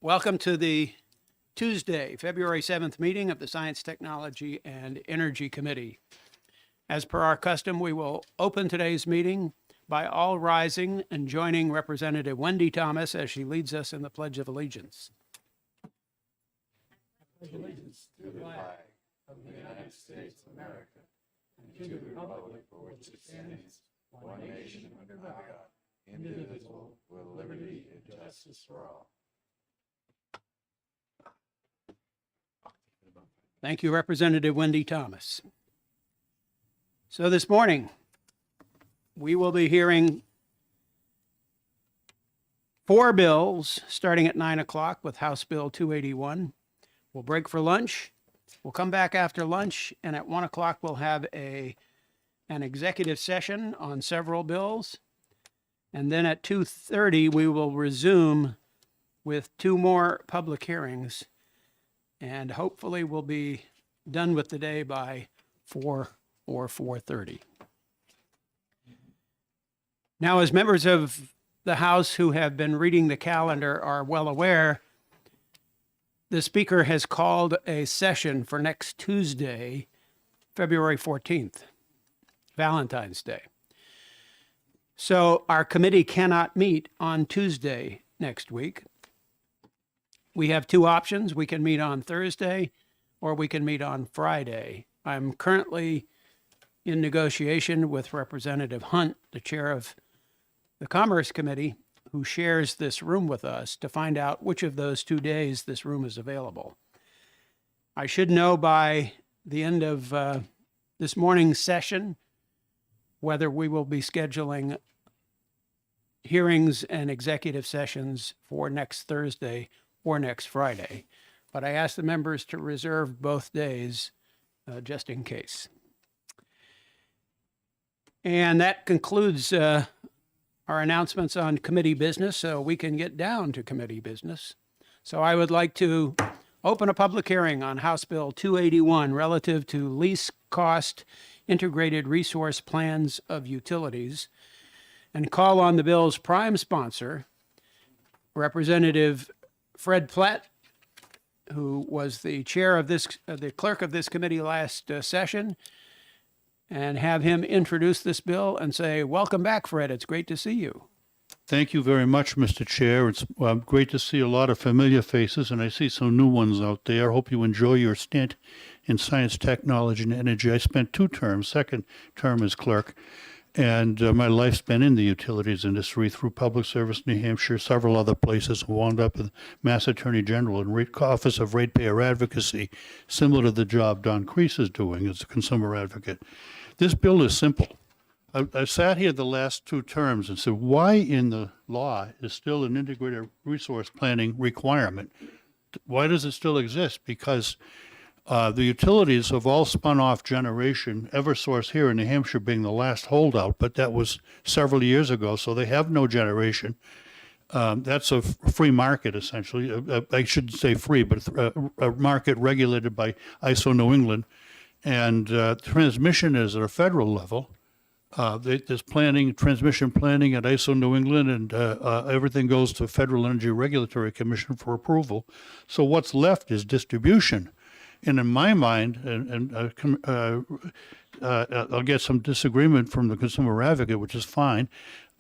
Welcome to the Tuesday, February 7th meeting of the Science, Technology, and Energy Committee. As per our custom, we will open today's meeting by all rising and joining Representative Wendy Thomas as she leads us in the Pledge of Allegiance. Allegiance to the flag of the United States of America and to the republic for which it stands, one nation under God, indivisible, with liberty and justice for all. Thank you, Representative Wendy Thomas. So this morning, we will be hearing 4 bills starting at 9 o'clock with House Bill 281. We'll break for lunch. We'll come back after lunch, and at 1 o'clock, we'll have an executive session on several bills. And then at 2:30, we will resume with 2 more public hearings. And hopefully we'll be done with the day by 4 or 4:30. Now, as members of the House who have been reading the calendar are well aware, the Speaker has called a session for next Tuesday, February 14th, Valentine's Day. So our committee cannot meet on Tuesday next week. We have 2 options. We can meet on Thursday or we can meet on Friday. I'm currently in negotiation with Representative Hunt, the chair of the Commerce Committee, who shares this room with us, to find out which of those 2 days this room is available. I should know by the end of this morning's session whether we will be scheduling hearings and executive sessions for next Thursday or next Friday. But I asked the members to reserve both days just in case. And that concludes our announcements on committee business, so we can get down to committee business. So I would like to open a public hearing on House Bill 281 relative to least cost integrated resource plans of utilities, and call on the bill's prime sponsor, Representative Fred Plett, who was the chair of the clerk of this committee last session, and have him introduce this bill and say, welcome back, Fred. It's great to see you. Thank you very much, Mr. Chair. It's great to see a lot of familiar faces, and I see some new ones out there. Hope you enjoy your stint in science, technology, and energy. I spent 2 terms, second term as clerk, and my life's been in the utilities industry through Public Service New Hampshire, several other places, wound up with Mass Attorney General and Office of Ratepayer Advocacy, similar to the job Don Kreese is doing as a consumer advocate. This bill is simple. I sat here the last 2 terms and said, why in the law is still an integrated resource planning requirement? Why does it still exist? Because the utilities have all spun off generation, Eversource here in New Hampshire being the last holdout, but that was several years ago, so they have no generation. That's a free market, essentially. I shouldn't say free, but a market regulated by ISO New England. And transmission is at a federal level. There's transmission planning at ISO New England, and everything goes to Federal Energy Regulatory Commission for approval. So what's left is distribution. And in my mind, I'll get some disagreement from the consumer advocate, which is fine.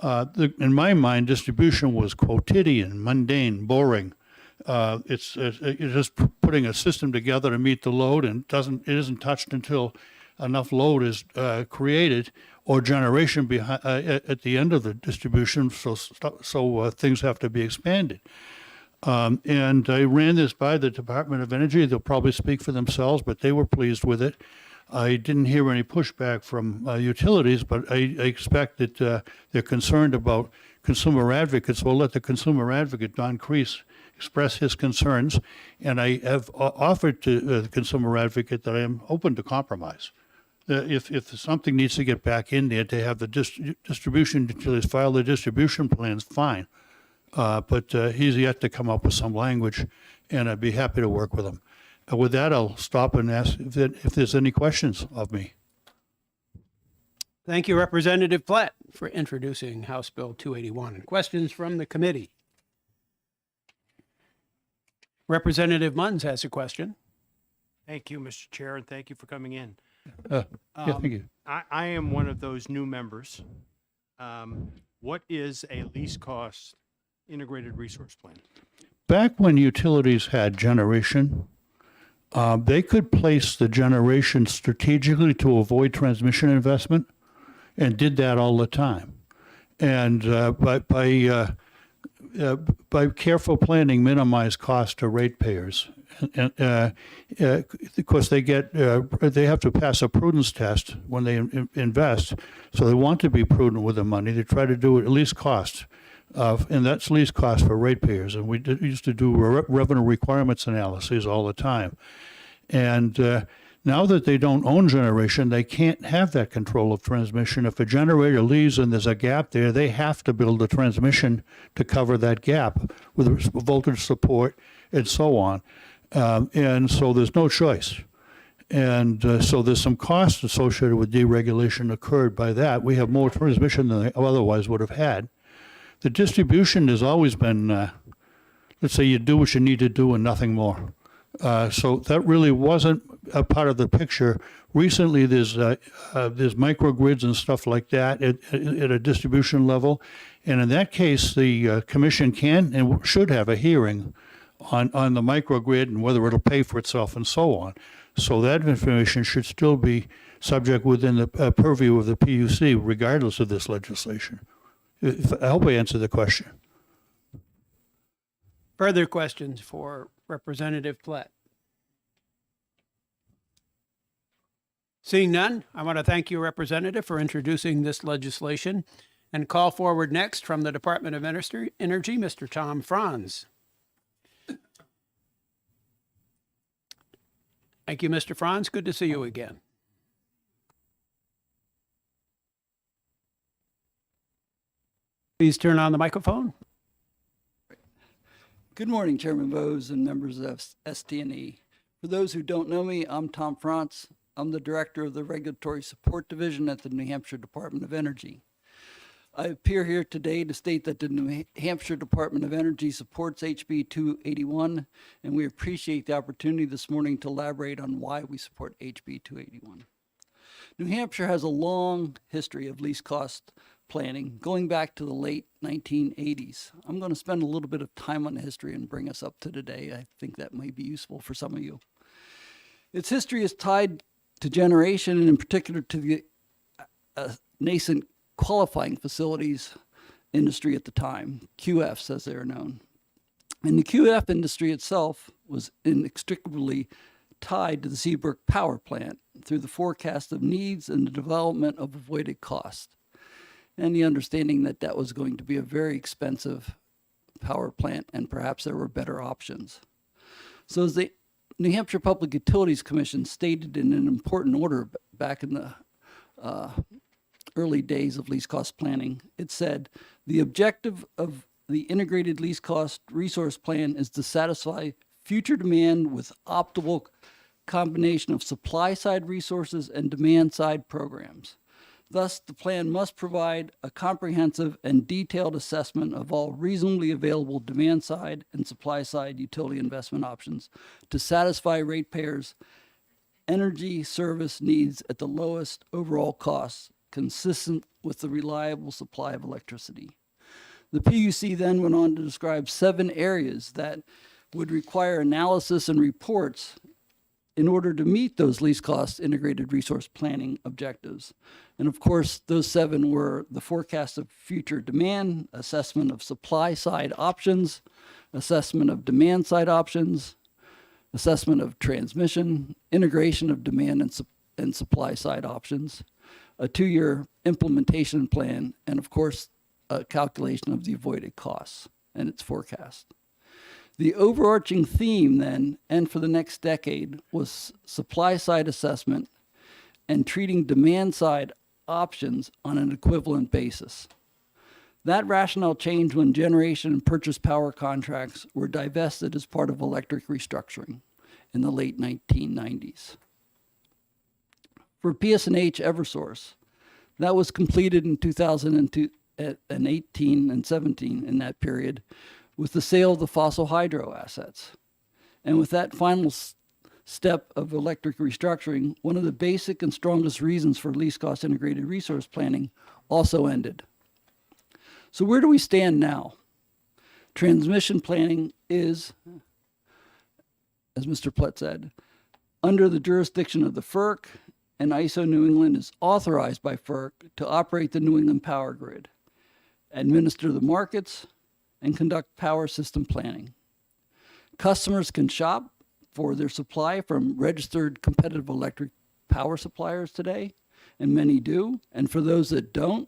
In my mind, distribution was quotidian, mundane, boring. It's just putting a system together to meet the load, and it isn't touched until enough load is created or generation at the end of the distribution. So things have to be expanded. And I ran this by the Department of Energy. They'll probably speak for themselves, but they were pleased with it. I didn't hear any pushback from utilities, but I expect that they're concerned about consumer advocates. We'll let the consumer advocate, Don Kreese, express his concerns, and I have offered to the consumer advocate that I am open to compromise. If something needs to get back in there to have the distribution utilities file their distribution plans, fine. But he's yet to come up with some language, and I'd be happy to work with him. With that, I'll stop and ask if there's any questions of me. Thank you, Representative Plett, for introducing House Bill 281. Questions from the committee? Representative Munns has a question. Thank you, Mr. Chair, and thank you for coming in. Yeah, thank you. I am one of those new members. What is a least cost integrated resource plan? Back when utilities had generation, they could place the generation strategically to avoid transmission investment, and did that all the time. And by careful planning, minimize cost to ratepayers. And of course, they have to pass a prudence test when they invest. So they want to be prudent with the money. They try to do it at least cost, and that's least cost for ratepayers. And we used to do revenue requirements analyses all the time. And now that they don't own generation, they can't have that control of transmission. If a generator leaves and there's a gap there, they have to build a transmission to cover that gap with voltage support and so on. And so there's no choice. And so there's some costs associated with deregulation occurred by that. We have more transmission than they otherwise would have had. The distribution has always been, let's say you do what you need to do and nothing more. So that really wasn't a part of the picture. Recently, there's microgrids and stuff like that at a distribution level, and in that case, the commission can and should have a hearing on the microgrid and whether it'll pay for itself and so on. So that information should still be subject within the purview of the PUC, regardless of this legislation. I hope I answered the question. Further questions for Representative Plett? Seeing none, I want to thank you, Representative, for introducing this legislation and call forward next from the Department of Energy, Mr. Tom Franz. Thank you, Mr. Franz. Good to see you again. Please turn on the microphone. Good morning, Chairman Bowes and members of ST&E. For those who don't know me, I'm Tom Franz. I'm the Director of the Regulatory Support Division at the New Hampshire Department of Energy. I appear here today to state that the New Hampshire Department of Energy supports HB 281, and we appreciate the opportunity this morning to elaborate on why we support HB 281. New Hampshire has a long history of least cost planning going back to the late 1980s. I'm going to spend a little bit of time on the history and bring us up to today. I think that may be useful for some of you. Its history is tied to generation, and in particular to the nascent qualifying facilities industry at the time, QFs as they are known. And the QF industry itself was inextricably tied to the Seabrook Power Plant through the forecast of needs and the development of avoided cost, and the understanding that that was going to be a very expensive power plant and perhaps there were better options. So as the New Hampshire Public Utilities Commission stated in an important order back in the early days of least cost planning, it said, the objective of the integrated least cost resource plan is to satisfy future demand with optimal combination of supply side resources and demand side programs. Thus, the plan must provide a comprehensive and detailed assessment of all reasonably available demand side and supply side utility investment options to satisfy ratepayers' energy service needs at the lowest overall costs, consistent with the reliable supply of electricity. The PUC then went on to describe 7 areas that would require analysis and reports in order to meet those least cost integrated resource planning objectives. And of course, those 7 were the forecast of future demand, assessment of supply side options, assessment of demand side options, assessment of transmission, integration of demand and supply side options, a 2-year implementation plan, and of course, a calculation of the avoided costs and its forecast. The overarching theme then, and for the next decade, was supply side assessment and treating demand side options on an equivalent basis. That rationale changed when generation and purchase power contracts were divested as part of electric restructuring in the late 1990s. For PS&H Eversource, that was completed in 2018 and 17 in that period with the sale of the fossil hydro assets. And with that final step of electric restructuring, one of the basic and strongest reasons for least cost integrated resource planning also ended. So where do we stand now? Transmission planning is, as Mr. Plett said, under the jurisdiction of the FERC, and ISO New England is authorized by FERC to operate the New England power grid, administer the markets, and conduct power system planning. Customers can shop for their supply from registered competitive electric power suppliers today, and many do. And for those that don't,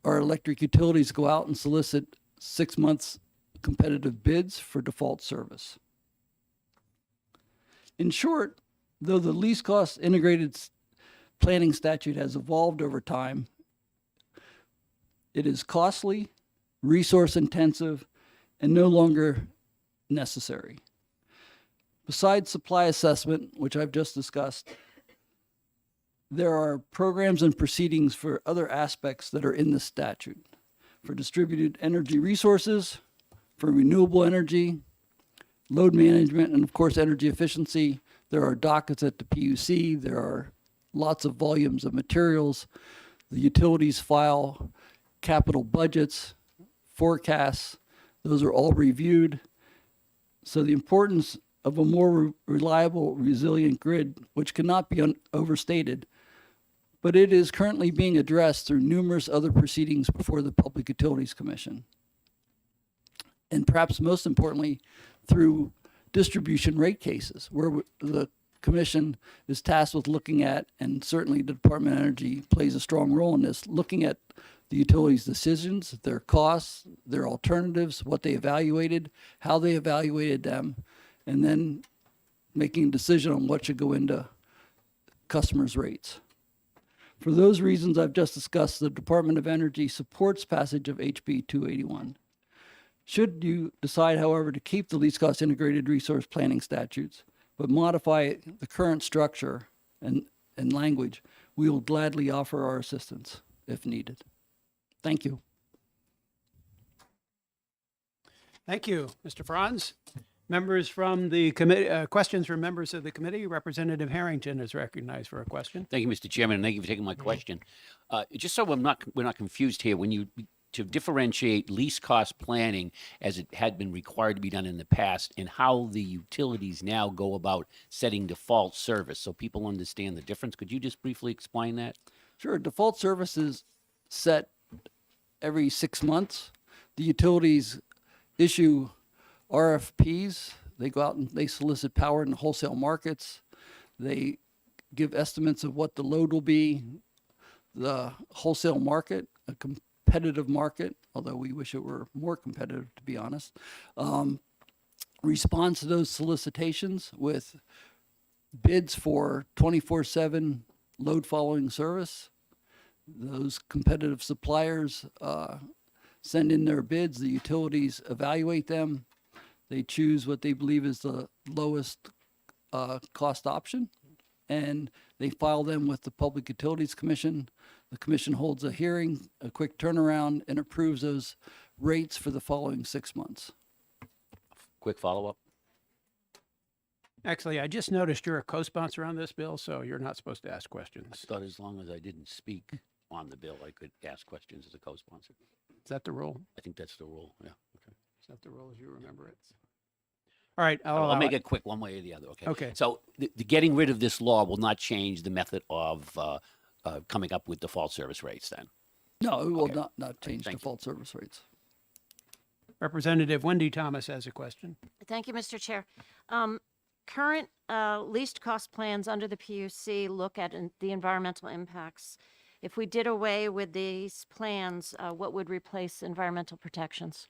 our electric utilities go out and solicit 6 months competitive bids for default service. In short, though the least cost integrated planning statute has evolved over time, it is costly, resource intensive, and no longer necessary. Besides supply assessment, which I've just discussed, there are programs and proceedings for other aspects that are in the statute. For distributed energy resources, for renewable energy, load management, and of course energy efficiency. There are dockets at the PUC. There are lots of volumes of materials. The utilities file capital budgets, forecasts. Those are all reviewed. So the importance of a more reliable, resilient grid, which cannot be overstated, but it is currently being addressed through numerous other proceedings before the Public Utilities Commission. And perhaps most importantly, through distribution rate cases, where the Commission is tasked with looking at, and certainly the Department of Energy plays a strong role in this, looking at the utilities' decisions, their costs, their alternatives, what they evaluated, how they evaluated them, and then making a decision on what should go into customers' rates. For those reasons I've just discussed, the Department of Energy supports passage of HB 281. Should you decide, however, to keep the least cost integrated resource planning statutes, but modify the current structure and language, we will gladly offer our assistance if needed. Thank you. Thank you, Mr. Franz. Members from the committee, questions from members of the committee. Representative Harrington is recognized for a question. Thank you, Mr. Chairman, and thank you for taking my question. Just so we're not confused here, when you to differentiate least cost planning as it had been required to be done in the past, and how the utilities now go about setting default service, so people understand the difference, could you just briefly explain that? Sure. Default service is set every 6 months. The utilities issue RFPs. They go out and they solicit power in the wholesale markets. They give estimates of what the load will be. The wholesale market, a competitive market, although we wish it were more competitive, to be honest, responds to those solicitations with bids for 24/7 load following service. Those competitive suppliers send in their bids. The utilities evaluate them. They choose what they believe is the lowest cost option, and they file them with the Public Utilities Commission. The commission holds a hearing, a quick turnaround, and approves those rates for the following 6 months. Quick follow-up. Actually, I just noticed you're a co-sponsor on this bill, so you're not supposed to ask I questions. thought as long as I didn't speak on the bill, I could ask questions as a co-sponsor. Is that the rule? I think that's the rule, yeah. Okay. Is that the rule as you remember it? All right, I'll I'll allow make it. it quick one way or the other, okay? Okay. So the getting rid of this law will not change the method of coming up with default service rates then? No, it will Okay. not change Thank you. default service rates. Representative Wendy Thomas has a question. Thank you, Mr. Chair. Current least cost plans under the PUC look at the environmental impacts. If we did away with these plans, what would replace environmental protections?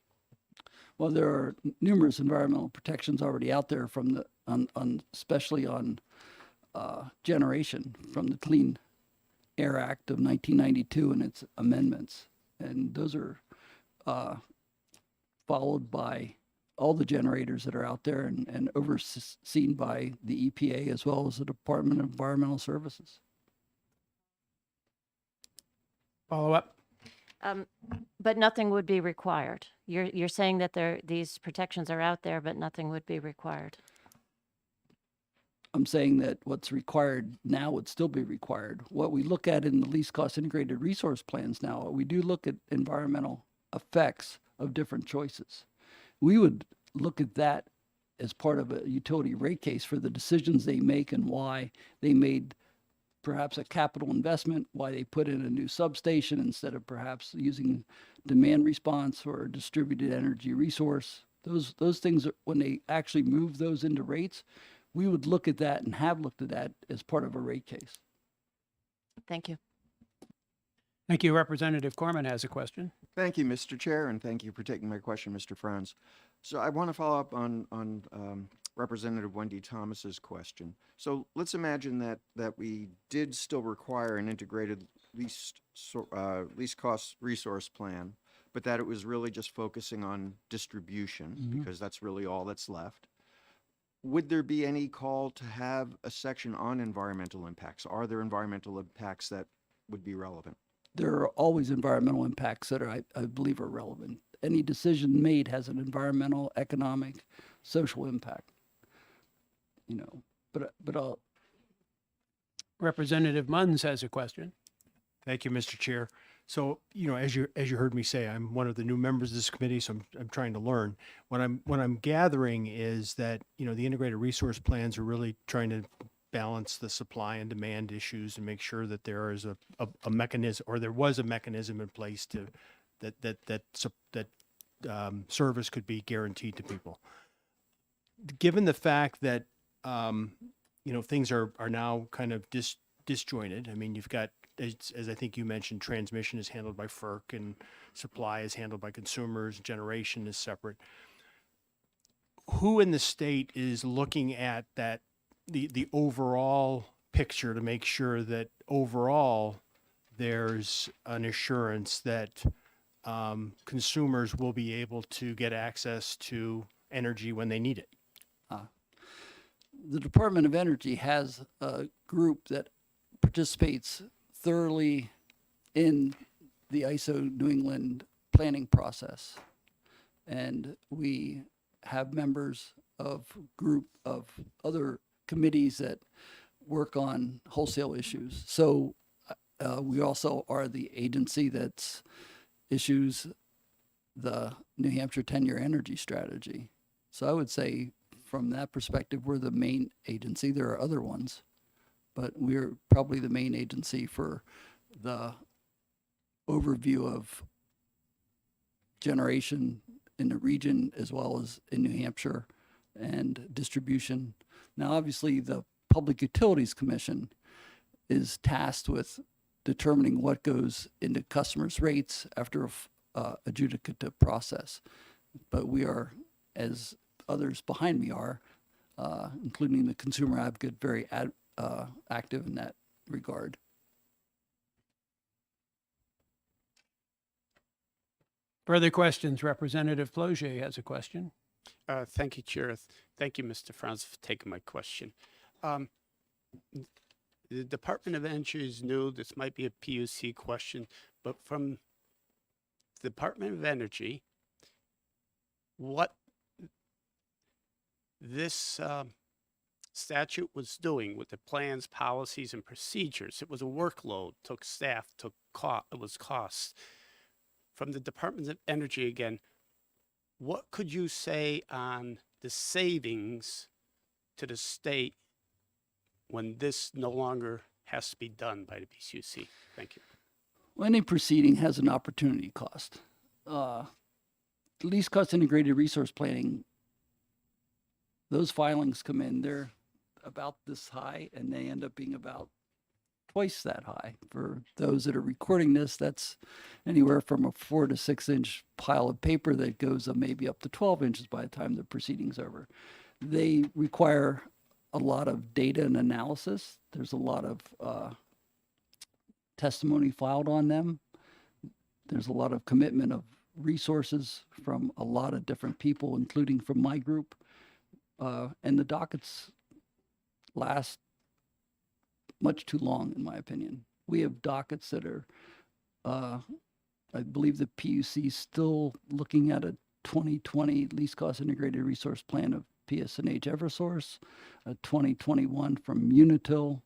Well, there are numerous environmental protections already out there from the, especially on generation from the Clean Air Act of 1992 and its amendments. And those are followed by all the generators that are out there and overseen by the EPA as well as the Department of Environmental Services. Follow up? But nothing would be required. You're saying that these protections are out there, but nothing would be required. I'm saying that what's required now would still be required. What we look at in the least cost integrated resource plans now, we do look at environmental effects of different choices. We would look at that as part of a utility rate case for the decisions they make and why they made perhaps a capital investment, why they put in a new substation instead of perhaps using demand response or a distributed energy resource. Those things, when they actually move those into rates, we would look at that and have looked at that as part of a rate case. Thank you. Thank you. Representative Corman has a question. Thank you, Mr. Chair, and thank you for taking my question, Mr. Franz. So I want to follow up on Representative Wendy Thomas's question. So let's imagine that we did still require an integrated least cost resource plan, but that it was really just focusing on distribution because that's really all that's left. Would there be any call to have a section on environmental impacts? Are there environmental impacts that would be relevant? There are always environmental impacts that I believe are relevant. Any decision made has an environmental, economic, social impact. You know, but I'll, Representative Munns has a question. Thank you, Mr. Chair. So, you know, as you heard me say, I'm one of the new members of this committee, so I'm trying to learn. What I'm gathering is that, you know, the integrated resource plans are really trying to balance the supply and demand issues and make sure that there is a mechanism, or there was a mechanism in place to that service could be guaranteed to people. Given the fact that you know, things are now kind of disjointed. I mean, you've got, as I think you mentioned, transmission is handled by FERC and supply is handled by consumers, generation is separate. Who in the state is looking at that, the overall picture to make sure that overall there's an assurance that consumers will be able to get access to energy when they need it? the Department of Energy has a group that participates thoroughly in the ISO New England planning process. And we have members of group of other committees that work on wholesale issues. So we also are the agency that issues the New Hampshire 10-year energy strategy. So I would say from that perspective, we're the main agency. There are other ones, but we're probably the main agency for the overview of generation in the region as well as in New Hampshire and distribution. Now, obviously, the Public Utilities Commission is tasked with determining what goes into customers' rates after a adjudicative process. But we are, as others behind me are, including the consumer advocate, very active in that regard. Further questions? Representative Cloutier has a question. Thank you, Chair. Thank you, Mr. Franz, for taking my question. The Department of Energy is new. This might be a PUC question, but from the Department of Energy, what this statute was doing with the plans, policies, and procedures, it was a workload, took staff, it was costs. From the Department of Energy again, what could you say on the savings to the state when this no longer has to be done by the PUC? Thank you. Well, any proceeding has an opportunity cost. Least cost integrated resource planning, those filings come in, they're about this high, and they end up being about twice that high. For those that are recording this, that's anywhere from a 4 to 6 inch pile of paper that goes maybe up to 12 inches by the time the proceeding's over. They require a lot of data and analysis. There's a lot of testimony filed on them. There's a lot of commitment of resources from a lot of different people, including from my group. And the dockets last much too long, in my opinion. We have dockets that are I believe the PUC is still looking at a 2020 least cost integrated resource plan of PSNH Eversource, a 2021 from Unitil.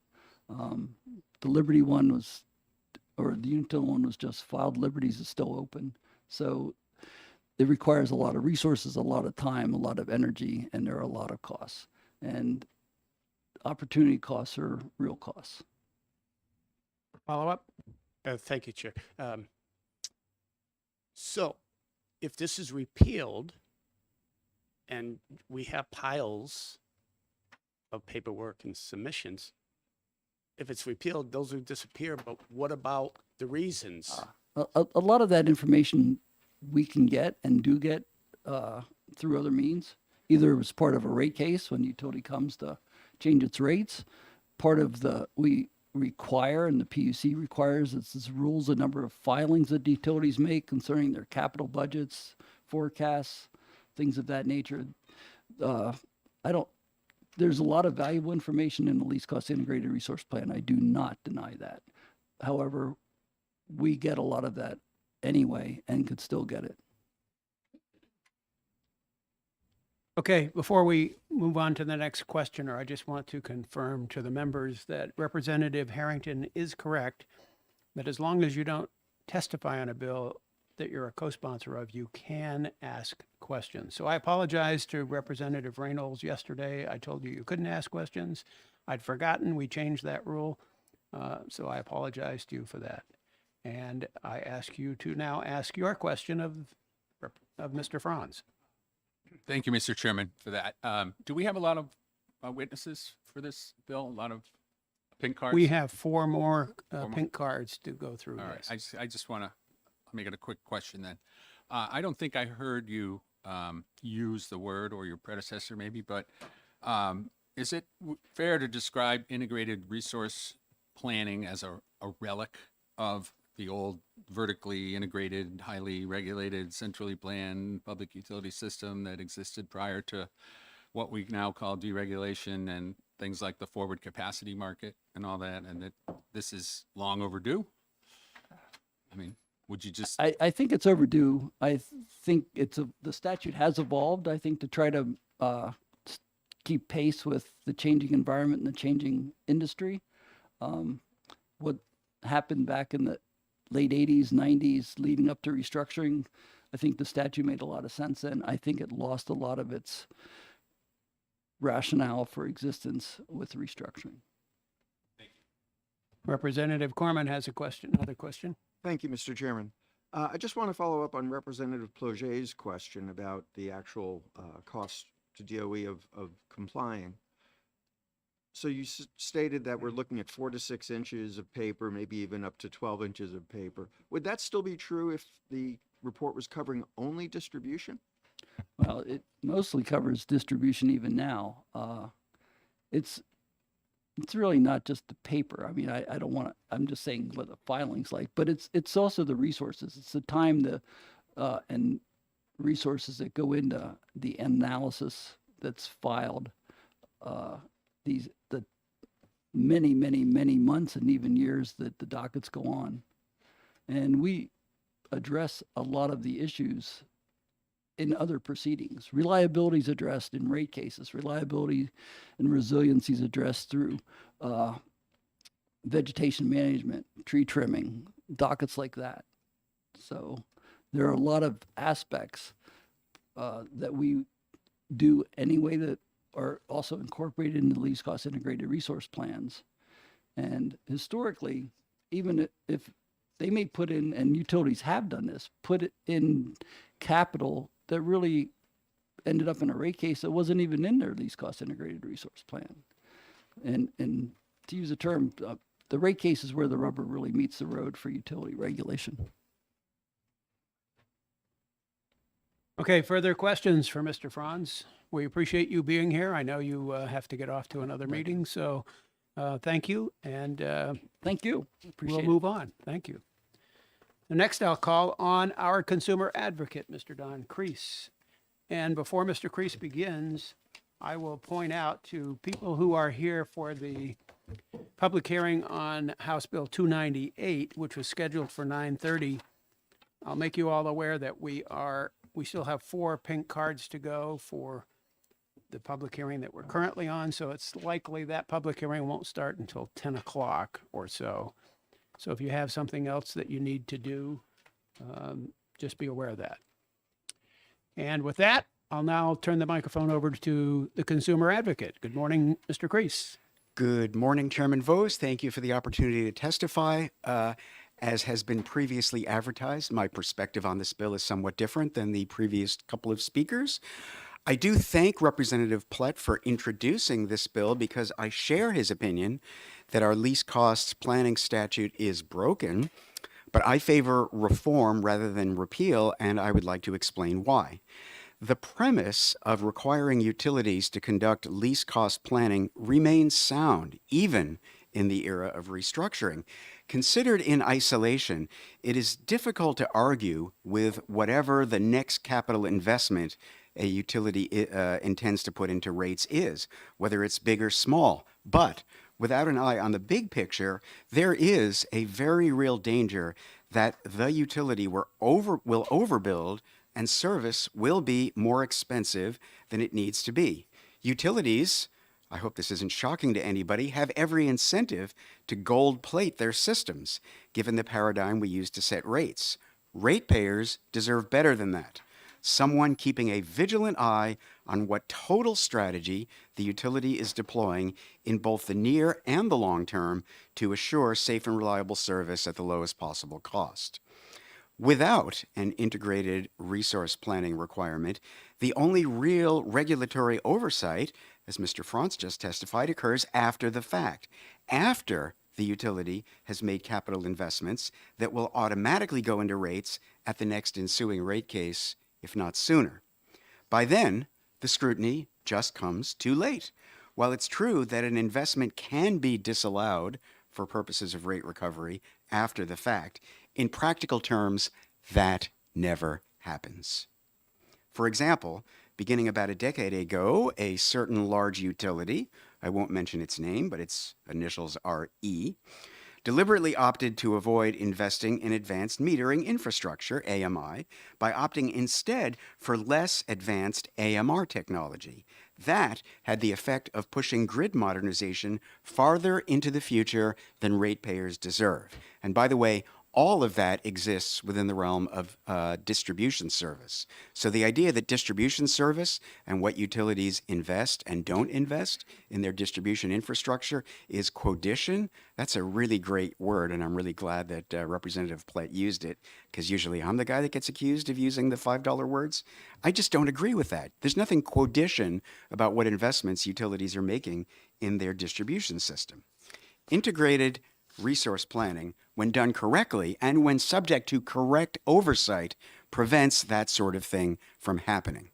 The Liberty one was, or the Unitil one was just filed. Liberty's is still open. So it requires a lot of resources, a lot of time, a lot of energy, and there are a lot of costs. And opportunity costs are real costs. Follow up? Thank you, Chair. So if this is repealed and we have piles of paperwork and submissions, if it's repealed, those will disappear. But what about the reasons? A lot of that information we can get and do get through other means. Either as part of a rate case when the utility comes to change its rates, part of we require and the PUC requires, it's rules the number of filings that utilities make concerning their capital budgets, forecasts, things of that nature. There's a lot of valuable information in the least cost integrated resource plan. I do not deny that. However, we get a lot of that anyway and could still get it. Okay, before we move on to the next questioner, I just want to confirm to the members that Representative Harrington is correct, that as long as you don't testify on a bill that you're a co-sponsor of, you can ask questions. So I apologize to Representative Reynolds yesterday. I told you you couldn't ask questions. I'd forgotten, we changed that rule. So I apologize to you for that. And I ask you to now ask your question of Mr. Franz. Thank you, Mr. Chairman, for that. Do we have a lot of witnesses for this bill? A lot of pink cards? We have four more more? pink cards to go through. All right. Yes. I just want to make it a quick question then. I don't think I heard you use the word, or your predecessor maybe, but is it fair to describe integrated resource planning as a relic of the old vertically integrated, highly regulated, centrally planned public utility system that existed prior to what we now call deregulation and things like the forward capacity market and all that, and that this is long overdue? I mean, would you just... I think it's overdue. I think the statute has evolved, I think, to try to keep pace with the changing environment and the changing industry. What happened back in the late 80s, 90s, leading up to restructuring, I think the statute made a lot of sense then. I think it lost a lot of its rationale for existence with restructuring. Representative Corman has a question, another question. Thank you, Mr. Chairman. I just want to follow up on Representative Ploget's question about the actual cost to DOE of complying. So you stated that we're looking at 4 to 6 inches of paper, maybe even up to 12 inches of paper. Would that still be true if the report was covering only distribution? Well, it mostly covers distribution even now. It's really not just the paper. I mean, I don't want to, I'm just saying what the filing's like, but it's also the resources. It's the time and resources that go into the analysis that's filed. The many, many, many months and even years that the dockets go on. And we address a lot of the issues in other proceedings. Reliability is addressed in rate cases. Reliability and resiliency is addressed through vegetation management, tree trimming, dockets like that. So there are a lot of aspects that we do anyway that are also incorporated into the least cost integrated resource plans. And historically, even if they may put in, and utilities have done this, put it in capital that really ended up in a rate case that wasn't even in their least cost integrated resource plan. And to use a term, the rate case is where the rubber really meets the road for utility regulation. Okay, further questions for Mr. Franz? We appreciate you being here. I know you have to get off to another meeting, so thank you, and Thank you. Appreciate we'll it. move on. Thank you. The next I'll call on our consumer advocate, Mr. Don Kreis. And before Mr. Kreis begins, I will point out to people who are here for the public hearing on House Bill 298, which was scheduled for 9:30. I'll make you all aware that we still have 4 pink cards to go for the public hearing that we're currently on. So it's likely that public hearing won't start until 10 o'clock or so. So if you have something else that you need to do, just be aware of that. And with that, I'll now turn the microphone over to the consumer advocate. Good morning, Mr. Crease. Good morning, Chairman Vose. Thank you for the opportunity to testify. As has been previously advertised, my perspective on this bill is somewhat different than the previous couple of speakers. I do thank Representative Plett for introducing this bill because I share his opinion that our least costs planning statute is broken, but I favor reform rather than repeal, and I would like to explain why. The premise of requiring utilities to conduct least cost planning remains sound, even in the era of restructuring. Considered in isolation, it is difficult to argue with whatever the next capital investment a utility intends to put into rates is, whether it's big or small. But without an eye on the big picture, there is a very real danger that the utility will overbuild and service will be more expensive than it needs to be. Utilities, I hope this isn't shocking to anybody, have every incentive to gold plate their systems, given the paradigm we use to set rates. Ratepayers deserve better than that. Someone keeping a vigilant eye on what total strategy the utility is deploying in both the near and the long term to assure safe and reliable service at the lowest possible cost. Without an integrated resource planning requirement, the only real regulatory oversight, as Mr. Franz just testified, occurs after the fact, after the utility has made capital investments that will automatically go into rates at the next ensuing rate case, if not sooner. By then, the scrutiny just comes too late. While it's true that an investment can be disallowed for purposes of rate recovery after the fact, in practical terms, that never happens. For example, beginning about a decade ago, a certain large utility, I won't mention its name, but its initials are E, deliberately opted to avoid investing in advanced metering infrastructure, AMI, by opting instead for less advanced AMR technology. That had the effect of pushing grid modernization farther into the future than ratepayers deserve. And by the way, all of that exists within the realm of distribution service. So the idea that distribution service and what utilities invest and don't invest in their distribution infrastructure is quodition, that's a really great word, and I'm really glad that Representative Plett used it, because usually I'm the guy that gets accused of using the $5 words. I just don't agree with that. There's nothing quodition about what investments utilities are making in their distribution system. Integrated resource planning, when done correctly and when subject to correct oversight, prevents that sort of thing from happening.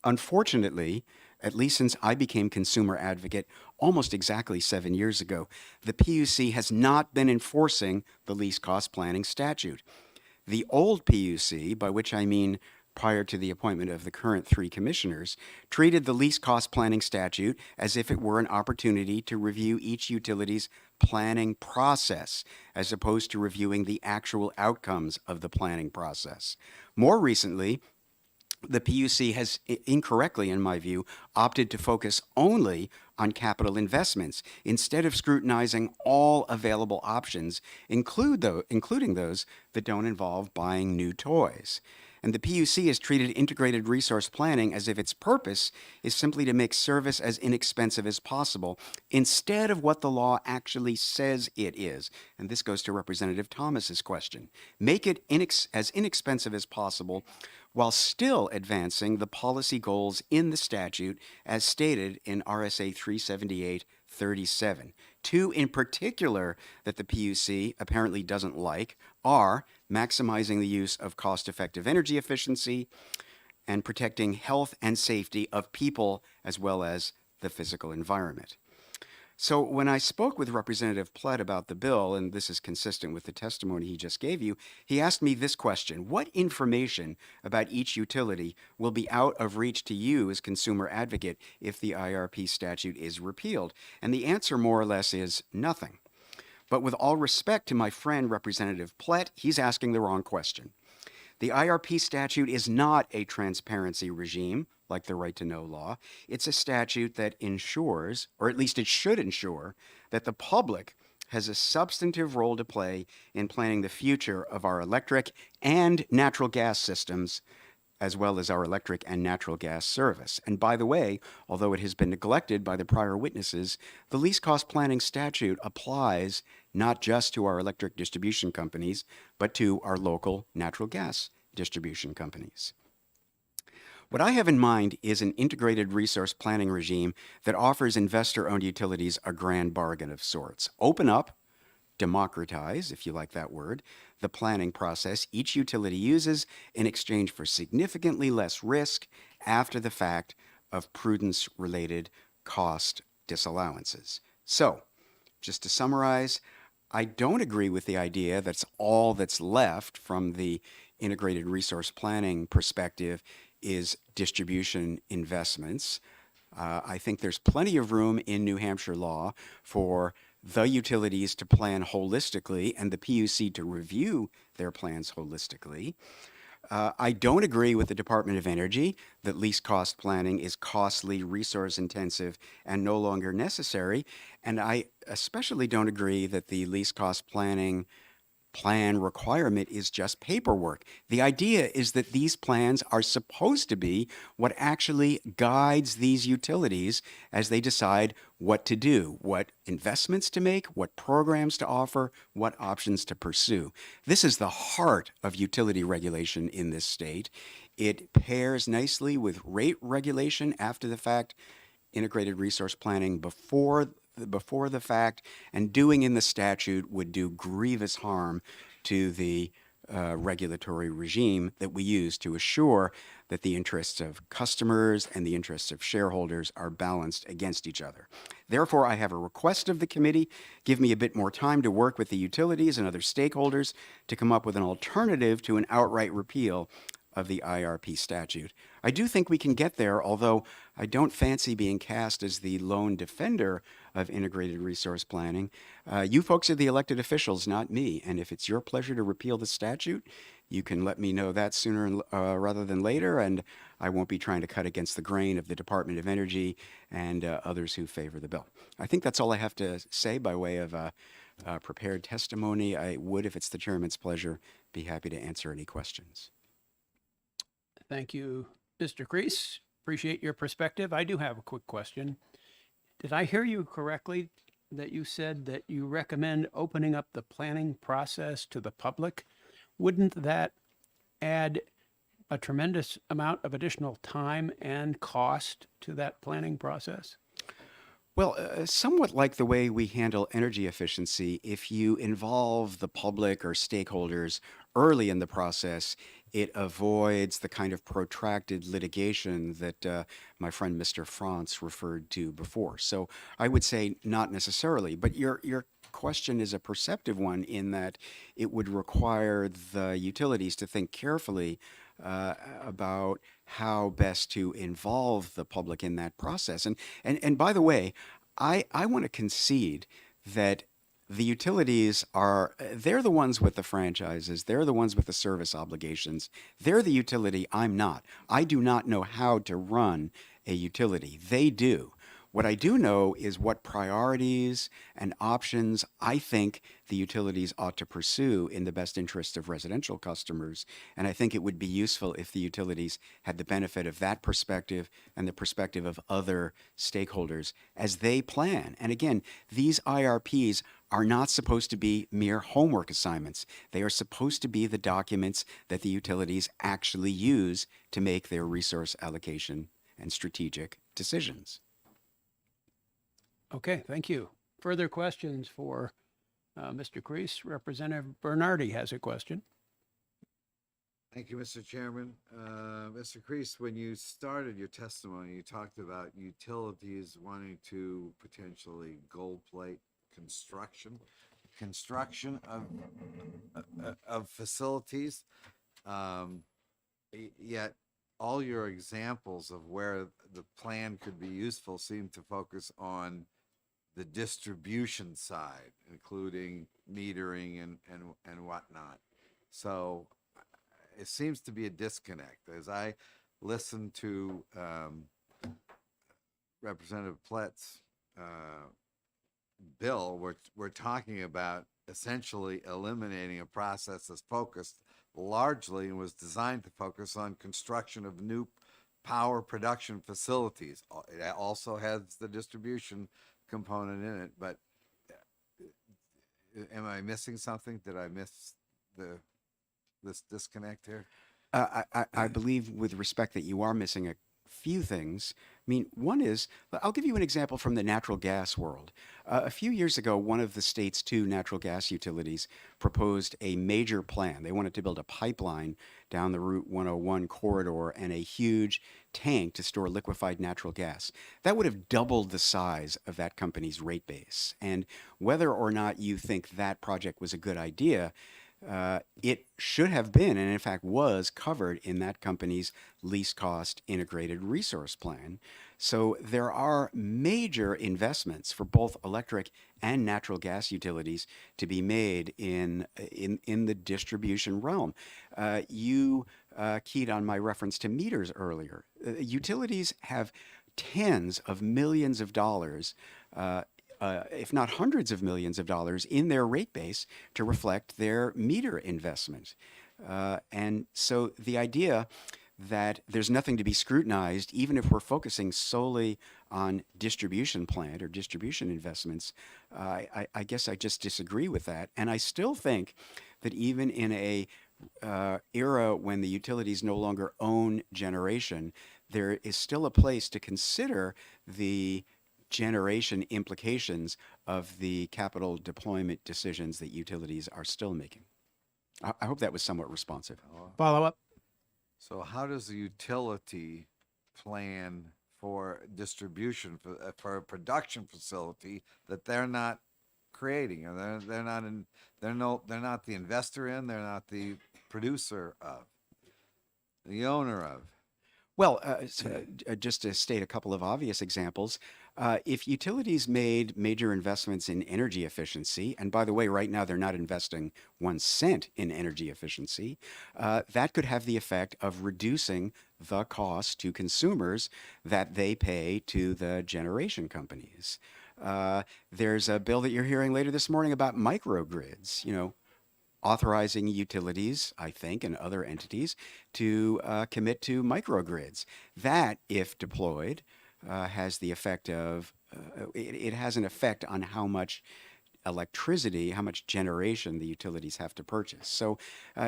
Unfortunately, at least since I became consumer advocate almost exactly 7 years ago, the PUC has not been enforcing the least cost planning statute. The old PUC, by which I mean prior to the appointment of the current 3 commissioners, treated the least cost planning statute as if it were an opportunity to review each utility's planning process, as opposed to reviewing the actual outcomes of the planning process. More recently, the PUC has incorrectly, in my view, opted to focus only on capital investments instead of scrutinizing all available options, including those that don't involve buying new toys. And the PUC has treated integrated resource planning as if its purpose is simply to make service as inexpensive as possible, instead of what the law actually says it is. And this goes to Representative Thomas's question. Make it as inexpensive as possible while still advancing the policy goals in the statute as stated in RSA 378-37. 2 in particular that the PUC apparently doesn't like are maximizing the use of cost-effective energy efficiency and protecting health and safety of people as well as the physical environment. So when I spoke with Representative Plett about the bill, and this is consistent with the testimony he just gave you, he asked me this question: what information about each utility will be out of reach to you as consumer advocate if the IRP statute is repealed? And the answer more or less is nothing. But with all respect to my friend Representative Plett, he's asking the wrong question. The IRP statute is not a transparency regime like the right to know law. It's a statute that ensures, or at least it should ensure, that the public has a substantive role to play in planning the future of our electric and natural gas systems, as well as our electric and natural gas service. And by the way, although it has been neglected by the prior witnesses, the least cost planning statute applies not just to our electric distribution companies, but to our local natural gas distribution companies. What I have in mind is an integrated resource planning regime that offers investor-owned utilities a grand bargain of sorts. Open up, democratize, if you like that word, the planning process each utility uses in exchange for significantly less risk after the fact of prudence-related cost disallowances. So, just to summarize, I don't agree with the idea that's all that's left from the integrated resource planning perspective is distribution investments. I think there's plenty of room in New Hampshire law for the utilities to plan holistically and the PUC to review their plans holistically. I don't agree with the Department of Energy that least cost planning is costly, resource intensive, and no longer necessary. And I especially don't agree that the least cost planning plan requirement is just paperwork. The idea is that these plans are supposed to be what actually guides these utilities as they decide what to do, what investments to make, what programs to offer, what options to pursue. This is the heart of utility regulation in this state. It pairs nicely with rate regulation after the fact, integrated resource planning before the fact, and doing in the statute would do grievous harm to the regulatory regime that we use to assure that the interests of customers and the interests of shareholders are balanced against each other. Therefore, I have a request of the committee, give me a bit more time to work with the utilities and other stakeholders to come up with an alternative to an outright repeal of the IRP statute. I do think we can get there, although I don't fancy being cast as the lone defender of integrated resource planning. You folks are the elected officials, not me, and if it's your pleasure to repeal the statute, you can let me know that sooner rather than later, and I won't be trying to cut against the grain of the Department of Energy and others who favor the bill. I think that's all I have to say by way of prepared testimony. I would, if it's the chairman's pleasure, be happy to answer any questions. Thank you, Mr. Crease. Appreciate your perspective. I do have a quick question. Did I hear you correctly that you said that you recommend opening up the planning process to the public? Wouldn't that add a tremendous amount of additional time and cost to that planning process? Well, somewhat like the way we handle energy efficiency, if you involve the public or stakeholders early in the process, it avoids the kind of protracted litigation that my friend Mr. France referred to before. So I would say not necessarily, but your question is a perceptive one in that it would require the utilities to think carefully about how best to involve the public in that process. And by the way, I want to concede that the utilities they're the ones with the franchises. They're the ones with the service obligations. They're the utility. I'm not. I do not know how to run a utility. They do. What I do know is what priorities and options I think the utilities ought to pursue in the best interest of residential customers. And I think it would be useful if the utilities had the benefit of that perspective and the perspective of other stakeholders as they plan. And again, these IRPs are not supposed to be mere homework assignments. They are supposed to be the documents that the utilities actually use to make their resource allocation and strategic decisions. Okay, thank you. Further questions for Mr. Crease? Representative Bernardi has a question. Thank you, Mr. Chairman. Mr. Crease, when you started your testimony, you talked about utilities wanting to potentially gold plate construction of facilities. Yet all your examples of where the plan could be useful seem to focus on the distribution side, including metering and whatnot. So it seems to be a disconnect. As I listen to Representative Plett's bill, we're talking about essentially eliminating a process that's focused largely and was designed to focus on construction of new power production facilities. It also has the distribution component in it, but am I missing something? Did I miss this disconnect here? I believe, with respect, that you are missing a few things. I mean, one is, I'll give you an example from the natural gas world. A few years ago, one of the state's two natural gas utilities proposed a major plan. They wanted to build a pipeline down the Route 101 corridor and a huge tank to store liquefied natural gas. That would have doubled the size of that company's rate base. And whether or not you think that project was a good idea, it should have been, and in fact was, covered in that company's least cost integrated resource plan. So there are major investments for both electric and natural gas utilities to be made in the distribution realm. You keyed on my reference to meters earlier. Utilities have tens of millions of dollars, if not hundreds of millions of dollars, in their rate base to reflect their meter investment. And so the idea that there's nothing to be scrutinized, even if we're focusing solely on distribution plant or distribution investments, I guess I just disagree with that. And I still think that even in a era when the utilities no longer own generation, there is still a place to consider the generation implications of the capital deployment decisions that utilities are still making. I hope that was somewhat responsive. Follow up. So how does the utility plan for distribution for a production facility that they're not creating, or they're not the investor in, they're not the producer of, the owner of? Well, just to state a couple of obvious examples, if utilities made major investments in energy efficiency, and by the way, right now they're not investing 1 cent in energy efficiency, that could have the effect of reducing the cost to consumers that they pay to the generation companies. There's a bill that you're hearing later this morning about microgrids, authorizing utilities, I think, and other entities to commit to microgrids. That, if deployed, has the effect of, it has an effect on how much electricity, how much generation the utilities have to purchase. So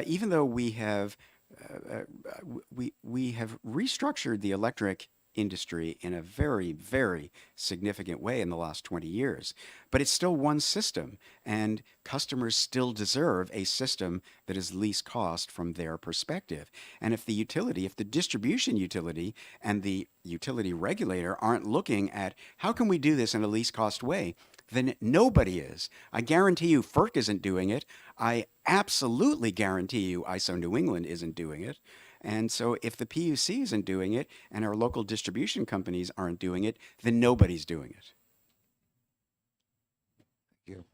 even though we have restructured the electric industry in a very, very significant way in the last 20 years. But it's still one system, and customers still deserve a system that is least cost from their perspective. And if the distribution utility and the utility regulator aren't looking at how can we do this in a least cost way, then nobody is. I guarantee you FERC isn't doing it. I absolutely guarantee you ISO New England isn't doing it. And so if the PUC isn't doing it and our local distribution companies aren't doing it, then nobody's doing it. Thank you.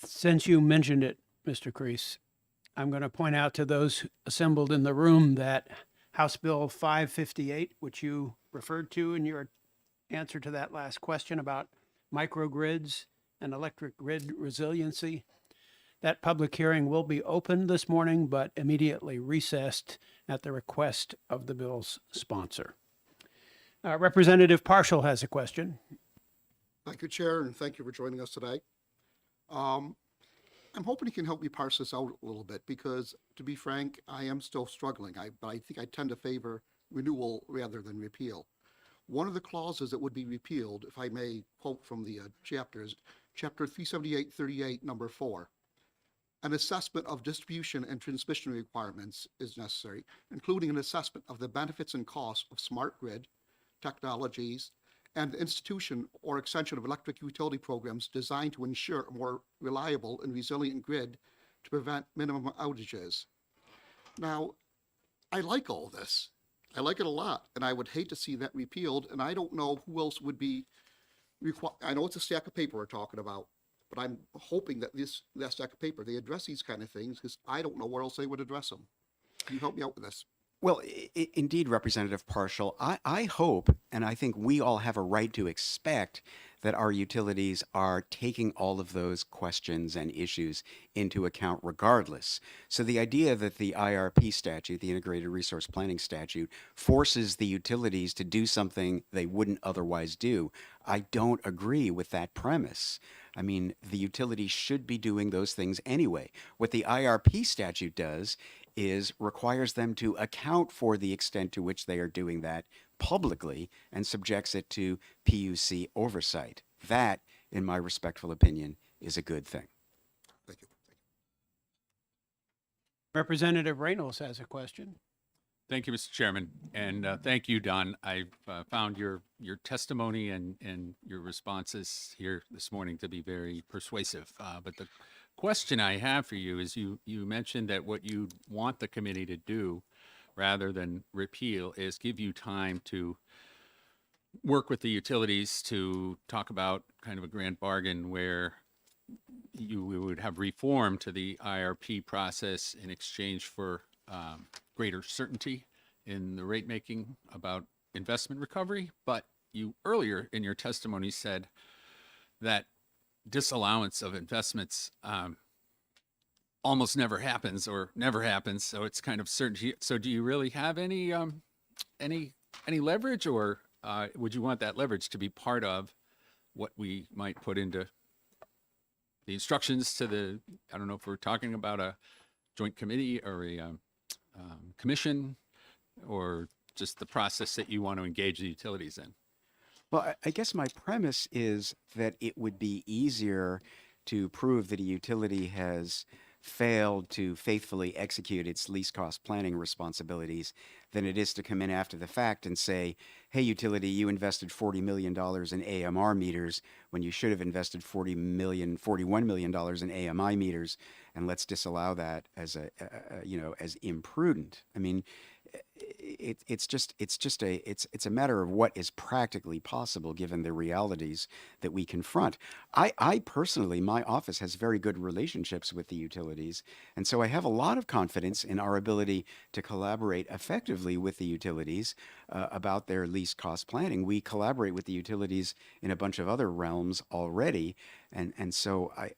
Since you mentioned it, Mr. Crease, I'm going to point out to those assembled in the room that House Bill 558, which you referred to in your answer to that last question about microgrids and electric grid resiliency, that public hearing will be open this morning, but immediately recessed at the request of the bill's sponsor. Representative Partial has a question. Thank you, Chair, and thank you for joining us today. I'm hoping you can help me parse this out a little bit because, to be frank, I am still struggling. But I think I tend to favor renewal rather than repeal. One of the clauses that would be repealed, if I may quote from the chapters, Chapter 37838, number 4. An assessment of distribution and transmission requirements is necessary, including an assessment of the benefits and costs of smart grid technologies and the institution or extension of electric utility programs designed to ensure a more reliable and resilient grid to prevent minimum outages. Now, I like all this. I like it a lot, and I would hate to see that repealed, and I don't know who else would be required. I know it's a stack of paper we're talking about, but I'm hoping that that stack of paper, they address these kind of things because I don't know where else they would address them. Can you help me out with this? Well, indeed, Representative Partial, I hope, and I think we all have a right to expect that our utilities are taking all of those questions and issues into account regardless. So the idea that the IRP statute, the Integrated Resource Planning statute, forces the utilities to do something they wouldn't otherwise do, I don't agree with that premise. I mean, the utilities should be doing those things anyway. What the IRP statute does is requires them to account for the extent to which they are doing that publicly and subjects it to PUC oversight. That, in my respectful opinion, is a good thing. Thank you. Representative Reynolds has a question. Thank you, Mr. Chairman, and thank you, Don. I've found your testimony and your responses here this morning to be very persuasive. But the question I have for you is you mentioned that what you want the committee to do rather than repeal is give you time to work with the utilities to talk about kind of a grand bargain where you would have reform to the IRP process in exchange for greater certainty in the rate making about investment recovery. But you earlier in your testimony said that disallowance of investments almost never happens or never happens. So it's kind of certainty. So do you really have any leverage, or would you want that leverage to be part of what we might put into the instructions to the, I don't know if we're talking about a joint committee or a commission, or just the process that you want to engage the utilities in? Well, I guess my premise is that it would be easier to prove that a utility has failed to faithfully execute its least cost planning responsibilities than it is to come in after the fact and say, hey, utility, you invested $40 million in AMR meters when you should have invested $41 million in AMI meters, and let's disallow that as as imprudent. I mean, it's a matter of what is practically possible given the realities that we confront. I personally, my office has very good relationships with the utilities, and so I have a lot of confidence in our ability to collaborate effectively with the utilities about their least cost planning. We collaborate with the utilities in a bunch of other realms already, and so I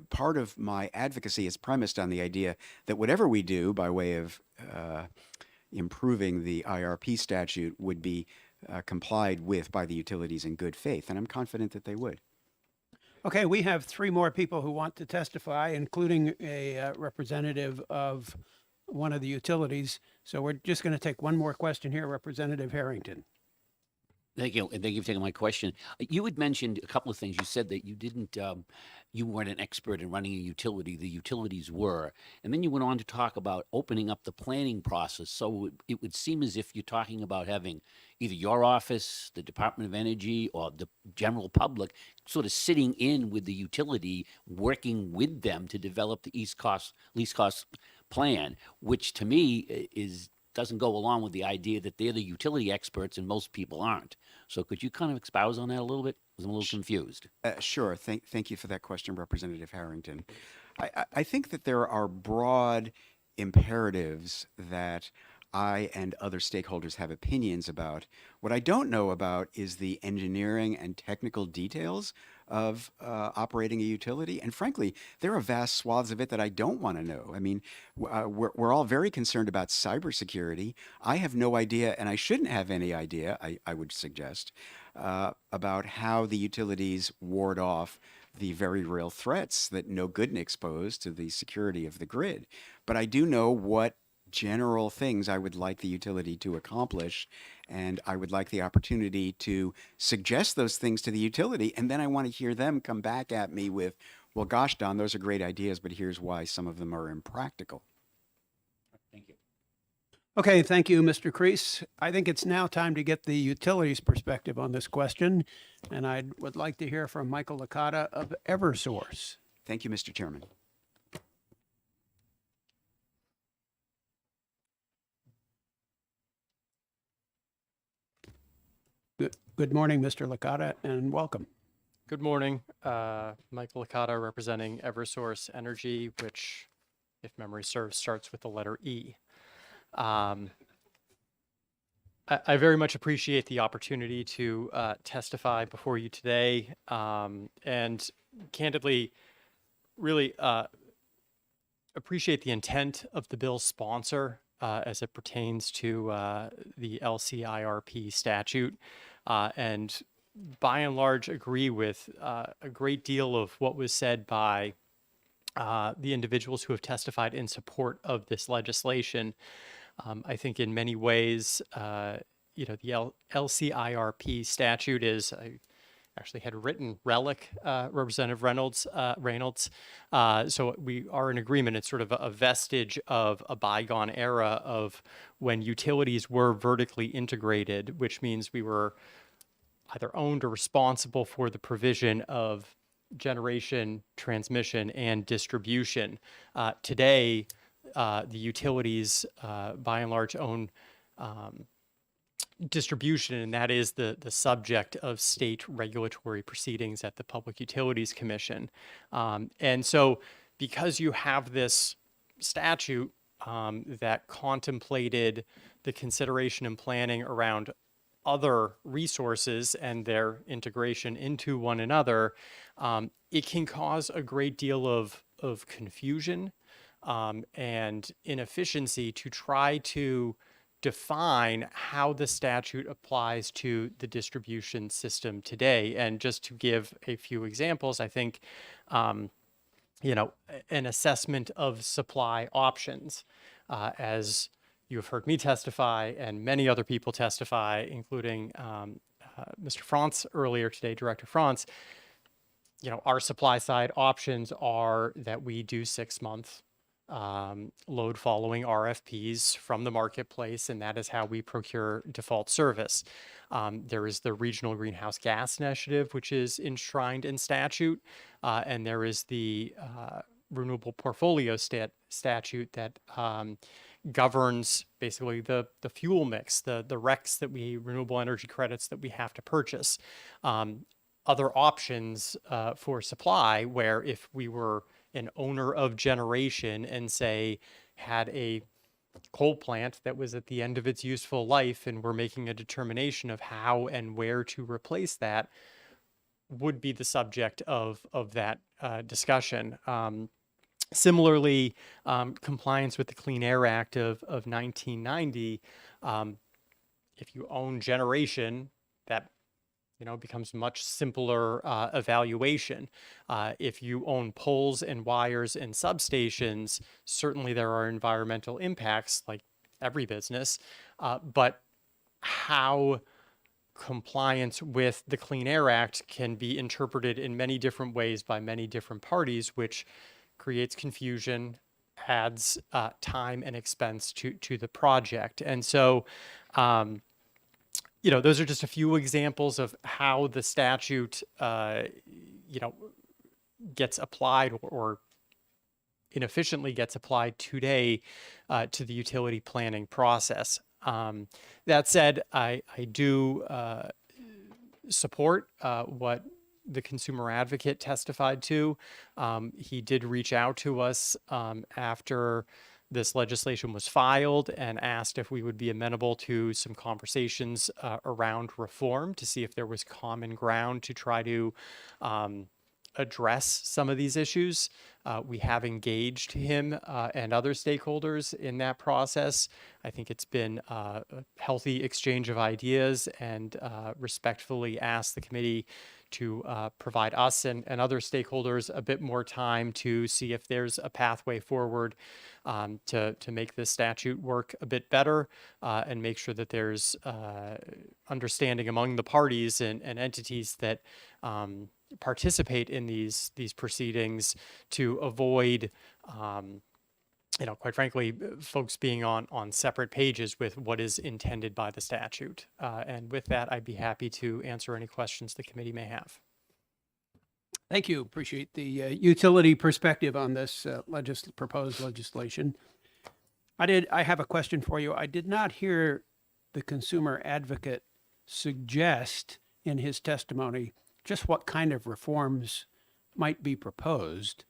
part of my advocacy is premised on the idea that whatever we do by way of improving the IRP statute would be complied with by the utilities in good faith, and I'm confident that they would. Okay, we have three more people who want to testify, including a representative of one of the utilities. So we're just going to take one more question here, Representative Harrington. Thank you, and thank you for taking my question. You had mentioned a couple of things. You said that you didn't, you weren't an expert in running a utility. The utilities were, and then you went on to talk about opening up the planning process. So it would seem as if you're talking about having either your office, the Department of Energy, or the general public sort of sitting in with the utility, working with them to develop the least cost plan, which to me doesn't go along with the idea that they're the utility experts and most people aren't. So could you kind of expound on that a little bit? Because I'm a little confused. Sure. Thank you for that question, Representative Harrington. I think that there are broad imperatives that I and other stakeholders have opinions about. What I don't know about is the engineering and technical details of operating a utility. And frankly, there are vast swaths of it that I don't want to know. I mean, we're all very concerned about cybersecurity. I have no idea, and I shouldn't have any idea, I would suggest, about how the utilities ward off the very real threats that no Goodniks pose to the security of the grid. But I do know what general things I would like the utility to accomplish, and I would like the opportunity to suggest those things to the utility, and then I want to hear them come back at me with, well, gosh, Don, those are great ideas, but here's why some of them are impractical. Thank you. Okay, thank you, Mr. Crease. I think it's now time to get the utilities perspective on this question, and I would like to hear from Michael Licata of Eversource. Thank you, Mr. Chairman. Good morning, Mr. Licata, and welcome. Good morning. Michael Licata representing Eversource Energy, which, if memory serves, starts with the letter E. I very much appreciate the opportunity to testify before you today, and candidly, really appreciate the intent of the bill's sponsor as it pertains to the LCIRP statute, and by and large agree with a great deal of what was said by the individuals who have testified in support of this legislation. I think in many ways, the LCIRP statute is, I actually had written relic, Representative Reynolds. So we are in agreement. It's sort of a vestige of a bygone era of when utilities were vertically integrated, which means we were either owned or responsible for the provision of generation, transmission, and distribution. Today, the utilities, by and large, own distribution, and that is the subject of state regulatory proceedings at the Public Utilities Commission. And so because you have this statute that contemplated the consideration and planning around other resources and their integration into one another, it can cause a great deal of confusion and inefficiency to try to define how the statute applies to the distribution system today. And just to give a few examples, I think, an assessment of supply options, as you've heard me testify and many other people testify, including Mr. France earlier today, Director France. Our supply side options are that we do 6-month load following RFPs from the marketplace, and that is how we procure default service. There is the Regional Greenhouse Gas Initiative, which is enshrined in statute, and there is the Renewable Portfolio statute that governs basically the fuel mix, the RECs renewable energy credits that we have to purchase. Other options for supply, where if we were an owner of generation and say had a coal plant that was at the end of its useful life and we're making a determination of how and where to replace that, would be the subject of that discussion. Similarly, compliance with the Clean Air Act of 1990, if you own generation, that becomes much simpler evaluation. If you own poles and wires and substations, certainly there are environmental impacts like every business, but how compliance with the Clean Air Act can be interpreted in many different ways by many different parties, which creates confusion, adds time and expense to the project. And so, those are just a few examples of how the statute, gets applied or inefficiently gets applied today to the utility planning process. That said, I do support what the consumer advocate testified to. He did reach out to us after this legislation was filed and asked if we would be amenable to some conversations around reform to see if there was common ground to try to address some of these issues. We have engaged him and other stakeholders in that process. I think it's been a healthy exchange of ideas, and respectfully asked the committee to provide us and other stakeholders a bit more time to see if there's a pathway forward to make this statute work a bit better and make sure that there's understanding among the parties and entities that participate in these proceedings to avoid quite frankly, folks being on separate pages with what is intended by the statute. And with that, I'd be happy to answer any questions the committee may have. Thank you. Appreciate the utility perspective on this proposed legislation. I have a question for you. I did not hear the consumer advocate suggest in his testimony just what kind of reforms might be proposed,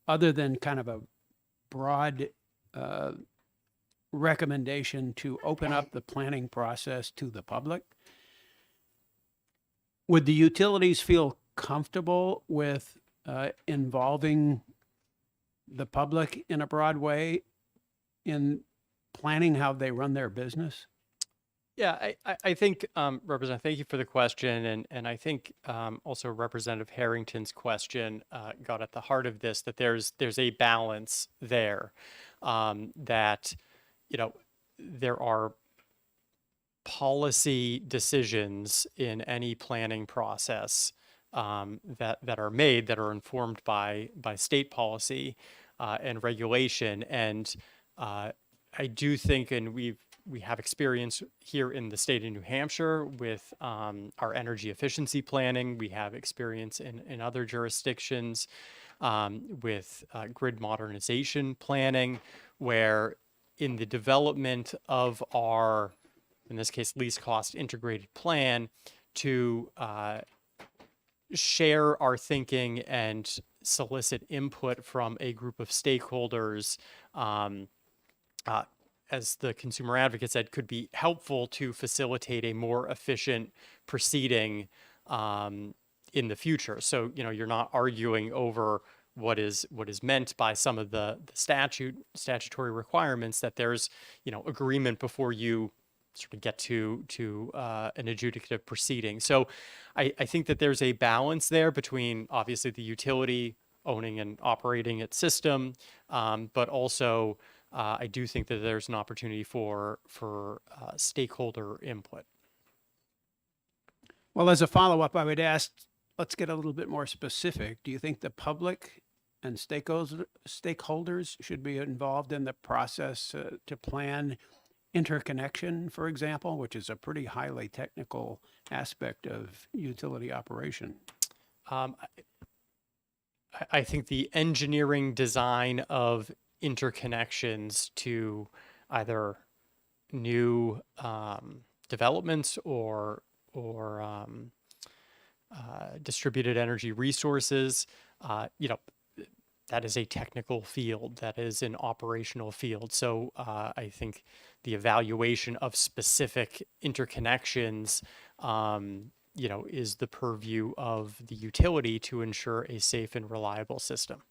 other than kind of a broad recommendation to open up the planning process to the public. Would the utilities feel comfortable with involving the public in a broad way in planning how they run their business? Yeah, I think, Representative, thank you for the question. And I think also Representative Harrington's question got at the heart of this, that there's a balance there, that, there are policy decisions in any planning process that are made that are informed by state policy and regulation. And I do think, and we have experience here in the state of New Hampshire with our energy efficiency planning. We have experience in other jurisdictions with grid modernization planning, where in the development of our, in this case, least cost integrated plan, to share our thinking and solicit input from a group of stakeholders, as the consumer advocate said, could be helpful to facilitate a more efficient proceeding in the future. So, you're not arguing over what is meant by some of the statutory requirements, that there's, agreement before you sort of get to an adjudicative proceeding. So I think that there's a balance there between obviously the utility owning and operating its system, but also I do think that there's an opportunity for stakeholder input. Well, as a follow-up, I would ask, let's get a little bit more specific. Do you think the public and stakeholders should be involved in the process to plan interconnection, for example, which is a pretty highly technical aspect of utility operation? I think the engineering design of interconnections to either new developments or distributed energy resources, that is a technical field, that is an operational field. So I think the evaluation of specific interconnections, is the purview of the utility to ensure a safe and reliable system.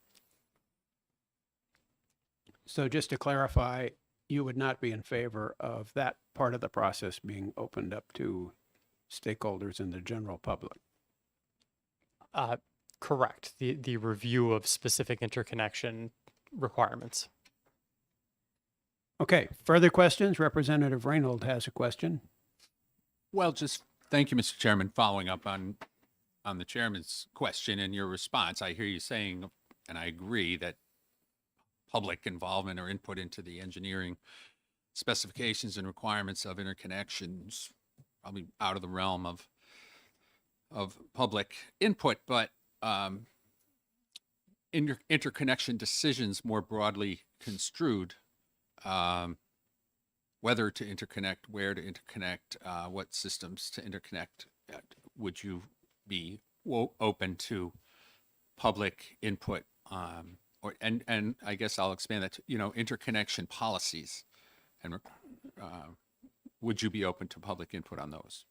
So just to clarify, you would not be in favor of that part of the process being opened up to stakeholders in the general public? Correct. The review of specific interconnection requirements. Okay, further questions? Representative Reynold has a question. Well, just thank you, Mr. Chairman. Following up on the chairman's question and your response, I hear you saying, and I agree, that public involvement or input into the engineering specifications and requirements of interconnections probably out of the realm of public input, but interconnection decisions more broadly construed, whether to interconnect, where to interconnect, what systems to interconnect, would you be open to public input? And I guess I'll expand that to, interconnection policies, and would you be open to public input on those?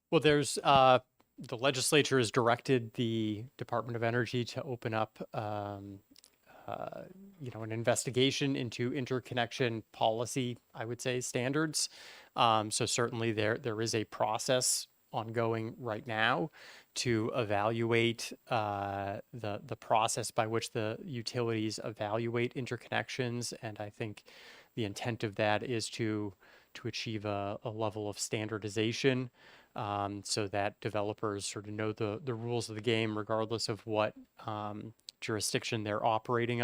Well, there's the legislature has directed the Department of Energy to open up, an investigation into interconnection policy, I would say, standards. So certainly there is a process ongoing right now to evaluate the process by which the utilities evaluate interconnections, and I think the intent of that is to achieve a level of standardization, so that developers sort of know the rules of the game regardless of what jurisdiction they're operating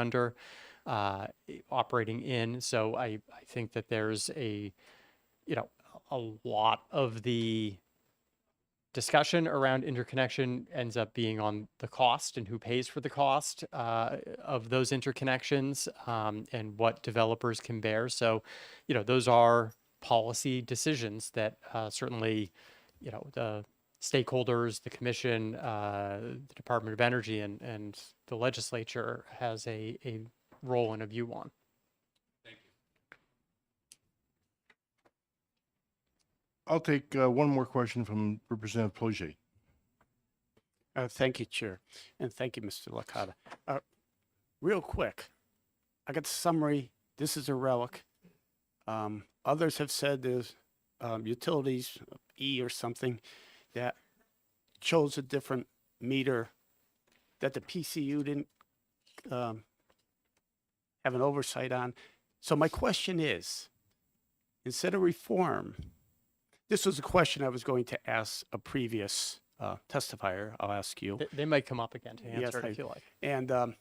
in. So I think that there's a lot of the discussion around interconnection ends up being on the cost and who pays for the cost of those interconnections, and what developers can bear. So, those are policy decisions that certainly, the stakeholders, the commission, the Department of Energy, and the legislature has a role and a view on. I'll take one more question from Representative Ploget. Thank you, Chair, and thank you, Mr. Licata. Real quick, I got the summary. This is a relic. Others have said there's utilities, E or something, that chose a different meter that the PCU didn't have an oversight on. So my question is, instead of reform, this was a question I was going to ask a previous testifier. I'll ask you. They might come up again to Yes, answer it I- if you like. And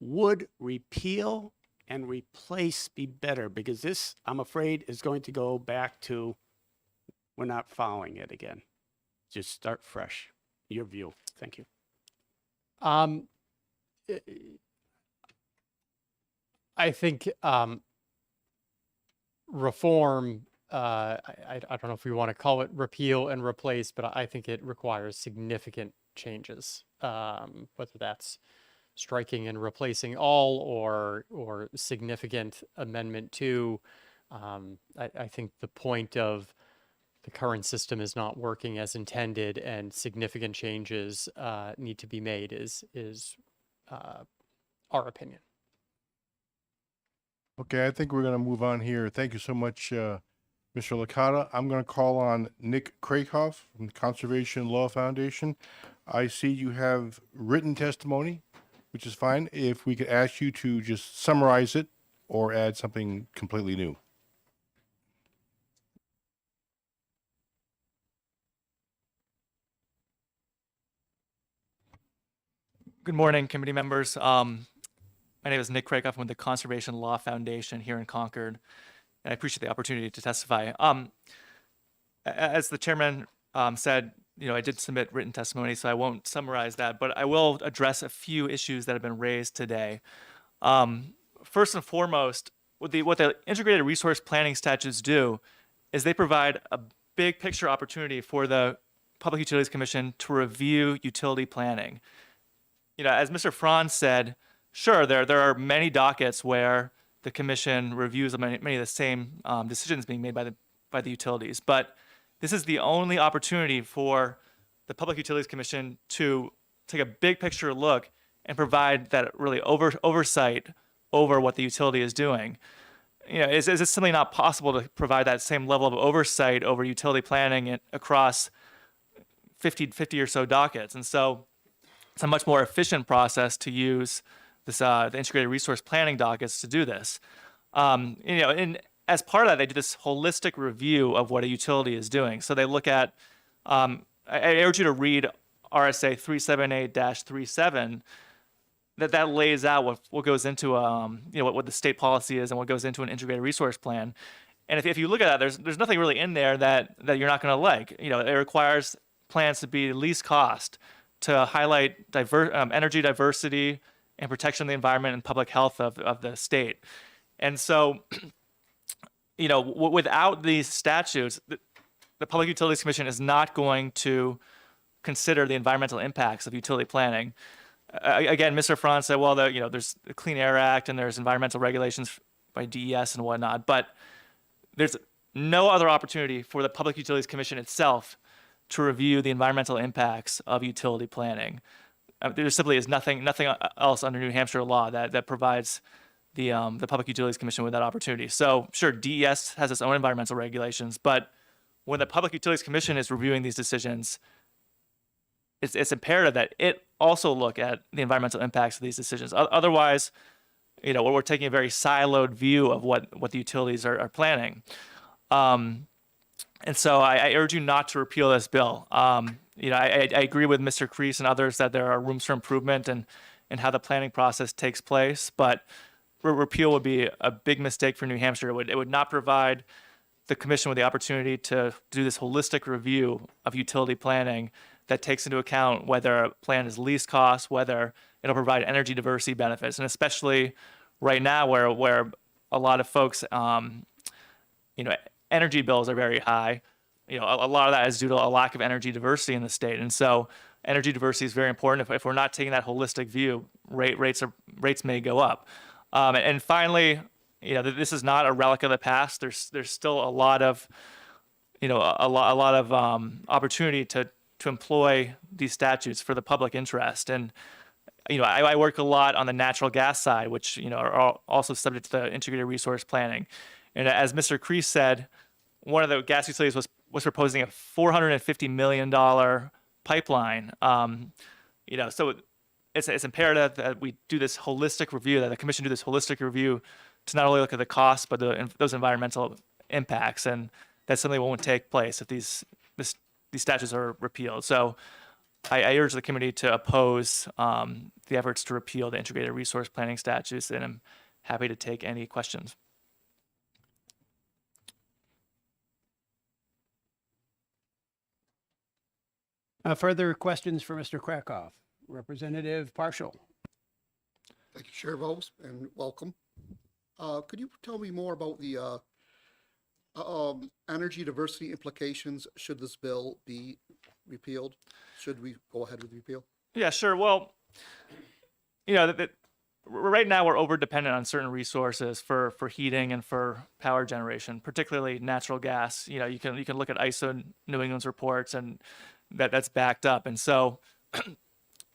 would repeal and replace be better? Because this, I'm afraid, is going to go back to we're not following it again. Just start fresh. Your view. Thank you. I- I think reform, I don't know if we want to call it repeal and replace, but I think it requires significant changes, whether that's striking and replacing all or significant amendment to. I think the point of the current system is not working as intended, and significant changes need to be made is our opinion. Okay, I think we're going to move on here. Thank you so much, Mr. Licata. I'm going to call on Nick Krakoff from the Conservation Law Foundation. I see you have written testimony, which is fine. If we could ask you to just summarize it or add something completely new. Good morning, committee members. My name is Nick Krakoff. I'm with the Conservation Law Foundation here in Concord, and I appreciate the opportunity to testify. As the chairman said, I did submit written testimony, so I won't summarize that, but I will address a few issues that have been raised today. First and foremost, what the integrated resource planning statutes do is they provide a big picture opportunity for the Public Utilities Commission to review utility planning. As Mr. Franz said, sure, there are many dockets where the commission reviews many of the same decisions being made by the utilities, but this is the only opportunity for the Public Utilities Commission to take a big picture look and provide that really oversight over what the utility is doing. Is it simply not possible to provide that same level of oversight over utility planning across 50 or so dockets? And so it's a much more efficient process to use this the integrated resource planning dockets to do this. And as part of that, they do this holistic review of what a utility is doing. So they look at, I urge you to read RSA 378-37, that lays out what goes into what the state policy is and what goes into an integrated resource plan. And if you look at that, there's nothing really in there that you're not going to like. It requires plans to be least cost, to highlight energy diversity and protection of the environment and public health of the state. And so, without these statutes, the Public Utilities Commission is not going to consider the environmental impacts of utility planning. Again, Mr. Franz said, well, there's the Clean Air Act and there's environmental regulations by DES and whatnot, but there's no other opportunity for the Public Utilities Commission itself to review the environmental impacts of utility planning. There simply is nothing else under New Hampshire law that provides the Public Utilities Commission with that opportunity. So sure, DES has its own environmental regulations, but when the Public Utilities Commission is reviewing these decisions, it's imperative that it also look at the environmental impacts of these decisions. Otherwise, we're taking a very siloed view of what the utilities are planning. And so I urge you not to repeal this bill. I agree with Mr. Kreese and others that there are rooms for improvement and how the planning process takes place, but repeal would be a big mistake for New Hampshire. It would not provide the commission with the opportunity to do this holistic review of utility planning that takes into account whether a plan is least cost, whether it'll provide energy diversity benefits, and especially right now where a lot of folks, energy bills are very high. A lot of that is due to a lack of energy diversity in the state. And so energy diversity is very important. If we're not taking that holistic view, rates may go up. And finally, this is not a relic of the past. There's still a lot of, a lot of opportunity to employ these statutes for the public interest. And I work a lot on the natural gas side, which are also subject to the integrated resource planning. And as Mr. Kreese said, one of the gas utilities was proposing a $450 million pipeline. So it's imperative that we do this holistic review, that the commission do this holistic review to not only look at the costs, but those environmental impacts. And that's something that won't take place if these statutes are repealed. So I urge the committee to oppose the efforts to repeal the integrated resource planning statutes, and I'm happy to take any questions. Further questions for Mr. Krakoff? Representative Partial. Thank you, Chair Bose, and welcome. Could you tell me more about the energy diversity implications should this bill be repealed? Should we go ahead with repeal? Yeah, sure. Well, right now we're over dependent on certain resources for heating and for power generation, particularly natural gas. You can look at ISO New England's reports, and that's backed up. And so,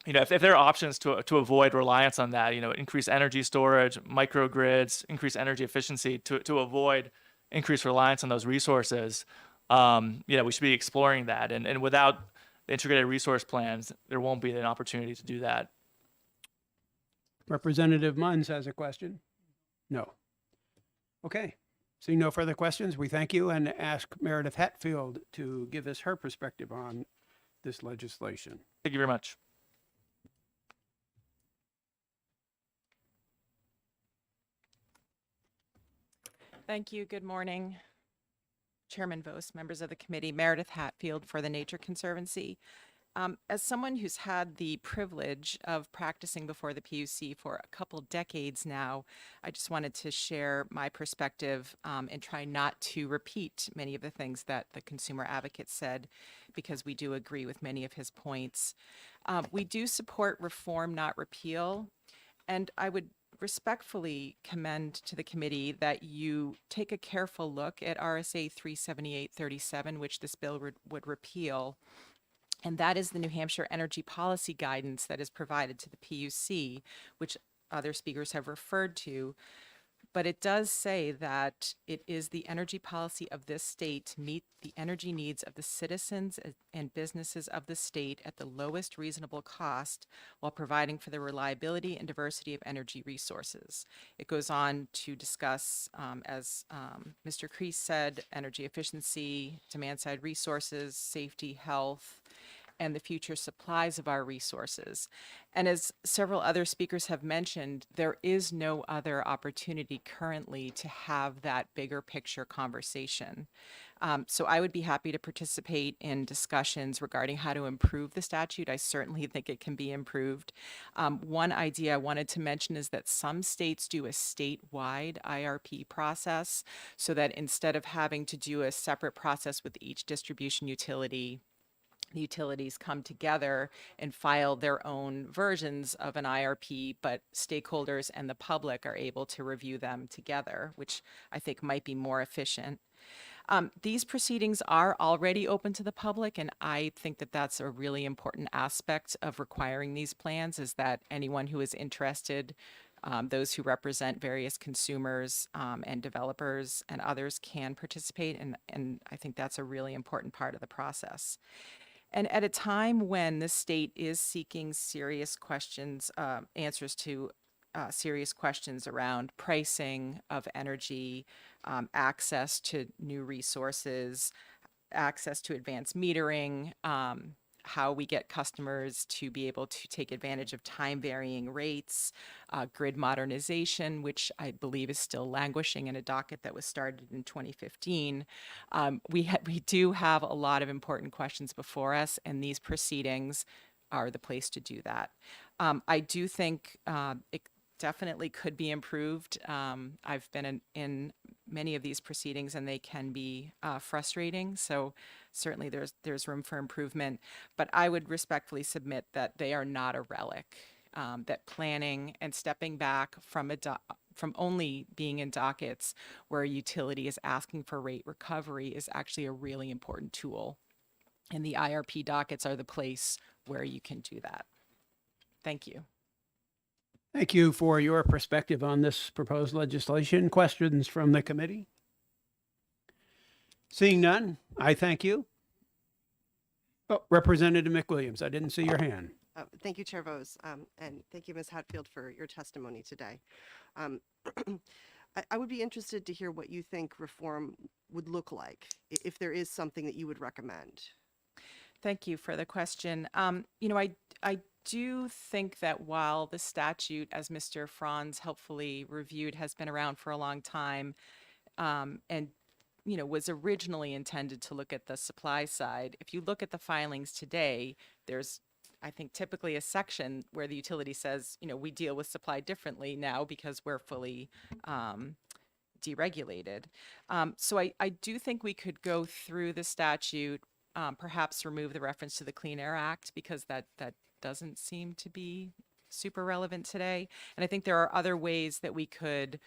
if there are options to avoid reliance on that, increase energy storage, microgrids, increase energy efficiency to avoid increased reliance on those resources, we should be exploring that. And without the integrated resource plans, there won't be an opportunity to do that. Representative Munns has a question? No. Okay. Seeing no further questions, we thank you and ask Meredith Hatfield to give us her perspective on this legislation. Thank you very much. Thank you. Good morning, Chairman Vos, members of the committee. Meredith Hatfield for the Nature Conservancy. As someone who's had the privilege of practicing before the PUC for a couple decades now, I just wanted to share my perspective and try not to repeat many of the things that the consumer advocate said, because we do agree with many of his points. We do support reform, not repeal, and I would respectfully commend to the committee that you take a careful look at RSA 37837, which this bill would repeal. And that is the New Hampshire energy policy guidance that is provided to the PUC, which other speakers have referred to. But it does say that it is the energy policy of this state to meet the energy needs of the citizens and businesses of the state at the lowest reasonable cost while providing for the reliability and diversity of energy resources. It goes on to discuss, as Mr. Kreese said, energy efficiency, demand-side resources, safety, health, and the future supplies of our resources. And as several other speakers have mentioned, there is no other opportunity currently to have that bigger picture conversation. So I would be happy to participate in discussions regarding how to improve the statute. I certainly think it can be improved. One idea I wanted to mention is that some states do a statewide IRP process, so that instead of having to do a separate process with each distribution utility, the utilities come together and file their own versions of an IRP, but stakeholders and the public are able to review them together, which I think might be more efficient. These proceedings are already open to the public, and I think that that's a really important aspect of requiring these plans, is that anyone who is interested, those who represent various consumers and developers and others, can participate, and I think that's a really important part of the process. And at a time when the state is seeking serious questions, answers to serious questions around pricing of energy, access to new resources, access to advanced metering, how we get customers to be able to take advantage of time varying rates, grid modernization, which I believe is still languishing in a docket that was started in 2015. We do have a lot of important questions before us, and these proceedings are the place to do that. I do think it definitely could be improved. I've been in many of these proceedings, and they can be frustrating. So certainly there's room for improvement. But I would respectfully submit that they are not a relic. That planning and stepping back from from only being in dockets where a utility is asking for rate recovery is actually a really important tool. And the IRP dockets are the place where you can do that. Thank you. Thank you for your perspective on this proposed legislation. Questions from the committee? Seeing none, I thank you. Oh, Representative McWilliams, I didn't see your hand. Thank you, Chair Vose, and thank you, Ms. Hatfield, for your testimony today. I would be interested to hear what you think reform would look like, if there is something that you would recommend. Thank you for the question. You know, I do think that while the statute, as Mr. Franz helpfully reviewed, has been around for a long time, and you know, was originally intended to look at the supply side. If you look at the filings today, there's, I think, typically a section where the utility says, you know, we deal with supply differently now because we're fully deregulated. So I do think we could go through the statute, perhaps remove the reference to the Clean Air Act, because that doesn't seem to be super relevant today. And I think there are other ways that we could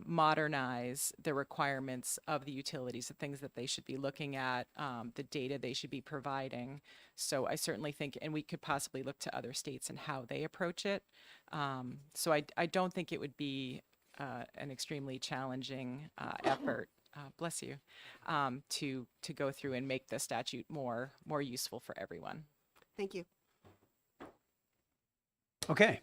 modernize the requirements of the utilities, the things that they should be looking at, the data they should be providing. So I certainly think, and we could possibly look to other states and how they approach it. So I don't think it would be an extremely challenging effort, bless you, to go through and make the statute more useful for everyone. Thank you. Okay.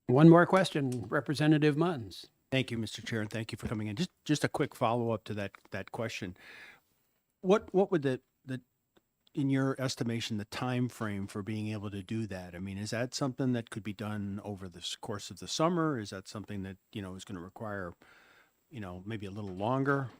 One more question, Representative Munns. Thank you, Mr. Chair, and thank you for coming in. Just a quick follow-up to that question. What would the in your estimation, the time frame for being able to do that? I mean, is that something that could be done over the course of the summer? Is that something that, you know, is going to require, you know, maybe a little longer?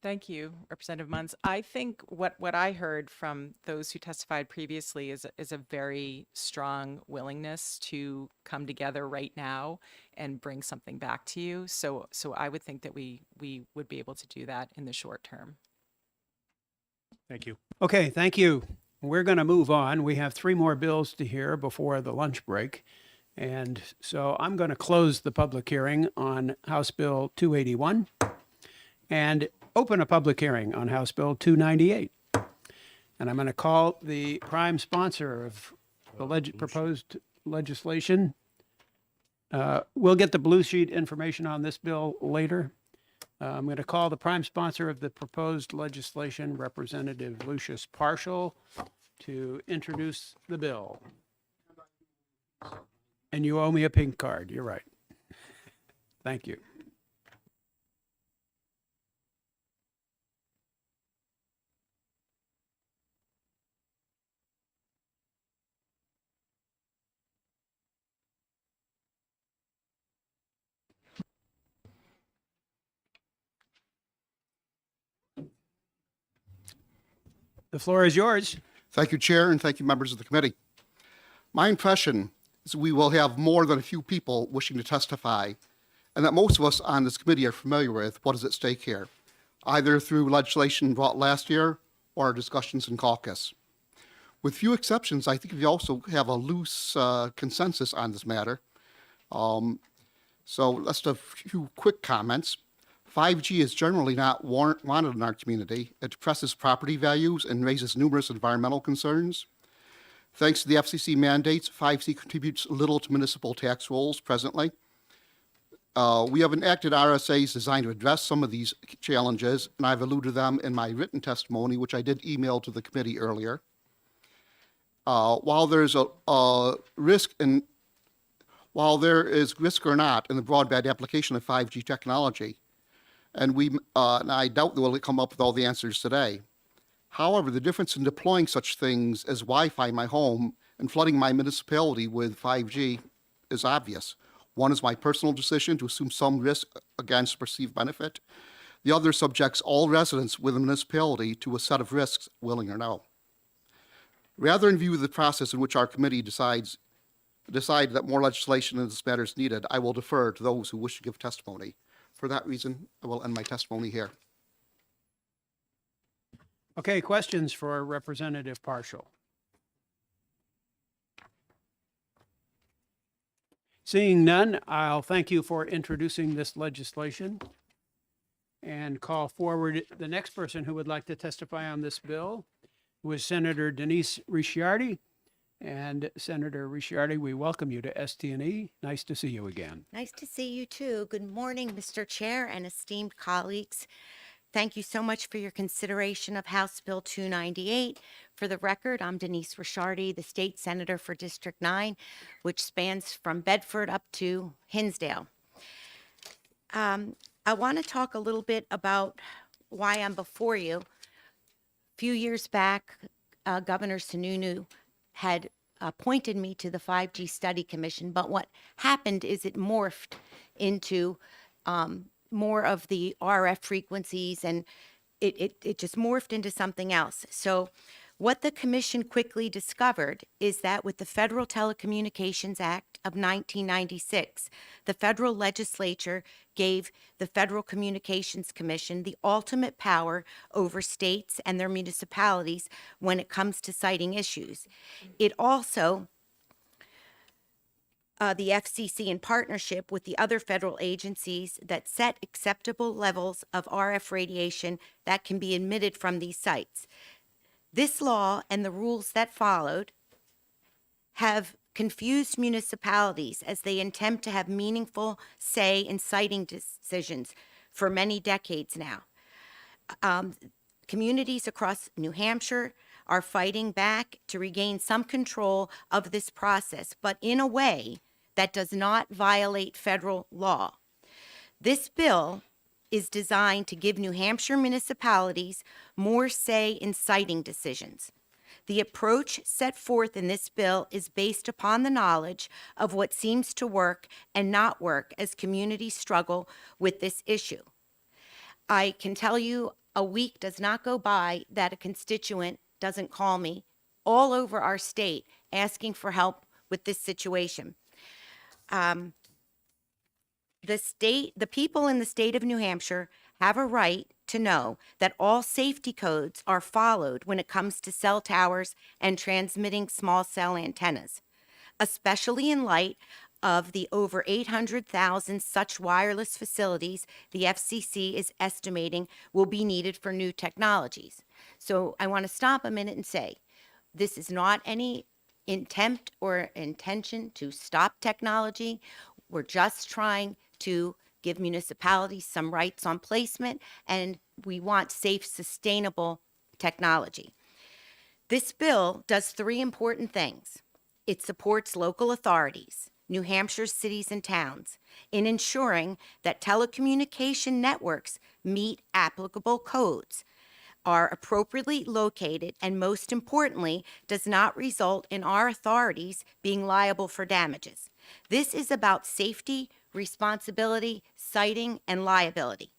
Thank you, Representative Munns. I think what I heard from those who testified previously is a very strong willingness to come together right now and bring something back to you. So I would think that we would be able to do that in the short term. Thank you. Okay, thank you. We're going to move on. We have 3 more bills to hear before the lunch break. And so I'm going to close the public hearing on House Bill 281 and open a public hearing on House Bill 298. And I'm going to call the prime sponsor of the proposed legislation. We'll get the blue sheet information on this bill later. I'm going to call the prime sponsor of the proposed legislation, Representative Lucius Partial, to introduce the bill. And you owe me a pink card. You're right. Thank you. The floor is yours. Thank you, Chair, and thank you, members of the committee. My impression is we will have more than a few people wishing to testify, and that most of us on this committee are familiar with what is at stake here, either through legislation brought last year or our discussions in caucus. With few exceptions, I think we also have a loose consensus on this matter. So let's do a few quick comments. 5G is generally not wanted in our community. It depresses property values and raises numerous environmental concerns. Thanks to the FCC mandates, 5G contributes little to municipal tax rolls presently. We have enacted RSAs designed to address some of these challenges, and I've alluded to them in my written testimony, which I did email to the committee earlier. While there is risk or not in the broadband application of 5G technology, and I doubt that we'll come up with all the answers today. However, the difference in deploying such things as Wi-Fi in my home and flooding my municipality with 5G is obvious. One is my personal decision to assume some risk against perceived benefit. The other subjects all residents within the municipality to a set of risks, willing or no. Rather than view the process in which our committee decide that more legislation in this matter is needed, I will defer to those who wish to give testimony. For that reason, I will end my testimony here. Okay, questions for Representative Partial? Seeing none, I'll thank you for introducing this legislation and call forward the next person who would like to testify on this bill, who is Senator Denise Ricciardi. And Senator Ricciardi, we welcome you to STNE. Nice to see you again. Nice to see you too. Good morning, Mr. Chair and esteemed colleagues. Thank you so much for your consideration of House Bill 298. For the record, I'm Denise Ricciardi, the state senator for District 9, which spans from Bedford up to Hinsdale. I want to talk a little bit about why I'm before you. A few years back, Governor Sununu had appointed me to the 5G Study Commission, but what happened is it morphed into more of the RF frequencies, and it just morphed into something else. So what the commission quickly discovered is that with the Federal Telecommunications Act of 1996, the federal legislature gave the Federal Communications Commission the ultimate power over states and their municipalities when it comes to siting issues. It also the FCC, in partnership with the other federal agencies, that set acceptable levels of RF radiation that can be emitted from these sites. This law and the rules that followed have confused municipalities as they attempt to have meaningful say in siting decisions for many decades now. Communities across New Hampshire are fighting back to regain some control of this process, but in a way that does not violate federal law. This bill is designed to give New Hampshire municipalities more say in siting decisions. The approach set forth in this bill is based upon the knowledge of what seems to work and not work as communities struggle with this issue. I can tell you a week does not go by that a constituent doesn't call me all over our state asking for help with this situation. The people in the state of New Hampshire have a right to know that all safety codes are followed when it comes to cell towers and transmitting small cell antennas, especially in light of the over 800,000 such wireless facilities the FCC is estimating will be needed for new technologies. So I want to stop a minute and say, this is not any intent or intention to stop technology. We're just trying to give municipalities some rights on placement, and we want safe, sustainable technology. This bill does three important things. It supports local authorities, New Hampshire's cities and towns, in ensuring that telecommunication networks meet applicable codes, are appropriately located, and most importantly, does not result in our authorities being liable for damages. This is about safety, responsibility, siting, and liability.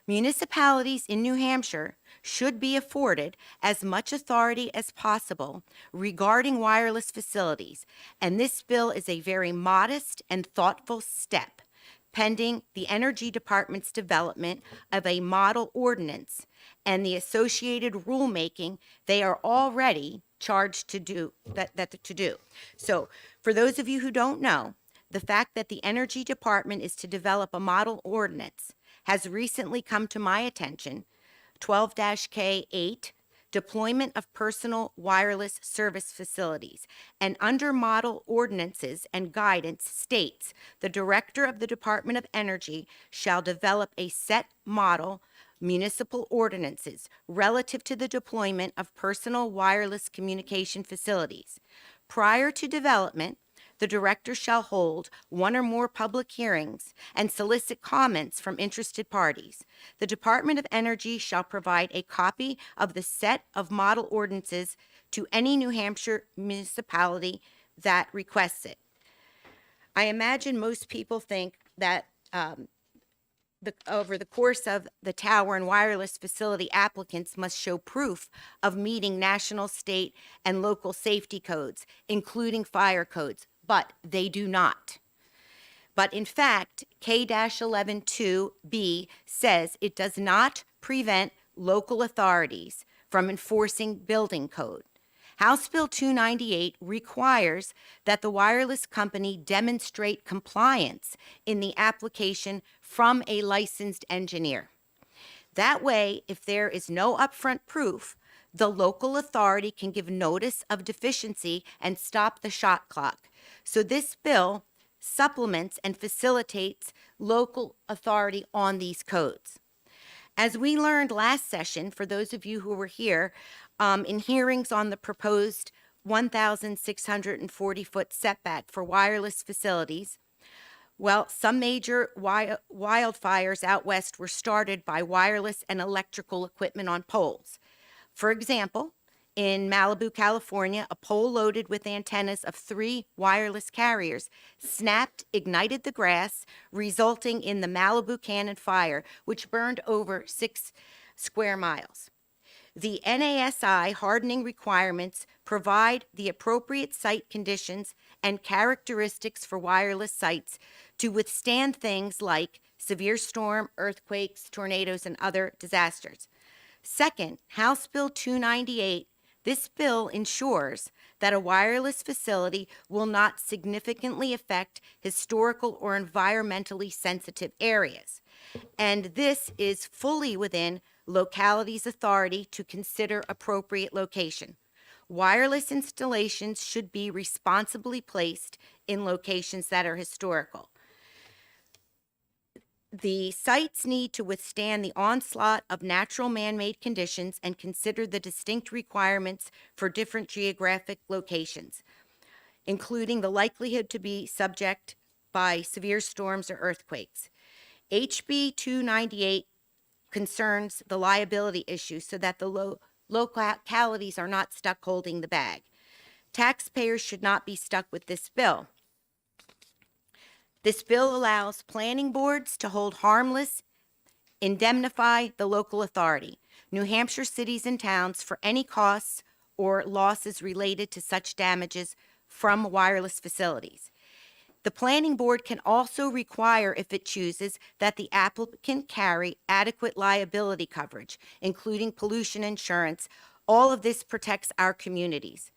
Municipalities in New Hampshire should be afforded as much authority as possible regarding wireless facilities, and this bill is a very modest and thoughtful step, pending the Energy Department's development of a model ordinance and the associated rulemaking they are already charged to do. So, for those of you who don't know, the fact that the Energy Department is to develop a model ordinance has recently come to my attention, 12-K8, Deployment of Personal Wireless Service Facilities. And under model ordinances and guidance states, the Director of the Department of Energy shall develop a set model municipal ordinances relative to the deployment of personal wireless communication facilities. Prior to development, the director shall hold one or more public hearings and solicit comments from interested parties. The Department of Energy shall provide a copy of the set of model ordinances to any New Hampshire municipality that requests it. I imagine most people think that over the course of the tower and wireless facility, applicants must show proof of meeting national, state, and local safety codes, including fire codes, but they do not. But in fact, K-11-2B says it does not prevent local authorities from enforcing building code. House Bill 298 requires that the wireless company demonstrate compliance in the application from a licensed engineer. That way, if there is no upfront proof, the local authority can give notice of deficiency and stop the shot clock. So this bill supplements and facilitates local authority on these codes. As we learned last session, for those of you who were here, in hearings on the proposed 1,640-foot setback for wireless facilities, well, some major wildfires out west were started by wireless and electrical equipment on poles. For example, in Malibu, California, a pole loaded with antennas of 3 wireless carriers snapped, ignited the grass, resulting in the Malibu Canyon fire, which burned over 6 square miles. The NASI hardening requirements provide the appropriate site conditions and characteristics for wireless sites to withstand things like severe storm, earthquakes, tornadoes, and other disasters. Second, House Bill 298, this bill ensures that a wireless facility will not significantly affect historical or environmentally sensitive areas. And this is fully within locality's authority to consider appropriate location. Wireless installations should be responsibly placed in locations that are historical. The sites need to withstand the onslaught of natural man-made conditions and consider the distinct requirements for different geographic locations, including the likelihood to be subject by severe storms or earthquakes. HB 298 concerns the liability issue so that the localities are not stuck holding the bag. Taxpayers should not be stuck with this bill. This bill allows planning boards to hold harmless, indemnify the local authority, New Hampshire cities and towns, for any costs or losses related to such damages from wireless facilities. The planning board can also require, if it chooses, that the applicant carry adequate liability coverage, including pollution insurance. All of this protects our communities.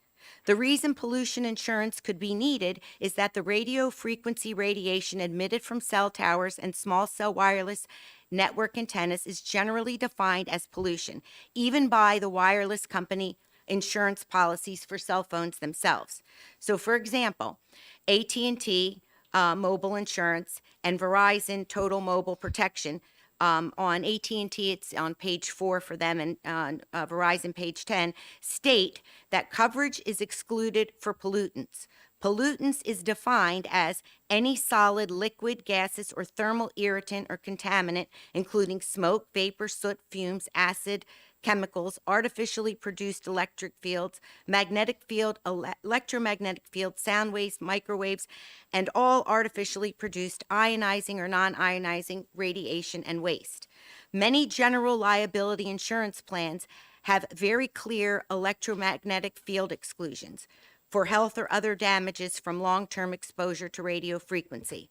The reason pollution insurance could be needed is that the radio frequency radiation emitted from cell towers and small cell wireless network antennas is generally defined as pollution, even by the wireless company insurance policies for cell phones themselves. So, for example, AT&T mobile insurance and Verizon total mobile protection. On AT&T, it's on page 4 for them, and on Verizon, page 10, state that coverage is excluded for pollutants. Pollutants is defined as any solid, liquid, gaseous, or thermal irritant or contaminant, including smoke, vapor, soot, fumes, acid, chemicals, artificially produced electric fields, magnetic field, electromagnetic field, sound waves, microwaves, and all artificially produced ionizing or non-ionizing radiation and waste. Many general liability insurance plans have very clear electromagnetic field exclusions for health or other damages from long-term exposure to radio frequency.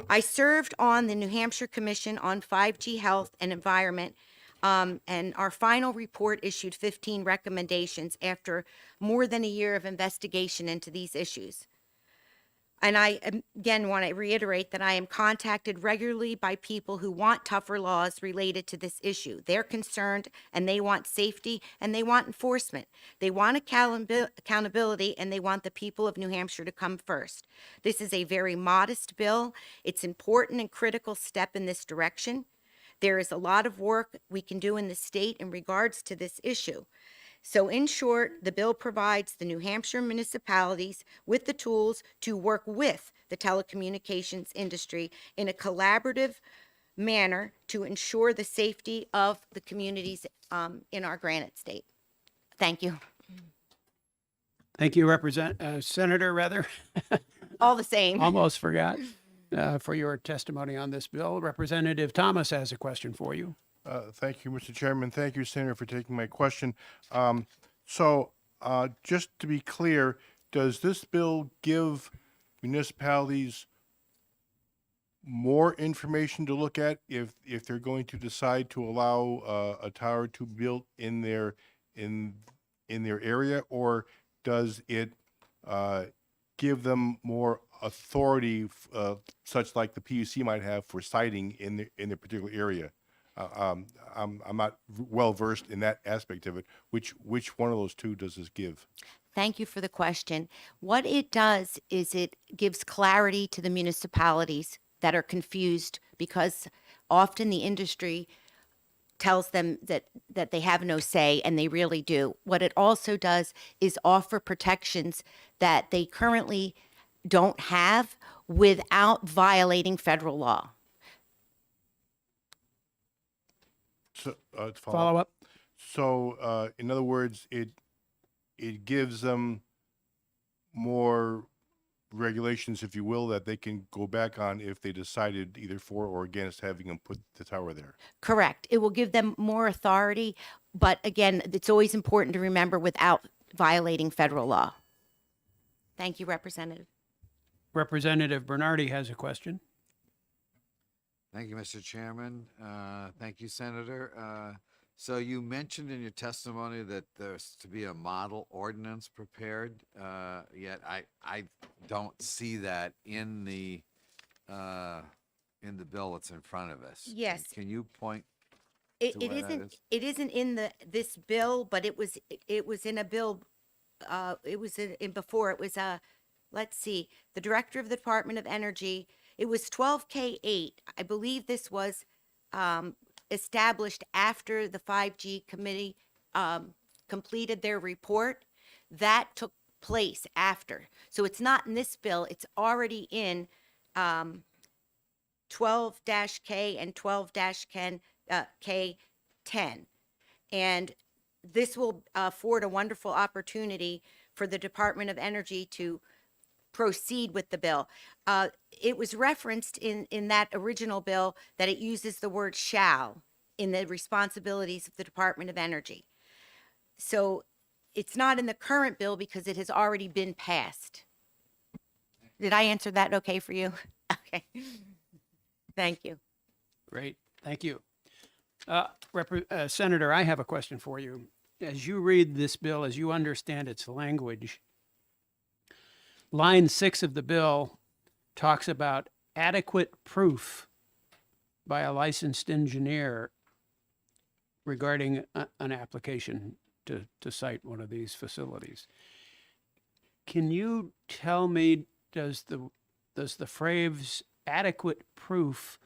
I served on the New Hampshire Commission on 5G Health and Environment, and our final report issued 15 recommendations after more than a year of investigation into these issues. And I, again, want to reiterate that I am contacted regularly by people who want tougher laws related to this issue. They're concerned, and they want safety, and they want enforcement. They want accountability, and they want the people of New Hampshire to come first. This is a very modest bill. It's an important and critical step in this direction. There is a lot of work we can do in the state in regards to this issue. So in short, the bill provides the New Hampshire municipalities with the tools to work with the telecommunications industry in a collaborative manner to ensure the safety of the communities in our Granite State. Thank you. Thank you, Senator, rather. All the same. Almost forgot. For your testimony on this bill. Representative Thomas has a question for you. Thank you, Mr. Chairman. Thank you, Senator, for taking my question. Just to be clear, does this bill give municipalities more information to look at if they're going to decide to allow a tower to be built in in their area, or does it give them more authority, such like the PUC might have for siting in the particular area? I'm not well versed in that aspect of it. Which one of those two does this give? Thank you for the question. What it does is it gives clarity to the municipalities that are confused because often the industry tells them that they have no say, and they really do. What it also does is offer protections that they currently don't have without violating federal law. So, to Follow up? So, in other words, it gives them more regulations, if you will, that they can go back on if they decided either for or against having them put the tower there. Correct. It will give them more authority, but again, it's always important to remember without violating federal law. Thank you, Representative. Representative Bernardi has a question. Thank you, Mr. Chairman. Thank you, Senator. So you mentioned in your testimony that there's to be a model ordinance prepared, yet I don't see that in the bill that's in front of us. Yes. Can you point It, to it where that isn't is? it isn't in this bill, but it was in a bill. It was in before. It was let's see, the director of the Department of Energy. It was 12K8. I believe this was established after the 5G committee completed their report. That took place after. So it's not in this bill. It's already in 12-K and 12-K10. And this will afford a wonderful opportunity for the Department of Energy to proceed with the bill. It was referenced in that original bill that it uses the word shall in the responsibilities of the Department of Energy. So it's not in the current bill because it has already been passed. Did I answer that okay for you? Okay. Thank you. Great, thank you. Senator, I have a question for you. As you read this bill, as you understand its language, line 6 of the bill talks about adequate proof by a licensed engineer regarding an application to site one of these facilities. Can you tell me, does the phrase adequate proof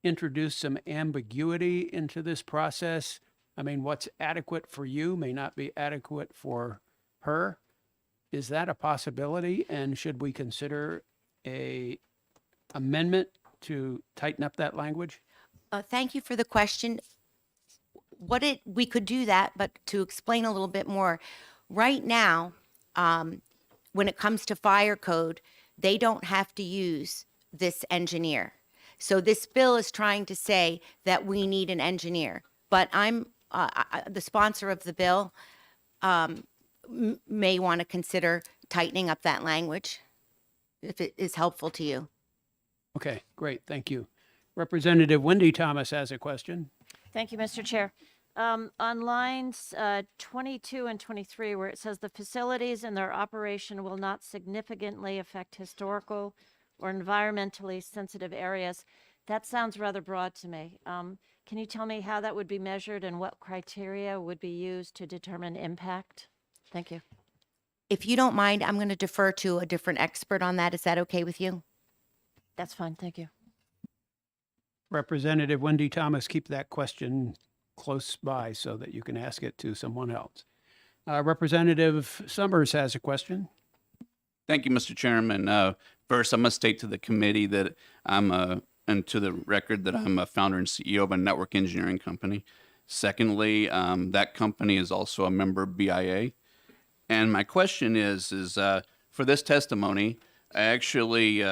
introduce some ambiguity into this process? I mean, what's adequate for you may not be adequate for her. Is that a possibility? And should we consider a amendment to tighten up that language? Thank you for the question. We could do that, but to explain a little bit more, right now, when it comes to fire code, they don't have to use this engineer. So this bill is trying to say that we need an engineer, but I'm the sponsor of the bill. May want to consider tightening up that language if it is helpful to you. Okay, great, thank you. Representative Wendy Thomas has a question. Thank you, Mr. Chair. On lines 22 and 23, where it says the facilities and their operation will not significantly affect historical or environmentally sensitive areas, that sounds rather broad to me. Can you tell me how that would be measured and what criteria would be used to determine impact? Thank you. If you don't mind, I'm going to defer to a different expert on that. Is that okay with you? That's fine, thank you. Representative Wendy Thomas, keep that question close by so that you can ask it to someone else. Representative Summers has a question. Thank you, Mr. Chairman. First, I must state to the committee that and to the record that I'm a founder and CEO of a network engineering company. Secondly, that company is also a member of BIA. And my question is for this testimony, I actually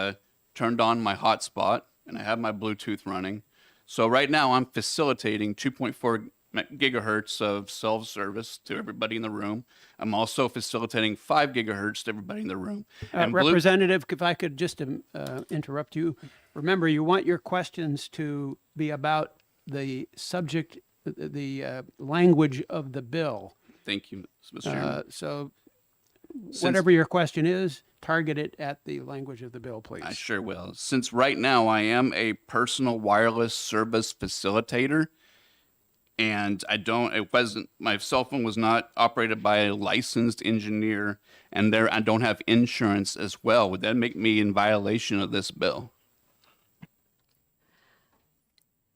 turned on my hotspot and I have my Bluetooth running. So right now I'm facilitating 2.4 gigahertz of self-service to everybody in the room. I'm also facilitating 5 gigahertz to everybody in the room. And Representative, if I could just interrupt you. Remember, you want your questions to be about the subject, the language of the bill. Thank you, Mr. Chairman. So Since- whatever your question is, target it at the language of the bill, please. I sure will. Since right now I am a personal wireless service facilitator, and my cell phone was not operated by a licensed engineer, and I don't have insurance as well. Would that make me in violation of this bill?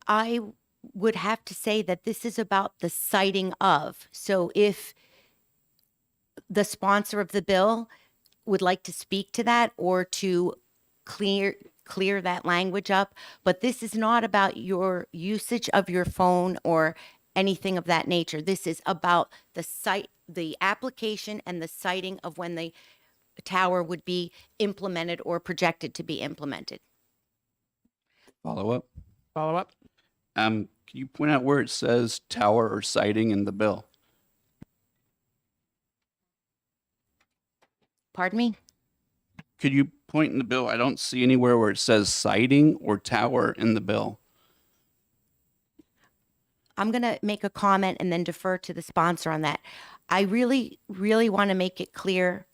I would have to say that this is about the citing of. So if the sponsor of the bill would like to speak to that or to clear that language up, but this is not about your usage of your phone or anything of that nature. This is about the application and the citing of when the tower would be implemented or projected to be implemented. Follow up? Follow up? Can you point out where it says tower or siting in the bill? Pardon me? Could you point in the bill? I don't see anywhere where it says siting or tower in the bill. I'm going to make a comment and then defer to the sponsor on that. I really, really want to make it clear,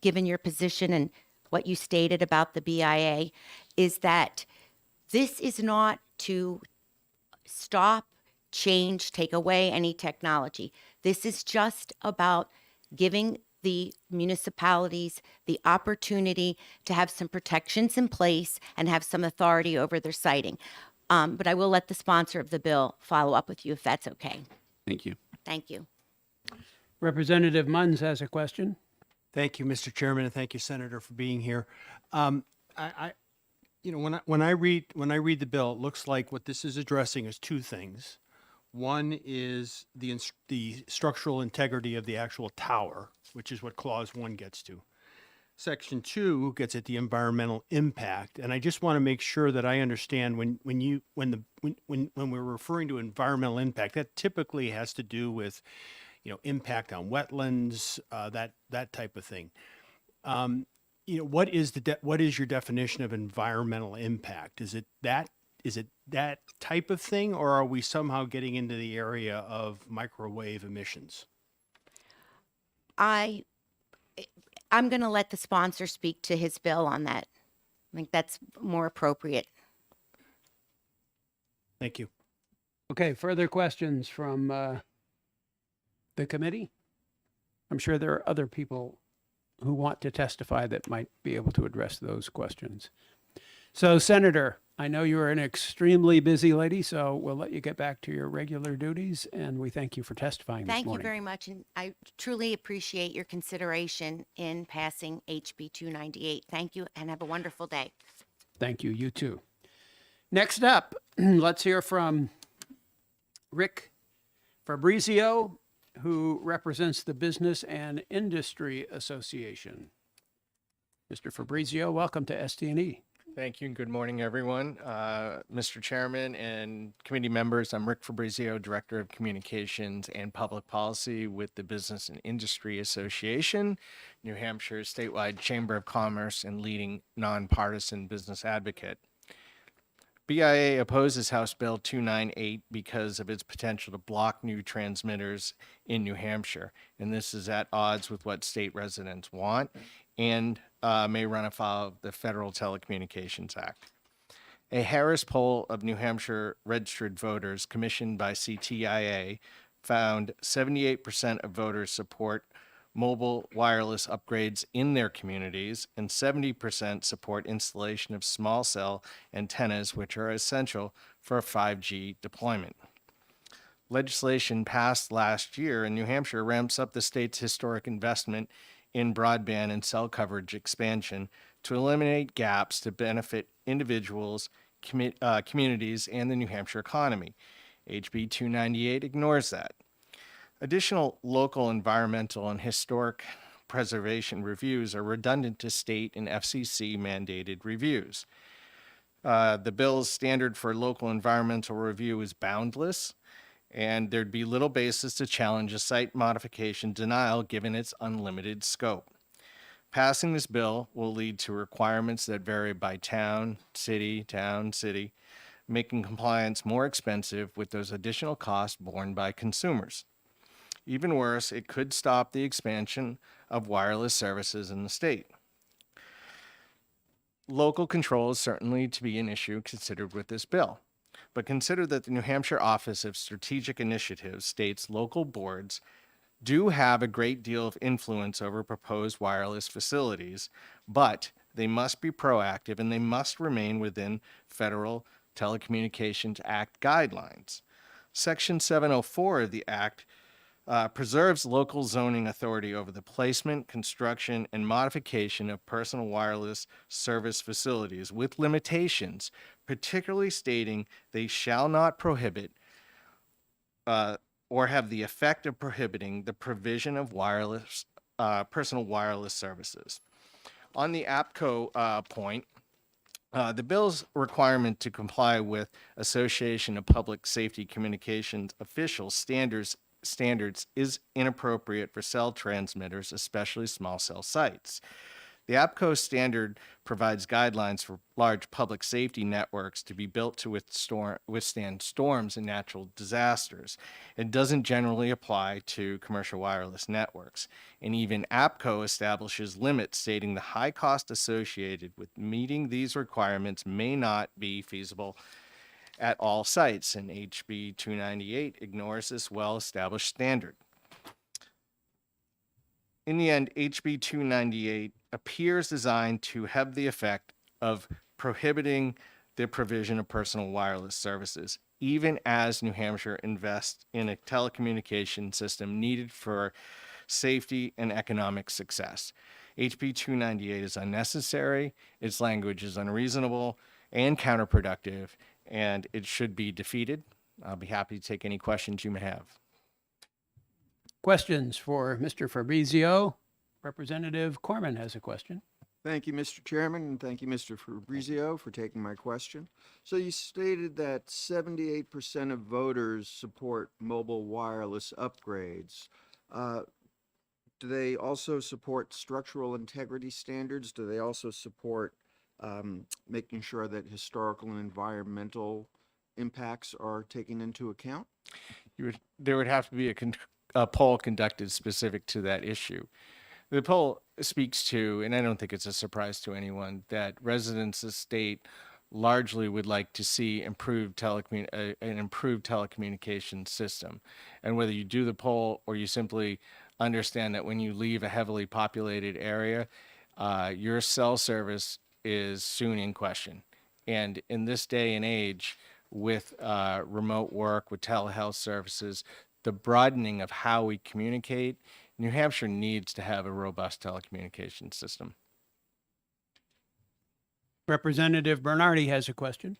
given your position and what you stated about the BIA, is that this is not to stop, change, take away any technology. This is just about giving the municipalities the opportunity to have some protections in place and have some authority over their siting. But I will let the sponsor of the bill follow up with you if that's okay. Thank you. Thank you. Representative Munns has a question. Thank you, Mr. Chairman, and thank you, Senator, for being here. When I read the bill, it looks like what this is addressing is two things. One is the structural integrity of the actual tower, which is what Clause 1 gets to. Section 2 gets at the environmental impact, and I just want to make sure that I understand when we're referring to environmental impact, that typically has to do with, impact on wetlands, that type of thing. What is your definition of environmental impact? Is it that type of thing, or are we somehow getting into the area of microwave emissions? I'm going to let the sponsor speak to his bill on that. I think that's more appropriate. Thank you. Okay, further questions from the committee? I'm sure there are other people who want to testify that might be able to address those questions. So, Senator, I know you are an extremely busy lady, so we'll let you get back to your regular duties, and we thank you for testifying this Thank you morning. very much, and I truly appreciate your consideration in passing HB 298. Thank you, and have a wonderful day. Thank you. You too. Next up, let's hear from Rick Fabrizio, who represents the Business and Industry Association. Mr. Fabrizio, welcome to ST&E. Thank you and good morning, everyone. Mr. Chairman and committee members, I'm Rick Fabrizio, Director of Communications and Public Policy with the Business and Industry Association, New Hampshire's statewide chamber of commerce and leading nonpartisan business advocate. BIA opposes House Bill 298 because of its potential to block new transmitters in New Hampshire, and this is at odds with what state residents want and may run afoul of the Federal Telecommunications Act. A Harris poll of New Hampshire registered voters commissioned by CTIA found 78% of voters support mobile wireless upgrades in their communities, and 70% support installation of small cell antennas, which are essential for a 5G deployment. Legislation passed last year in New Hampshire ramps up the state's historic investment in broadband and cell coverage expansion to eliminate gaps to benefit individuals, communities, and the New Hampshire economy. HB 298 ignores that. Additional local environmental and historic preservation reviews are redundant to state and FCC mandated reviews. The bill's standard for local environmental review is boundless, and there'd be little basis to challenge a site modification denial given its unlimited scope. Passing this bill will lead to requirements that vary by town, city, making compliance more expensive with those additional costs borne by consumers. Even worse, it could stop the expansion of wireless services in the state. Local control is certainly to be an issue considered with this bill, but consider that the New Hampshire Office of Strategic Initiatives states local boards do have a great deal of influence over proposed wireless facilities, but they must be proactive and they must remain within Federal Telecommunications Act guidelines. Section 704 of the Act preserves local zoning authority over the placement, construction, and modification of personal wireless service facilities with limitations, particularly stating they shall not prohibit or have the effect of prohibiting the provision of personal wireless services. On the APCO point, the bill's requirement to comply with Association of Public Safety Communications official standards is inappropriate for cell transmitters, especially small cell sites. The APCO standard provides guidelines for large public safety networks to be built to withstand storms and natural disasters. It doesn't generally apply to commercial wireless networks. And even APCO establishes limits stating the high cost associated with meeting these requirements may not be feasible at all sites, and HB 298 ignores this well-established standard. In the end, HB 298 appears designed to have the effect of prohibiting the provision of personal wireless services, even as New Hampshire invests in a telecommunication system needed for safety and economic success. HB 298 is unnecessary, its language is unreasonable and counterproductive, and it should be defeated. I'll be happy to take any questions you may have. Questions for Mr. Fabrizio? Representative Corman has a question. Thank you, Mr. Chairman, and thank you, Mr. Fabrizio, for taking my question. So you stated that 78% of voters support mobile wireless upgrades. Do they also support structural integrity standards? Do they also support making sure that historical and environmental impacts are taken into account? There would have to be a poll conducted specific to that issue. The poll speaks to, and I don't think it's a surprise to anyone, that residents of the state largely would like to see an improved telecommunications system. And whether you do the poll or you simply understand that when you leave a heavily populated area, your cell service is soon in question. And in this day and age, with remote work, with telehealth services, the broadening of how we communicate, New Hampshire needs to have a robust telecommunications system. Representative Bernardi has a question.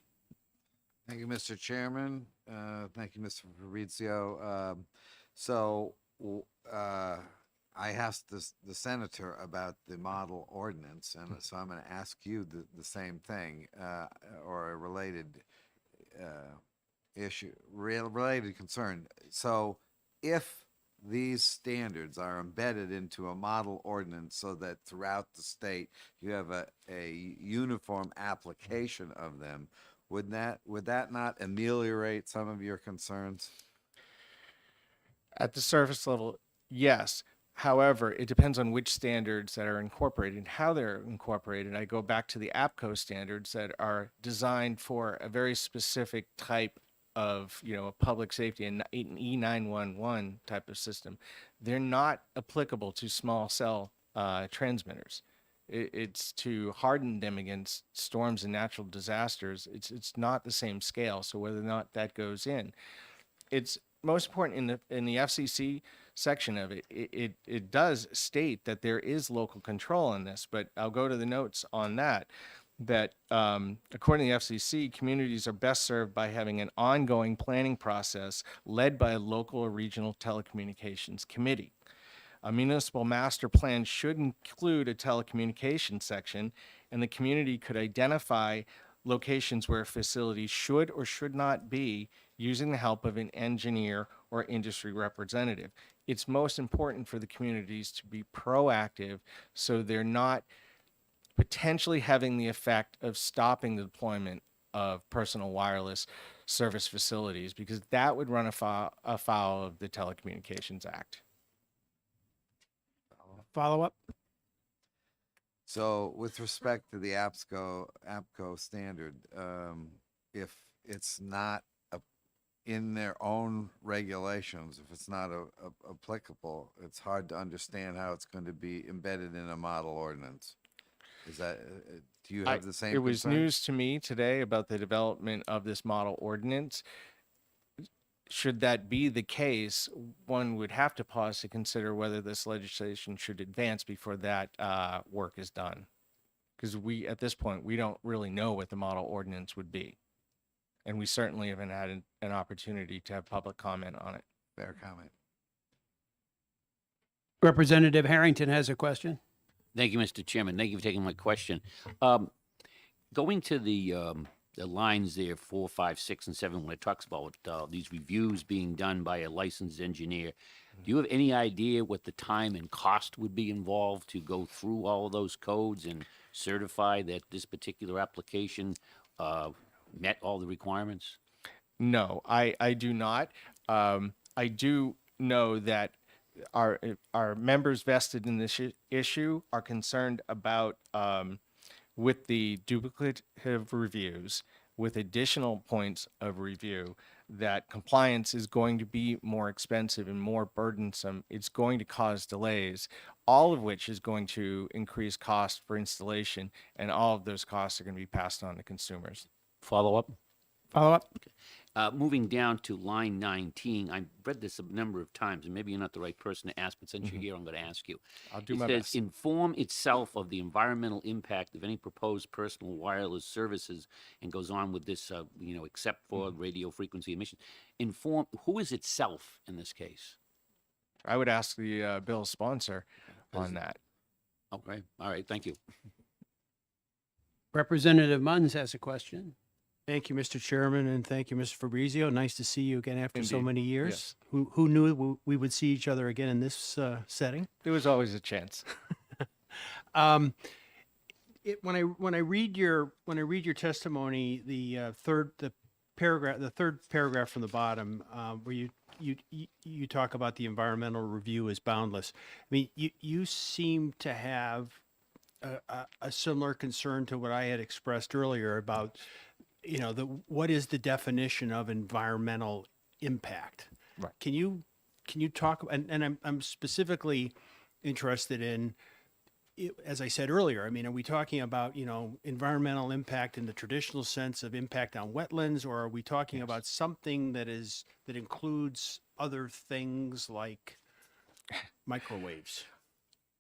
Thank you, Mr. Chairman. Thank you, Mr. Fabrizio. I asked the senator about the model ordinance, and so I'm going to ask you the same thing, or a related issue, related concern. So if these standards are embedded into a model ordinance so that throughout the state you have a uniform application of them, would that not ameliorate some of your concerns? At the surface level, yes. However, it depends on which standards that are incorporated and how they're incorporated. I go back to the APCO standards that are designed for a very specific type of, a public safety and an E911 type of system. They're not applicable to small cell transmitters. It's to harden them against storms and natural disasters. It's not the same scale. So whether or not that goes in, it's most important in the FCC section of it. It does state that there is local control on this, but I'll go to the notes on that. According to the FCC, communities are best served by having an ongoing planning process led by a local or regional telecommunications committee. A municipal master plan should include a telecommunications section, and the community could identify locations where a facility should or should not be using the help of an engineer or industry representative. It's most important for the communities to be proactive so they're not potentially having the effect of stopping the deployment of personal wireless service facilities, because that would run afoul of the Telecommunications Act. Follow up? So with respect to the APCO standard, if it's not in their own regulations, if it's not applicable, it's hard to understand how it's going to be embedded in a model ordinance. Is that, do you have the same It was concern? news to me today about the development of this model ordinance. Should that be the case, one would have to pause to consider whether this legislation should advance before that work is done. Because at this point, we don't really know what the model ordinance would be. And we certainly haven't had an opportunity to have public comment on it. Fair comment. Representative Harrington has a question. Thank you, Mr. Chairman. Thank you for taking my question. Going to the lines there, 4, 5, 6, and 7, when it talks about these reviews being done by a licensed engineer, do you have any idea what the time and cost would be involved to go through all of those codes and certify that this particular application met all the requirements? No, I do not. I do know that our members vested in this issue are concerned about with the duplicative reviews, with additional points of review, that compliance is going to be more expensive and more burdensome. It's going to cause delays, all of which is going to increase cost for installation, and all of those costs are going to be passed on to consumers. Follow up? Follow up? Moving down to line 19, I've read this a number of times, and maybe you're not the right person to ask, but since you're here, I'm going to ask you. I'll do It my says, best. inform itself of the environmental impact of any proposed personal wireless services, and goes on with this, except for radio frequency emission. Inform, who is itself in this case? I would ask the bill's sponsor on that. Okay, all right, thank you. Representative Munns has a question. Thank you, Mr. Chairman, and thank you, Mr. Fabrizio. Nice to see you again after so Indeed. many years. Yes. Who knew we would see each other again in this setting? There was always a chance. When I read your testimony, the third paragraph from the bottom, where you talk about the environmental review as boundless. I mean, you seem to have a similar concern to what I had expressed earlier about, what is the definition of environmental impact? Right. Can you talk, and I'm specifically interested in, as I said earlier, I mean, are we talking about, environmental impact in the traditional sense of impact on wetlands, or are we talking about something that includes other things like microwaves?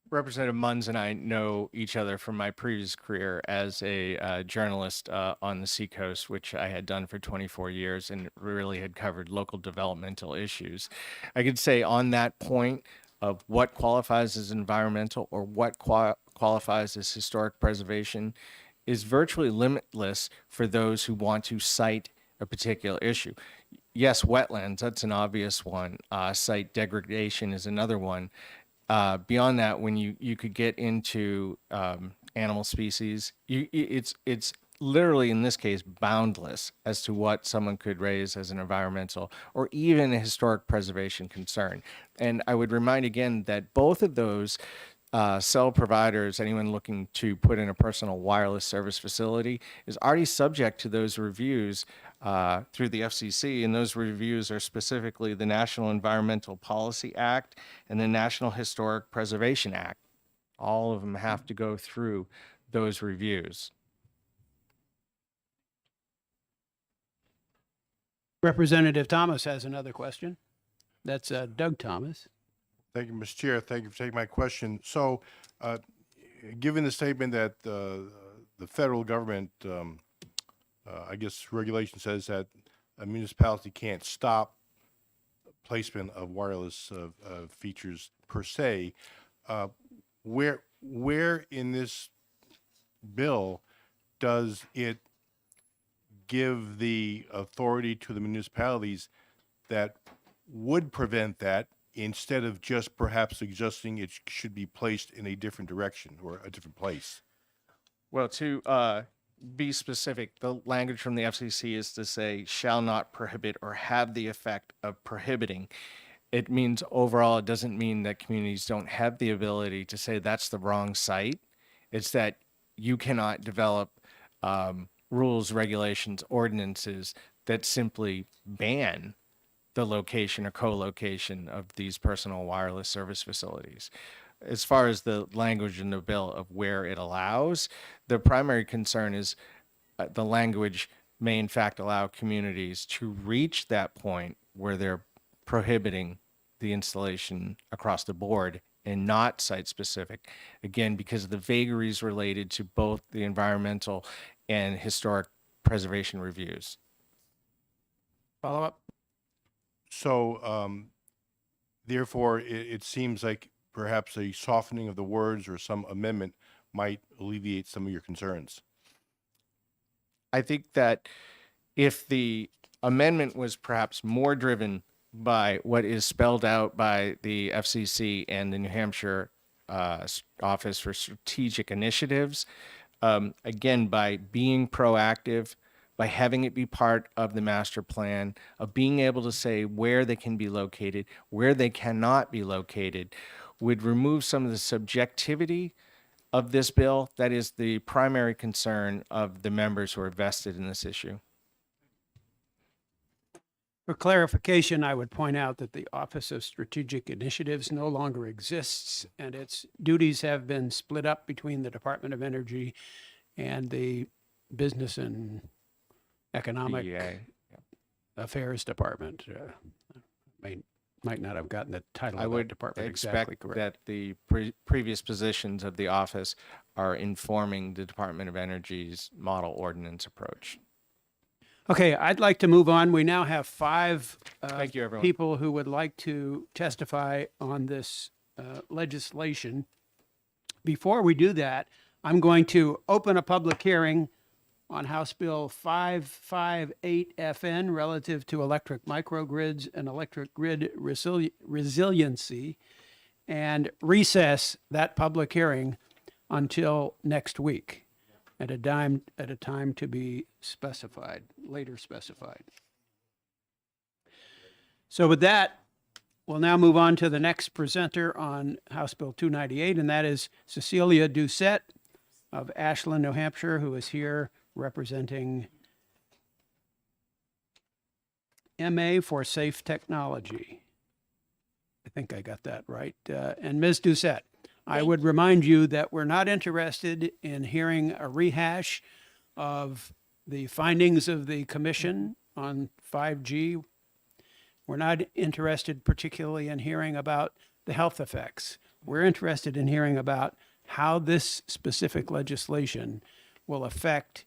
Representative Munns and I know each other from my previous career as a journalist on the Seacoast, which I had done for 24 years and really had covered local developmental issues. I could say on that point of what qualifies as environmental or what qualifies as historic preservation is virtually limitless for those who want to cite a particular issue. Yes, wetlands, that's an obvious one. Site degradation is another one. Beyond that, when you could get into animal species, it's literally in this case boundless as to what someone could raise as an environmental or even a historic preservation concern. And I would remind again that both of those cell providers, anyone looking to put in a personal wireless service facility, is already subject to those reviews through the FCC, and those reviews are specifically the National Environmental Policy Act and the National Historic Preservation Act. All of them have to go through those reviews. Representative Thomas has another question. That's Doug Thomas. Thank you, Mr. Chair. Thank you for taking my question. So, given the statement that the federal government, I guess regulation says that a municipality can't stop placement of wireless features per se, where in this bill does it give the authority to the municipalities that would prevent that, instead of just perhaps suggesting it should be placed in a different direction or a different place? Well, to be specific, the language from the FCC is to say shall not prohibit or have the effect of prohibiting. It means overall, it doesn't mean that communities don't have the ability to say that's the wrong site. It's that you cannot develop rules, regulations, ordinances that simply ban the location or co-location of these personal wireless service facilities. As far as the language in the bill of where it allows, the primary concern is the language may in fact allow communities to reach that point where they're prohibiting the installation across the board and not site specific. Again, because of the vagaries related to both the environmental and historic preservation reviews. Follow up? So, therefore, it seems like perhaps a softening of the words or some amendment might alleviate some of your concerns. I think that if the amendment was perhaps more driven by what is spelled out by the FCC and the New Hampshire Office for Strategic Initiatives, again, by being proactive, by having it be part of the master plan, of being able to say where they can be located, where they cannot be located, would remove some of the subjectivity of this bill. That is the primary concern of the members who are vested in this issue. For clarification, I would point out that the Office of Strategic Initiatives no longer exists, and its duties have been split up between the Department of Energy and the Business and Economic BEA. Affairs Department. Might not have gotten the title I of that would department expect exactly correct. that the previous positions of the office are informing the Department of Energy's model ordinance approach. Okay, I'd like to move on. We now have five Thank you, everyone. people who would like to testify on this legislation. Before we do that, I'm going to open a public hearing on House Bill 558FN relative to electric microgrids and electric grid resiliency, and recess that public hearing until next week at a time to be specified, later specified. So with that, we'll now move on to the next presenter on House Bill 298, and that is Cecilia Doucette of Ashland, New Hampshire, who is here representing MA for Safe Technology. I think I got that right. And Ms. Doucette, I would remind you that we're not interested in hearing a rehash of the findings of the commission on 5G. We're not interested particularly in hearing about the health effects. We're interested in hearing about how this specific legislation will affect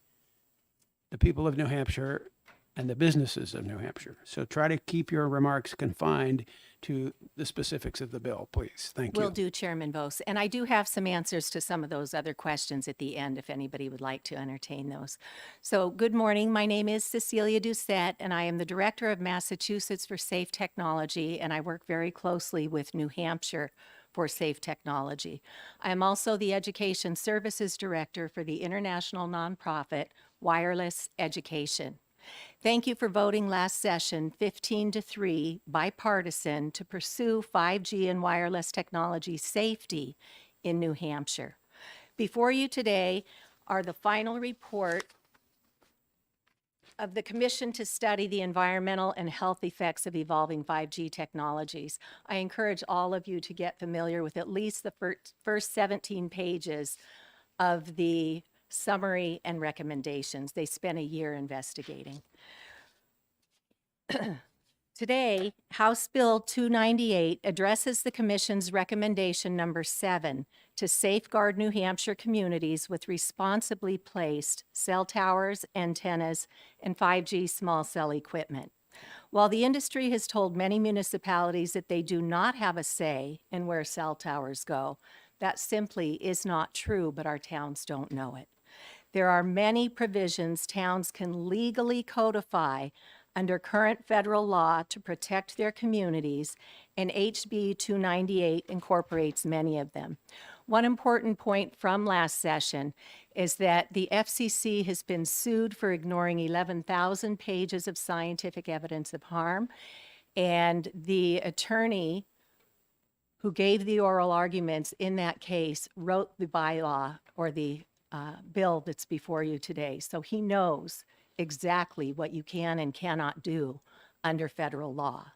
the people of New Hampshire and the businesses of New Hampshire. So try to keep your remarks confined to the specifics of the bill, please. Thank you. Will do, Chairman Vos. And I do have some answers to some of those other questions at the end if anybody would like to entertain those. So good morning. My name is Cecilia Doucette, and I am the Director of Massachusetts for Safe Technology, and I work very closely with New Hampshire for Safe Technology. I am also the Education Services Director for the international nonprofit Wireless Education. Thank you for voting last session 15-3 bipartisan to pursue 5G and wireless technology safety in New Hampshire. Before you today are the final report of the Commission to study the environmental and health effects of evolving 5G technologies. I encourage all of you to get familiar with at least the first 17 pages of the summary and recommendations. They spent a year investigating. Today, House Bill 298 addresses the Commission's recommendation number 7 to safeguard New Hampshire communities with responsibly placed cell towers, antennas, and 5G small cell equipment. While the industry has told many municipalities that they do not have a say in where cell towers go, that simply is not true, but our towns don't know it. There are many provisions towns can legally codify under current federal law to protect their communities, and HB 298 incorporates many of them. One important point from last session is that the FCC has been sued for ignoring 11,000 pages of scientific evidence of harm, and the attorney who gave the oral arguments in that case wrote the bylaw or the bill that's before you today. So he knows exactly what you can and cannot do under federal law.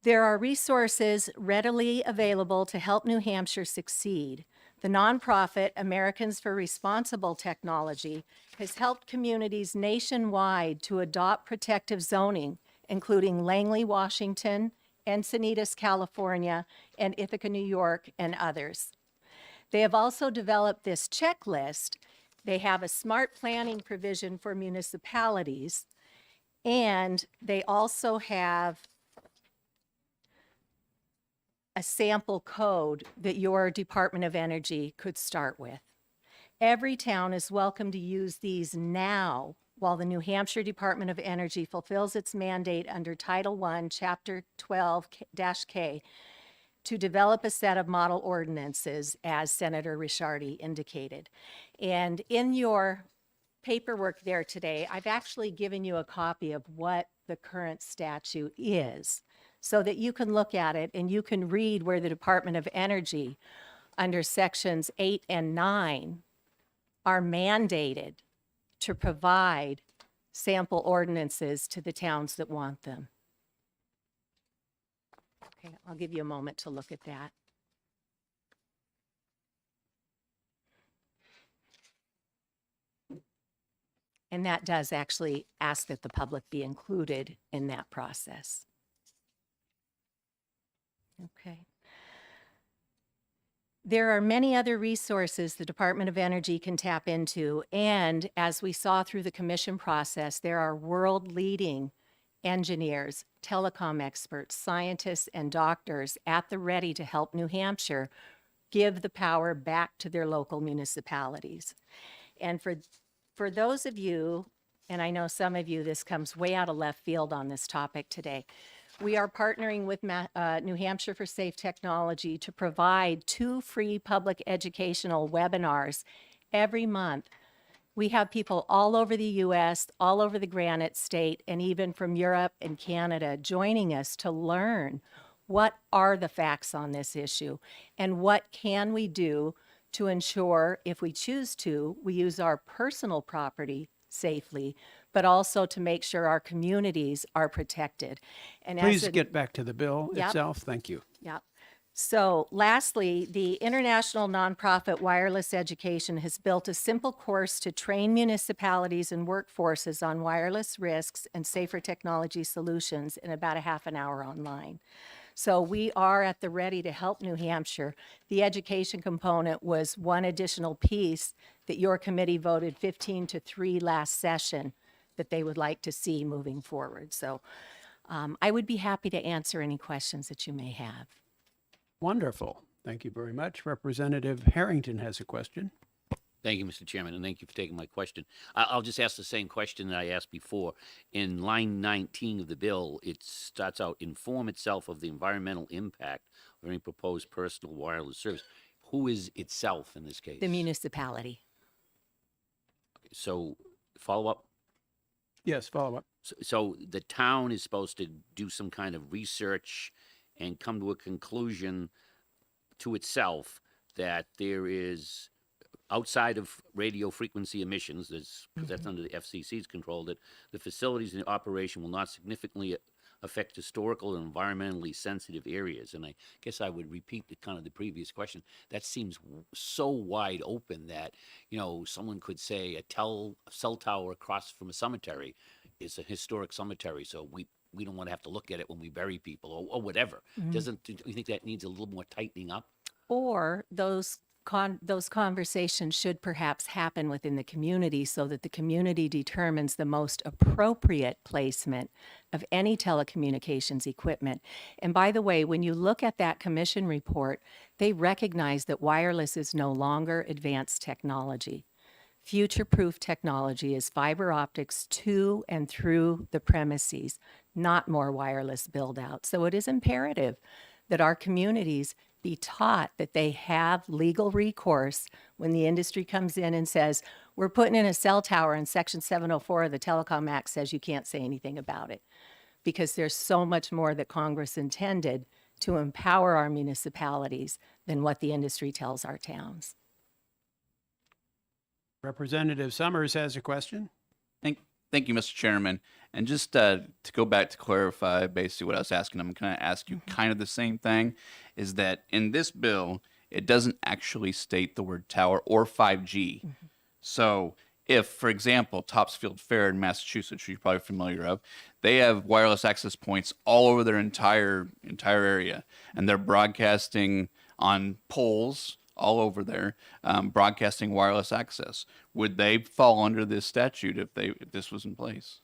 There are resources readily available to help New Hampshire succeed. The nonprofit Americans for Responsible Technology has helped communities nationwide to adopt protective zoning, including Langley, Washington, Encinitas, California, and Ithaca, New York, and others. They have also developed this checklist. They have a smart planning provision for municipalities, and they also have a sample code that your Department of Energy could start with. Every town is welcome to use these now while the New Hampshire Department of Energy fulfills its mandate under Title I, Chapter 12-K, to develop a set of model ordinances, as Senator Ricciardi indicated. And in your paperwork there today, I've actually given you a copy of what the current statute is, so that you can look at it and you can read where the Department of Energy, under Sections 8 and 9, are mandated to provide sample ordinances to the towns that want them. Okay, I'll give you a moment to look at that. And that does actually ask that the public be included in that process. Okay. There are many other resources the Department of Energy can tap into, and as we saw through the commission process, there are world-leading engineers, telecom experts, scientists, and doctors at the ready to help New Hampshire give the power back to their local municipalities. And for those of you, and I know some of you, this comes way out of left field on this topic today, we are partnering with New Hampshire for Safe Technology to provide 2 free public educational webinars every month. We have people all over the U.S., all over the Granite State, and even from Europe and Canada joining us to learn what are the facts on this issue and what can we do to ensure, if we choose to, we use our personal property safely, but also to make sure our communities are protected. And Please as get back to the bill Yep. itself. Thank you. Yep. So lastly, the international nonprofit Wireless Education has built a simple course to train municipalities and workforces on wireless risks and safer technology solutions in about a half an hour online. So we are at the ready to help New Hampshire. The education component was one additional piece that your committee voted 15-3 last session that they would like to see moving forward. So I would be happy to answer any questions that you may have. Wonderful. Thank you very much. Representative Harrington has a question. Thank you, Mr. Chairman, and thank you for taking my question. I'll just ask the same question that I asked before. In line 19 of the bill, it starts out, inform itself of the environmental impact of any proposed personal wireless service. Who is itself in this case? The municipality. So, follow up? Yes, follow up. So the town is supposed to do some kind of research and come to a conclusion to itself that there is, outside of radio frequency emissions, because that's under the FCC's control, that the facilities in operation will not significantly affect historical and environmentally sensitive areas. And I guess I would repeat the previous question. That seems so wide open that, someone could say a cell tower across from a cemetery is a historic cemetery, so we don't want to have to look at it when we bury people or whatever. Mhm. Do you think that needs a little more tightening up? Or those conversations should perhaps happen within the community so that the community determines the most appropriate placement of any telecommunications equipment. And by the way, when you look at that commission report, they recognize that wireless is no longer advanced technology. Future-proof technology is fiber optics to and through the premises, not more wireless build-out. So it is imperative that our communities be taught that they have legal recourse when the industry comes in and says, we're putting in a cell tower and Section 704 of the Telecom Act says you can't say anything about it. Because there's so much more that Congress intended to empower our municipalities than what the industry tells our towns. Representative Summers has a question. Thank you, Mr. Chairman. And just to go back to clarify basically what I was asking, I'm going to ask you kind of the same thing, is that in this bill, it doesn't actually state the word tower or 5G. So if, for example, Topsfield Fair in Massachusetts, you're probably familiar of, they have wireless access points all over their entire area, and they're broadcasting on poles all over there, broadcasting wireless access. Would they fall under this statute if this was in place?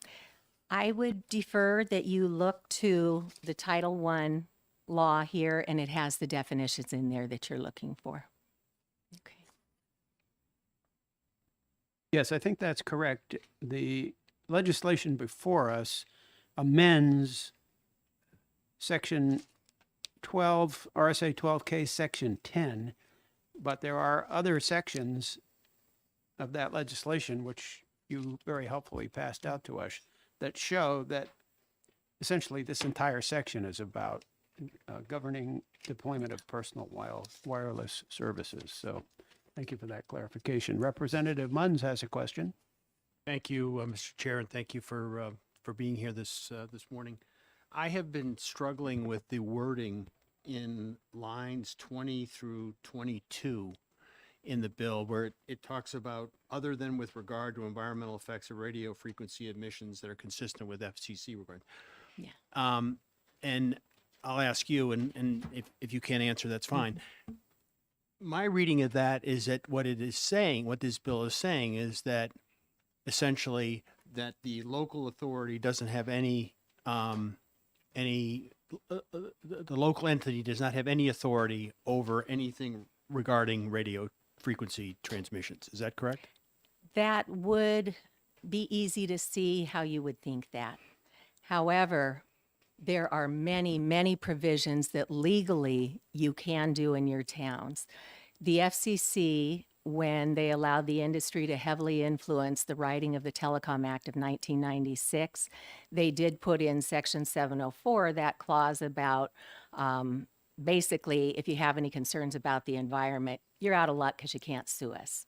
I would defer that you look to the Title I law here, and it has the definitions in there that you're looking for. Okay. Yes, I think that's correct. The legislation before us amends Section 12, RSA 12K, Section 10, but there are other sections of that legislation, which you very helpfully passed out to us, that show that essentially this entire section is about governing deployment of personal wireless services. So thank you for that clarification. Representative Munns has a question. Thank you, Mr. Chair, and thank you for being here this morning. I have been struggling with the wording in lines 20 through 22 in the bill, where it talks about other than with regard to environmental effects of radio frequency emissions that are consistent with FCC requirements. Yeah. And I'll ask you, and if you can't answer, that's fine. My reading of that is that what it is saying, what this bill is saying, is that essentially that the local authority doesn't have the local entity does not have any authority over anything regarding radio frequency transmissions. Is that correct? That would be easy to see how you would think that. However, there are many, many provisions that legally you can do in your towns. The FCC, when they allowed the industry to heavily influence the writing of the Telecom Act of 1996, they did put in Section 704, that clause about basically, if you have any concerns about the environment, you're out of luck because you can't sue us.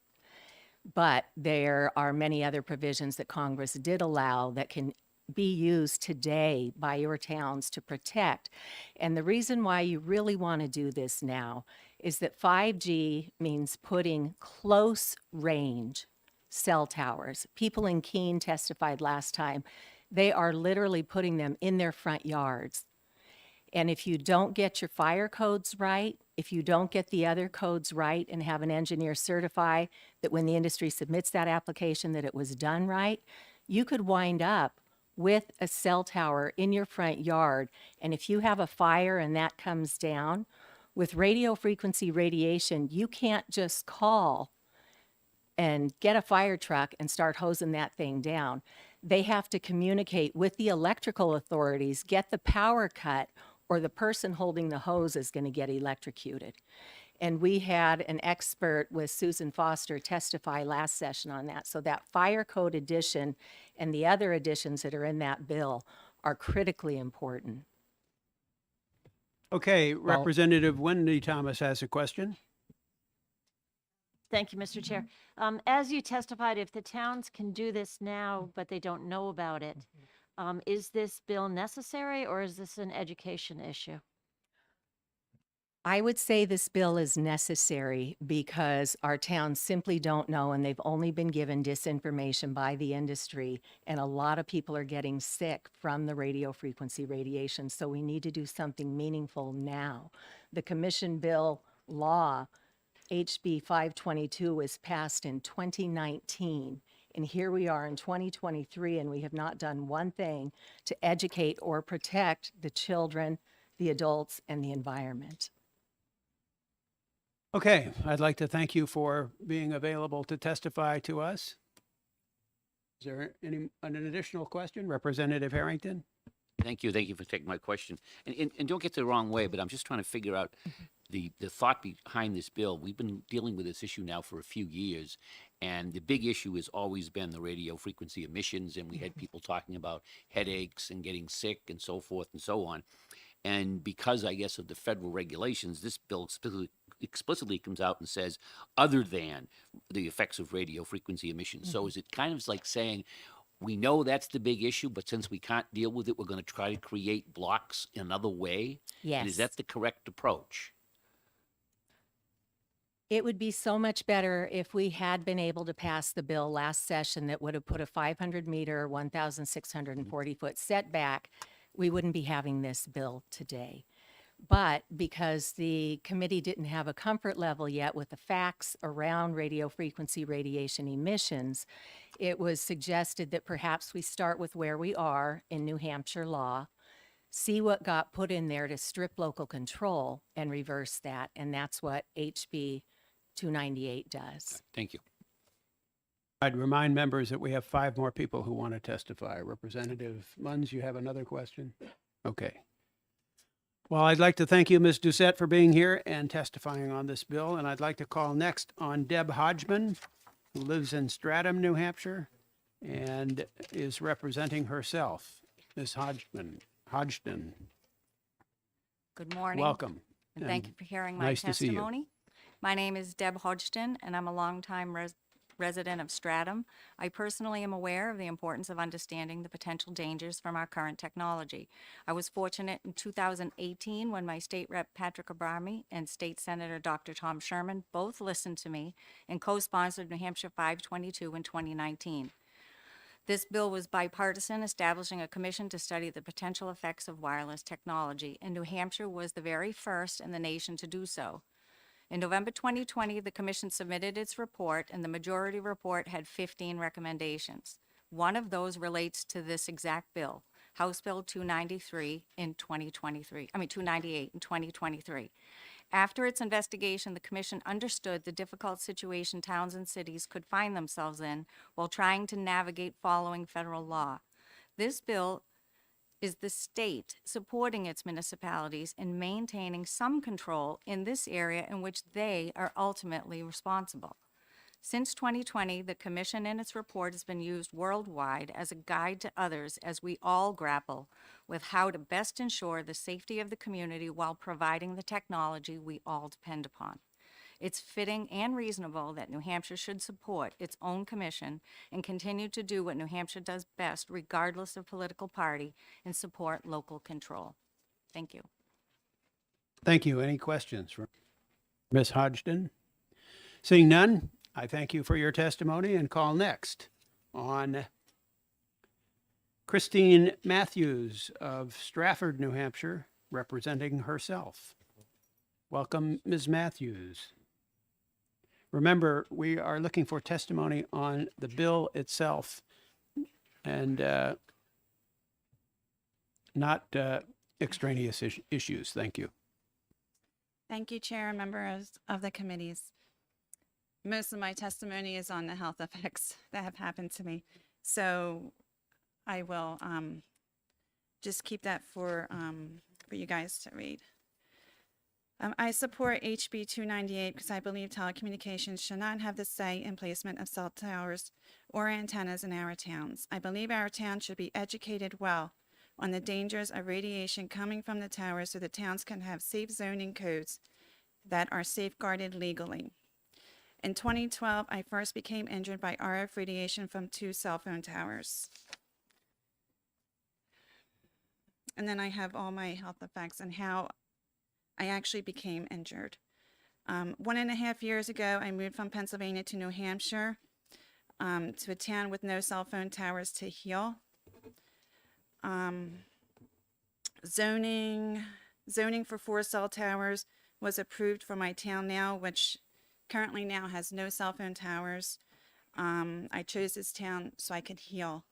But there are many other provisions that Congress did allow that can be used today by your towns to protect. And the reason why you really want to do this now is that 5G means putting close range cell towers. People in Keene testified last time. They are literally putting them in their front yards. And if you don't get your fire codes right, if you don't get the other codes right and have an engineer certify that when the industry submits that application that it was done right, you could wind up with a cell tower in your front yard. And if you have a fire and that comes down, with radio frequency radiation, you can't just call and get a fire truck and start hosing that thing down. They have to communicate with the electrical authorities, get the power cut, or the person holding the hose is going to get electrocuted. And we had an expert with Susan Foster testify last session on that. So that fire code addition and the other additions that are in that bill are critically important. Okay, Representative Wendy Thomas has a question. Thank you, Mr. Chair. As you testified, if the towns can do this now, but they don't know about it, is this bill necessary or is this an education issue? I would say this bill is necessary because our towns simply don't know, and they've only been given disinformation by the industry, and a lot of people are getting sick from the radio frequency radiation, so we need to do something meaningful now. The commission bill law, HB 522, was passed in 2019, and here we are in 2023, and we have not done one thing to educate or protect the children, the adults, and the environment. Okay, I'd like to thank you for being available to testify to us. Is there an additional question? Representative Harrington? Thank you for taking my question. And don't get the wrong way, but I'm just trying to figure out, the thought behind this bill, we've been dealing with this issue now for a few years, and the big issue has always been the radio frequency emissions, and we had people talking about headaches and getting sick and so forth and so on. And because, I guess, of the federal regulations, this bill explicitly comes out and says, other than the effects of radio frequency emissions. So is it kind of like saying, we know that's the big issue, but since we can't deal with it, we're going to try to create blocks another way? Yes. And is that the correct approach? It would be so much better if we had been able to pass the bill last session that would have put a 500-meter, 1,640-foot setback. We wouldn't be having this bill today. But because the committee didn't have a comfort level yet with the facts around radio frequency radiation emissions, it was suggested that perhaps we start with where we are in New Hampshire law, see what got put in there to strip local control and reverse that. And that's what HB 298 does. Thank you. I'd remind members that we have 5 more people who want to testify. Representative Munns, you have another question? Okay. Well, I'd like to thank you, Ms. Doucette, for being here and testifying on this bill. And I'd like to call next on Deb Hodgman, who lives in Stratham, New Hampshire, and is representing herself. Ms. Hodgson. Good morning. Welcome. And thank you for hearing my nice to see you. testimony. My name is Deb Hodgson, and I'm a longtime resident of Stratham. I personally am aware of the importance of understanding the potential dangers from our current technology. I was fortunate in 2018 when my state rep Patrick Abrami and state senator Dr. Tom Sherman both listened to me and co-sponsored New Hampshire 522 in 2019. This bill was bipartisan, establishing a commission to study the potential effects of wireless technology, and New Hampshire was the very first in the nation to do so. In November 2020, the commission submitted its report, and the majority report had 15 recommendations. One of those relates to this exact bill, House Bill 298 in 2023. After its investigation, the commission understood the difficult situation towns and cities could find themselves in while trying to navigate following federal law. This bill is the state supporting its municipalities in maintaining some control in this area in which they are ultimately responsible. Since 2020, the Commission in its report has been used worldwide as a guide to others as we all grapple with how to best ensure the safety of the community while providing the technology we all depend upon. It's fitting and reasonable that New Hampshire should support its own commission and continue to do what New Hampshire does best, regardless of political party, and support local control. Thank you. Thank you. Any questions for Ms. Hodgson? Seeing none, I thank you for your testimony and call next on Christine Matthews of Stratford, New Hampshire, representing herself. Welcome, Ms. Matthews. Remember, we are looking for testimony on the bill itself and not extraneous issues. Thank you. Thank you, Chair and members of the committees. Most of my testimony is on the health effects that have happened to me. So I will just keep that for you guys to read. I support HB 298 because I believe telecommunications should not have the say in placement of cell towers or antennas in our towns. I believe our town should be educated well on the dangers of radiation coming from the towers so the towns can have safe zoning codes that are safeguarded legally. In 2012, I first became injured by RF radiation from 2 cell phone towers. And then I have all my health effects and how I actually became injured. 1.5 years ago, I moved from Pennsylvania to New Hampshire to a town with no cell phone towers to heal. Zoning for 4 cell towers was approved for my town now, which currently now has no cell phone towers. I chose this town so I could heal.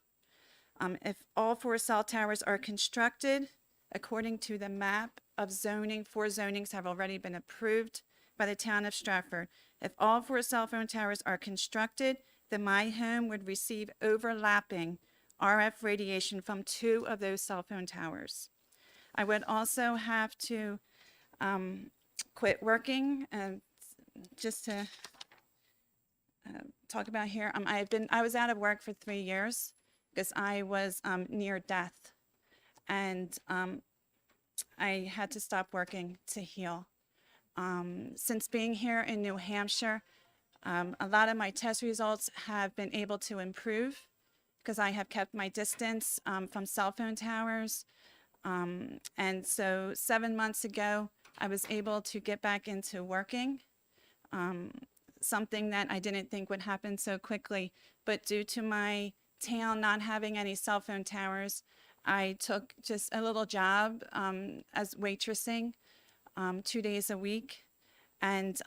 If all 4 cell towers are constructed, according to the map of zoning, 4 zonings have already been approved by the town of Stratford. If all 4 cell phone towers are constructed, then my home would receive overlapping RF radiation from 2 of those cell phone towers. I would also have to quit working, just to talk about here. I was out of work for 3 years because I was near death, and I had to stop working to heal. Since being here in New Hampshire, a lot of my test results have been able to improve because I have kept my distance from cell phone towers. And so 7 months ago, I was able to get back into working, something that I didn't think would happen so quickly. But due to my town not having any cell phone towers, I took just a little job as waitressing 2 days a week. And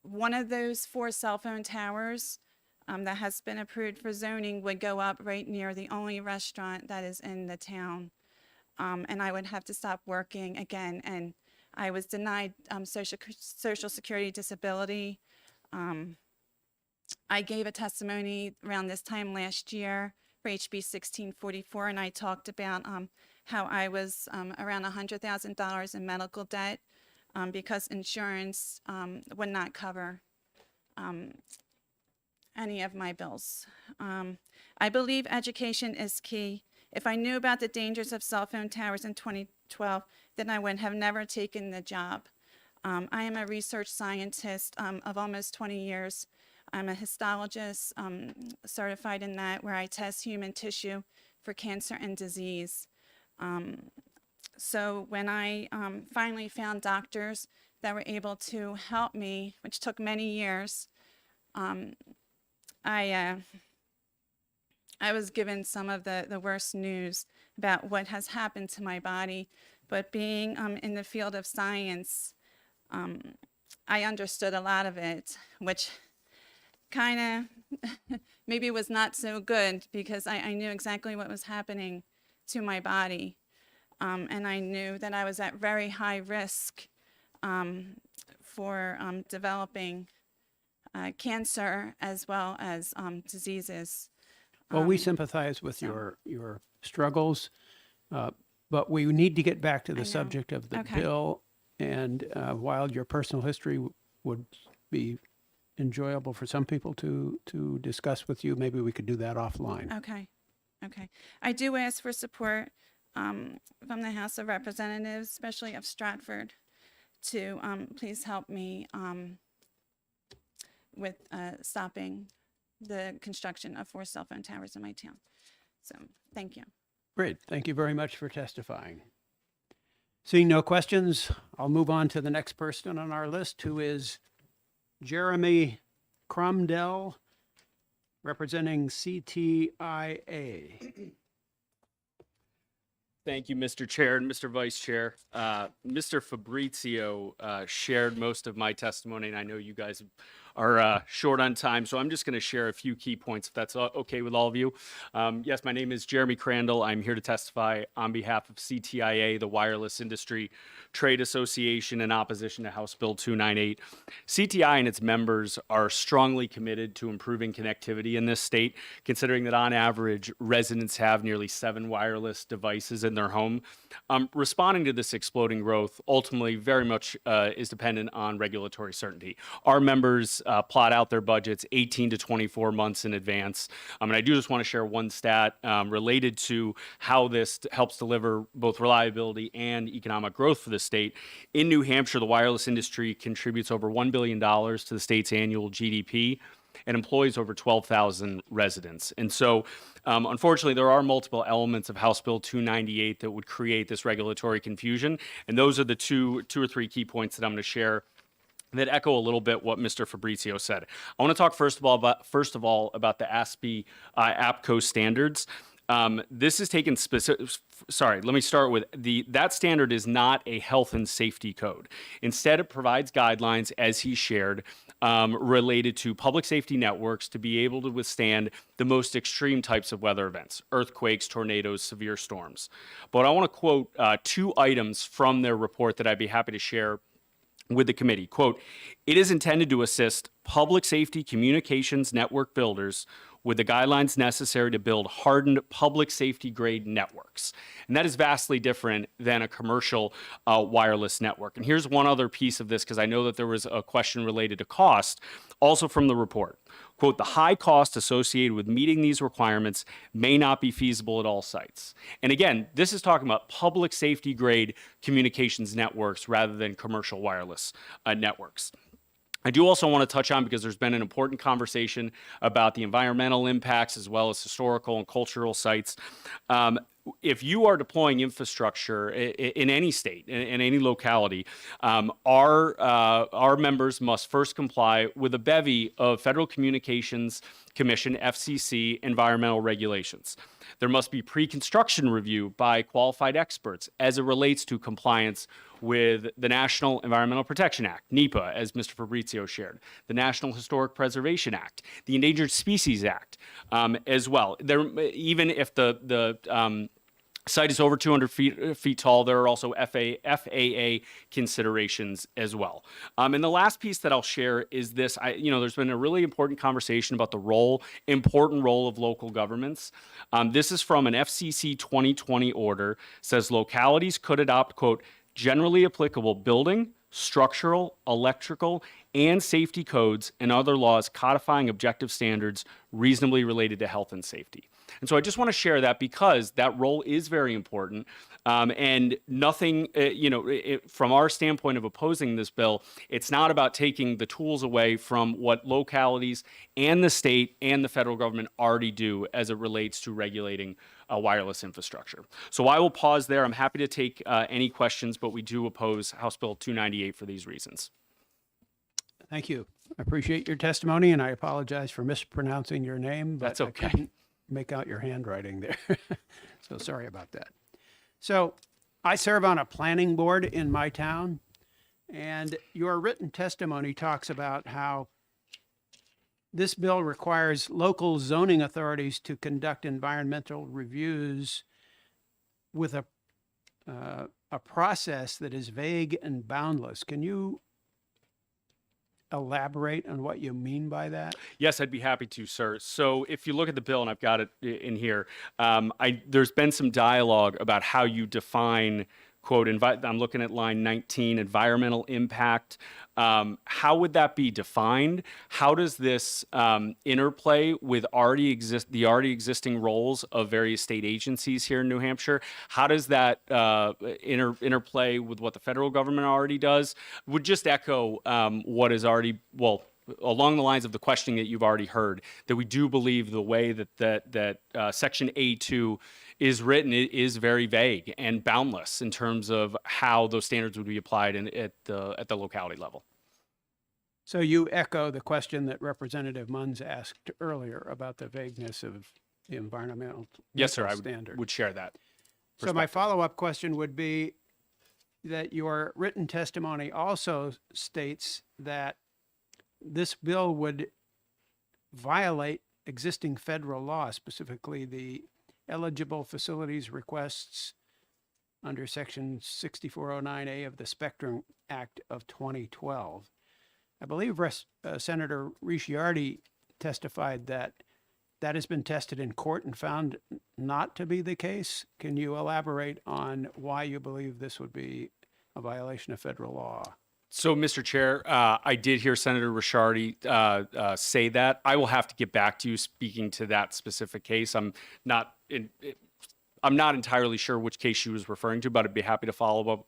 one of those 4 cell phone towers that has been approved for zoning would go up right near the only restaurant that is in the town. And I would have to stop working again. And I was denied Social Security disability. I gave a testimony around this time last year for HB 1644, and I talked about how I was around $100,000 in medical debt because insurance would not cover any of my bills. I believe education is key. If I knew about the dangers of cell phone towers in 2012, then I would have never taken the job. I am a research scientist of almost 20 years. I'm a histologist, certified in that, where I test human tissue for cancer and disease. So when I finally found doctors that were able to help me, which took many years, I was given some of the worst news about what has happened to my body. But being in the field of science, I understood a lot of it, which kind of maybe was not so good because I knew exactly what was happening to my body. And I knew that I was at very high risk for developing cancer as well as diseases. Well, we sympathize with your struggles, but we need to get back to the subject of the bill. And while your personal history would be enjoyable for some people to discuss with you, maybe we could do that offline. Okay. I do ask for support from the House of Representatives, especially of Stratford, to please help me with stopping the construction of 4 cell phone towers in my town. So, thank you. Great. Thank you very much for testifying. Seeing no questions, I'll move on to the next person on our list, who is Jeremy Cromdell, representing CTIA. Thank you, Mr. Chair and Mr. Vice Chair. Mr. Fabrizio shared most of my testimony, and I know you guys are short on time, so I'm just going to share a few key points, if that's okay with all of you. Yes, my name is Jeremy Crandall. I'm here to testify on behalf of CTIA, the Wireless Industry Trade Association, in opposition to House Bill 298. CTI and its members are strongly committed to improving connectivity in this state, considering that on average, residents have nearly 7 wireless devices in their home. Responding to this exploding growth ultimately very much is dependent on regulatory certainty. Our members plot out their budgets 18 to 24 months in advance. And I do just want to share one stat related to how this helps deliver both reliability and economic growth for the state. In New Hampshire, the wireless industry contributes over $1 billion to the state's annual GDP and employs over 12,000 residents. And so, unfortunately, there are multiple elements of House Bill 298 that would create this regulatory confusion. And those are the two or three key points that I'm going to share that echo a little bit what Mr. Fabrizio said. I want to talk first of all about the ASPE APCO standards. This is taken specific. Sorry, let me start with that standard is not a health and safety code. Instead, it provides guidelines, as he shared, related to public safety networks to be able to withstand the most extreme types of weather events: earthquakes, tornadoes, severe storms. But I want to quote 2 items from their report that I'd be happy to share with the committee. Quote, it is intended to assist public safety communications network builders with the guidelines necessary to build hardened public safety grade networks. And that is vastly different than a commercial wireless network. And here's one other piece of this, because I know that there was a question related to cost, also from the report. Quote, the high cost associated with meeting these requirements may not be feasible at all sites. And again, this is talking about public safety grade communications networks rather than commercial wireless networks. I do also want to touch on, because there's been an important conversation about the environmental impacts as well as historical and cultural sites. If you are deploying infrastructure in any state, in any locality, our members must first comply with a bevy of Federal Communications Commission, FCC, environmental regulations. There must be pre-construction review by qualified experts as it relates to compliance with the National Environmental Protection Act, NEPA, as Mr. Fabrizio shared, the National Historic Preservation Act, the Endangered Species Act, as well. Even if the site is over 200 feet tall, there are also FAA considerations as well. And the last piece that I'll share is this. There's been a really important conversation about the important role of local governments. This is from an FCC 2020 order. Says localities could adopt, quote, generally applicable building, structural, electrical, and safety codes and other laws codifying objective standards reasonably related to health and safety. And so I just want to share that, because that role is very important. And nothing, from our standpoint of opposing this bill, it's not about taking the tools away from what localities and the state and the federal government already do as it relates to regulating wireless infrastructure. So I will pause there. I'm happy to take any questions, but we do oppose House Bill 298 for these reasons. Thank you. I appreciate your testimony, and I apologize for mispronouncing your name. But That's okay. I couldn't make out your handwriting there. So sorry about that. So I serve on a planning board in my town, and your written testimony talks about how this bill requires local zoning authorities to conduct environmental reviews with a process that is vague and boundless. Can you elaborate on what you mean by that? Yes, I'd be happy to, sir. So if you look at the bill, and I've got it in here, there's been some dialogue about how you define, quote, I'm looking at line 19, environmental impact. How would that be defined? How does this interplay with the already existing roles of various state agencies here in New Hampshire? How does that interplay with what the federal government already does? Would just echo what is already, along the lines of the questioning that you've already heard, that we do believe the way that Section A2 is written is very vague and boundless in terms of how those standards would be applied at the locality level. So you echo the question that Representative Munns asked earlier about the vagueness of the environmental Yes, sir. I standard. would share that. So my follow-up question would be that your written testimony also states that this bill would violate existing federal law, specifically the eligible facilities requests under Section 6409A of the Spectrum Act of 2012. I believe Senator Ricciardi testified that that has been tested in court and found not to be the case. Can you elaborate on why you believe this would be a violation of federal law? So, Mr. Chair, I did hear Senator Ricciardi say that. I will have to get back to you speaking to that specific case. I'm not entirely sure which case she was referring to, but I'd be happy to follow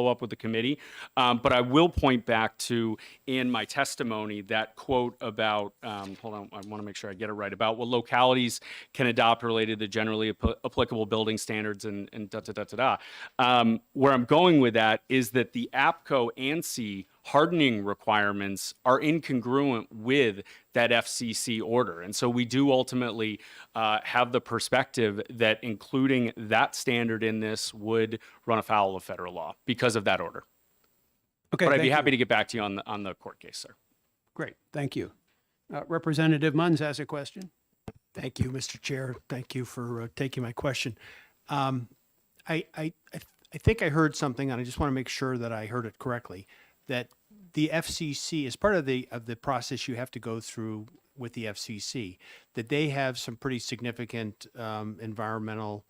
up with the committee. But I will point back to, in my testimony, that quote about, hold on, I want to make sure I get it right, about what localities can adopt related to generally applicable building standards and da-da-da-da-da. Where I'm going with that is that the APCO ANSI hardening requirements are incongruent with that FCC order. And so we do ultimately have the perspective that including that standard in this would run afoul of federal law because of that order. Okay, but I'd be thank happy you. to get back to you on the court case, sir. Great, thank you. Representative Munns has a question. Thank you, Mr. Chair. Thank you for taking my question. I think I heard something, and I just want to make sure that I heard it correctly, that the FCC, as part of the process you have to go through with the FCC, that they have some pretty significant environmental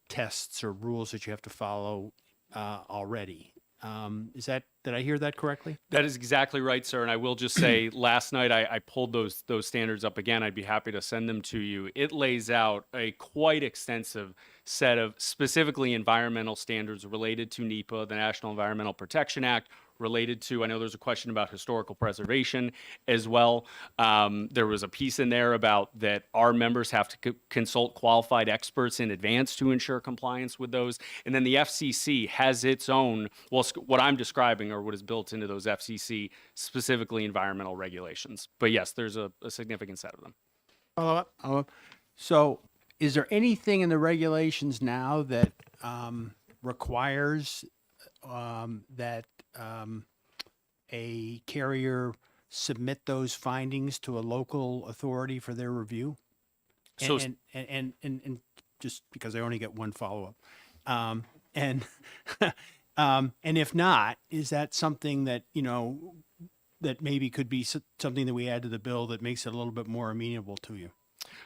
tests or rules that you have to follow already. Did I hear that correctly? That is exactly right, sir. And I will just say, last night I pulled those standards up again. I'd be happy to send them to you. It lays out a quite extensive set of specifically environmental standards related to NEPA, the National Environmental Protection Act, related to, I know there's a question about historical preservation as well. There was a piece in there about that our members have to consult qualified experts in advance to ensure compliance with those. And then the FCC has its own, well, what I'm describing or what is built into those FCC specifically environmental regulations. But yes, there's a significant set of them. Follow up. So is there anything in the regulations now that requires that a carrier submit those findings to a local authority for their review? So- And just because I only get one follow-up. And if not, is that something that, that maybe could be something that we add to the bill that makes it a little bit more amenable to you?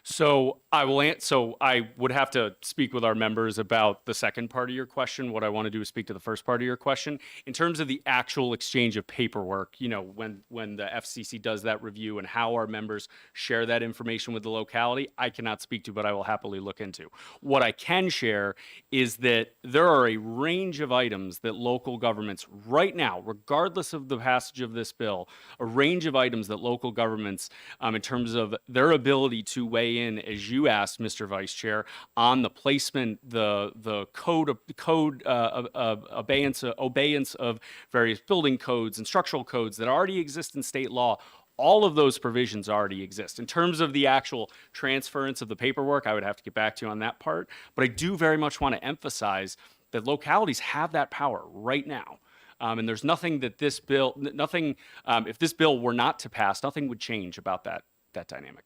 So I would have to speak with our members about the second part of your question. What I want to do is speak to the first part of your question. In terms of the actual exchange of paperwork, when the FCC does that review and how our members share that information with the locality, I cannot speak to, but I will happily look into. What I can share is that there are a range of items that local governments right now, regardless of the passage of this bill, a range of items that local governments, in terms of their ability to weigh in, as you asked, Mr. Vice Chair, on the placement, the obeyance of various building codes and structural codes that already exist in state law. All of those provisions already exist. In terms of the actual transference of the paperwork, I would have to get back to you on that part. But I do very much want to emphasize that localities have that power right now. And there's nothing that this bill, if this bill were not to pass, nothing would change about that dynamic.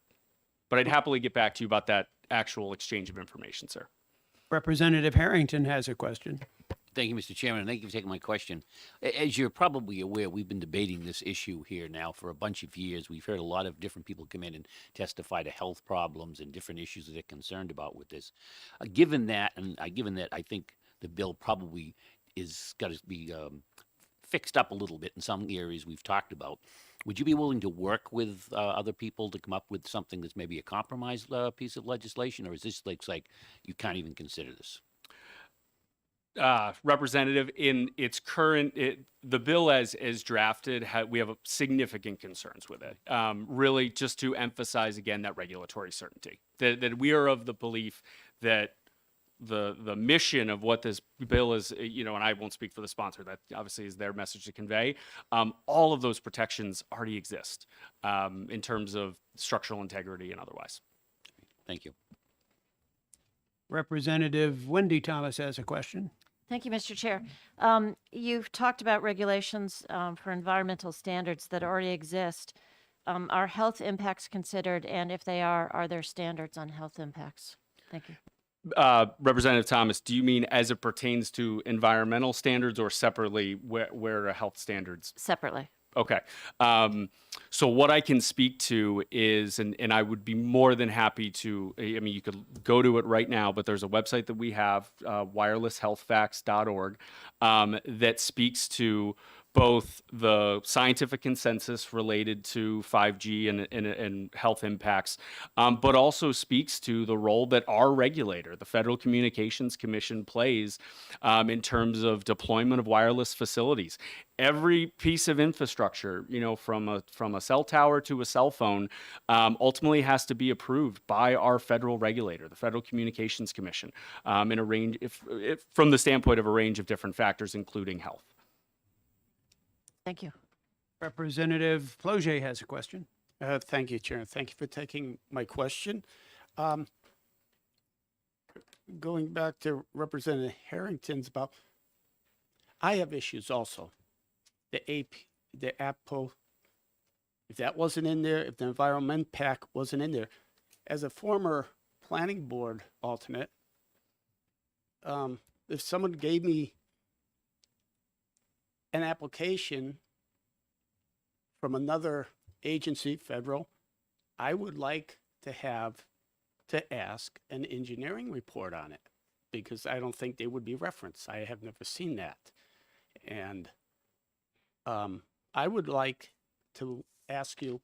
But I'd happily get back to you about that actual exchange of information, sir. Representative Harrington has a question. Thank you, Mr. Chairman, and thank you for taking my question. As you're probably aware, we've been debating this issue here now for a bunch of years. We've heard a lot of different people come in and testify to health problems and different issues that they're concerned about with this. Given that I think the bill probably is got to be fixed up a little bit in some areas we've talked about, would you be willing to work with other people to come up with something that's maybe a compromise piece of legislation, or is this like you can't even consider this? Representative, in its current, the bill as drafted, we have significant concerns with it. Really, just to emphasize again that regulatory certainty, that we are of the belief that the mission of what this bill is, and I won't speak for the sponsor, that obviously is their message to convey. All of those protections already exist in terms of structural integrity and otherwise. Thank you. Representative Wendy Thomas has a question. Thank you, Mr. Chair. You've talked about regulations for environmental standards that already exist. Are health impacts considered, and if they are there standards on health impacts? Thank you. Representative Thomas, do you mean as it pertains to environmental standards or separately where are health standards? Separately. Okay. So what I can speak to is, and I would be more than happy to, you could go to it right now, but there's a website that we have, wirelesshealthfacts.org, that speaks to both the scientific consensus related to 5G and health impacts, but also speaks to the role that our regulator, the Federal Communications Commission, plays in terms of deployment of wireless facilities. Every piece of infrastructure, from a cell tower to a cell phone, ultimately has to be approved by our federal regulator, the Federal Communications Commission, in a range, from the standpoint of a range of different factors, including health. Thank you. Representative Ploget has a question. Thank you, Chair. Thank you for taking my question. Going back to Representative Harrington's I have issues also. The APO, if that wasn't in there, if the Environment Pack wasn't in there, as a former planning board alternate, if someone gave me an application from another agency, federal, I would like to ask an engineering report on it, because I don't think they would be referenced. I have never seen that. And I would like to ask you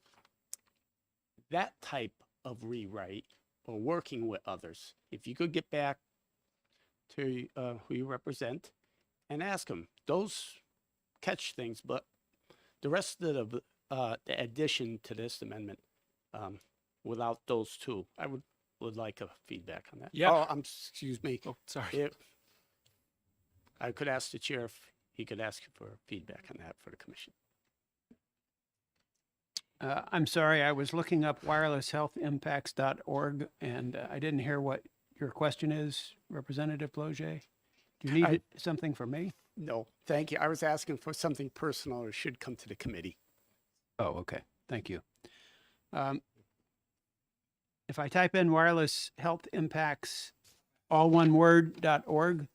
that type of rewrite or working with others. If you could get back to who you represent and ask them, those catch things, but the rest of the addition to this amendment, without those two, I would like a feedback on that. Yeah. Oh, excuse me. Oh, sorry. I could ask the chair if he could ask for feedback on that for the commission. I'm sorry, I was looking up wirelesshealthimpacts.org, and I didn't hear what your question is, Representative Bloget. Do you need something from me? No, thank you. I was asking for something personal or should come to the committee. Oh, okay. Thank you. If I type in wireless health impacts, all one word, .org.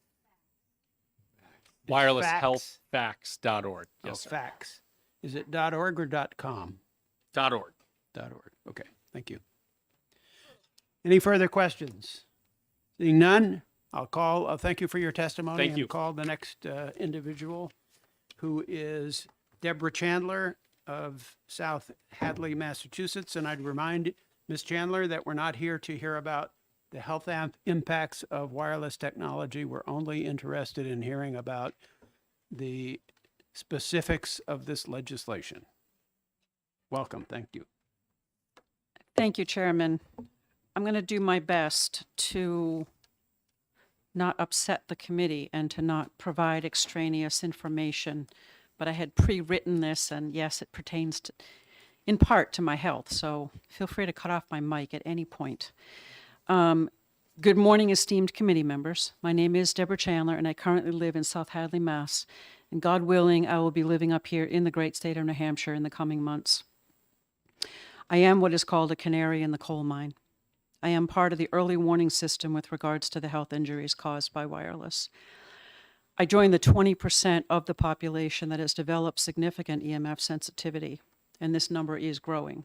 wirelesshealthfacts.org. Oh, Yes, sir. facts. Is it .org or .com? .org. .org. Okay, thank you. Any further questions? Seeing none, I'll thank you for your testimony. Thank and you. Call the next individual, who is Deborah Chandler of South Hadley, Massachusetts. And I'd remind Ms. Chandler that we're not here to hear about the health impacts of wireless technology. We're only interested in hearing about the specifics of this legislation. Welcome. Thank you. Thank you, Chairman. I'm going to do my best to not upset the committee and to not provide extraneous information, but I had pre-written this, and yes, it pertains to, in part, to my health, so feel free to cut off my mic at any point. Good morning, esteemed committee members. My name is Deborah Chandler, and I currently live in South Hadley, Mass. And God willing, I will be living up here in the great state of New Hampshire in the coming months. I am what is called a canary in the coal mine. I am part of the early warning system with regards to the health injuries caused by wireless. I join the 20% of the population that has developed significant EMF sensitivity, and this number is growing.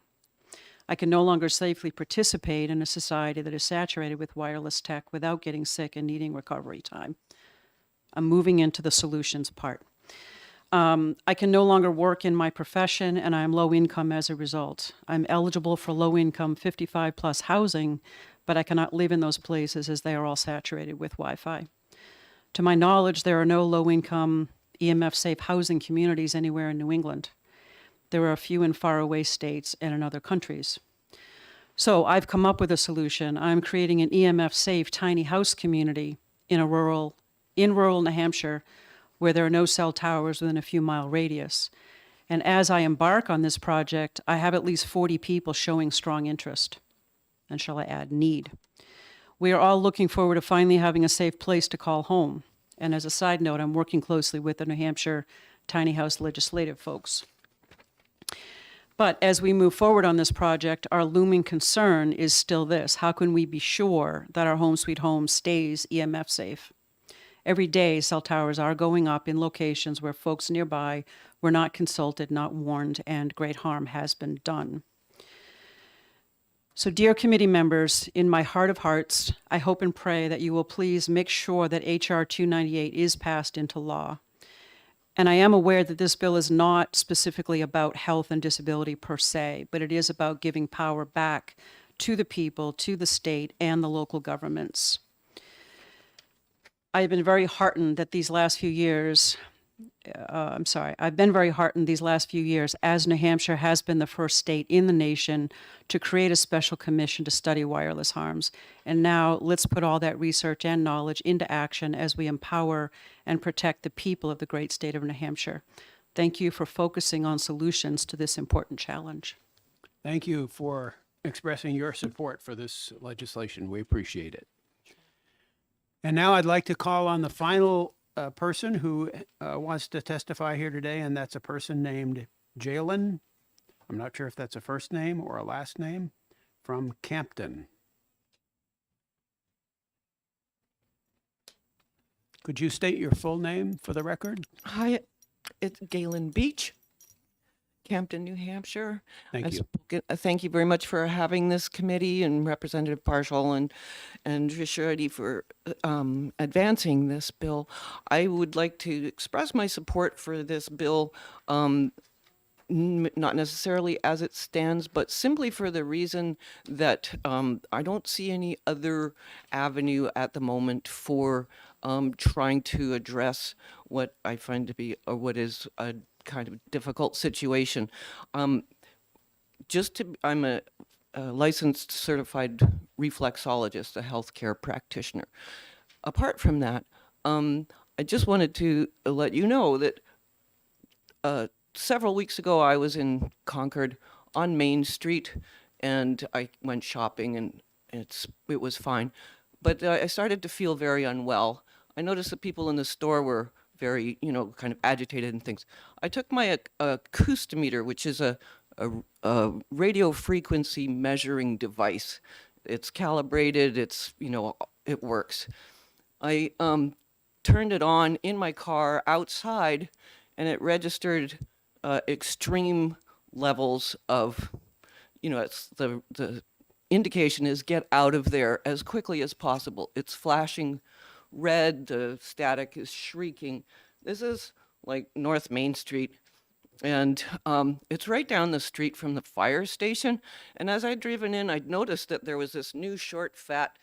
I can no longer safely participate in a society that is saturated with wireless tech without getting sick and needing recovery time. I'm moving into the solutions part. I can no longer work in my profession, and I'm low income as a result. I'm eligible for low income 55 plus housing, but I cannot live in those places as they are all saturated with Wi-Fi. To my knowledge, there are no low income EMF safe housing communities anywhere in New England. There are a few in faraway states and in other countries. So I've come up with a solution. I'm creating an EMF safe tiny house community in rural New Hampshire, where there are no cell towers within a few mile radius. And as I embark on this project, I have at least 40 people showing strong interest. And shall I add, need. We are all looking forward to finally having a safe place to call home. And as a side note, I'm working closely with the New Hampshire tiny house legislative folks. But as we move forward on this project, our looming concern is still this: how can we be sure that our home sweet home stays EMF safe? Every day, cell towers are going up in locations where folks nearby were not consulted, not warned, and great harm has been done. So, dear committee members, in my heart of hearts, I hope and pray that you will please make sure that H.R. 298 is passed into law. And I am aware that this bill is not specifically about health and disability per se, but it is about giving power back to the people, to the state, and the local governments. I've been very heartened that these last few years, I've been very heartened these last few years as New Hampshire has been the first state in the nation to create a special commission to study wireless harms. And now let's put all that research and knowledge into action as we empower and protect the people of the great state of New Hampshire. Thank you for focusing on solutions to this important challenge. Thank you for expressing your support for this legislation. We appreciate it. And now I'd like to call on the final person who wants to testify here today, and that's a person named Jalen. I'm not sure if that's a first name or a last name, from Campton. Could you state your full name for the record? Hi, it's Galen Beach. Campton, New Hampshire. Thank you. Thank you very much for having this committee and Representative Parshall and Trisharity for advancing this bill. I would like to express my support for this bill, not necessarily as it stands, but simply for the reason that I don't see any other avenue at the moment for trying to address what I find to be what is a kind of difficult situation. I'm a licensed certified reflexologist, a healthcare practitioner. Apart from that, I just wanted to let you know that several weeks ago I was in Concord on Main Street, and I went shopping, and it was fine. But I started to feel very unwell. I noticed that people in the store were very, kind of agitated and things. I took my acoustimeter, which is a radio frequency measuring device. It's calibrated. It works. I turned it on in my car outside, and it registered extreme levels of, it's the indication is get out of there as quickly as possible. It's flashing red, the static is shrieking. This is like North Main Street, and it's right down the street from the fire station. And as I'd driven in, I'd noticed that there was this new short, fat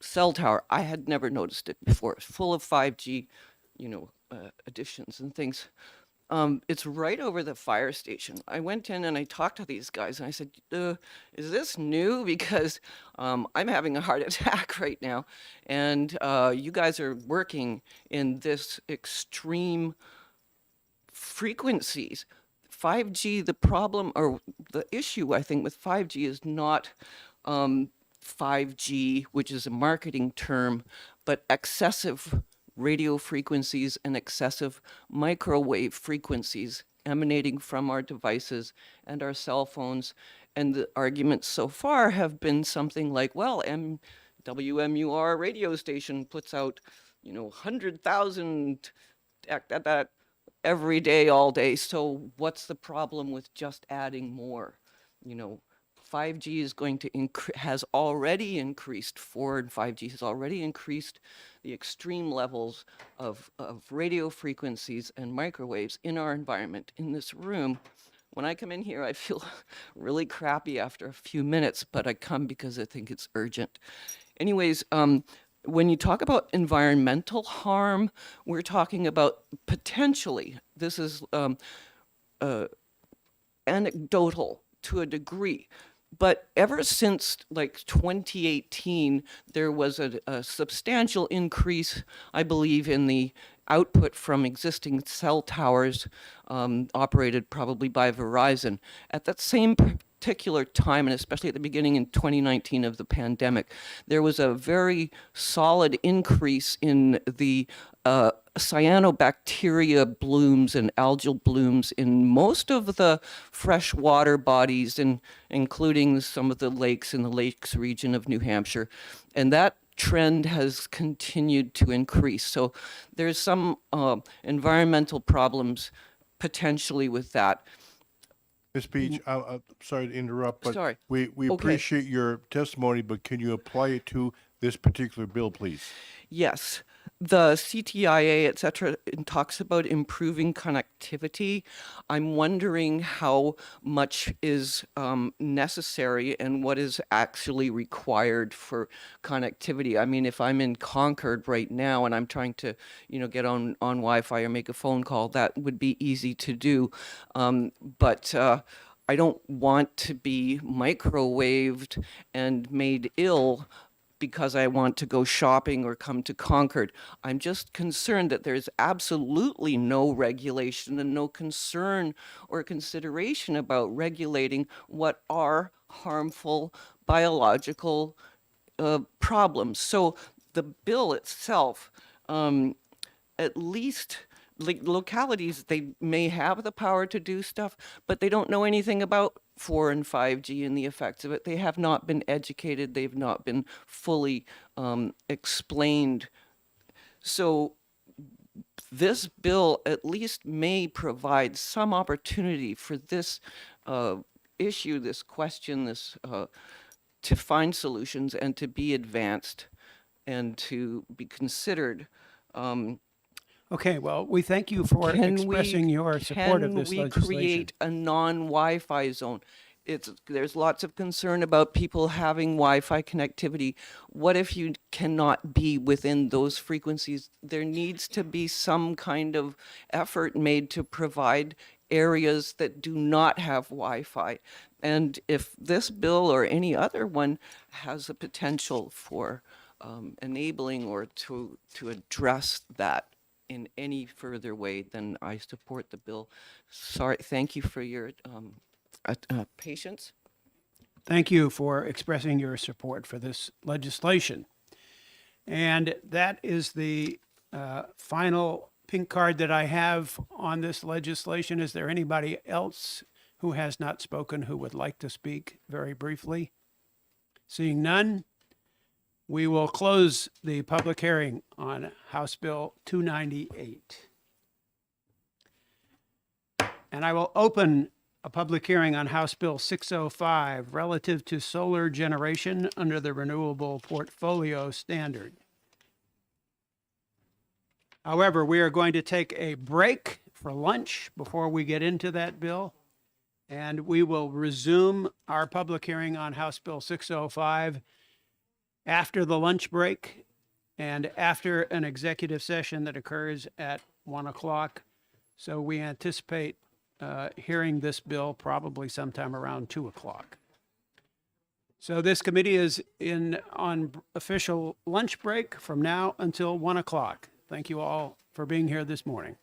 cell tower. I had never noticed it before. It's full of 5G, additions and things. It's right over the fire station. I went in and I talked to these guys, and I said, is this new? Because I'm having a heart attack right now, and you guys are working in this extreme frequencies. 5G, the problem or the issue, I think, with 5G is not 5G, which is a marketing term, but excessive radio frequencies and excessive microwave frequencies emanating from our devices and our cell phones. And the arguments so far have been something like, well, WMUR radio station puts out, 100,000 that every day, all day. So what's the problem with just adding more? 5G is going to has already increased, 4 and 5G has already increased the extreme levels of radio frequencies and microwaves in our environment, in this room. When I come in here, I feel really crappy after a few minutes, but I come because I think it's urgent. Anyways, when you talk about environmental harm, we're talking about potentially, this is anecdotal to a degree, but ever since like 2018, there was a substantial increase, I believe, in the output from existing cell towers operated probably by Verizon. At that same particular time, and especially at the beginning in 2019 of the pandemic, there was a very solid increase in the cyanobacteria blooms and algal blooms in most of the freshwater bodies, including some of the lakes in the lakes region of New Hampshire. And that trend has continued to increase. So there's some environmental problems potentially with that. Ms. Beach, I'm sorry to interrupt, but Sorry. we Okay. appreciate your testimony, but can you apply it to this particular bill, please? Yes, the CTIA, et cetera, it talks about improving connectivity. I'm wondering how much is necessary and what is actually required for connectivity. I mean, if I'm in Concord right now and I'm trying to, get on Wi-Fi or make a phone call, that would be easy to do. But I don't want to be microwaved and made ill because I want to go shopping or come to Concord. I'm just concerned that there's absolutely no regulation and no concern or consideration about regulating what are harmful biological problems. So the bill itself, at least localities, they may have the power to do stuff, but they don't know anything about 4 and 5G and the effects of it. They have not been educated. They've not been fully explained. So this bill at least may provide some opportunity for this issue, this question, to find solutions and to be advanced and to be considered. Okay, well, we thank you for expressing your support of this Can we legislation. create a non-Wi-Fi zone? There's lots of concern about people having Wi-Fi connectivity. What if you cannot be within those frequencies? There needs to be some kind of effort made to provide areas that do not have Wi-Fi. And if this bill or any other one has a potential for enabling or to address that in any further way, then I support the bill. Sorry, thank you for your patience. Thank you for expressing your support for this legislation. And that is the final pink card that I have on this legislation. Is there anybody else who has not spoken who would like to speak very briefly? Seeing none, we will close the public hearing on House Bill 298. And I will open a public hearing on House Bill 605 relative to solar generation under the Renewable Portfolio Standard. However, we are going to take a break for lunch before we get into that bill, and we will resume our public hearing on House Bill 605 after the lunch break and after an executive session that occurs at 1 o'clock. So we anticipate hearing this bill probably sometime around 2 o'clock. So this committee is on official lunch break from now until 1 o'clock. Thank you all for being here this morning.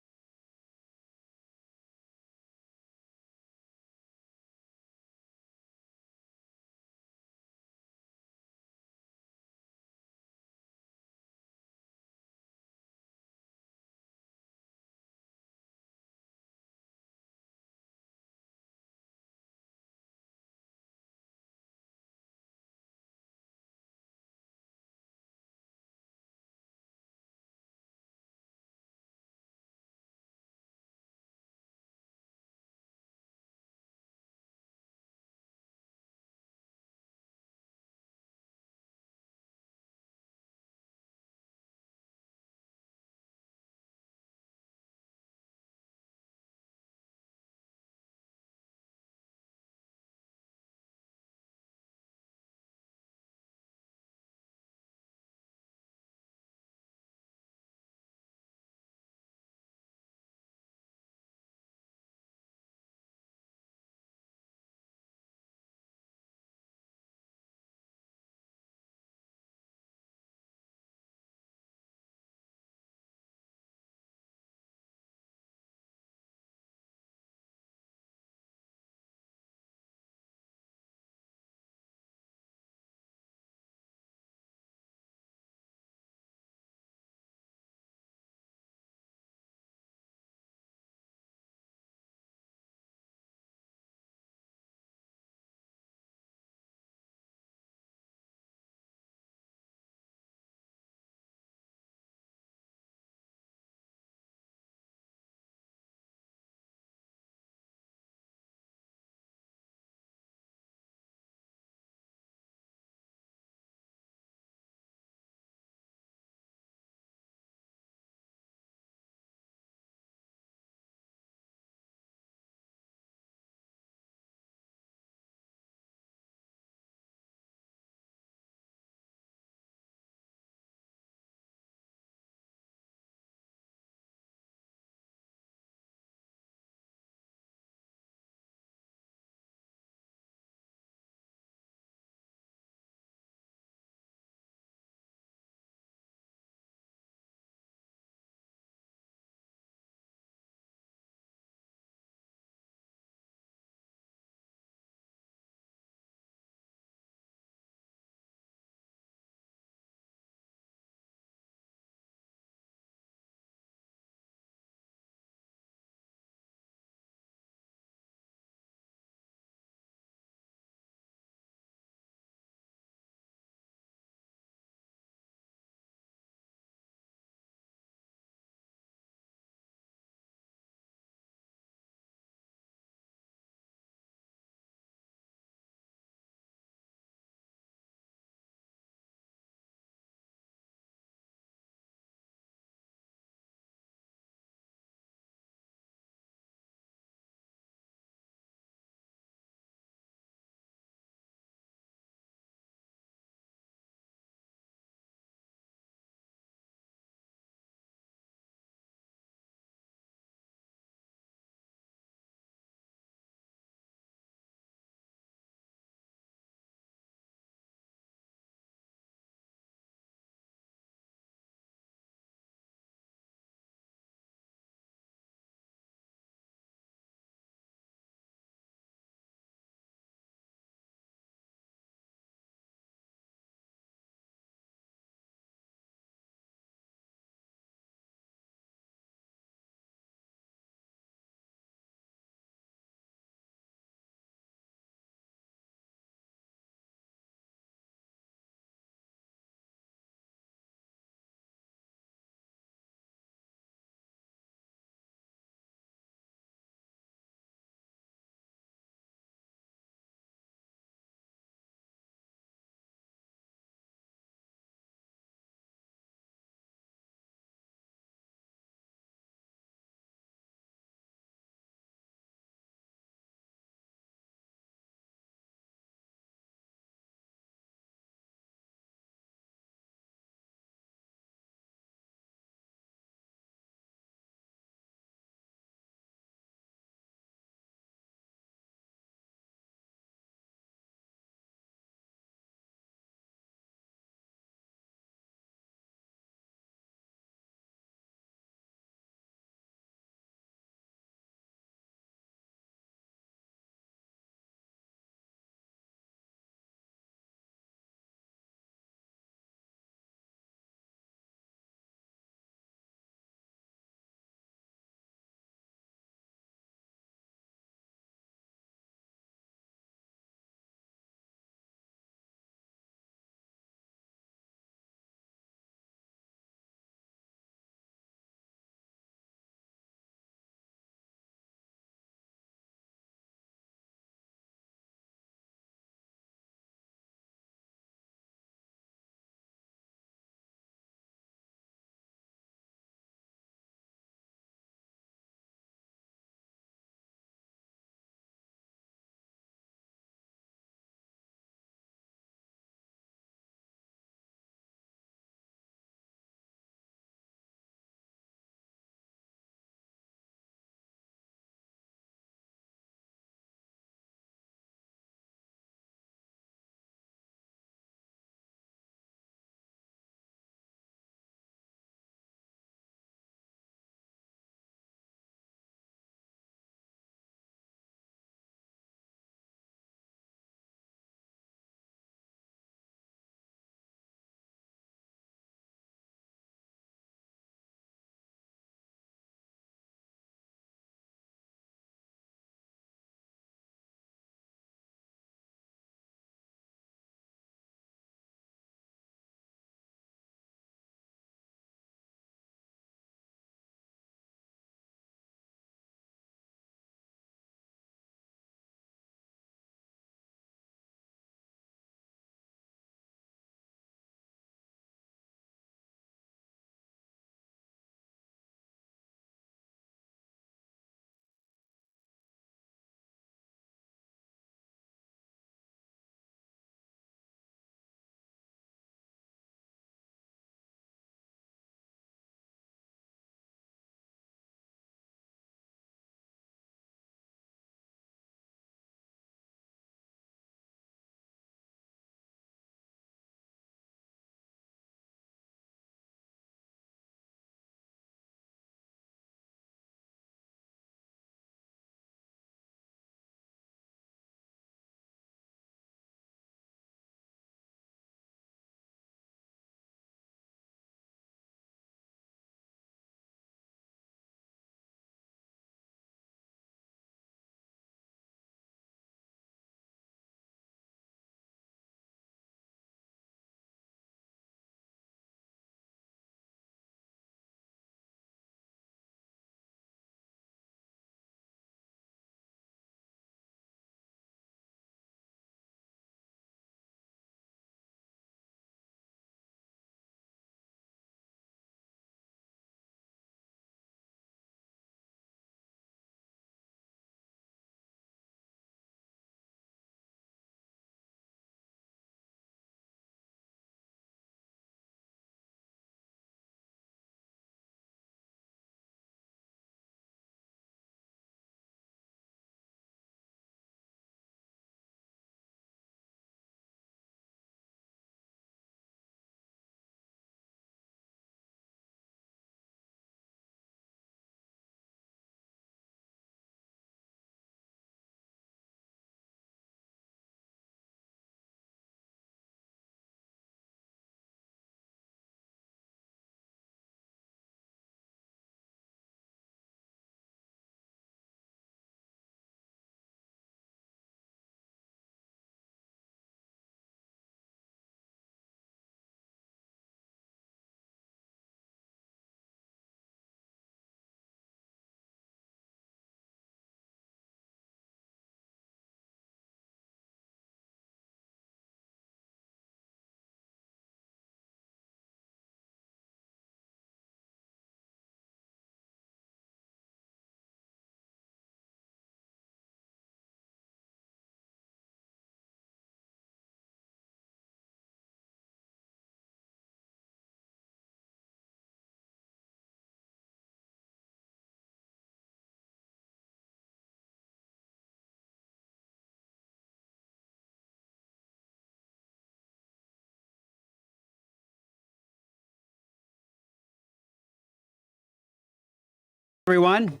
Everyone,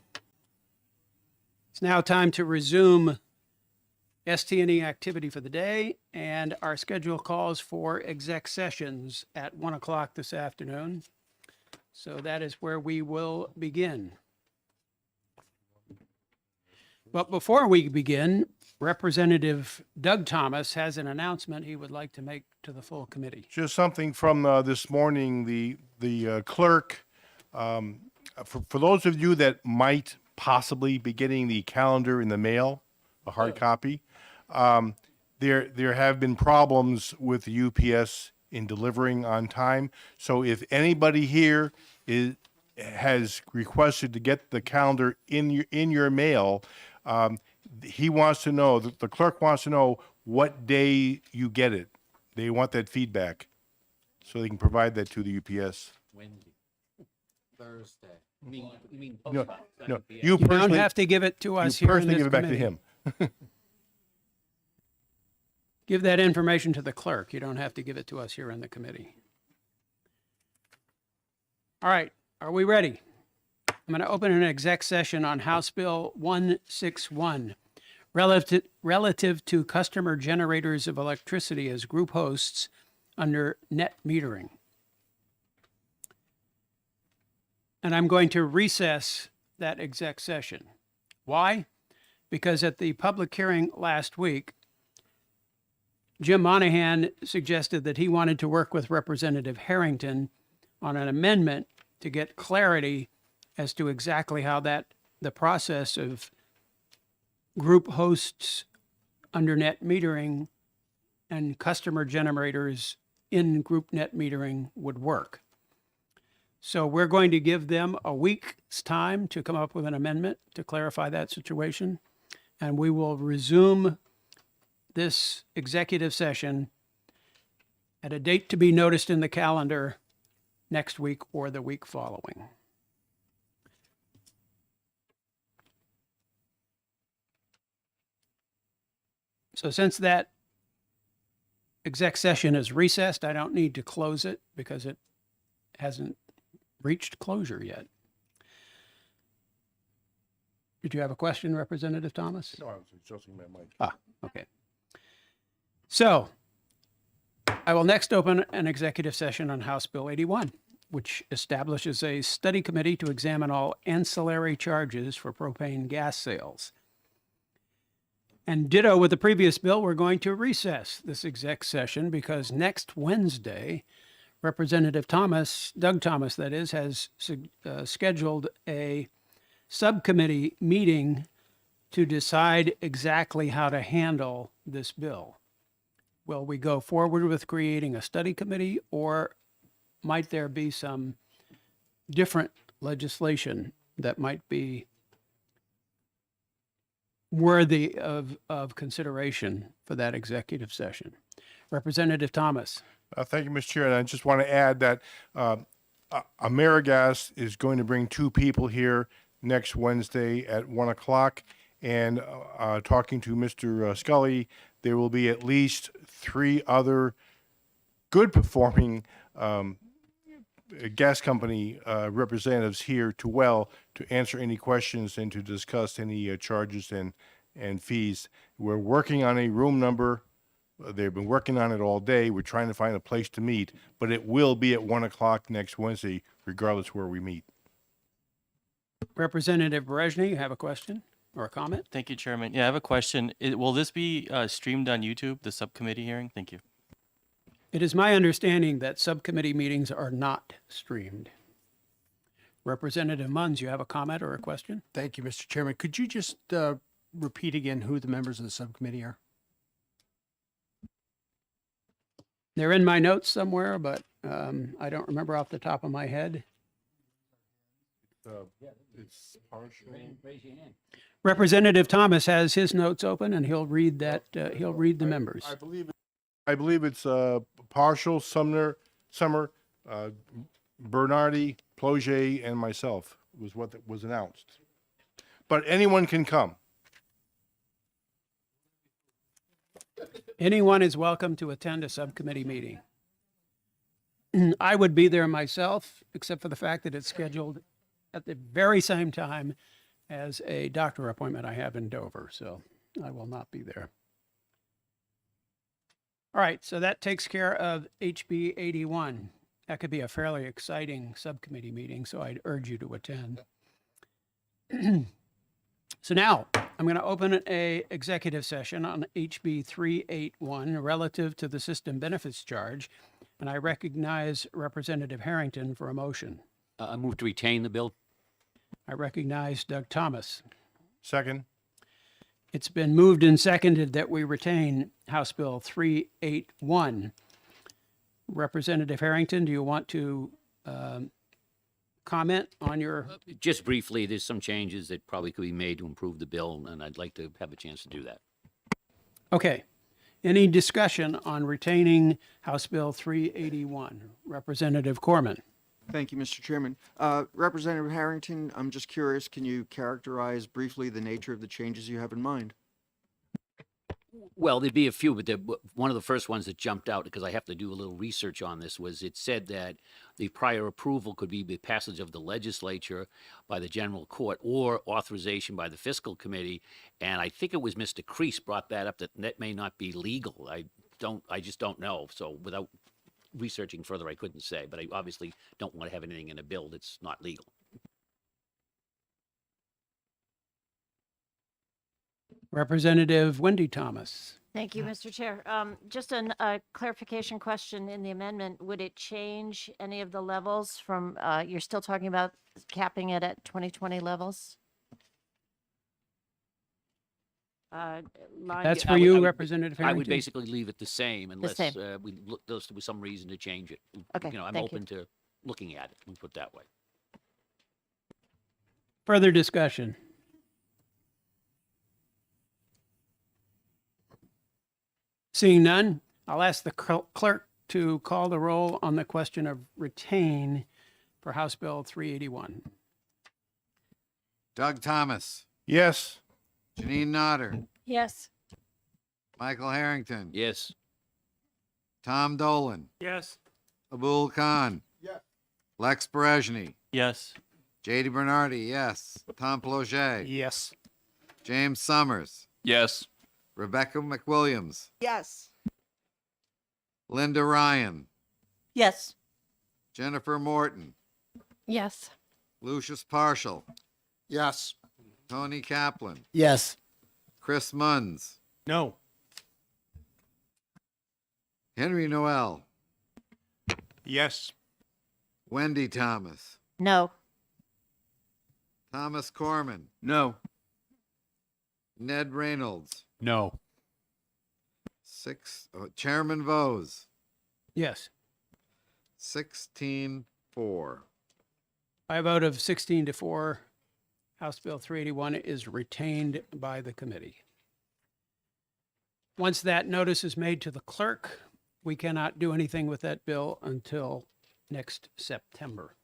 it's now time to resume ST&E activity for the day, and our schedule calls for exec sessions at 1 o'clock this afternoon. So that is where we will begin. But before we begin, Representative Doug Thomas has an announcement he would like to make to the full committee. Just something from this morning, the clerk, for those of you that might possibly be getting the calendar in the mail, a hard copy, there have been problems with the UPS in delivering on time. So if anybody here has requested to get the calendar in your mail, he wants to know, the clerk wants to know what day you get it. They want that feedback so they can provide that to the UPS. Wednesday. Thursday. You mean No, no, You you don't personally have to give it to us you here in personally this give it back to committee. him. Give that information to the clerk. You don't have to give it to us here in the committee. All right, are we ready? I'm going to open an exec session on House Bill 161, relative to customer generators of electricity as group hosts under net metering. And I'm going to recess that exec session. Why? Because at the public hearing last week, Jim Monahan suggested that he wanted to work with Representative Harrington on an amendment to get clarity as to exactly how the process of group hosts under net metering and customer generators in group net metering would work. So we're going to give them a week's time to come up with an amendment to clarify that situation, and we will resume this executive session at a date to be noticed in the calendar next week or the week following. So since that exec session is recessed, I don't need to close it because it hasn't reached closure yet. Did you have a question, Representative Thomas? No, I was adjusting my mic. Ah, okay. So I will next open an executive session on House Bill 81, which establishes a study committee to examine all ancillary charges for propane gas sales. And ditto with the previous bill, we're going to recess this exec session because next Wednesday, Representative Thomas, Doug Thomas, that is, has scheduled a subcommittee meeting to decide exactly how to handle this bill. Will we go forward with creating a study committee, or might there be some different legislation that might be worthy of consideration for that executive session? Representative Thomas. Thank you, Mr. Chair. And I just want to add that AmeriGas is going to bring two people here next Wednesday at 1 o'clock. And talking to Mr. Scully, there will be at least 3 other good performing gas company representatives here to answer any questions and to discuss any charges and fees. We're working on a room number. They've been working on it all day. We're trying to find a place to meet, but it will be at 1 o'clock next Wednesday, regardless where we meet. Representative Berejny, you have a question or a comment? Thank you, Chairman. Yeah, I have a question. Will this be streamed on YouTube, the subcommittee hearing? Thank you. It is my understanding that subcommittee meetings are not streamed. Representative Munns, you have a comment or a question? Thank you, Mr. Chairman. Could you just repeat again who the members of the subcommittee are? They're in my notes somewhere, but I don't remember off the top of my head. It's partial. Raise your hand. Representative Thomas has his notes open, and he'll read that. He'll read the members. I believe it's Partial, Summer, Bernardi, Ploget, and myself was what was announced. But anyone can come. Anyone is welcome to attend a subcommittee meeting. I would be there myself, except for the fact that it's scheduled at the very same time as a doctor appointment I have in Dover, so I will not be there. All right, so that takes care of HB 81. That could be a fairly exciting subcommittee meeting, so I'd urge you to attend. So now I'm going to open a executive session on HB 381 relative to the system benefits charge, and I recognize Representative Harrington for a motion. I move to retain the bill. I recognize Doug Thomas. Second. It's been moved and seconded that we retain House Bill 381. Representative Harrington, do you want to comment on your? Just briefly, there's some changes that probably could be made to improve the bill, and I'd like to have a chance to do that. Okay. Any discussion on retaining House Bill 381? Representative Corman. Thank you, Mr. Chairman. Representative Harrington, I'm just curious, can you characterize briefly the nature of the changes you have in mind? Well, there'd be a few, but one of the first ones that jumped out, because I have to do a little research on this, was it said that the prior approval could be the passage of the legislature by the general court or authorization by the fiscal committee. And I think it was Mr. Crease brought that up, that may not be legal. I just don't know. So without researching further, I couldn't say, but I obviously don't want to have anything in a bill that's not legal. Representative Wendy Thomas. Thank you, Mr. Chair. Just a clarification question in the amendment. Would it change any of the levels from, you're still talking about capping it at 2020 levels? That's for you, Representative I would Harrington? basically leave it the same unless same. we look, there's some reason to change it. Okay, You know, I'm thank you. open to looking at it, let me put it that way. Further discussion? Seeing none, I'll ask the clerk to call the roll on the question of retain for House Bill 381. Doug Thomas, Yes. Janine Nodder, Yes. Michael Harrington, Yes. Tom Dolan, Yes. Abul Khan, Yes. Lex Berejny, Yes. JD Bernardi, yes. Tom Ploget, Yes. James Summers, Yes. Rebecca McWilliams, Yes. Linda Ryan, Yes. Jennifer Morton, Yes. Lucius Parshall, Yes. Tony Kaplan, Yes. Chris Munns, No. Henry Noel, Yes. Wendy Thomas, No. Thomas Corman, No. Ned Reynolds, No. Chairman Vose, Yes. 16-4. By a vote of 16-4, House Bill 381 is retained by the committee. Once that notice is made to the clerk, we cannot do anything with that bill until next September.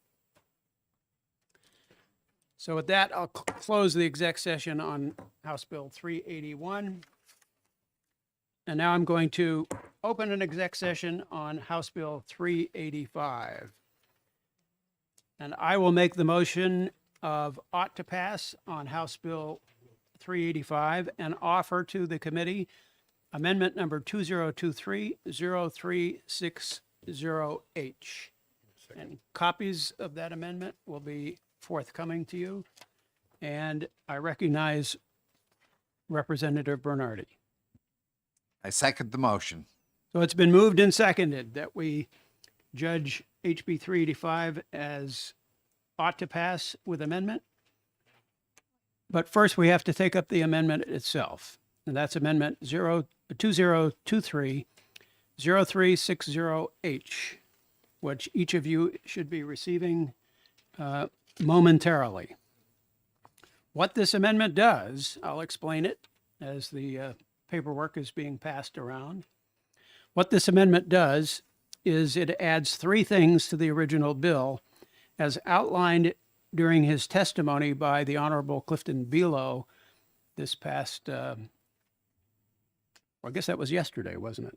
So with that, I'll close the exec session on House Bill 381. And now I'm going to open an exec session on House Bill 385. And I will make the motion of ought to pass on House Bill 385 and offer to the committee amendment number 2023-0360H. And copies of that amendment will be forthcoming to you. And I recognize Representative Bernardi. I second the motion. So it's been moved and seconded that we judge HB 385 as ought to pass with amendment. But first, we have to take up the amendment itself. And that's Amendment 2023-0360H, which each of you should be receiving momentarily. What this amendment does, I'll explain it as the paperwork is being passed around. What this amendment does is it adds three things to the original bill as outlined during his testimony by the Honorable Clifton Below this past, I guess that was yesterday, wasn't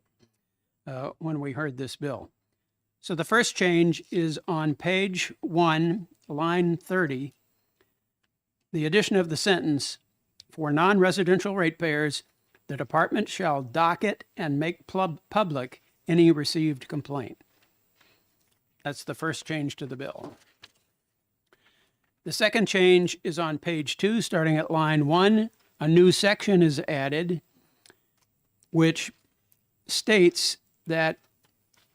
it? When we heard this bill. So the first change is on page 1, line 30 the addition of the sentence, "For non-residential ratepayers, the department shall docket and make public any received complaint." That's the first change to the bill. The second change is on page 2, starting at line 1. A new section is added, which states that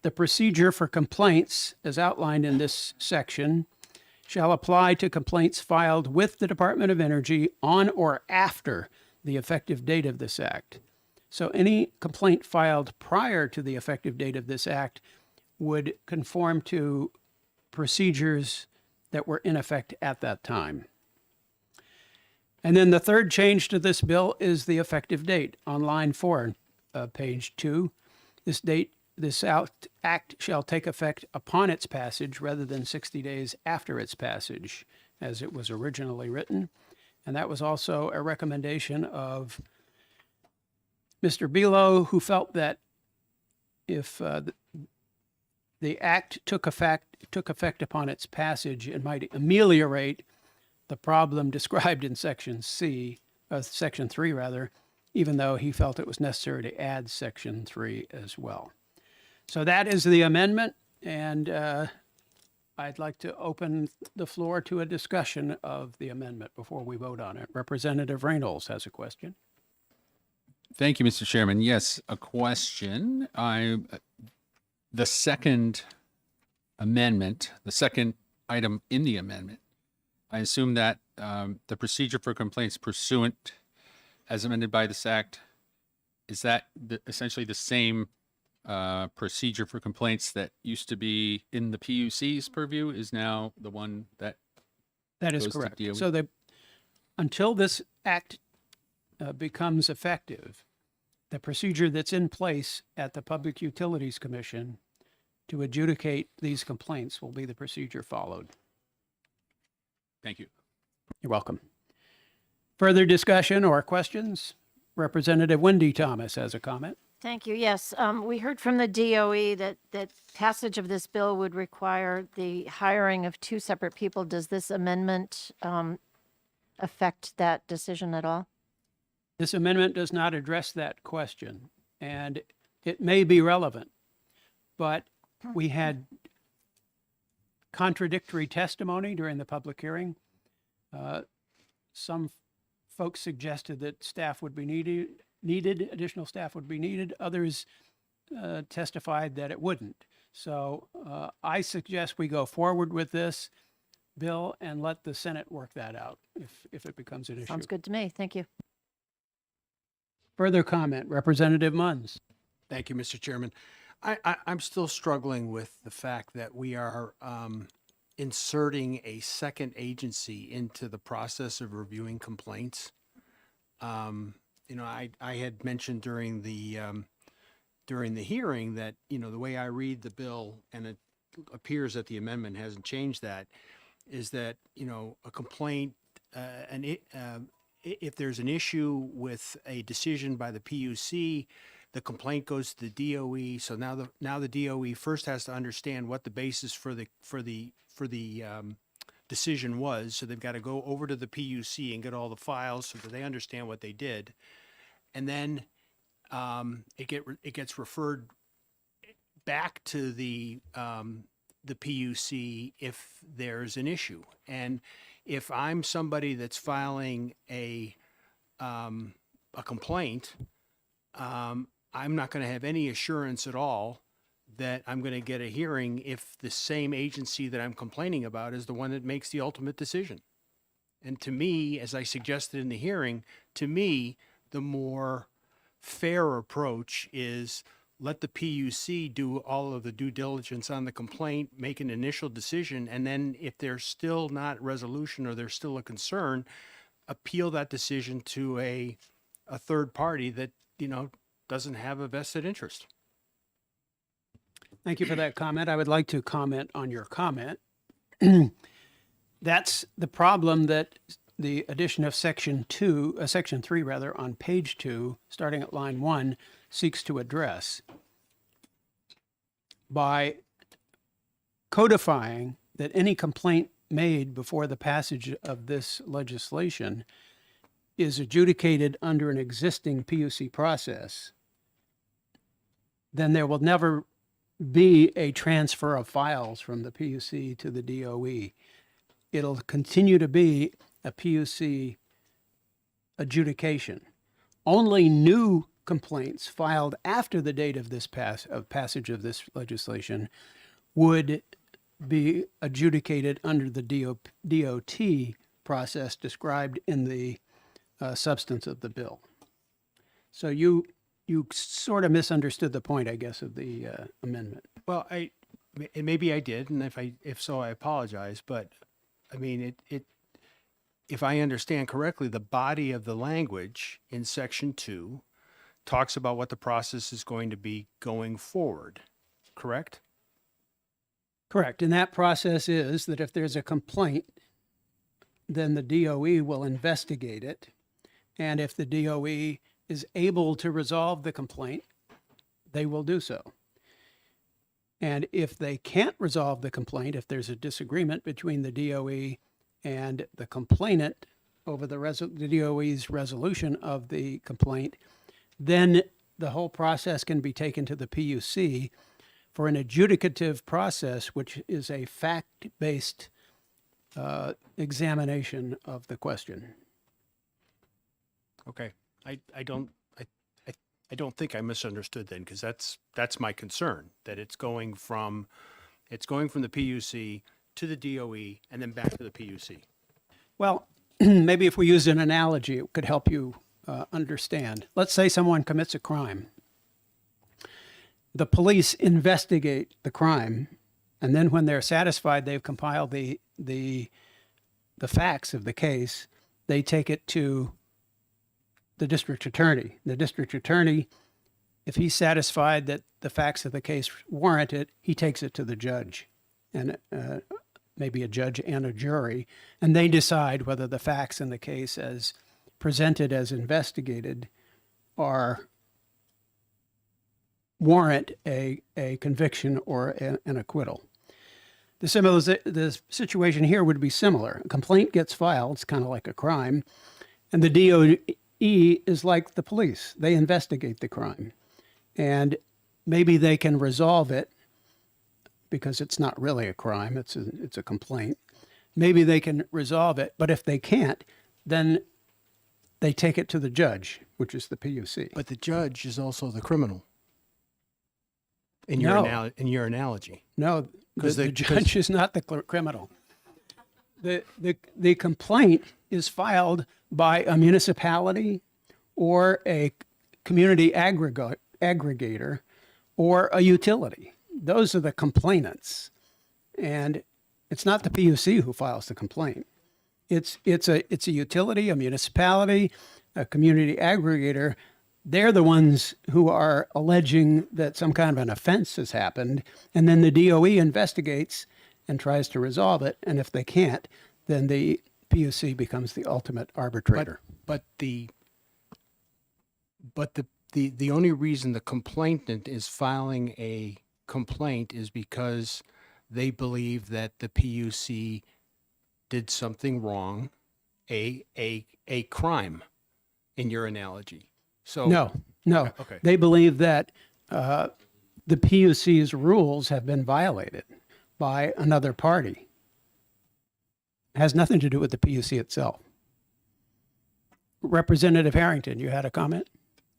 the procedure for complaints, as outlined in this section, shall apply to complaints filed with the Department of Energy on or after the effective date of this act. So any complaint filed prior to the effective date of this act would conform to procedures that were in effect at that time. And then the third change to this bill is the effective date on line 4, page 2. This act shall take effect upon its passage rather than 60 days after its passage, as it was originally written. And that was also a recommendation of Mr. Belo, who felt that if the act took effect upon its passage, it might ameliorate the problem described in section 3 rather, even though he felt it was necessary to add section 3 as well. So that is the amendment, and I'd like to open the floor to a discussion of the amendment before we vote on it. Representative Reynolds has a question. Thank you, Mr. Chairman. Yes, a question. The second amendment, the second item in the amendment, I assume that the procedure for complaints pursuant as amended by this act, is that essentially the same procedure for complaints that used to be in the PUC's purview is now the one that is goes to correct. DOE? So until this act becomes effective, the procedure that's in place at the Public Utilities Commission to adjudicate these complaints will be the procedure followed. Thank you. You're welcome. Further discussion or questions? Representative Wendy Thomas has a comment. Thank you. Yes, we heard from the DOE that passage of this bill would require the hiring of 2 separate people. Does this amendment affect that decision at all? This amendment does not address that question, and it may be relevant, but we had contradictory testimony during the public hearing. Some folks suggested that staff would be needed, additional staff would be needed. Others testified that it wouldn't. So I suggest we go forward with this bill and let the Senate work that out if it becomes an issue. Sounds good to me. Thank you. Further comment, Representative Munns. Thank you, Mr. Chairman. I'm still struggling with the fact that we are inserting a second agency into the process of reviewing complaints. I had mentioned during the hearing that, the way I read the bill, and it appears that the amendment hasn't changed that, is that, a complaint, if there's an issue with a decision by the PUC, the complaint goes to the DOE. So now the DOE first has to understand what the basis for the decision was. So they've got to go over to the PUC and get all the files so that they understand what they did, and then it gets referred back to the PUC if there's an issue. And if I'm somebody that's filing a complaint, I'm not going to have any assurance at all that I'm going to get a hearing if the same agency that I'm complaining about is the one that makes the ultimate decision. And to me, as I suggested in the hearing, to me, the more fair approach is let the PUC do all of the due diligence on the complaint, make an initial decision, and then if there's still not resolution or there's still a concern, appeal that decision to a third party that, doesn't have a vested interest. Thank you for that comment. I would like to comment on your comment. That's the problem that the addition of section 3 on page 2, starting at line 1, seeks to address by codifying that any complaint made before the passage of this legislation is adjudicated under an existing PUC process, then there will never be a transfer of files from the PUC to the DOE. It'll continue to be a PUC adjudication. Only new complaints filed after the date of this passage of this legislation would be adjudicated under the DOT process described in the substance of the bill. So you sort of misunderstood the point, I guess, of the amendment. Well, and maybe I did, and if so, I apologize. But I mean, if I understand correctly, the body of the language in Section 2 talks about what the process is going to be going forward. Correct? Correct. And that process is that if there's a complaint, then the DOE will investigate it. And if the DOE is able to resolve the complaint, they will do so. And if they can't resolve the complaint, if there's a disagreement between the DOE and the complainant over the DOE's resolution of the complaint, then the whole process can be taken to the PUC for an adjudicative process, which is a fact-based examination of the question. Okay. I don't think I misunderstood then, because that's my concern, that it's going from the PUC to the DOE and then back to the PUC. Well, maybe if we used an analogy, it could help you understand. Let's say someone commits a crime. The police investigate the crime, and then when they're satisfied they've compiled the facts of the case, they take it to the district attorney. The district attorney, if he's satisfied that the facts of the case warrant it, he takes it to the judge, and maybe a judge and a jury, and they decide whether the facts in the case as presented as investigated warrant a conviction or an acquittal. The situation here would be similar. A complaint gets filed, it's kind of like a crime, and the DOE is like the police. They investigate the crime, and maybe they can resolve it because it's not really a crime, it's a complaint. Maybe they can resolve it, but if they can't, then they take it to the judge, which is the PUC. But the judge is also the criminal. In your analogy. No, the judge is not the criminal. The complaint is filed by a municipality or a community aggregator or a utility. Those are the complainants. And it's not the PUC who files the complaint. It's a utility, a municipality, a community aggregator. They're the ones who are alleging that some kind of an offense has happened, and then the DOE investigates and tries to resolve it. And if they can't, then the PUC becomes the ultimate arbitrator. But the only reason the complainant is filing a complaint is because they believe that the PUC did something wrong, a crime, in your analogy. So No. Okay. They believe that the PUC's rules have been violated by another party. It has nothing to do with the PUC itself. Representative Harrington, you had a comment?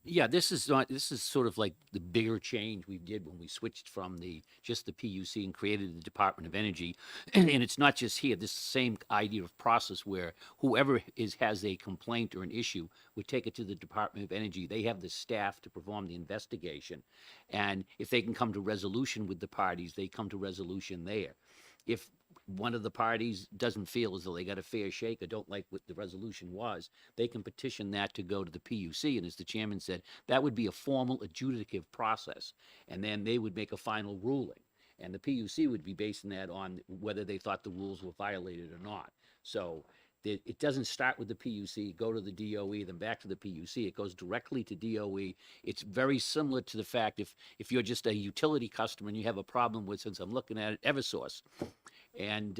Yeah, this is sort of like the bigger change we did when we switched from just the PUC and created the Department of Energy. And it's not just here, this same idea of process where whoever has a complaint or an issue would take it to the Department of Energy. They have the staff to perform the investigation. And if they can come to resolution with the parties, they come to resolution there. If one of the parties doesn't feel as though they got a fair shake or don't like what the resolution was, they can petition that to go to the PUC. And as the chairman said, that would be a formal adjudicative process. And then they would make a final ruling. And the PUC would be basing that on whether they thought the rules were violated or not. So it doesn't start with the PUC, go to the DOE, then back to the PUC. It goes directly to DOE. It's very similar to the fact if you're just a utility customer and you have a problem with, since I'm looking at it, Eversource, and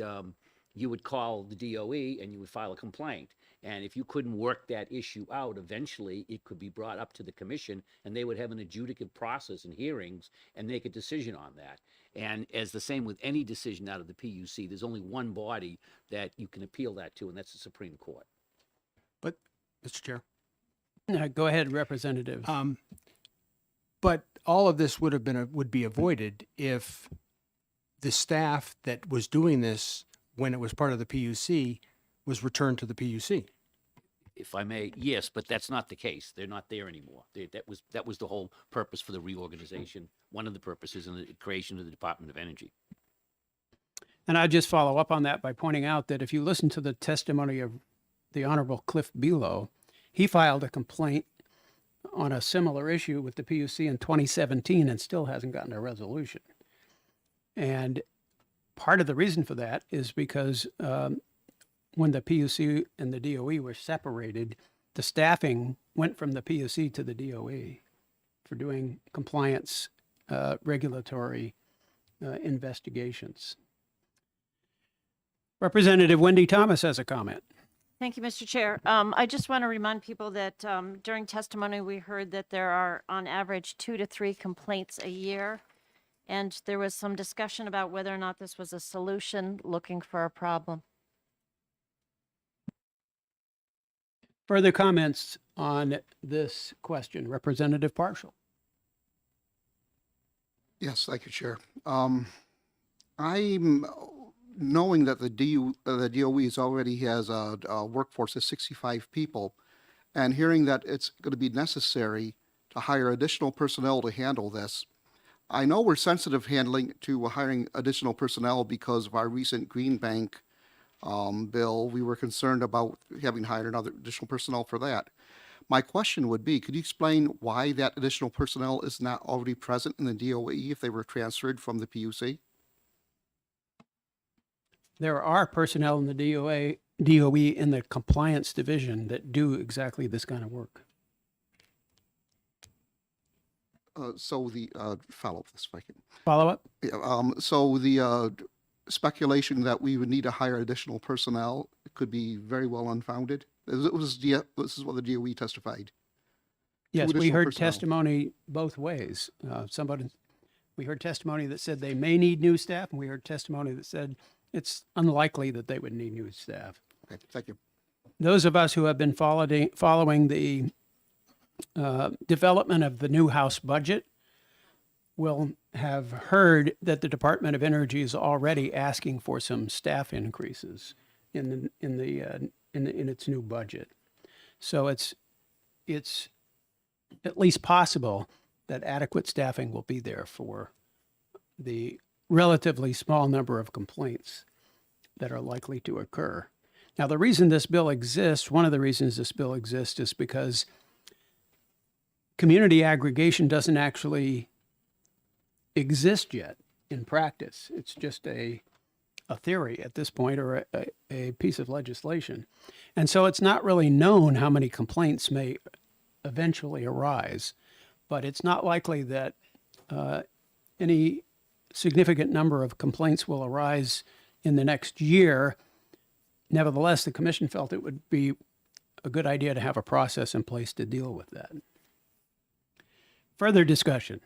you would call the DOE and you would file a complaint. And if you couldn't work that issue out, eventually it could be brought up to the commission and they would have an adjudicative process and hearings and make a decision on that. And as the same with any decision out of the PUC, there's only one body that you can appeal that to, and that's the Supreme Court. But, Mr. Chair. Go ahead, Representative. But all of this would be avoided if the staff that was doing this when it was part of the PUC was returned to the PUC. If I may, yes, but that's not the case. They're not there anymore. That was the whole purpose for the reorganization. One of the purposes in the creation of the Department of Energy. And I just follow up on that by pointing out that if you listen to the testimony of the Honorable Cliff Below, he filed a complaint on a similar issue with the PUC in 2017 and still hasn't gotten a resolution. And part of the reason for that is because when the PUC and the DOE were separated, the staffing went from the PUC to the DOE for doing compliance regulatory investigations. Representative Wendy Thomas has a comment. Thank you, Mr. Chair. I just want to remind people that during testimony, we heard that there are on average 2 to 3 complaints a year. And there was some discussion about whether or not this was a solution looking for a problem. Further comments on this question? Representative Partial. Yes, thank you, Chair. I'm knowing that the DOE already has a workforce of 65 people, and hearing that it's going to be necessary to hire additional personnel to handle this. I know we're sensitive to hiring additional personnel because of our recent Green Bank bill. We were concerned about having hired another additional personnel for that. My question would be, could you explain why that additional personnel is not already present in the DOE if they were transferred from the PUC? There are personnel in the DOE in the compliance division that do exactly this kind of work. So the follow up this, if I can. Follow up? Yeah, so the speculation that we would need to hire additional personnel could be very well unfounded. This is what the DOE testified. Yes, we additional heard personnel. testimony both ways. We heard testimony that said they may need new staff, and we heard testimony that said it's unlikely that they would need new staff. Okay, thank you. Those of us who have been following the development of the new House budget will have heard that the Department of Energy is already asking for some staff increases in its new budget. So it's at least possible that adequate staffing will be there for the relatively small number of complaints that are likely to occur. Now, the reason this bill exists, one of the reasons this bill exists is because community aggregation doesn't actually exist yet in practice. It's just a theory at this point, or a piece of legislation. And so it's not really known how many complaints may eventually arise, but it's not likely that any significant number of complaints will arise in the next year. Nevertheless, the commission felt it would be a good idea to have a process in place to deal with that. Further discussion?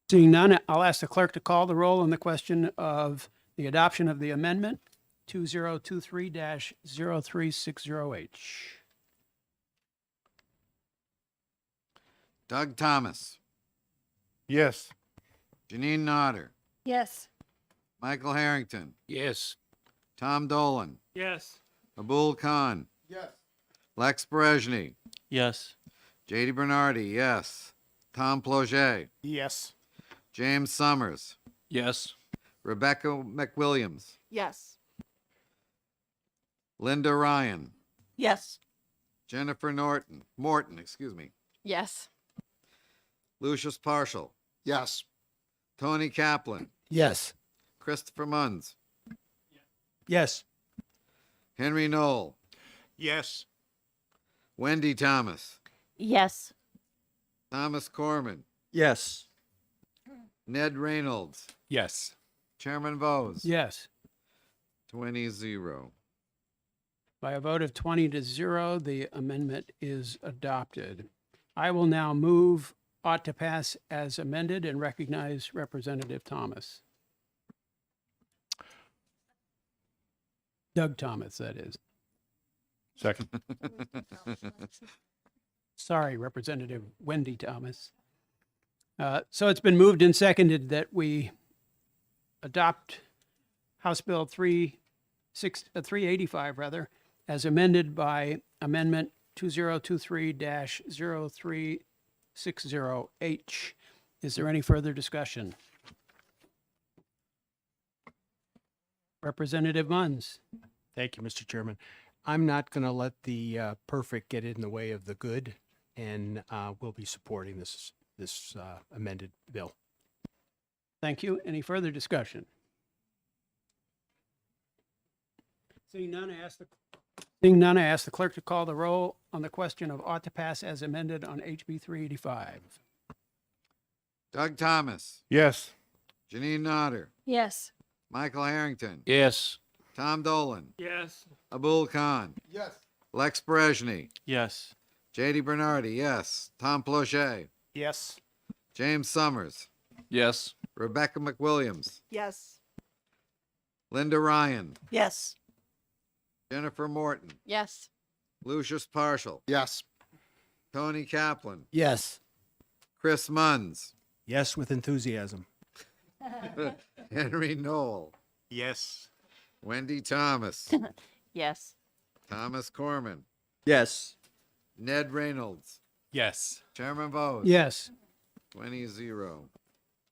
Seeing none, I'll ask the clerk to call the roll on the question of the adoption of the amendment 2023-03608. Doug Thomas, Yes. Janine Nodder, Yes. Michael Harrington, Yes. Tom Dolan, Yes. Abul Khan, Yes. Lex Berejny, Yes. JD Bernardi, yes. Tom Ploget, Yes. James Summers, Yes. Rebecca McWilliams, Yes. Linda Ryan, Yes. Jennifer Morton, excuse me, Yes. Lucius Partial, Yes. Tony Kaplan, Yes. Christopher Munns, Yes. Henry Knoll, Yes. Wendy Thomas, Yes. Thomas Corman, Yes. Ned Reynolds, Yes. Chairman Bose. Yes. 20-0. By a vote of 20-0, the amendment is adopted. I will now move ought to pass as amended and recognize Representative Thomas. Doug Thomas, that is. Second. Sorry, Representative Wendy Thomas. So it's been moved and seconded that we adopt House Bill 385 as amended by Amendment 2023-0360H. Is there any further discussion? Representative Munns. Thank you, Mr. Chairman. I'm not going to let the perfect get in the way of the good, and we'll be supporting this amended bill. Thank you. Any further discussion? Seeing none, I ask the clerk to call the roll on the question of ought to pass as amended on HB 385. Doug Thomas. Yes. Janine Nodder. Yes. Michael Harrington. Yes. Tom Dolan. Yes. Abul Khan. Yes. Lex Brezhny. Yes. JD Bernardi, yes. Tom Plauché. Yes. James Summers. Yes. Rebecca McWilliams. Yes. Linda Ryan. Yes. Jennifer Morton. Yes. Lucius Partial. Yes. Tony Kaplan. Yes. Chris Munns. Yes, with enthusiasm. Henry Knoll. Yes. Wendy Thomas. Yes. Thomas Corman. Yes. Ned Reynolds. Yes. Chairman Bose. Yes. 20-0.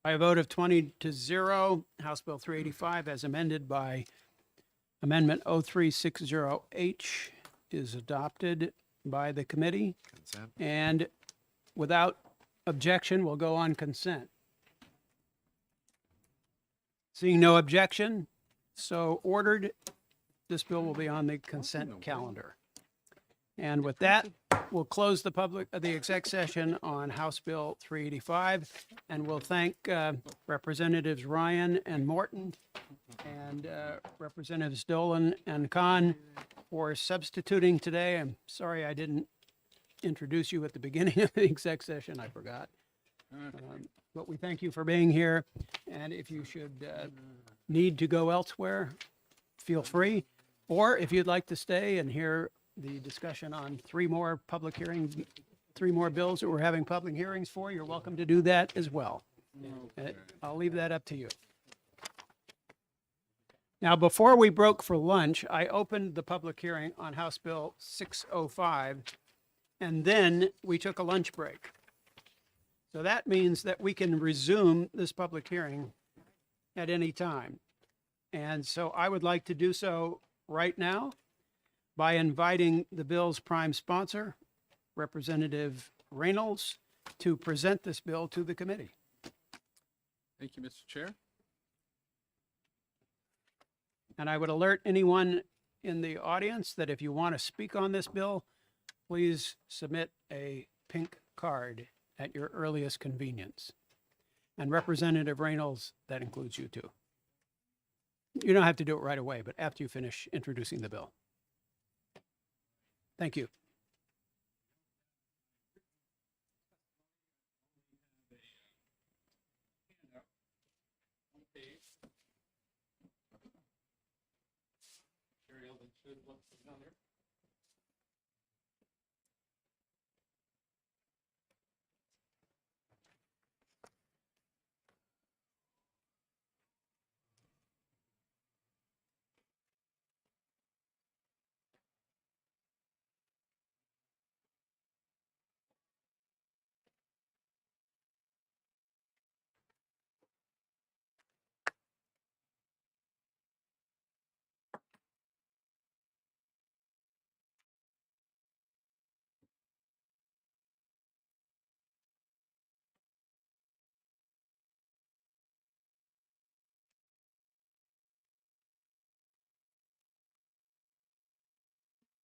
By a vote of 20-0, House Bill 385 as amended by Amendment 0360H is adopted by the committee. Consent. And without objection, we'll go on consent. Seeing no objection, so ordered, this bill will be on the consent calendar. And with that, we'll close the exec session on House Bill 385, and we'll thank Representatives Ryan and Morton and Representatives Dolan and Khan for substituting today. I'm sorry I didn't introduce you at the beginning of the exec session. I forgot. But we thank you for being here. And if you should need to go elsewhere, feel free. Or if you'd like to stay and hear the discussion on three more bills that we're having public hearings for, you're welcome to do that as well. I'll leave that up to you. Now, before we broke for lunch, I opened the public hearing on House Bill 605, and then we took a lunch break. So that means that we can resume this public hearing at any time. And so I would like to do so right now by inviting the bill's prime sponsor, Representative Reynolds, to present this bill to the committee. Thank you, Mr. Chair. And I would alert anyone in the audience that if you want to speak on this bill, please submit a pink card at your earliest convenience. And Representative Reynolds, that includes you too. You don't have to do it right away, but after you finish introducing the bill. Thank you.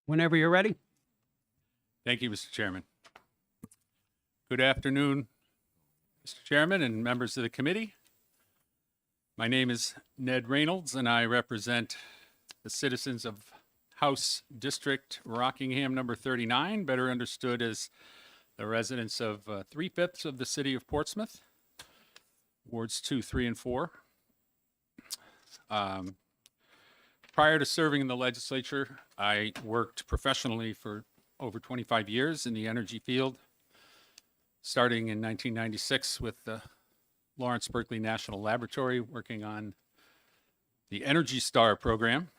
Whenever you're ready. Thank you, Mr. Chairman. Good afternoon, Mr. Chairman and members of the committee. My name is Ned Reynolds, and I represent the citizens of House District Rockingham number 39, better understood as the residents of 3/5 of the city of Portsmouth, wards 2, 3, and 4. Prior to serving in the legislature, I worked professionally for over 25 years in the energy field, starting in 1996 with the Lawrence Berkeley National Laboratory, working on the Energy Star program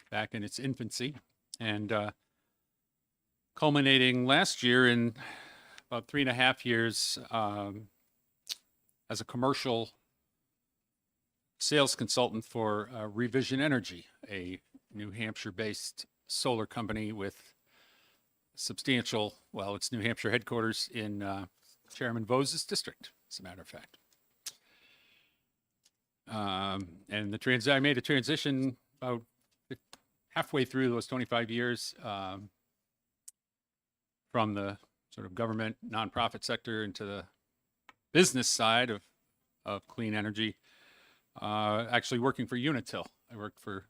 back in its infancy, and culminating last year in about 3.5 years as a commercial sales consultant for Revision Energy, a New Hampshire-based solar company with substantial, well, it's New Hampshire headquarters in Chairman Vose's district, as a matter of fact. And I made a transition about halfway through those 25 years from the sort of government nonprofit sector into the business side of clean energy, actually working for Unitil. I worked for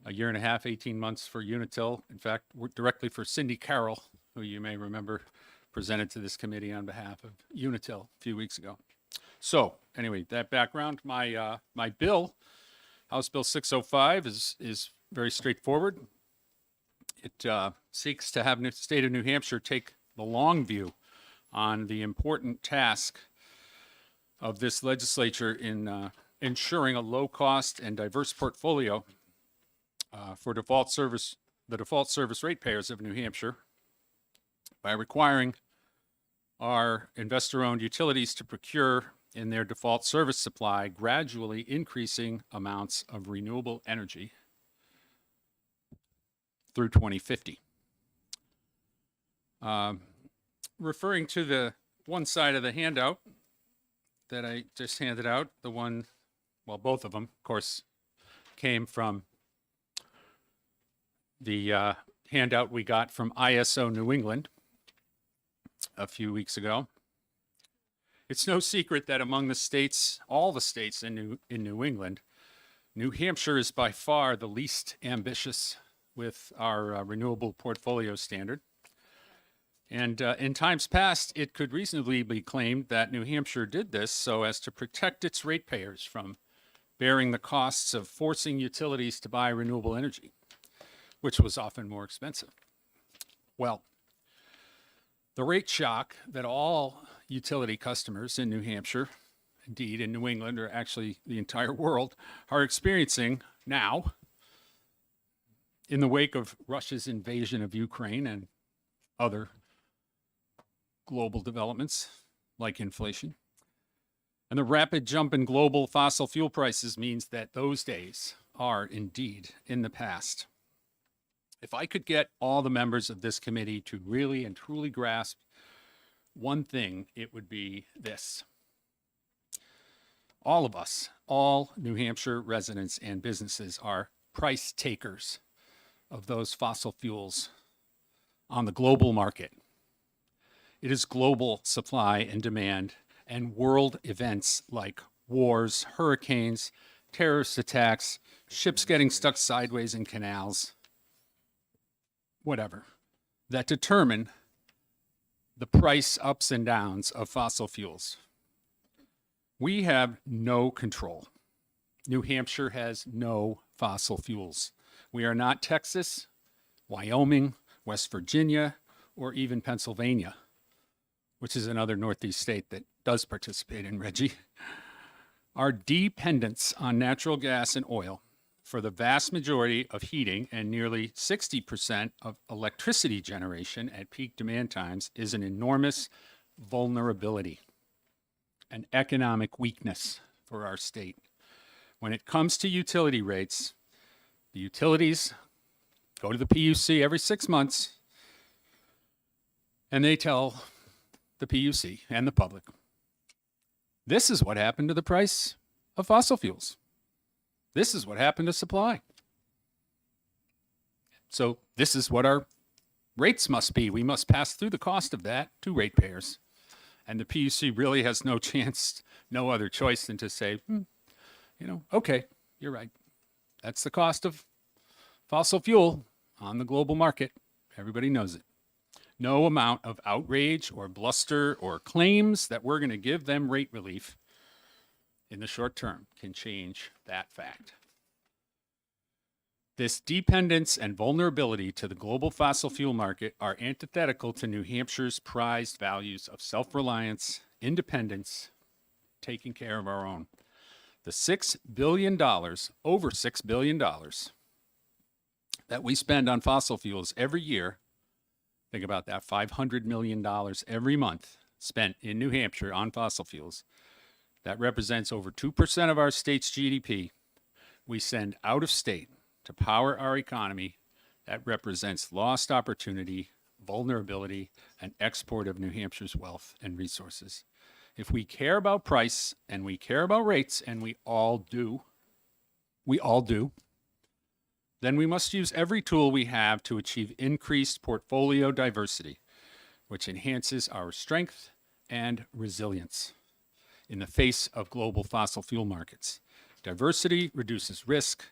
a year and a half, 18 months for Unitil. In fact, worked directly for Cindy Carroll, who you may remember presented to this committee on behalf of Unitil a few weeks ago. So anyway, that background, my bill, House Bill 605, is very straightforward. It seeks to have the state of New Hampshire take the long view on the important task of this legislature in ensuring a low-cost and diverse portfolio for the default service ratepayers of New Hampshire by requiring our investor-owned utilities to procure in their default service supply gradually increasing amounts of renewable energy through 2050. Referring to the one side of the handout that I just handed out, the one, well, both of them, of course, came from the handout we got from ISO New England a few weeks ago. It's no secret that among the states, all the states in New England, New Hampshire is by far the least ambitious with our renewable portfolio standard. And in times past, it could reasonably be claimed that New Hampshire did this so as to protect its ratepayers from bearing the costs of forcing utilities to buy renewable energy, which was often more expensive. Well, the rate shock that all utility customers in New Hampshire, indeed in New England, or actually the entire world, are experiencing now in the wake of Russia's invasion of Ukraine and other global developments like inflation. And the rapid jump in global fossil fuel prices means that those days are indeed in the past. If I could get all the members of this committee to really and truly grasp one thing, it would be this. All of us, all New Hampshire residents and businesses, are price takers of those fossil fuels on the global market. It is global supply and demand and world events like wars, hurricanes, terrorist attacks, ships getting stuck sideways in canals, whatever, that determine the price ups and downs of fossil fuels. We have no control. New Hampshire has no fossil fuels. We are not Texas, Wyoming, West Virginia, or even Pennsylvania, which is another Northeast state that does participate in RGGI. Our dependence on natural gas and oil for the vast majority of heating and nearly 60% of electricity generation at peak demand times is an enormous vulnerability, an economic weakness for our state. When it comes to utility rates, the utilities go to the PUC every 6 months and they tell the PUC and the public, this is what happened to the price of fossil fuels. This is what happened to supply. So this is what our rates must be. We must pass through the cost of that to ratepayers. And the PUC really has no chance, no other choice than to say, okay, you're right. That's the cost of fossil fuel on the global market. Everybody knows it. No amount of outrage or bluster or claims that we're going to give them rate relief in the short term can change that fact. This dependence and vulnerability to the global fossil fuel market are antithetical to New Hampshire's prized values of self-reliance, independence, taking care of our own. The $6 billion, over $6 billion that we spend on fossil fuels every year, think about that, $500 million every month spent in New Hampshire on fossil fuels. That represents over 2% of our state's GDP. We send out of state to power our economy. That represents lost opportunity, vulnerability, and export of New Hampshire's wealth and resources. If we care about price and we care about rates, and we all do, then we must use every tool we have to achieve increased portfolio diversity, which enhances our strength and resilience in the face of global fossil fuel markets. Diversity reduces risk.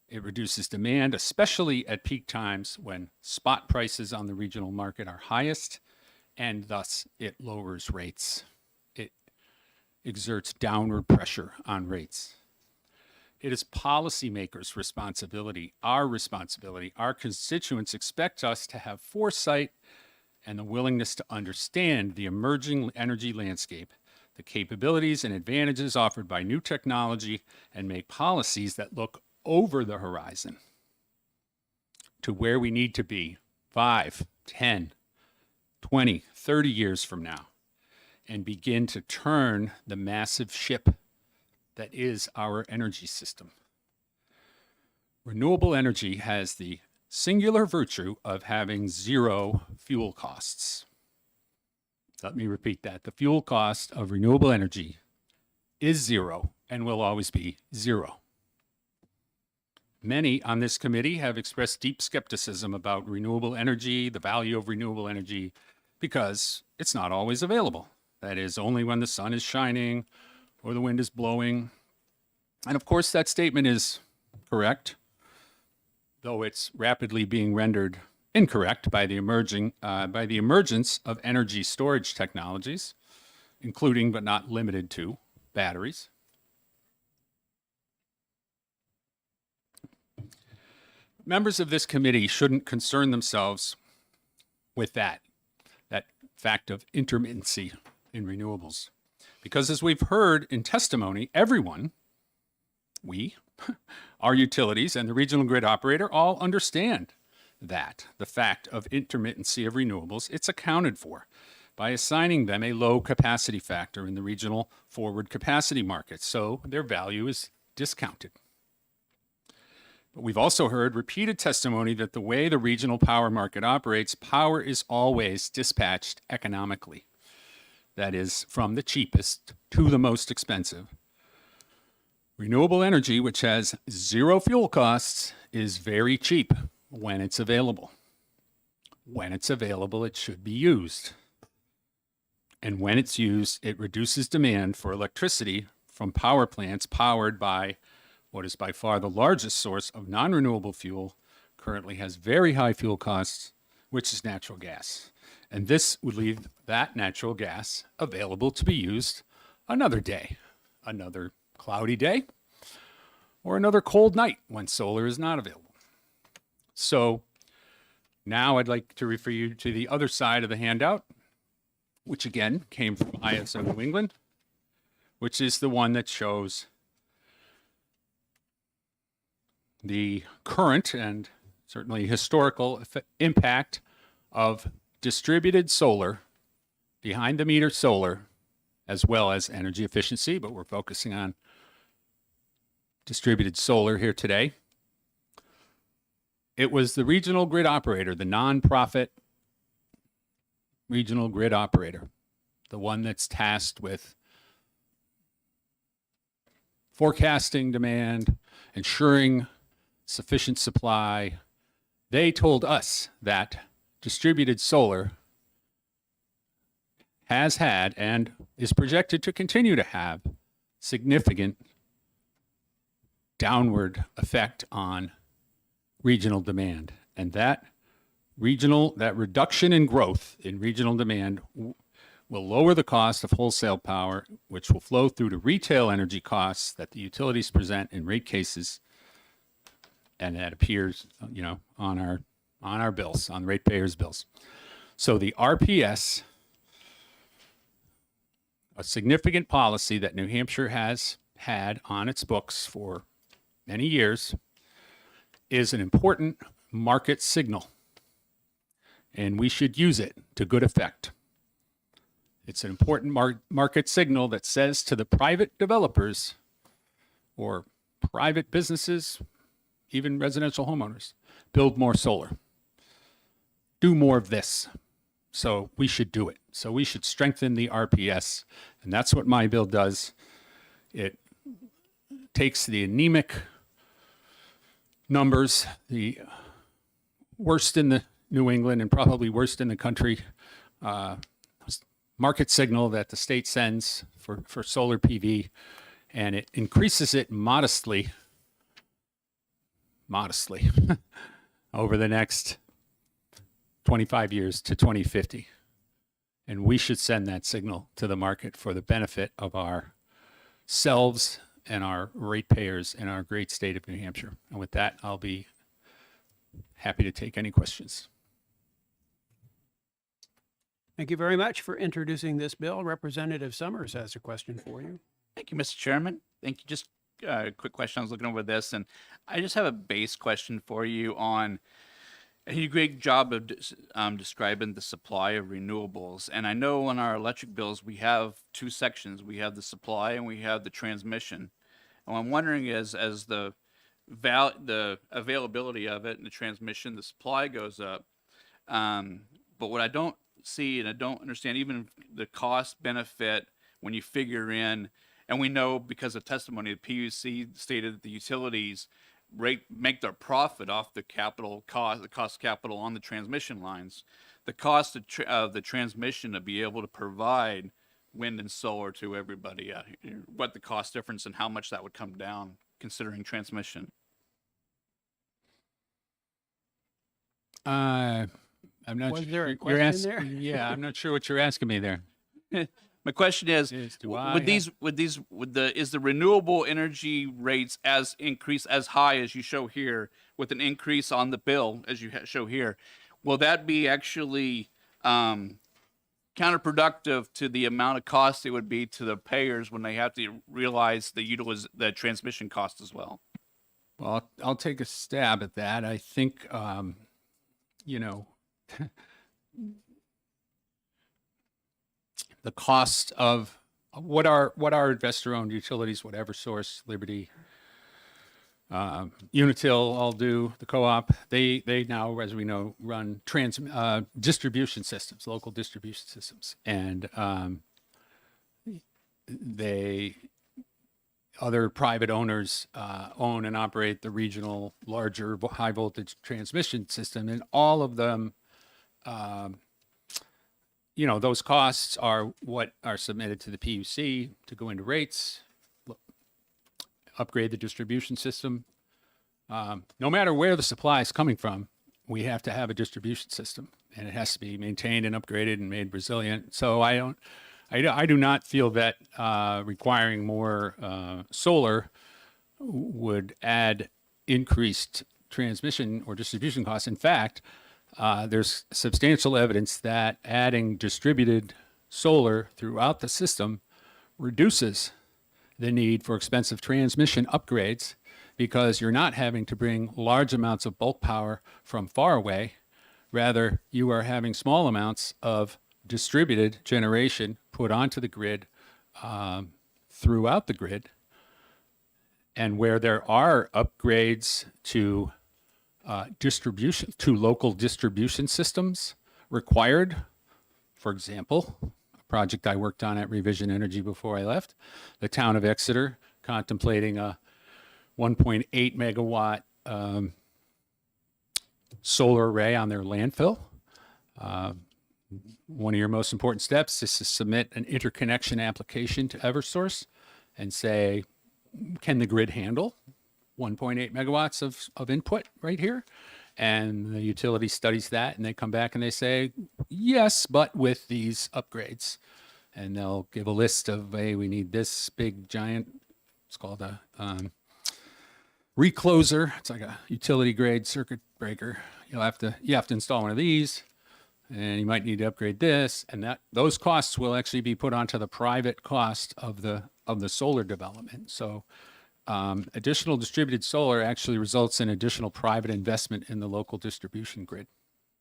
It reduces demand, especially at peak times when spot prices on the regional market are highest, and thus it lowers rates. It exerts downward pressure on rates. It is policymakers' responsibility, our responsibility. Our constituents expect us to have foresight and the willingness to understand the emerging energy landscape, the capabilities and advantages offered by new technology, and make policies that look over the horizon to where we need to be 5, 10, 20, 30 years from now, and begin to turn the massive ship that is our energy system. Renewable energy has the singular virtue of having zero fuel costs. Let me repeat that. The fuel cost of renewable energy is zero and will always be zero. Many on this committee have expressed deep skepticism about renewable energy, the value of renewable energy, because it's not always available. That is, only when the sun is shining or the wind is blowing. And of course, that statement is correct, though it's rapidly being rendered incorrect by the emergence of energy storage technologies, including but not limited to batteries. Members of this committee shouldn't concern themselves with that fact of intermittency in renewables. Because as we've heard in testimony, everyone, we, our utilities, and the regional grid operator all understand that, the fact of intermittency of renewables. It's accounted for by assigning them a low capacity factor in the regional forward capacity market, so their value is discounted. But we've also heard repeated testimony that the way the regional power market operates, power is always dispatched economically. That is, from the cheapest to the most expensive. Renewable energy, which has zero fuel costs, is very cheap when it's available. When it's available, it should be used. And when it's used, it reduces demand for electricity from power plants powered by what is by far the largest source of non-renewable fuel, currently has very high fuel costs, which is natural gas. And this would leave that natural gas available to be used another day, another cloudy day, or another cold night when solar is not available. So now I'd like to refer you to the other side of the handout, which again came from ISO New England, which is the one that shows the current and certainly historical impact of distributed solar, behind the meter solar, as well as energy efficiency, but we're focusing on distributed solar here today. It was the regional grid operator, the nonprofit regional grid operator, the one that's tasked with forecasting demand, ensuring sufficient supply. They told us that distributed solar has had and is projected to continue to have significant downward effect on regional demand. And that reduction in growth in regional demand will lower the cost of wholesale power, which will flow through to retail energy costs that the utilities present in rate cases, and that appears, on our bills, on ratepayers' bills. So the RPS, a significant policy that New Hampshire has had on its books for many years, is an important market signal, and we should use it to good effect. It's an important market signal that says to the private developers or private businesses, even residential homeowners, build more solar. Do more of this. So we should do it. So we should strengthen the RPS. And that's what my bill does. It takes the anemic numbers, the worst in the New England and probably worst in the country, market signal that the state sends for solar PV, and it increases it modestly over the next 25 years to 2050. And we should send that signal to the market for the benefit of ourselves and our ratepayers in our great state of New Hampshire. And with that, I'll be happy to take any questions. Thank you very much for introducing this bill. Representative Summers has a question for you. Thank you, Mr. Chairman. Thank you. Just a quick question. I was looking over this, and I just have a base question for you on. You did a great job of describing the supply of renewables. And I know on our electric bills, we have two sections. We have the supply and we have the transmission. And what I'm wondering is, as the availability of it and the transmission, the supply goes up. But what I don't see and I don't understand, even the cost benefit when you figure in, and we know because of testimony, the PUC stated that the utilities make their profit off the cost of capital on the transmission lines. The cost of the transmission to be able to provide wind and solar to everybody, what the cost difference and how much that would come down considering transmission. I'm not Was sure. there a you're question there? Yeah, I'm not sure what you're asking me there. My question is, Is the renewable energy rates as increase as high as you show here with an increase on the bill as you show here, will that be actually counterproductive to the amount of cost it would be to the payers when they have to realize the transmission cost as well? Well, I'll take a stab at that. I think, the cost of what our investor-owned utilities, whatever Source, Liberty, Unitil all do, the co-op, they now, as we know, run distribution systems, local distribution systems, and other private owners own and operate the regional, larger, high voltage transmission system, and all of them. Those costs are what are submitted to the PUC to go into rates, upgrade the distribution system. No matter where the supply is coming from, we have to have a distribution system, and it has to be maintained and upgraded and made resilient. So I do not feel that requiring more solar would add increased transmission or distribution costs. In fact, there's substantial evidence that adding distributed solar throughout the system reduces the need for expensive transmission upgrades because you're not having to bring large amounts of bulk power from far away. Rather, you are having small amounts of distributed generation put onto the grid throughout the grid. And where there are upgrades to local distribution systems required. For example, a project I worked on at Revision Energy before I left, the town of Exeter contemplating a 1.8 megawatt solar array on their landfill. one of your most important steps is to submit an interconnection application to Eversource and say, can the grid handle 1.8 megawatts of input right here? And the utility studies that, and they come back and they say, yes, but with these upgrades. And they'll give a list of, hey, we need this big giant, it's called a recloser. It's like a utility grade circuit breaker. You have to install one of these, and you might need to upgrade this, and those costs will actually be put onto the private cost of the solar development. So additional distributed solar actually results in additional private investment in the local distribution grid,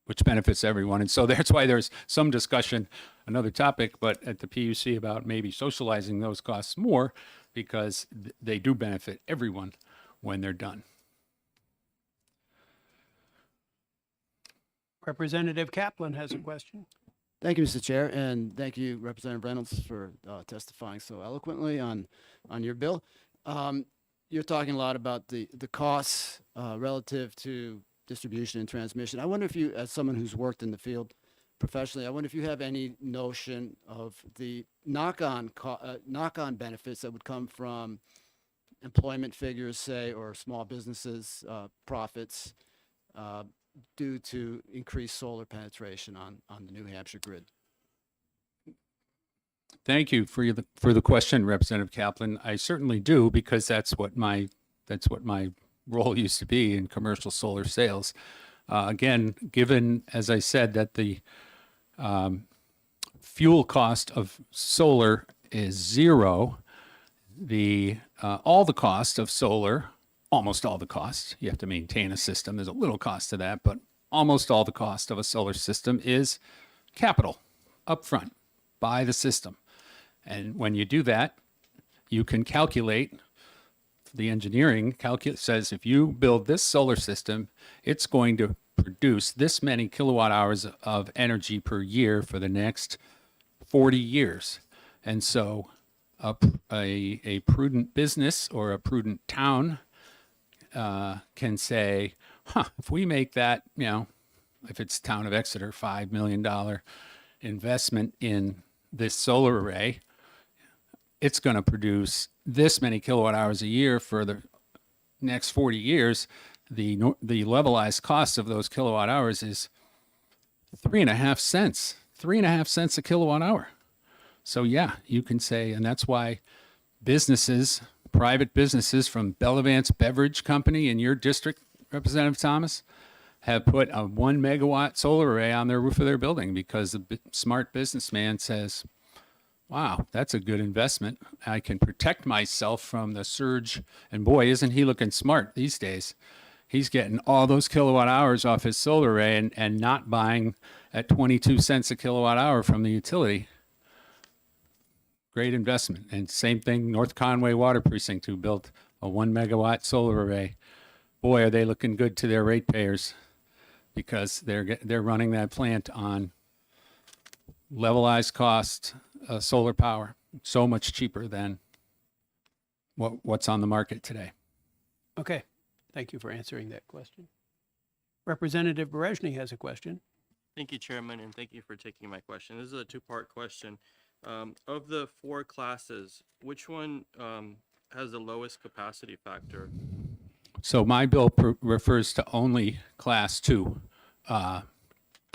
which benefits everyone. And so that's why there's some discussion, another topic, but at the PUC about maybe socializing those costs more, because they do benefit everyone when they're done. Representative Kaplan has a question. Thank you, Mr. Chair, and thank you, Representative Reynolds, for testifying so eloquently on your bill. You're talking a lot about the costs relative to distribution and transmission. I wonder if you, as someone who's worked in the field professionally, I wonder if you have any notion of the knock-on benefits that would come from employment figures, say, or small businesses' profits due to increased solar penetration on the New Hampshire grid. Thank you for the question, Representative Kaplan. I certainly do, because that's what my role used to be in commercial solar sales. Again, given, as I said, that the fuel cost of solar is zero, all the cost of solar, almost all the cost, you have to maintain a system, there's a little cost to that, but almost all the cost of a solar system is capital upfront. Buy the system. And when you do that, you can calculate, the engineering says if you build this solar system, it's going to produce this many kilowatt hours of energy per year for the next 40 years. And so a prudent business or a prudent town can say, if we make that, if it's town of Exeter, $5 million investment in this solar array, it's going to produce this many kilowatt hours a year for the next 40 years. The levelized cost of those kilowatt hours is 3.5 cents, 3.5 cents a kilowatt hour. So yeah, you can say, and that's why businesses, private businesses from Bellavance Beverage Company in your district, Representative Thomas, have put a 1 megawatt solar array on their roof of their building, because the smart businessman says, wow, that's a good investment. I can protect myself from the surge. And boy, isn't he looking smart these days. He's getting all those kilowatt hours off his solar array and not buying at 22 cents a kilowatt hour from the utility. Great investment. And same thing, North Conway Water Precinct, who built a 1 megawatt solar array. Boy, are they looking good to their ratepayers, because they're running that plant on levelized cost solar power, so much cheaper than what's on the market today. Okay. Thank you for answering that question. Representative Berezny has a question. Thank you, Chairman, and thank you for taking my question. This is a two-part question. Of the 4 classes, which one has the lowest capacity factor? So my bill refers to only class 2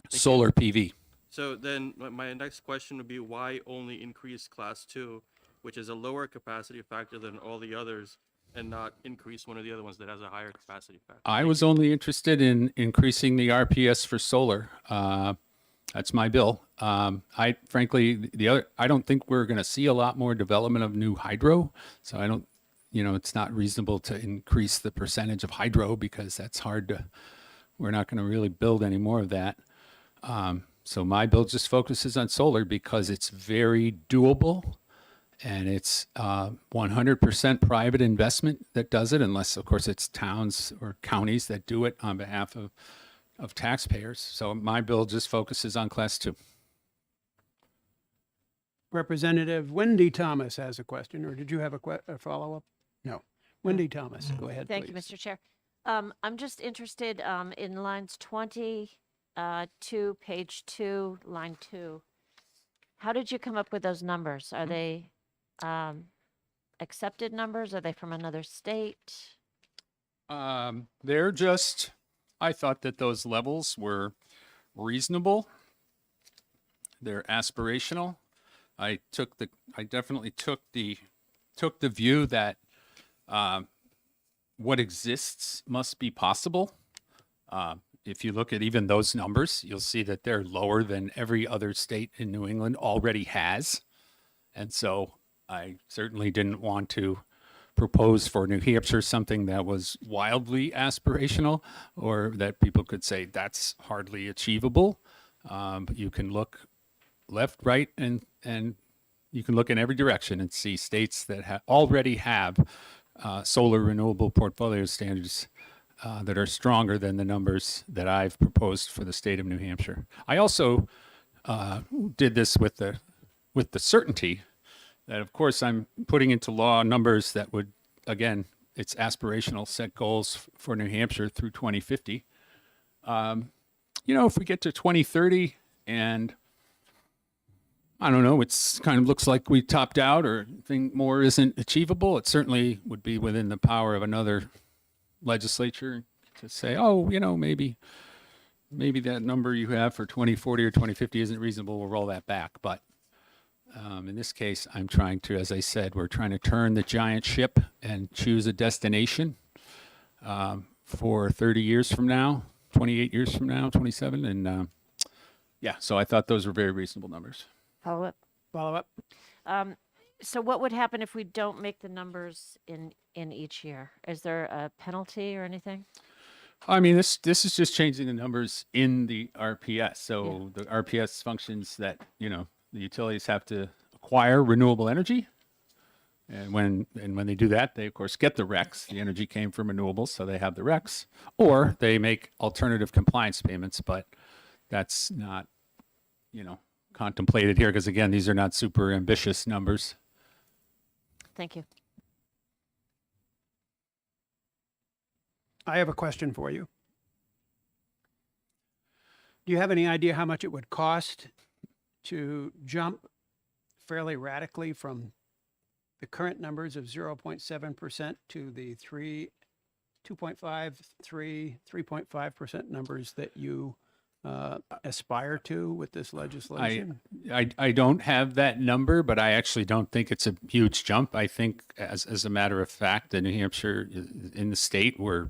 solar PV. So then my next question would be, why only increase class 2, which is a lower capacity factor than all the others, and not increase one of the other ones that has a higher capacity factor? I was only interested in increasing the RPS for solar. That's my bill. I frankly, I don't think we're going to see a lot more development of new hydro. So I don't, it's not reasonable to increase the percentage of hydro, because that's we're not going to really build any more of that. So my bill just focuses on solar, because it's very doable, and it's 100% private investment that does it, unless of course it's towns or counties that do it on behalf of taxpayers. So my bill just focuses on class 2. Representative Wendy Thomas has a question, or did you have a follow-up? No. Wendy Thomas, go ahead, Thank please. you, Mr. Chair. I'm just interested in lines 20 page 2, line 2. How did you come up with those numbers? Are they accepted numbers? Are they from another state? They're just, I thought that those levels were reasonable. They're aspirational. I definitely took the view that what exists must be possible. If you look at even those numbers, you'll see that they're lower than every other state in New England already has. And so I certainly didn't want to propose for New Hampshire something that was wildly aspirational or that people could say that's hardly achievable. But you can look left, right, and you can look in every direction and see states that already have solar renewable portfolio standards that are stronger than the numbers that I've proposed for the state of New Hampshire. I also did this with the certainty that, of course, I'm putting into law numbers that would, again, it's aspirational, set goals for New Hampshire through 2050. If we get to 2030 and I don't know, it's kind of looks like we topped out or think more isn't achievable, it certainly would be within the power of another legislature to say, oh, maybe that number you have for 2040 or 2050 isn't reasonable, we'll roll that back. But in this case, I'm trying to, as I said, we're trying to turn the giant ship and choose a destination for 30 years from now, 28 years from now, 27. And so I thought those were very reasonable numbers. Follow up. So what would happen if we don't make the numbers in each year? Is there a penalty or anything? I mean, this is just changing the numbers in the RPS. So the RPS functions that, the utilities have to acquire renewable energy. And when they do that, they of course get the RECs. The energy came from renewables, so they have the RECs. Or they make alternative compliance payments, but that's not, contemplated here because again, these are not super ambitious numbers. Thank you. I have a question for you. Do you have any idea how much it would cost to jump fairly radically from the current numbers of 0.7% to the 2.5, 3.5% numbers that you aspire to with this legislation? I don't have that number, but I actually don't think it's a huge jump. I think, as a matter of fact, in New Hampshire, in the state, we're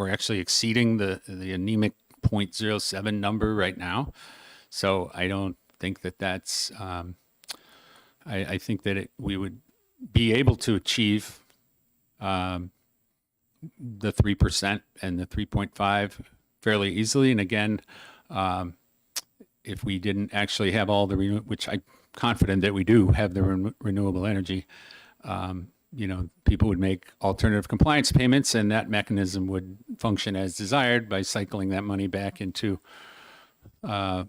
actually exceeding the anemic 0.07 number right now. So I don't think that's. I think that we would be able to achieve the 3% and the 3.5 fairly easily. And again, if we didn't actually have all the which I'm confident that we do have the renewable energy, people would make alternative compliance payments, and that mechanism would function as desired by cycling that money back into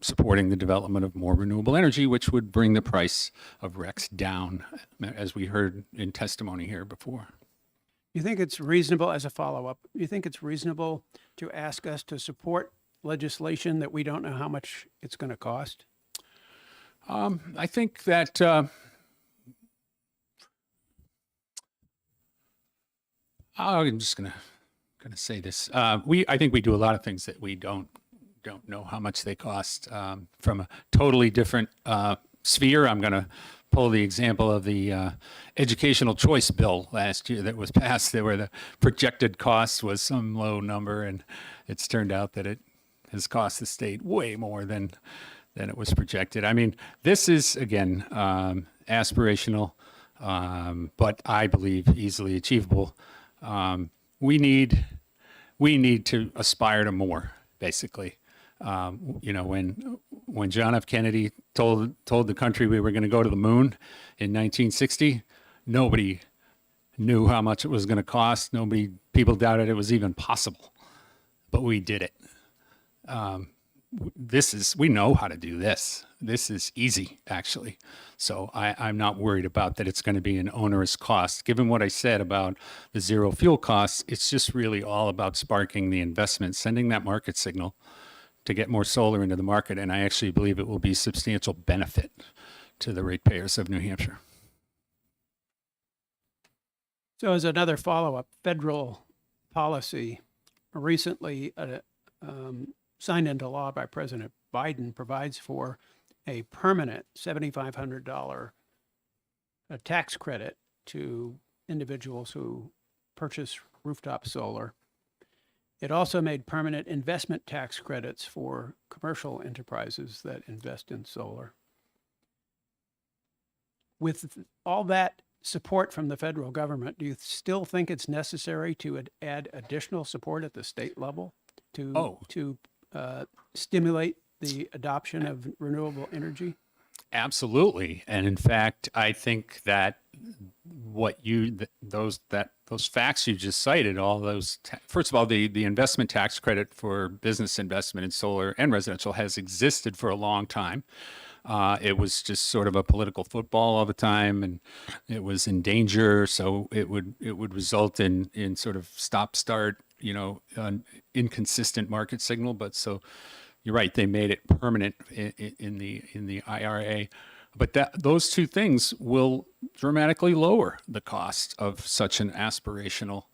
supporting the development of more renewable energy, which would bring the price of RECs down, as we heard in testimony here before. You think it's reasonable, as a follow-up, you think it's reasonable to ask us to support legislation that we don't know how much it's going to cost? I think that I'm just gonna say this. I think we do a lot of things that we don't know how much they cost from a totally different sphere. I'm going to pull the example of the educational choice bill last year that was passed, where the projected cost was some low number, and it's turned out that it has cost the state way more than it was projected. I mean, this is, again, aspirational, but I believe easily achievable. We need to aspire to more, basically. When John F. Kennedy told the country we were going to go to the moon in 1960, nobody knew how much it was going to cost. People doubted it was even possible, but we did it. We know how to do this. This is easy, actually. So I'm not worried about that it's going to be an onerous cost. Given what I said about the zero fuel costs, it's just really all about sparking the investment, sending that market signal to get more solar into the market, and I actually believe it will be substantial benefit to the ratepayers of New Hampshire. So as another follow-up, federal policy recently signed into law by President Biden provides for a permanent $7,500 tax credit to individuals who purchase rooftop solar. It also made permanent investment tax credits for commercial enterprises that invest in solar. With all that support from the federal government, do you still think it's necessary to add additional support at the state level to stimulate the adoption of renewable energy? Absolutely. And in fact, I think that those facts you just cited, all those, first of all, the investment tax credit for business investment in solar and residential has existed for a long time. It was just sort of a political football all the time, and it was in danger. So it would result in sort of stop-start, an inconsistent market signal. But so you're right, they made it permanent in the IRA. But those two things will dramatically lower the cost of such an aspirational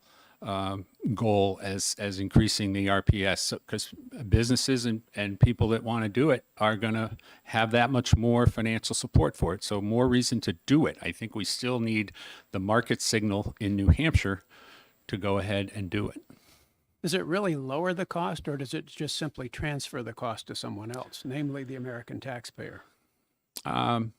goal as increasing the RPS, because businesses and people that want to do it are going to have that much more financial support for it. So more reason to do it. I think we still need the market signal in New Hampshire to go ahead and do it. Does it really lower the cost, or does it just simply transfer the cost to someone else, namely the American taxpayer? No,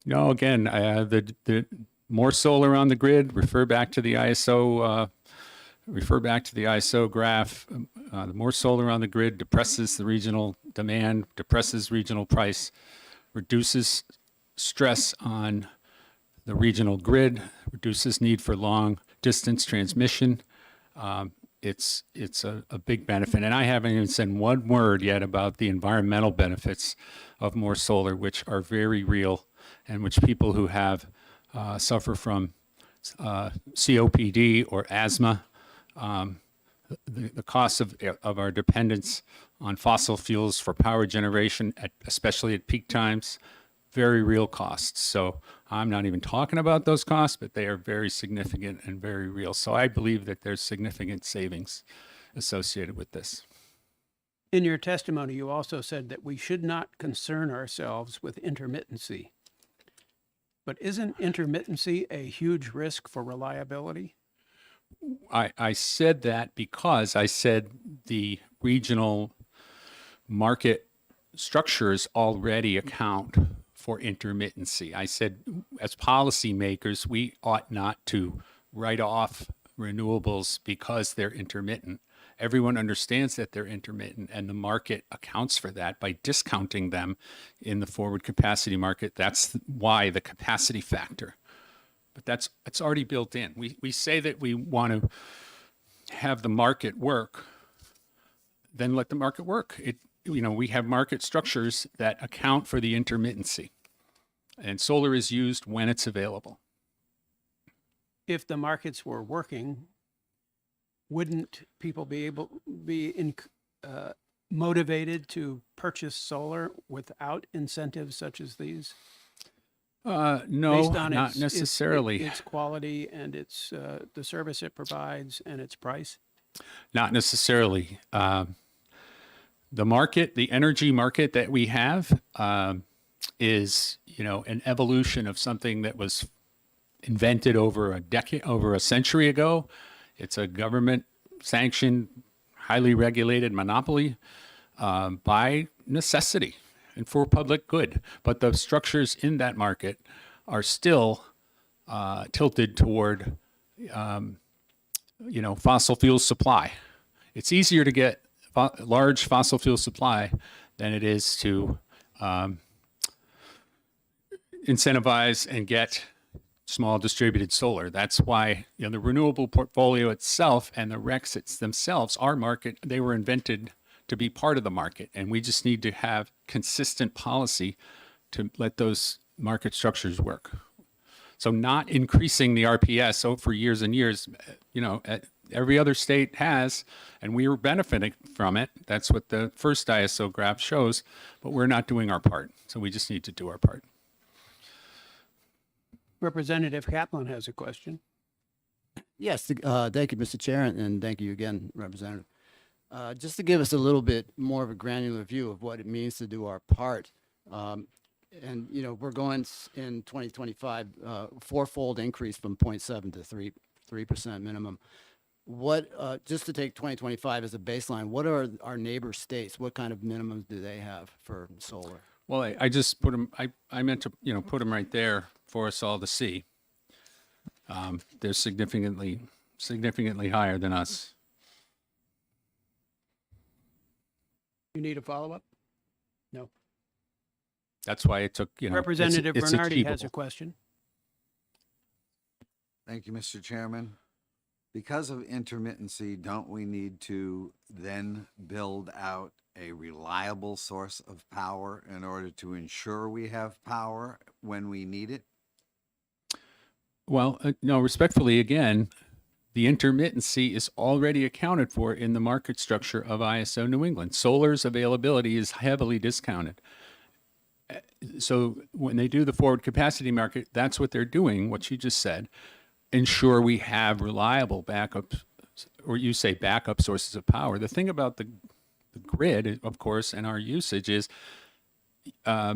again, the more solar on the grid, refer back to the ISO graph. The more solar on the grid depresses the regional demand, depresses regional price, reduces stress on the regional grid, reduces need for long distance transmission. It's a big benefit. And I haven't even said one word yet about the environmental benefits of more solar, which are very real, and which people who have suffer from COPD or asthma, the cost of our dependence on fossil fuels for power generation, especially at peak times, very real costs. So I'm not even talking about those costs, but they are very significant and very real. So I believe that there's significant savings associated with this. In your testimony, you also said that we should not concern ourselves with intermittency. But isn't intermittency a huge risk for reliability? I said that because I said the regional market structures already account for intermittency. I said, as policymakers, we ought not to write off renewables because they're intermittent. Everyone understands that they're intermittent, and the market accounts for that by discounting them in the forward capacity market. That's why the capacity factor. But it's already built in. We say that we want to have the market work, then let the market work. We have market structures that account for the intermittency, and solar is used when it's available. If the markets were working, wouldn't people be motivated to purchase solar without incentives such as these? No, not necessarily. Its quality and its the service it provides and its price? Not necessarily. The market, the energy market that we have, is an evolution of something that was invented over a century ago. It's a government-sanctioned, highly regulated monopoly by necessity and for public good. But the structures in that market are still tilted toward, fossil fuel supply. It's easier to get large fossil fuel supply than it is to incentivize and get small distributed solar. That's why the renewable portfolio itself and the RECs themselves are market. They were invented to be part of the market, and we just need to have consistent policy to let those market structures work. So not increasing the RPS for years and years, every other state has, and we are benefiting from it. That's what the first ISO graph shows, but we're not doing our part. So we just need to do our part. Representative Kaplan has a question. Yes, thank you, Mr. Chair, and thank you again, Representative. Just to give us a little bit more of a granular view of what it means to do our part. And, you know, we're going in 2025, fourfold increase from 0.7 to 3% minimum. What, just to take 2025 as a baseline, what are our neighbor states? What kind of minimums do they have for solar? Well, I just put them, I meant to, put them right there for us all to see. They're significantly higher than us. You need a follow-up? No. That's why it took, Representative Bernardi has a achievable. question. Thank you, Mr. Chairman. Because of intermittency, don't we need to then build out a reliable source of power in order to ensure we have power when we need it? Well, no, respectfully, again, the intermittency is already accounted for in the market structure of ISO New England. Solar's availability is heavily discounted. So when they do the forward capacity market, that's what they're doing, what you just said. Ensure we have reliable backups, or you say backup sources of power. The thing about the grid, of course, and our usage is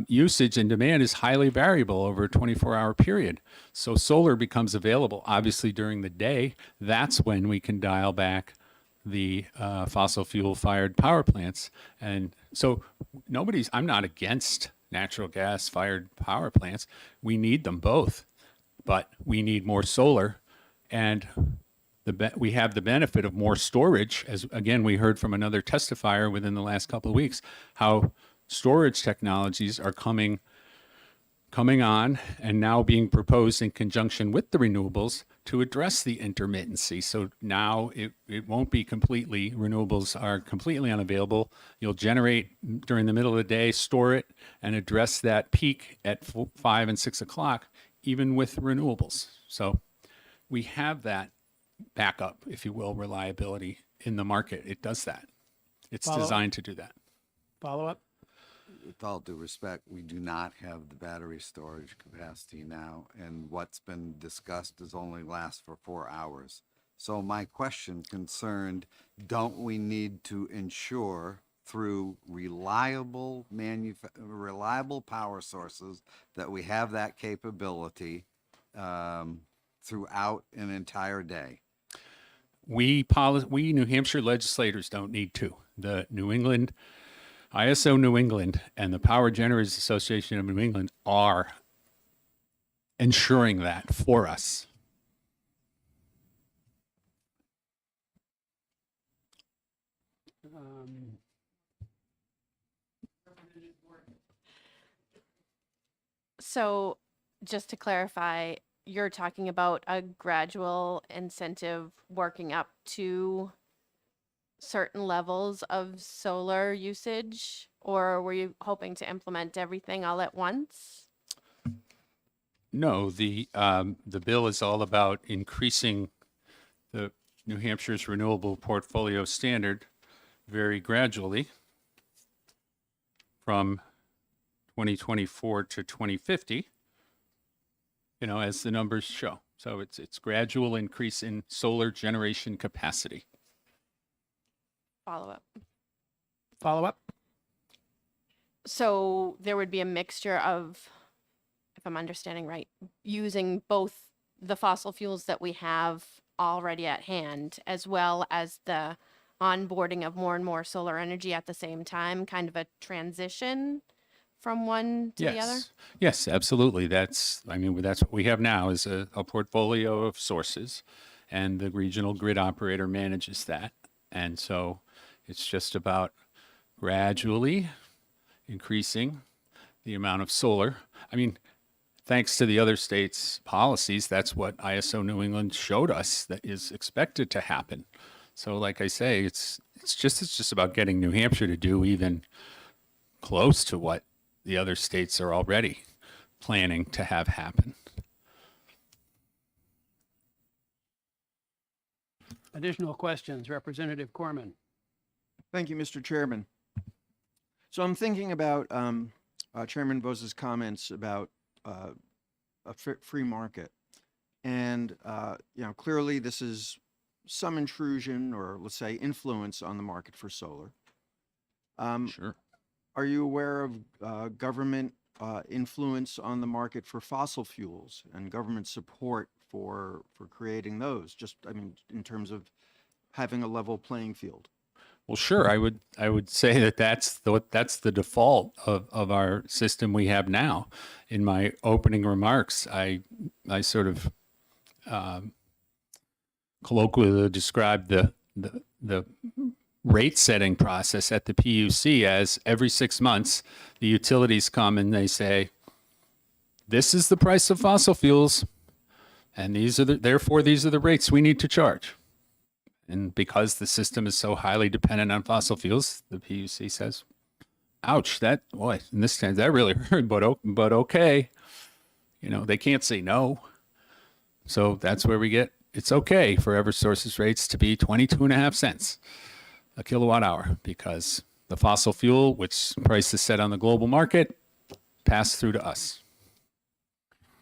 usage and demand is highly variable over a 24-hour period. So solar becomes available, obviously, during the day. That's when we can dial back the fossil fuel-fired power plants. And so I'm not against natural gas-fired power plants. We need them both, but we need more solar. And we have the benefit of more storage, as again, we heard from another testifier within the last couple of weeks, how storage technologies are coming on and now being proposed in conjunction with the renewables to address the intermittency. So now it won't be renewables are completely unavailable. You'll generate during the middle of the day, store it, and address that peak at 5 and 6 o'clock, even with renewables. So we have that backup, if you will, reliability in the market. It does that. It's designed to do that. Follow-up? With all due respect, we do not have the battery storage capacity now, and what's been discussed is only lasts for 4 hours. So my question concerned, don't we need to ensure through reliable power sources that we have that capability throughout an entire day? We New Hampshire legislators don't need to. The ISO New England and the Power Generators Association of New England are ensuring that for us. So just to clarify, you're talking about a gradual incentive working up to certain levels of solar usage, or were you hoping to implement everything all at once? No, the bill is all about increasing the New Hampshire's renewable portfolio standard very gradually from 2024 to 2050, as the numbers show. So it's gradual increase in solar generation capacity. Follow-up. So there would be a mixture of, if I'm understanding right, using both the fossil fuels that we have already at hand, as well as the onboarding of more and more solar energy at the same time, kind of a transition from one to the other? Yes, absolutely. That's what we have now is a portfolio of sources, and the regional grid operator manages that. And so it's just about gradually increasing the amount of solar. Thanks to the other states' policies, that's what ISO New England showed us that is expected to happen. So like I say, it's just about getting New Hampshire to do even close to what the other states are already planning to have happen. Additional questions, Representative Corman. Thank you, Mr. Chairman. So I'm thinking about Chairman Vosa's comments about a free market. And, clearly this is some intrusion or let's say influence on the market for solar. Sure. Are you aware of government influence on the market for fossil fuels and government support for creating those? Just, in terms of having a level playing field. Well, sure. I would say that that's the default of our system we have now. In my opening remarks, I sort of colloquially described the rate setting process at the PUC as every 6 months the utilities come and they say, this is the price of fossil fuels, and therefore these are the rates we need to charge. And because the system is so highly dependent on fossil fuels, the PUC says, ouch, in this case, that really hurt, but okay. They can't say no. So that's where we get, it's okay for Eversource's rates to be 22.5 cents a kilowatt hour because the fossil fuel, which price is set on the global market, passed through to us.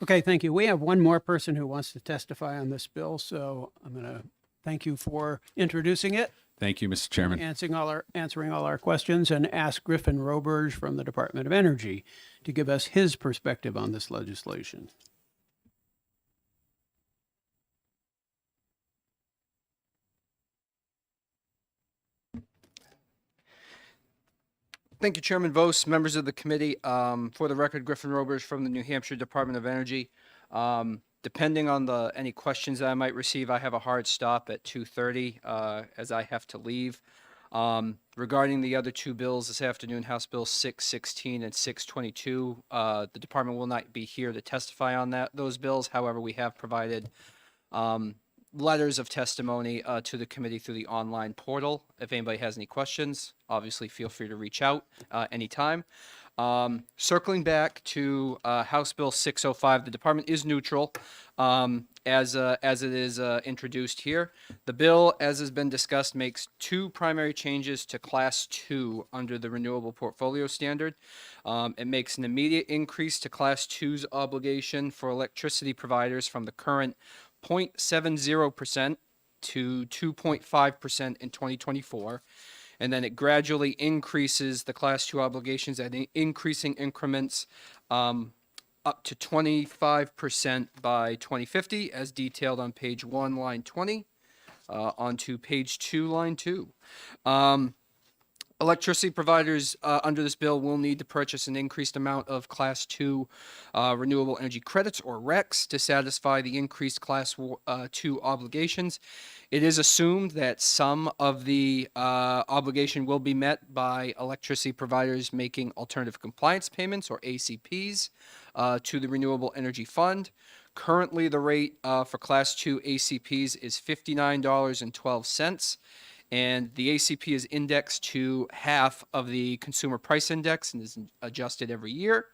Okay, thank you. We have one more person who wants to testify on this bill, so I'm going to thank you for introducing it, Thank you, Mr. Chairman. answering all our questions, and ask Griffin Roberge from the Department of Energy to give us his perspective on this legislation. Thank you, Chairman Vos, members of the committee. For the record, Griffin Roberge from the New Hampshire Department of Energy. Depending on any questions that I might receive, I have a hard stop at 2:30 as I have to leave. Regarding the other two bills this afternoon, House Bill 616 and 622, the department will not be here to testify on those bills. However, we have provided letters of testimony to the committee through the online portal. If anybody has any questions, obviously feel free to reach out anytime. Circling back to House Bill 605, the department is neutral as it is introduced here. The bill, as has been discussed, makes two primary changes to Class 2 under the Renewable Portfolio Standard. It makes an immediate increase to Class 2's obligation for electricity providers from the current 0.70% to 2.5% in 2024. And then it gradually increases the Class 2 obligations at increasing increments up to 25% by 2050, as detailed on page 1, line 20, onto page 2, line 2. Electricity providers under this bill will need to purchase an increased amount of Class 2 renewable energy credits, or RECs, to satisfy the increased Class 2 obligations. It is assumed that some of the obligation will be met by electricity providers making alternative compliance payments, or ACPs, to the Renewable Energy Fund. Currently, the rate for Class 2 ACPs is $59.12. And the ACP is indexed to half of the consumer price index and is adjusted every year.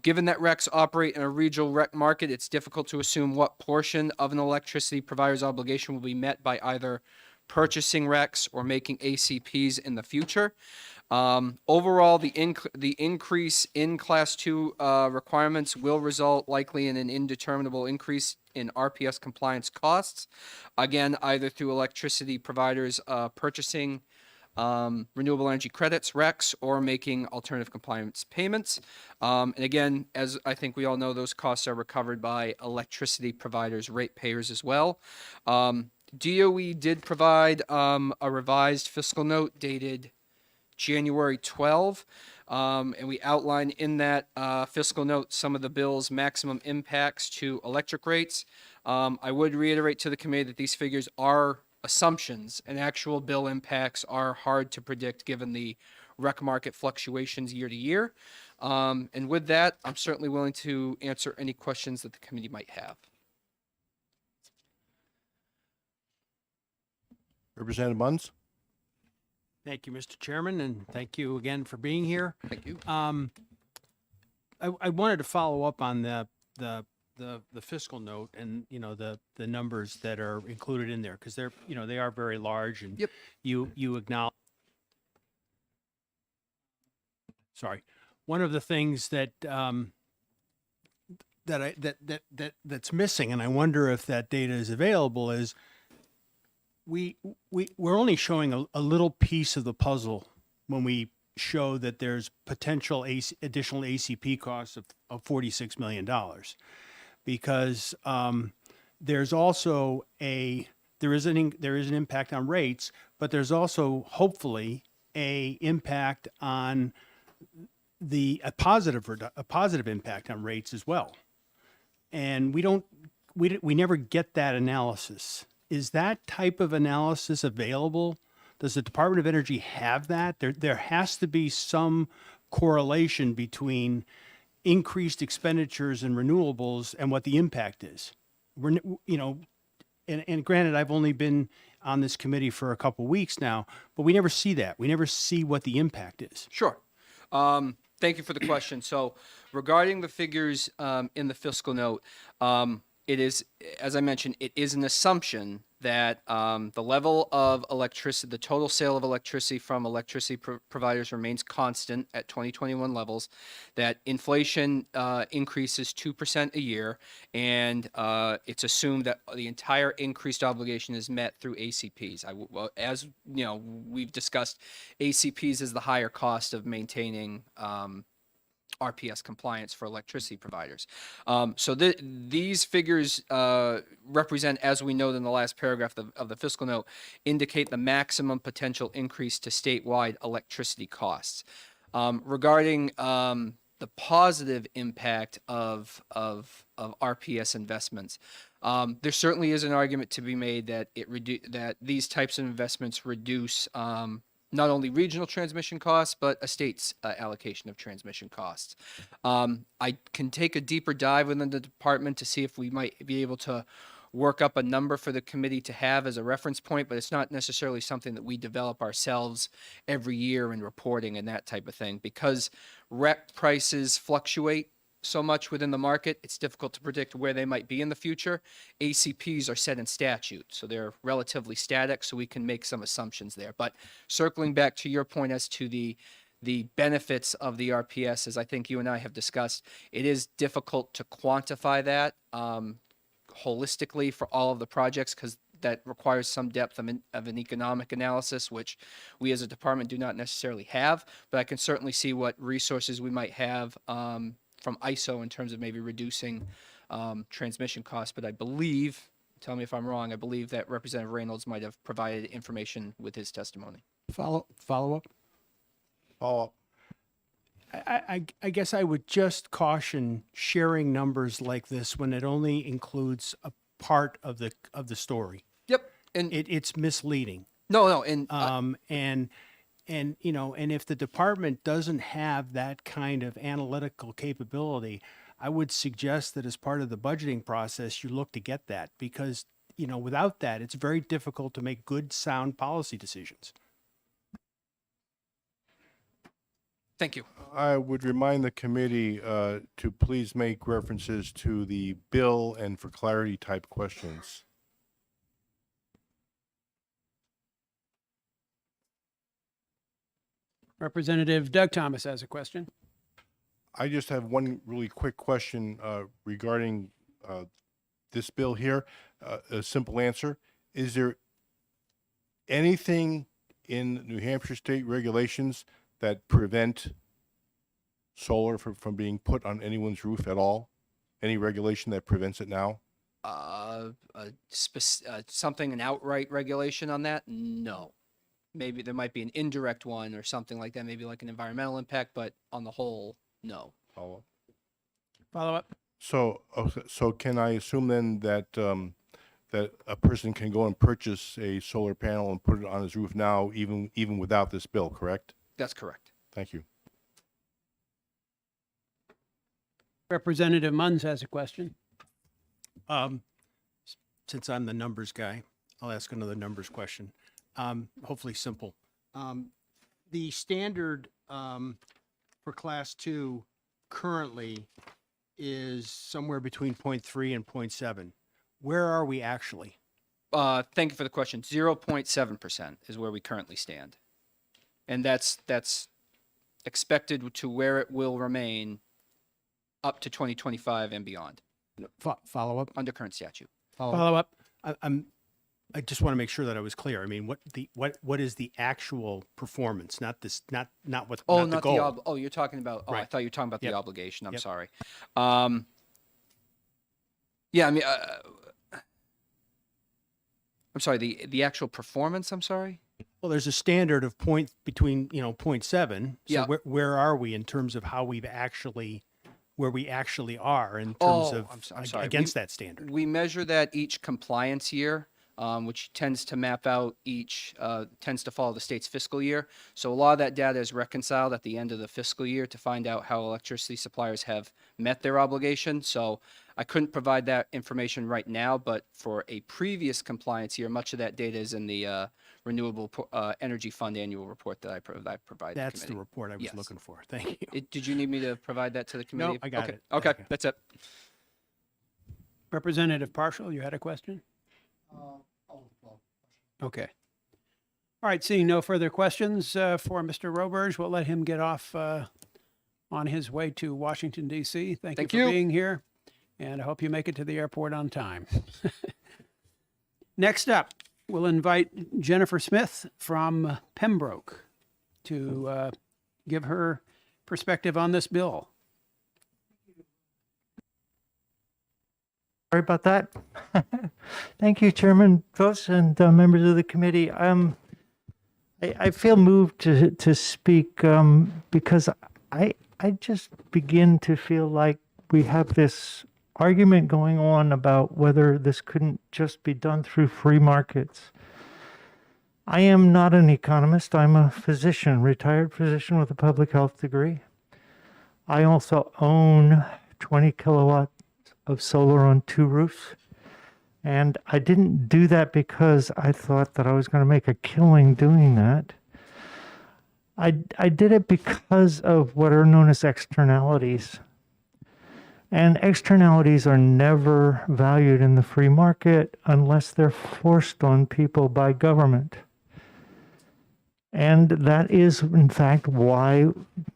Given that RECs operate in a regional REC market, it's difficult to assume what portion of an electricity provider's obligation will be met by either purchasing RECs or making ACPs in the future. Overall, the increase in Class 2 requirements will result likely in an indeterminable increase in RPS compliance costs, again, either through electricity providers purchasing renewable energy credits, RECs, or making alternative compliance payments. And again, as I think we all know, those costs are recovered by electricity providers, ratepayers as well. DOE did provide a revised fiscal note dated January 12, and we outline in that fiscal note some of the bill's maximum impacts to electric rates. I would reiterate to the committee that these figures are assumptions, and actual bill impacts are hard to predict given the REC market fluctuations year to year. And with that, I'm certainly willing to answer any questions that the committee might have. Representative Munns? Thank you, Mr. Chairman, and thank you again for being here. Thank you. I wanted to follow up on the the fiscal note and, you know, the numbers that are included in there, because they're, you know, they are very large, and Yep. you acknowledge. Sorry. One of the things that, that's missing, and I wonder if that data is available, is we're only showing a little piece of the puzzle when we show that there's potential additional ACP costs of $46 million, because there's also there is an impact on rates, but there's also hopefully a impact on a positive impact on rates as well. And we never get that analysis. Is that type of analysis available? Does the Department of Energy have that? There has to be some correlation between increased expenditures in renewables and what the impact is. And granted, I've only been on this committee for a couple weeks now, but we never see that. We never see what the impact is. Sure. Thank you for the question. So regarding the figures in the fiscal note, it is, as I mentioned, it is an assumption that the level of electricity, the total sale of electricity from electricity providers remains constant at 2021 levels, that inflation increases 2% a year, and it's assumed that the entire increased obligation is met through ACPs. As you know, we've discussed, ACPs is the higher cost of maintaining RPS compliance for electricity providers. So these figures represent, as we noted in the last paragraph of the fiscal note, indicate the maximum potential increase to statewide electricity costs. Regarding the positive impact of RPS investments, there certainly is an argument to be made that that these types of investments reduce not only regional transmission costs, but a state's allocation of transmission costs. I can take a deeper dive within the department to see if we might be able to work up a number for the committee to have as a reference point, but it's not necessarily something that we develop ourselves every year in reporting and that type of thing. Because REC prices fluctuate so much within the market, it's difficult to predict where they might be in the future. ACPs are set in statute, so they're relatively static, so we can make some assumptions there. But circling back to your point as to the benefits of the RPS, as I think you and I have discussed, it is difficult to quantify that holistically for all of the projects, because that requires some depth of an economic analysis, which we as a department do not necessarily have. But I can certainly see what resources we might have from ISO in terms of maybe reducing transmission costs. But I believe, tell me if I'm wrong, I believe that Representative Reynolds might have provided information with his testimony. Follow up. Follow up. I guess I would just caution sharing numbers like this when it only includes a part of the story. Yep. And it's misleading. No, and and you know, and if the department doesn't have that kind of analytical capability, I would suggest that as part of the budgeting process, you look to get that, because, you know, without that, it's very difficult to make good, sound policy decisions. Thank you. I would remind the committee to please make references to the bill and for clarity type questions. Representative Doug Thomas has a question. I just have one really quick question regarding this bill here. A simple answer. Is there anything in New Hampshire state regulations that prevent solar from being put on anyone's roof at all? Any regulation that prevents it now? Something, an outright regulation on that? No. Maybe there might be an indirect one or something like that, maybe like an environmental impact, but on the whole, no. Follow up. So can I assume then that that a person can go and purchase a solar panel and put it on his roof now, even without this bill, correct? That's correct. Thank you. Representative Munns has a question. Since I'm the numbers guy, I'll ask another numbers question. Hopefully simple. The standard for class 2 currently is somewhere between 0.3 and 0.7. Where are we actually? Thank you for the question. 0.7% is where we currently stand. And that's expected to where it will remain up to 2025 and beyond Follow up? under current statute. Follow up. I just want to make sure that I was clear. I mean, what is the actual performance? Not this, not what, Oh, not the not goal. oh, you're talking about, I Right. thought you were talking about Yep. the obligation. I'm Yep. sorry. Yeah, I mean, I'm sorry, the actual performance, I'm sorry? Well, there's a standard of between 0.7. So Yeah. where are we in terms of how where we actually are in terms Oh, of I'm sorry. against that standard? We measure that each compliance year, which tends to map out tends to follow the state's fiscal year. So a lot of that data is reconciled at the end of the fiscal year to find out how electricity suppliers have met their obligation. So I couldn't provide that information right now, but for a previous compliance year, much of that data is in the Renewable Energy Fund annual report that I provide the That's committee. the report I was Yes. looking for. Thank you. Did you need me to provide that to the committee? No, I got Okay. it. Okay, Thank you. that's it. Representative Partial, you had a question? Okay. All right, seeing no further questions for Mr. Roberge, we'll let him get off on his way to Washington, D.C. Thank Thank you for you. being here, and I hope you make it to the airport on time. Next up, we'll invite Jennifer Smith from Pembroke to give her perspective on this bill. Sorry about that. Thank you, Chairman Voss and members of the committee. I feel moved to speak because I just begin to feel like we have this argument going on about whether this couldn't just be done through free markets. I am not an economist. I'm a physician, retired physician with a public health degree. I also own 20 kilowatts of solar on 2 roofs. And I didn't do that because I thought that I was going to make a killing doing that. I did it because of what are known as externalities. And externalities are never valued in the free market unless they're forced on people by government. And that is, in fact, why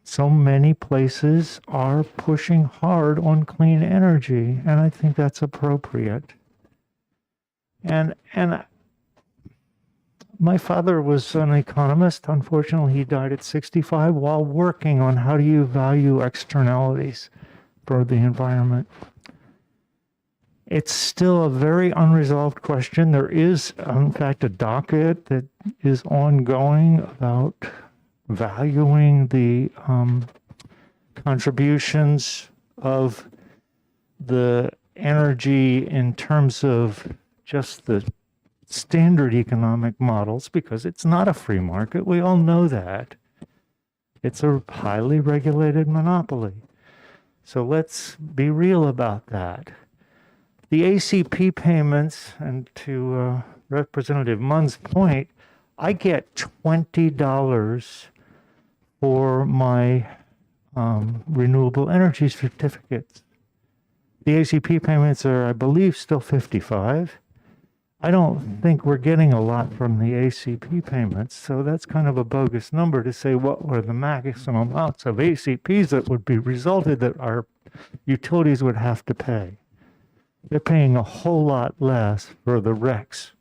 so many places are pushing hard on clean energy. And I think that's appropriate. And my father was an economist. Unfortunately, he died at 65 while working on how do you value externalities for the environment. It's still a very unresolved question. There is, in fact, a docket that is ongoing about valuing the contributions of the energy in terms of just the standard economic models, because it's not a free market. We all know that. It's a highly regulated monopoly. So let's be real about that. The ACP payments, and to Representative Munn's point, I get $20 for my renewable energy certificates. The ACP payments are, I believe, still $55. I don't think we're getting a lot from the ACP payments, so that's kind of a bogus number to say what were the maximum amounts of ACPs that would be resulted that our utilities would have to pay. They're paying a whole lot less for the RECs.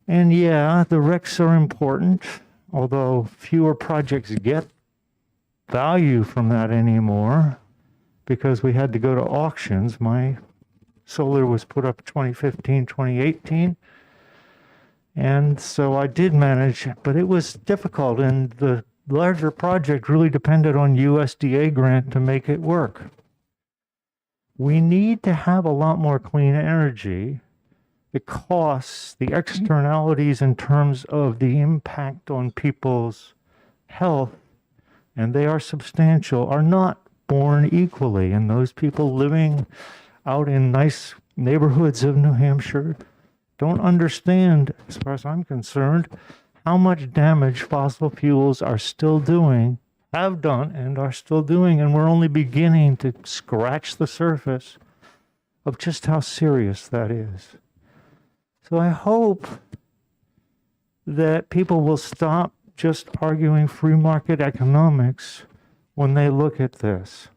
And yeah, the RECs are important, although fewer projects get value from that anymore because we had to go to auctions. My solar was put up 2015, 2018. And so I did manage, but it was difficult. And the larger project really depended on USDA grant to make it work. We need to have a lot more clean energy. The costs, the externalities in terms of the impact on people's health, and they are substantial, are not borne equally. And those people living out in nice neighborhoods of New Hampshire don't understand, as far as I'm concerned, how much damage fossil fuels are still doing have done and are still doing, and we're only beginning to scratch the surface of just how serious that is. So I hope that people will stop just arguing free market economics when they look at this.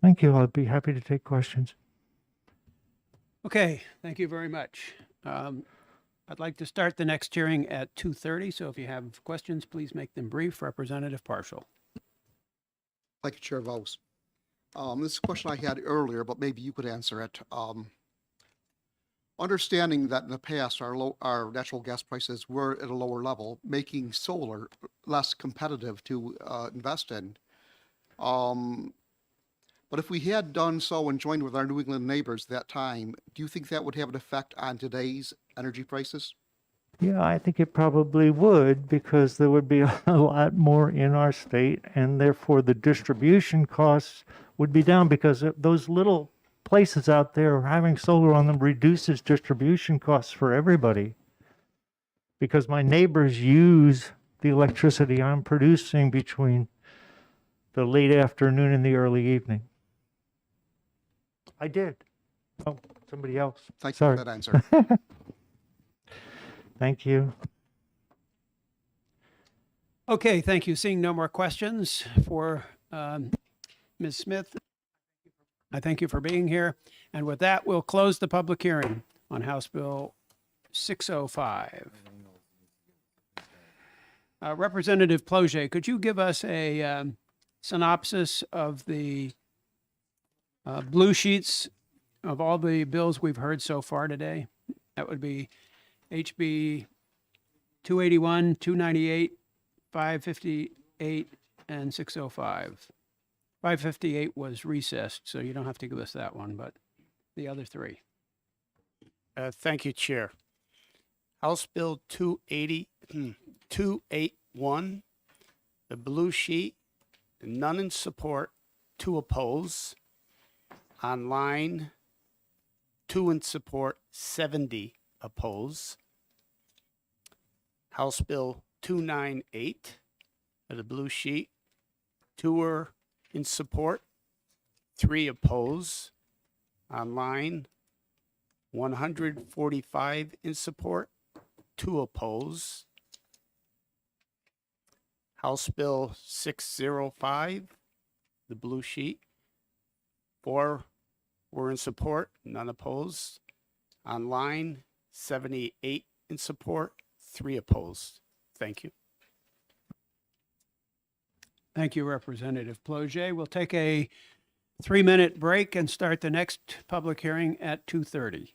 Thank you. I'd be happy to take questions. Okay, thank you very much. I'd like to start the next hearing at 2:30, so if you have questions, please make them brief. Representative Partial. Thank you, Chair Vos. This is a question I had earlier, but maybe you could answer it. Understanding that in the past, our natural gas prices were at a lower level, making solar less competitive to invest in. But if we had done so and joined with our New England neighbors at that time, do you think that would have an effect on today's energy prices? Yeah, I think it probably would, because there would be a lot more in our state, and therefore the distribution costs would be down, because those little places out there having solar on them reduces distribution costs for everybody. Because my neighbors use the electricity I'm producing between the late afternoon and the early evening. I did. Oh, somebody else. Thank you Sorry. for that answer. Thank you. Okay, thank you. Seeing no more questions for Ms. Smith, I thank you for being here. And with that, we'll close the public hearing on House Bill 605. Representative Ploget, could you give us a synopsis of the blue sheets of all the bills we've heard so far today? That would be HB 281, 298, 558, and 605. 558 was recessed, so you don't have to give us that one, but the other three. Thank you, Chair. House Bill 281, the blue sheet, none in support, 2 oppose. Online, 2 in support, 70 oppose. House Bill 298, the blue sheet, 2 are in support, 3 oppose. Online, 145 in support, 2 oppose. House Bill 605, the blue sheet, 4 were in support, none opposed. Online, 78 in support, 3 opposed. Thank you. Thank you, Representative Ploget. We'll take a 3-minute break and start the next public hearing at 2:30.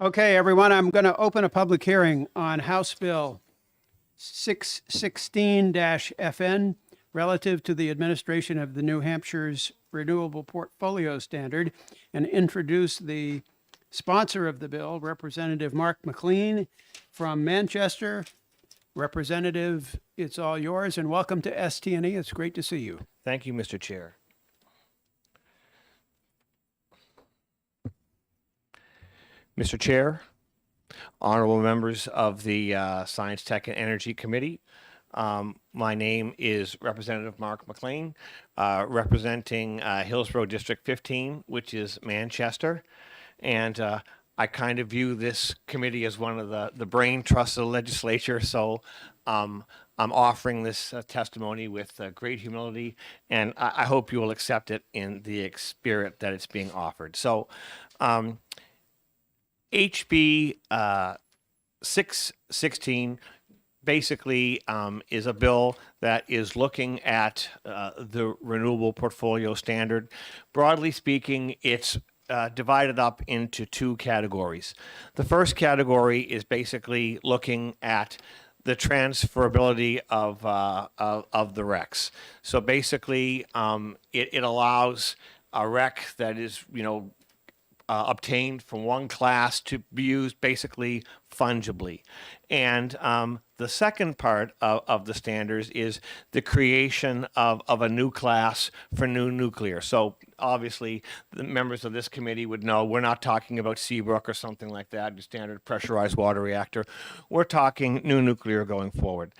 Okay, everyone, I'm going to open a public hearing on House Bill 616-FN relative to the administration of the New Hampshire's Renewable Portfolio Standard and introduce the sponsor of the bill, Representative Mark McLean from Manchester. Representative, it's all yours, and welcome to ST&E. It's great to see you. Thank you, Mr. Chair. Mr. Chair, honorable members of the Science, Tech, and Energy Committee, my name is Representative Mark McLean, representing Hillsborough District 15, which is Manchester. And I kind of view this committee as one of the brain trusts of the legislature. So I'm offering this testimony with great humility, and I hope you will accept it in the spirit that it's being offered. So HB 616 basically is a bill that is looking at the renewable portfolio standard. Broadly speaking, it's divided up into two categories. The first category is basically looking at the transferability of the RECs. So basically, it allows a REC that is, obtained from one class to be used basically fungibly. And the second part of the standards is the creation of a new class for new nuclear. So obviously the members of this committee would know we're not talking about Seabrook or something like that, the standard pressurized water reactor. We're talking new nuclear going forward.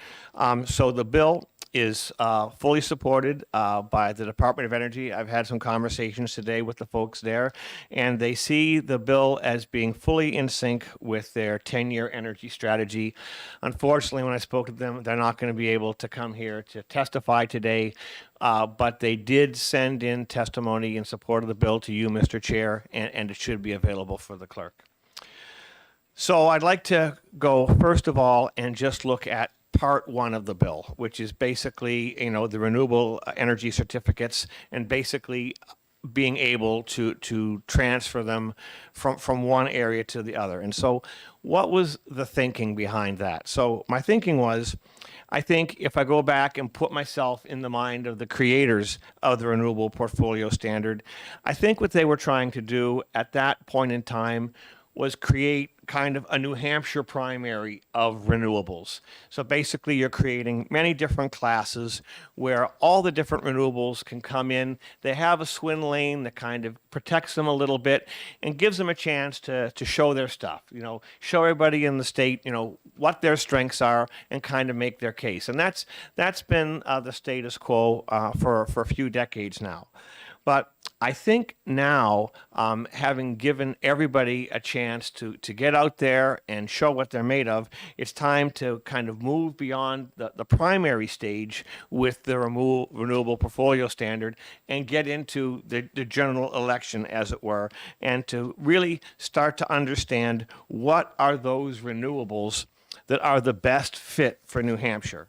So the bill is fully supported by the Department of Energy. I've had some conversations today with the folks there, and they see the bill as being fully in sync with their 10-year energy strategy. Unfortunately, when I spoke to them, they're not going to be able to come here to testify today, but they did send in testimony in support of the bill to you, Mr. Chair, and it should be available for the clerk. So I'd like to go, first of all, and just look at part one of the bill, which is basically, the renewable energy certificates and basically being able to transfer them from one area to the other. And so what was the thinking behind that? So my thinking was, I think if I go back and put myself in the mind of the creators of the Renewable Portfolio Standard, I think what they were trying to do at that point in time was create kind of a New Hampshire primary of renewables. So basically you're creating many different classes where all the different renewables can come in. They have a swim lane that kind of protects them a little bit and gives them a chance to show their stuff, show everybody in the state, what their strengths are and kind of make their case. And that's been the status quo for a few decades now. But I think now, having given everybody a chance to get out there and show what they're made of, it's time to kind of move beyond the primary stage with the Renewable Portfolio Standard and get into the general election, as it were, and to really start to understand what are those renewables that are the best fit for New Hampshire.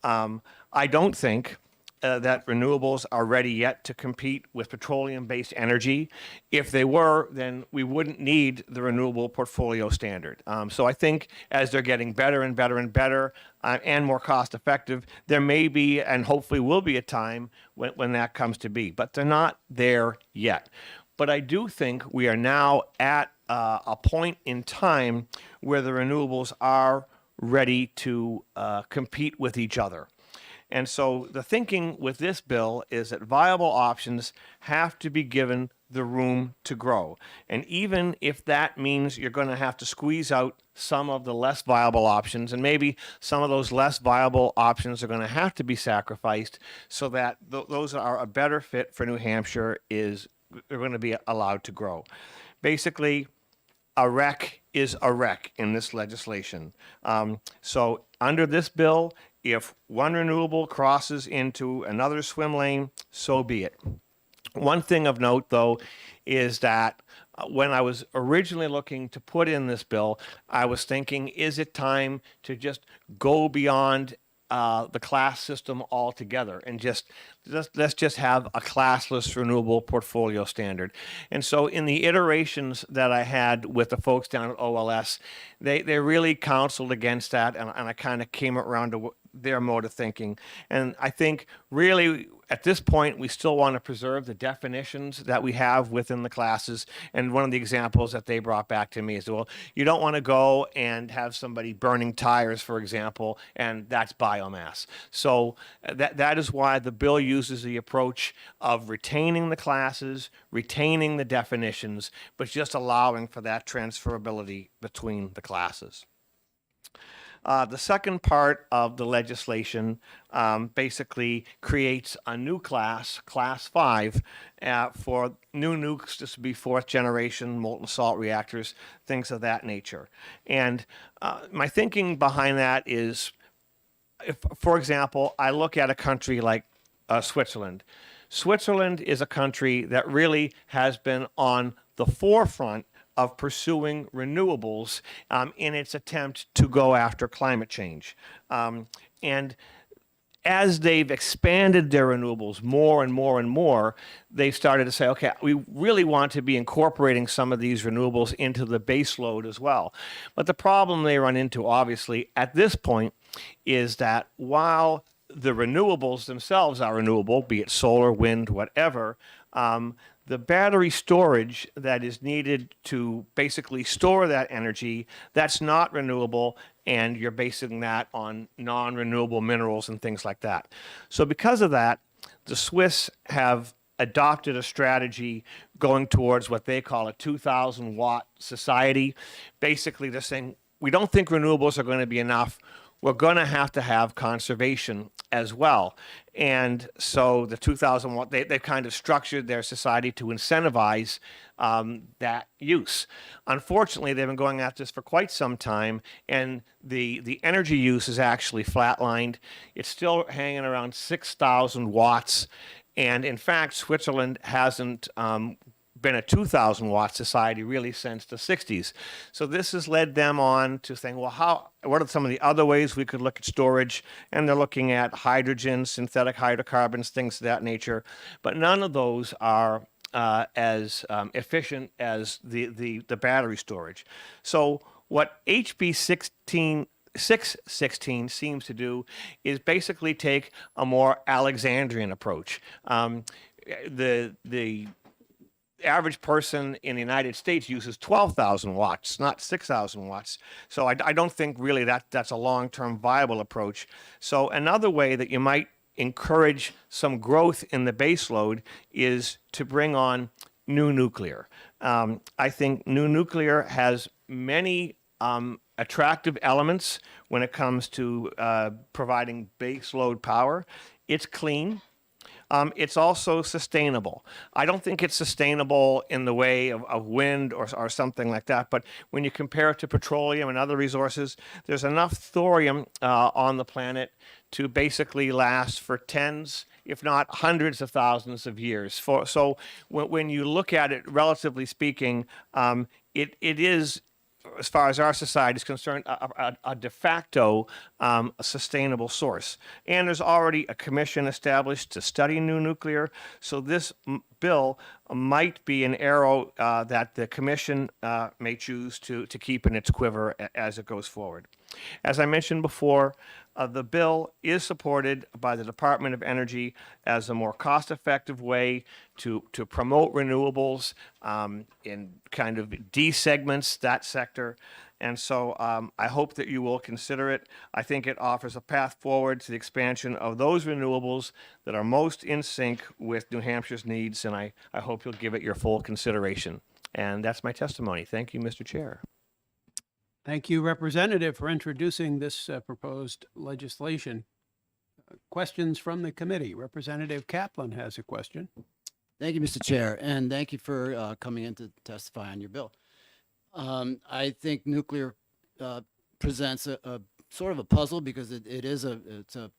I don't think that renewables are ready yet to compete with petroleum-based energy. If they were, then we wouldn't need the Renewable Portfolio Standard. So I think as they're getting better and better and better and more cost-effective, there may be and hopefully will be a time when that comes to be. But they're not there yet. But I do think we are now at a point in time where the renewables are ready to compete with each other. And so the thinking with this bill is that viable options have to be given the room to grow. And even if that means you're going to have to squeeze out some of the less viable options, and maybe some of those less viable options are going to have to be sacrificed so that those that are a better fit for New Hampshire are going to be allowed to grow. Basically, a REC is a REC in this legislation. So under this bill, if one renewable crosses into another swim lane, so be it. One thing of note, though, is that when I was originally looking to put in this bill, I was thinking, is it time to just go beyond the class system altogether and let's just have a classless renewable portfolio standard. And so in the iterations that I had with the folks down at OLS, they really counseled against that, and I kind of came around to their mode of thinking. And I think really at this point, we still want to preserve the definitions that we have within the classes. And one of the examples that they brought back to me is, well, you don't want to go and have somebody burning tires, for example, and that's biomass. So that is why the bill uses the approach of retaining the classes, retaining the definitions, but just allowing for that transferability between the classes. The second part of the legislation basically creates a new class, Class 5, for new nukes. This would be fourth generation molten salt reactors, things of that nature. And my thinking behind that is, if, for example, I look at a country like Switzerland. Switzerland is a country that really has been on the forefront of pursuing renewables in its attempt to go after climate change. And as they've expanded their renewables more and more and more, they've started to say, okay, we really want to be incorporating some of these renewables into the base load as well. But the problem they run into, obviously, at this point, is that while the renewables themselves are renewable, be it solar, wind, whatever, the battery storage that is needed to basically store that energy, that's not renewable, and you're basing that on non-renewable minerals and things like that. So because of that, the Swiss have adopted a strategy going towards what they call a 2,000 watt society. Basically, they're saying, we don't think renewables are going to be enough. We're going to have conservation as well. And so the 2,000 watt, they've kind of structured their society to incentivize that use. Unfortunately, they've been going at this for quite some time, and the energy use is actually flatlined. It's still hanging around 6,000 watts. And in fact, Switzerland hasn't been a 2,000 watt society really since the 60s. So this has led them on to think, well, what are some of the other ways we could look at storage? And they're looking at hydrogen, synthetic hydrocarbons, things of that nature. But none of those are as efficient as the battery storage. So what HB 616 seems to do is basically take a more Alexandrian approach. The average person in the United States uses 12,000 watts, not 6,000 watts. So I don't think really that's a long-term viable approach. So another way that you might encourage some growth in the base load is to bring on new nuclear. I think new nuclear has many attractive elements when it comes to providing base load power. It's clean. It's also sustainable. I don't think it's sustainable in the way of wind or something like that, but when you compare it to petroleum and other resources, there's enough thorium on the planet to basically last for tens, if not hundreds of thousands of years. So when you look at it, relatively speaking, it is, as far as our society is concerned, a de facto a sustainable source. And there's already a commission established to study new nuclear. So this bill might be an arrow that the commission may choose to keep in its quiver as it goes forward. As I mentioned before, the bill is supported by the Department of Energy as a more cost-effective way to promote renewables in kind of desegments that sector. And so I hope that you will consider it. I think it offers a path forward to the expansion of those renewables that are most in sync with New Hampshire's needs, and I hope you'll give it your full consideration. And that's my testimony. Thank you, Mr. Chair. Thank you, Representative, for introducing this proposed legislation. Questions from the committee. Representative Kaplan has a question. Thank you, Mr. Chair, and thank you for coming in to testify on your bill. I think nuclear presents a sort of a puzzle because it's a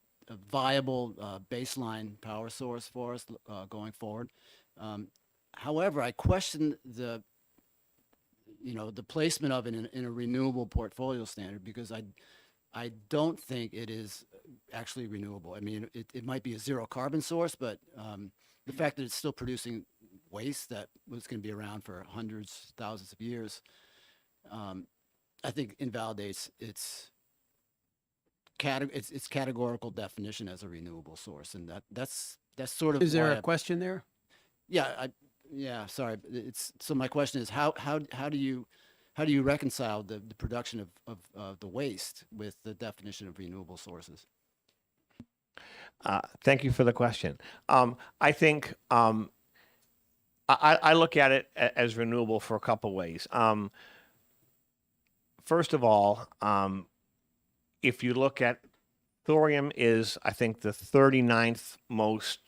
viable baseline power source for us going forward. However, I question the placement of it in a renewable portfolio standard because I don't think it is actually renewable? I mean, it might be a zero carbon source, but the fact that it's still producing waste that was going to be around for hundreds, thousands of years, I think invalidates its categorical definition as a renewable source, and that's sort of Is there why a question there? yeah, sorry. So my question is how do you reconcile the production of the waste with the definition of renewable sources? Thank you for the question. I think I look at it as renewable for a couple ways. First of all, if you look at thorium is, I think, the 39th most,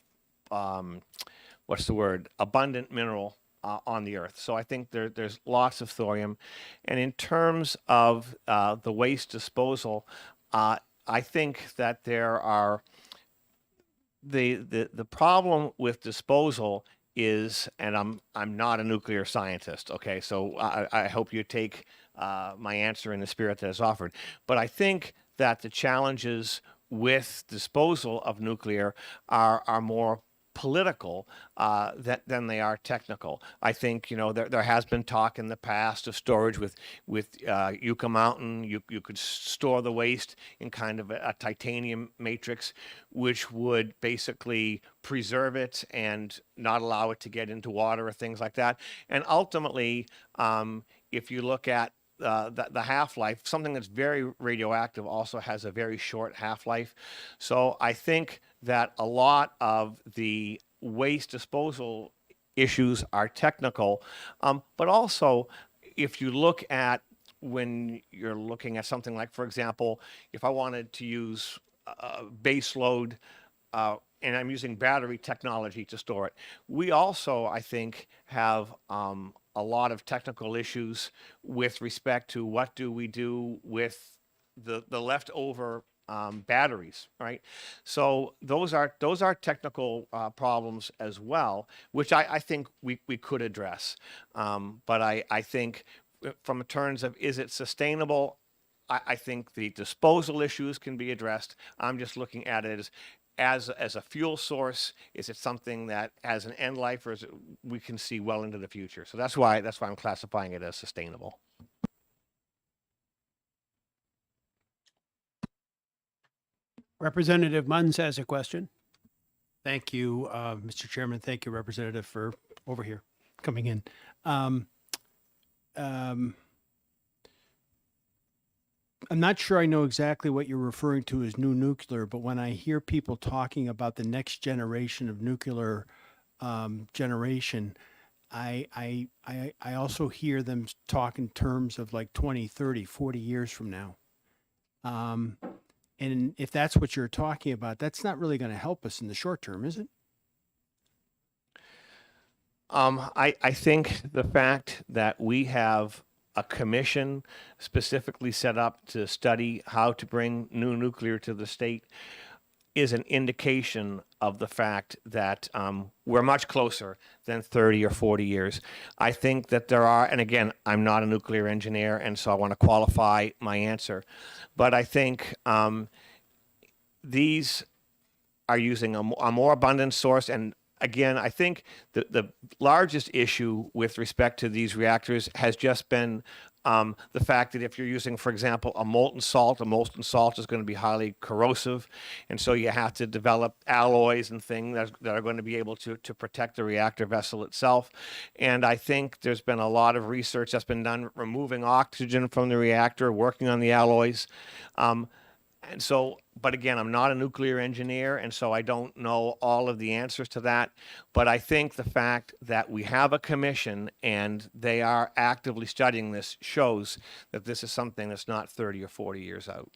abundant mineral on the earth. So I think there's lots of thorium. And in terms of the waste disposal, I think that there are, the problem with disposal is, and I'm not a nuclear scientist, okay, so I hope you take my answer in the spirit that is offered. But I think that the challenges with disposal of nuclear are more political than they are technical. I think, there has been talk in the past of storage with Yucca Mountain. You could store the waste in kind of a titanium matrix, which would basically preserve it and not allow it to get into water or things like that. And ultimately, if you look at the half-life, something that's very radioactive also has a very short half-life. So I think that a lot of the waste disposal issues are technical, but also if you look at, when you're looking at something like, for example, if I wanted to use base load, and I'm using battery technology to store it, we also, I think, have a lot of technical issues with respect to what do we do with the leftover batteries, right? So those are technical problems as well, which I think we could address. But I think from terms of, is it sustainable? I think the disposal issues can be addressed. I'm just looking at it as a fuel source. Is it something that has an end life, or is it we can see well into the future? So that's why I'm classifying it as sustainable. Representative Munns has a question. Thank you, Mr. Chairman. Thank you, Representative, for over here coming in. I'm not sure I know exactly what you're referring to as new nuclear, but when I hear people talking about the next generation of nuclear generation, I also hear them talk in terms of like 20, 30, 40 years from now. And if that's what you're talking about, that's not really going to help us in the short term, is it? I think the fact that we have a commission specifically set up to study how to bring new nuclear to the state is an indication of the fact that we're much closer than 30 or 40 years. I think that there are, and again, I'm not a nuclear engineer, and so I want to qualify my answer, but I think these are using a more abundant source. And again, I think the largest issue with respect to these reactors has just been the fact that if you're using, for example, a molten salt is going to be highly corrosive. And so you have to develop alloys and things that are going to be able to protect the reactor vessel itself. And I think there's been a lot of research that's been done removing oxygen from the reactor, working on the alloys. And so, but again, I'm not a nuclear engineer, and so I don't know all of the answers to that. But I think the fact that we have a commission and they are actively studying this shows that this is something that's not 30 or 40 years out.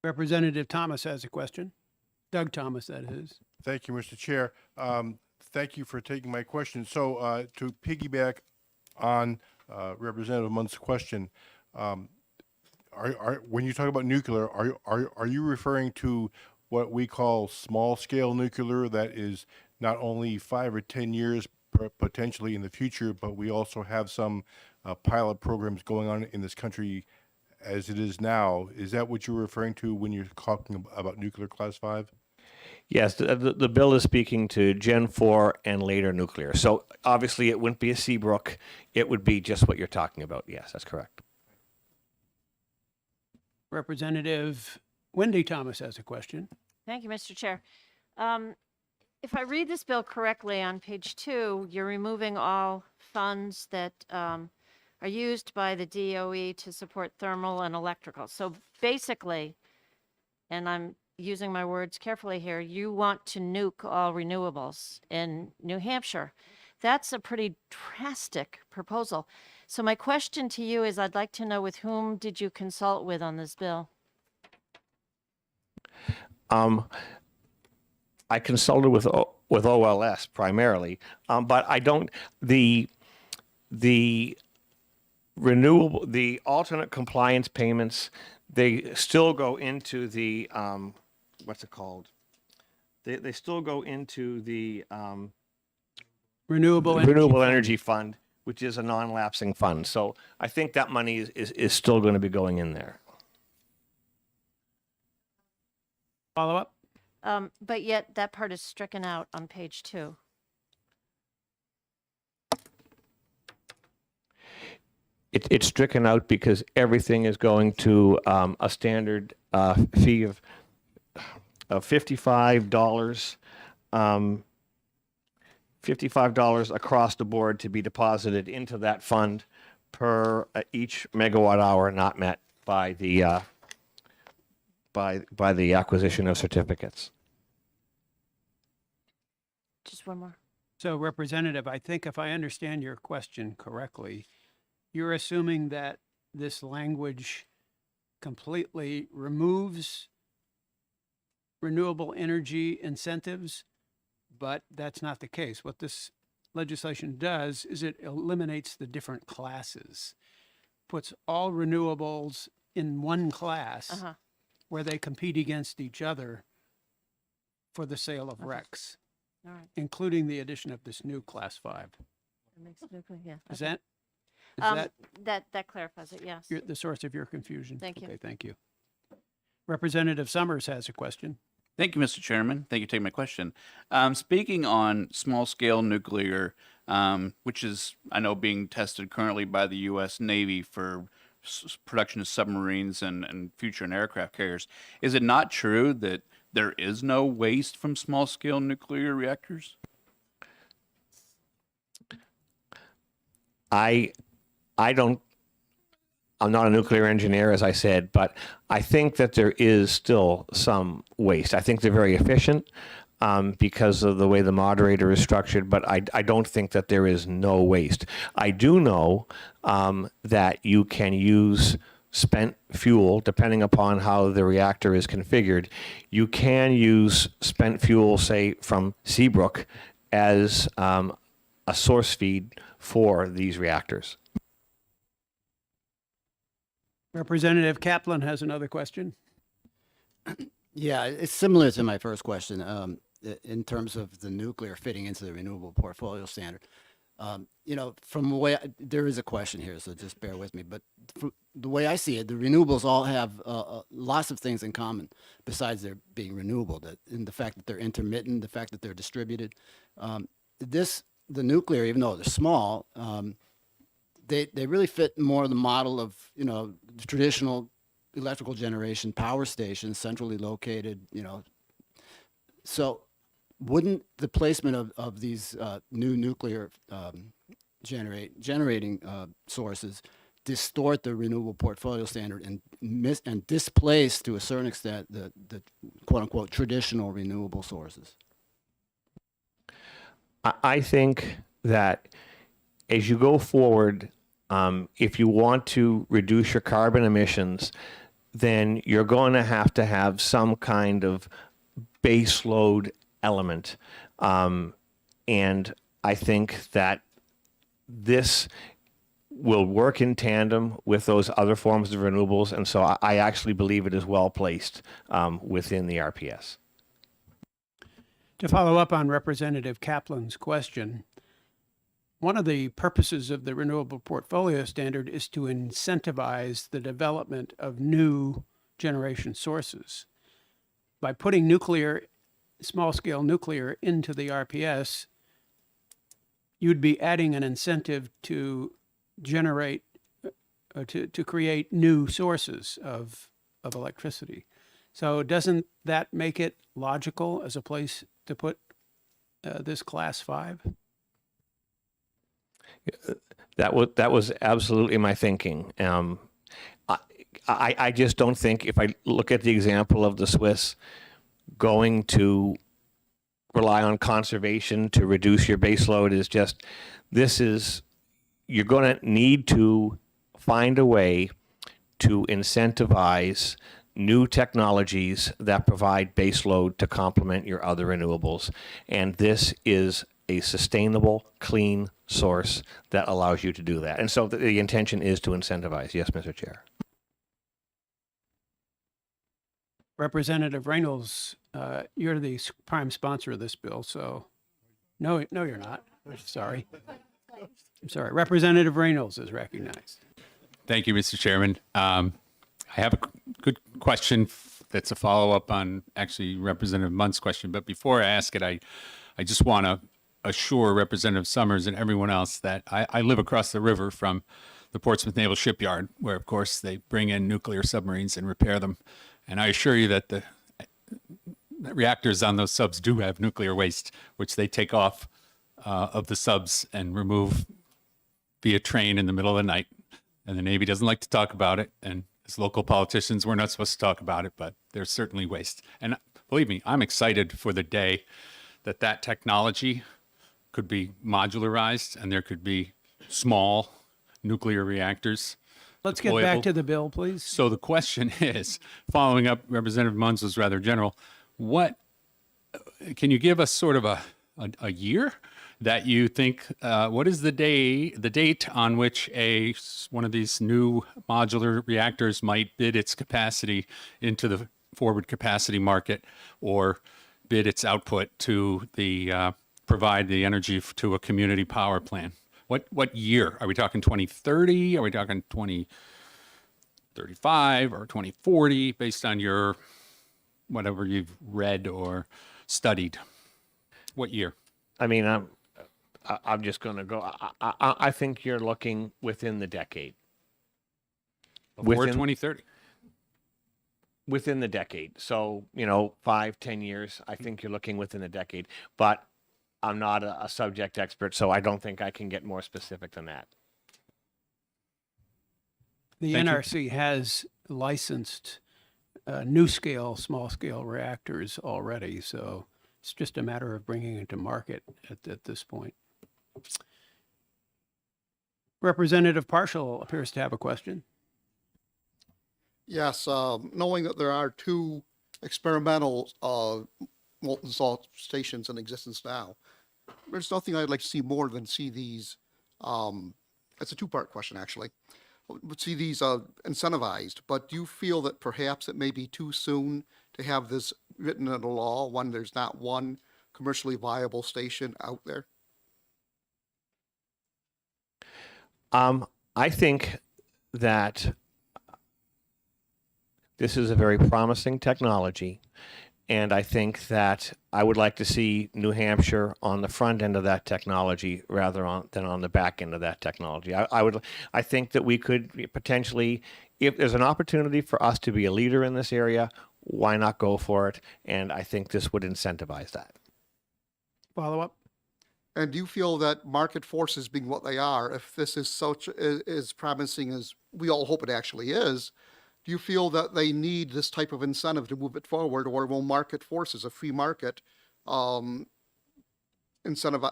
Representative Thomas has a question. Doug Thomas, that is. Thank you, Mr. Chair. Thank you for taking my question. So to piggyback on Representative Munn's question, when you talk about nuclear, are you referring to what we call small scale nuclear that is not only 5 or 10 years potentially in the future, but we also have some pilot programs going on in this country as it is now, is that what you're referring to when you're talking about nuclear class 5? Yes, the bill is speaking to Gen 4 and later nuclear. So obviously it wouldn't be a Seabrook. It would be just what you're talking about. Yes, that's correct. Representative Wendy Thomas has a question. Thank you, Mr. Chair. If I read this bill correctly, on page 2, you're removing all funds that are used by the DOE to support thermal and electrical. So basically, and I'm using my words carefully here, you want to nuke all renewables in New Hampshire. That's a pretty drastic proposal. So my question to you is, I'd like to know, with whom did you consult with on this bill? I consulted with OLS primarily, but I don't, the renewable, the alternate compliance payments, they still go into the, what's it called? They still go into the Renewable Energy Fund, which is a non-lapsing fund. So I think that money is still going to be going in there. Follow up? But yet that part is stricken out on page 2. It's stricken out because everything is going to a standard fee of $55, $55 across the board to be deposited into that fund per each megawatt hour not met by the by the acquisition of certificates. Just one more. So Representative, I think if I understand your question correctly, you're assuming that this language completely removes renewable energy incentives, but that's not the case. What this legislation does is it eliminates the different classes, puts all renewables in one class where they compete against each other for the sale of RECs, All right. including the addition of this new class 5. That makes it clear, yeah. Is okay. that That clarifies it, yes. the source of your confusion? Thank you. Okay, thank you. Representative Summers has a question. Thank you, Mr. Chairman. Thank you for taking my question. Speaking on small-scale nuclear, which is, I know, being tested currently by the U.S. Navy for production of submarines and future in aircraft carriers, is it not true that there is no waste from small-scale nuclear reactors? I'm not a nuclear engineer, as I said, but I think that there is still some waste. I think they're very efficient because of the way the moderator is structured, but I don't think that there is no waste. I do know that you can use spent fuel, depending upon how the reactor is configured. You can use spent fuel, say, from Seabrook as a source feed for these reactors. Representative Kaplan has another question. Yeah, it's similar to my first question in terms of the nuclear fitting into the renewable portfolio standard. You know, from the way there is a question here, so just bear with me. But the way I see it, the renewables all have lots of things in common besides their being renewable. In the fact that they're intermittent, the fact that they're distributed. The nuclear, even though they're small, they really fit more the model of, you know, the traditional electrical generation power stations, centrally located, you know. So wouldn't the placement of these new nuclear generating sources distort the renewable portfolio standard and displace, to a certain extent, the quote-unquote traditional renewable sources? I think that as you go forward, if you want to reduce your carbon emissions, then you're going to have some kind of base load element. And I think that this will work in tandem with those other forms of renewables. And so I actually believe it is well placed within the RPS. To follow up on Representative Kaplan's question, one of the purposes of the renewable portfolio standard is to incentivize the development of new generation sources. By putting nuclear, small-scale nuclear into the RPS, you'd be adding an incentive to generate, to create new sources of electricity. So doesn't that make it logical as a place to put this class 5? That was absolutely my thinking. I just don't think, if I look at the example of the Swiss going to rely on conservation to reduce your base load is just, you're going to need to find a way to incentivize new technologies that provide base load to complement your other renewables. And this is a sustainable, clean source that allows you to do that. And so the intention is to incentivize. Yes, Mr. Chair. Representative Reynolds, you're the prime sponsor of this bill, so no, you're not. Sorry. I'm sorry. Representative Reynolds is recognized. Thank you, Mr. Chairman. I have a good question that's a follow-up on actually Representative Munt's question. But before I ask it, I just want to assure Representative Summers and everyone else that I live across the river from the Portsmouth Naval Shipyard, where, of course, they bring in nuclear submarines and repair them. And I assure you that the reactors on those subs do have nuclear waste, which they take off of the subs and remove via train in the middle of the night. And the Navy doesn't like to talk about it. And as local politicians, we're not supposed to talk about it, but there's certainly waste. And believe me, I'm excited for the day that that technology could be modularized and there could be small nuclear reactors. Let's get back to the bill, please. So the question is, following up, Representative Munz was rather general. Can you give us sort of a year that you think, what is the date on which one of these new modular reactors might bid its capacity into the forward capacity market or bid its output to provide the energy to a community power plant? What year? Are we talking 2030? Are we talking 2035 or 2040 based on your whatever you've read or studied? What year? I mean, I'm just going to go. I think you're looking within the decade. Before 2030. Within the decade. So, 5-10 years, I think you're looking within the decade. But I'm not a subject expert, so I don't think I can get more specific than that. The NRC has licensed small scale reactors already, so it's just a matter of bringing it to market at this point. Representative Partial appears to have a question. Yes, knowing that there are 2 experimental molten salt stations in existence now, there's nothing I'd like to see more than see these, it's a 2-part question actually, see these incentivized, but do you feel that perhaps it may be too soon to have this written into law when there's not one commercially viable station out there? I think that this is a very promising technology. And I think that I would like to see New Hampshire on the front end of that technology rather than on the back end of that technology. I think that we could potentially, if there's an opportunity for us to be a leader in this area, why not go for it? And I think this would incentivize that. Follow up. And do you feel that market forces being what they are, if this is as promising as we all hope it actually is, do you feel that they need this type of incentive to move it forward, or will market forces, a free market, act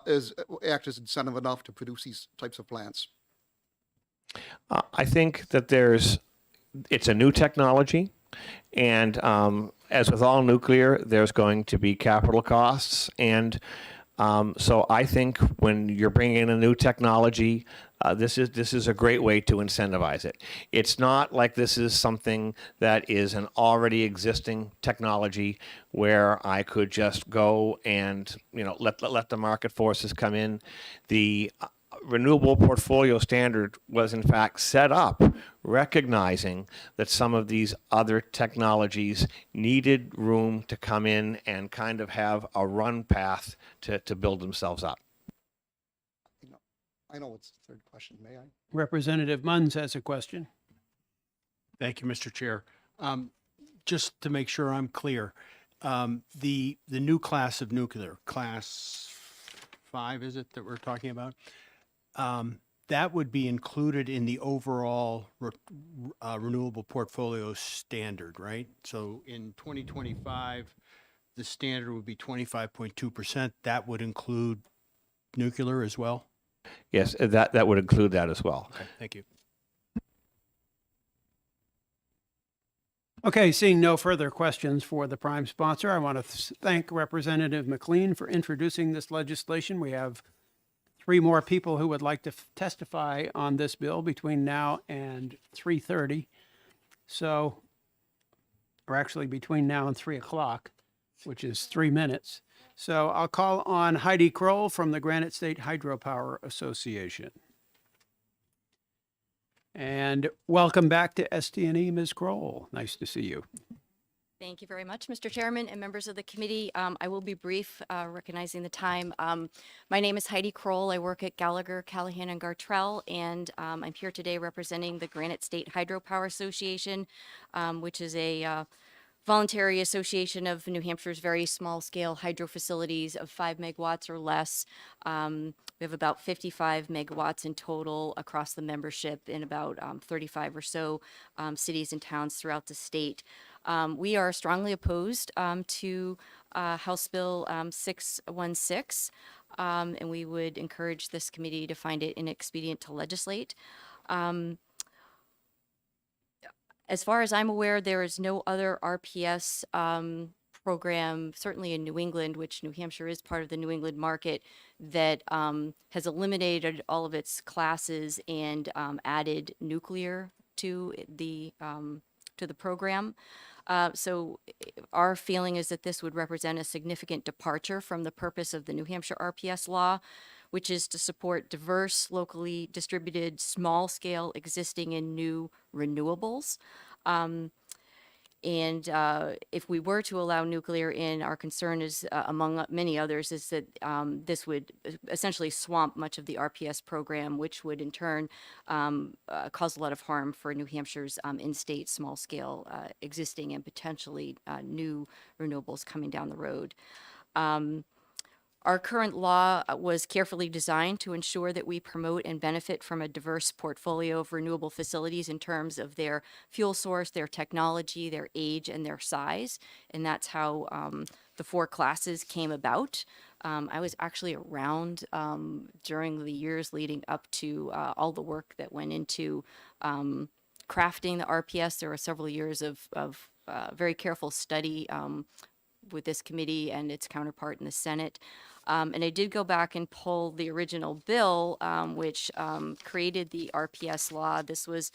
as incentive enough to produce these types of plants? I think that it's a new technology, and as with all nuclear, there's going to be capital costs, and so I think when you're bringing in a new technology, this is a great way to incentivize it. It's not like this is something that is an already existing technology where I could just go and let the market forces come in. renewable portfolio standard was in fact set up recognizing that some of these other technologies needed room to come in and kind of have a run path to build themselves up. I know it's the third question. May I? Representative Munns has a question. Thank you, Mr. Chair. Just to make sure I'm clear, the new class of nuclear, class 5, is it that we're talking about? That would be included in the overall renewable portfolio standard, right? So in 2025, the standard would be 25.2%. That would include nuclear as well? Yes, that would include that as well. Okay, thank you. Okay, seeing no further questions for the prime sponsor, I want to thank Representative McLean for introducing this legislation. We have 3 more people who would like to testify on this bill between now and 3:30. So, or actually between now and 3 o'clock, which is 3 minutes. So I'll call on Heidi Kroll from the Granite State Hydropower Association. And welcome back to ST&E, Ms. Kroll. Nice to see you. Thank you very much, Mr. Chairman and members of the committee. I will be brief, recognizing the time. My name is Heidi Kroll. I work at Gallagher, Callahan, and Gartrell, and I'm here today representing the Granite State Hydropower Association, which is a voluntary association of New Hampshire's very small-scale hydro facilities of 5 megawatts or less. We have about 55 megawatts in total across the membership in about 35 or so cities and towns throughout the state. We are strongly opposed to House Bill 616, and we would encourage this committee to find it inexpedient to legislate. As far as I'm aware, there is no other RPS program, certainly in New England, which New Hampshire is part of the New England market, that has eliminated all of its classes and added nuclear to the program. So our feeling is that this would represent a significant departure from the purpose of the New Hampshire RPS law, which is to support diverse, locally distributed, small-scale existing and new renewables. If we were to allow nuclear in, our concern is, among many others, is that this would essentially swamp much of the RPS program, which would in turn cause a lot of harm for New Hampshire's in-state, small-scale, existing and potentially new renewables coming down the road. Our current law was carefully designed to ensure that we promote and benefit from a diverse portfolio of renewable facilities in terms of their fuel source, their technology, their age, and their size. And that's how the 4 classes came about. I was actually around during the years leading up to all the work that went into crafting the RPS. There were several years of very careful study with this committee and its counterpart in the Senate. And I did go back and pull the original bill, which created the RPS law. This was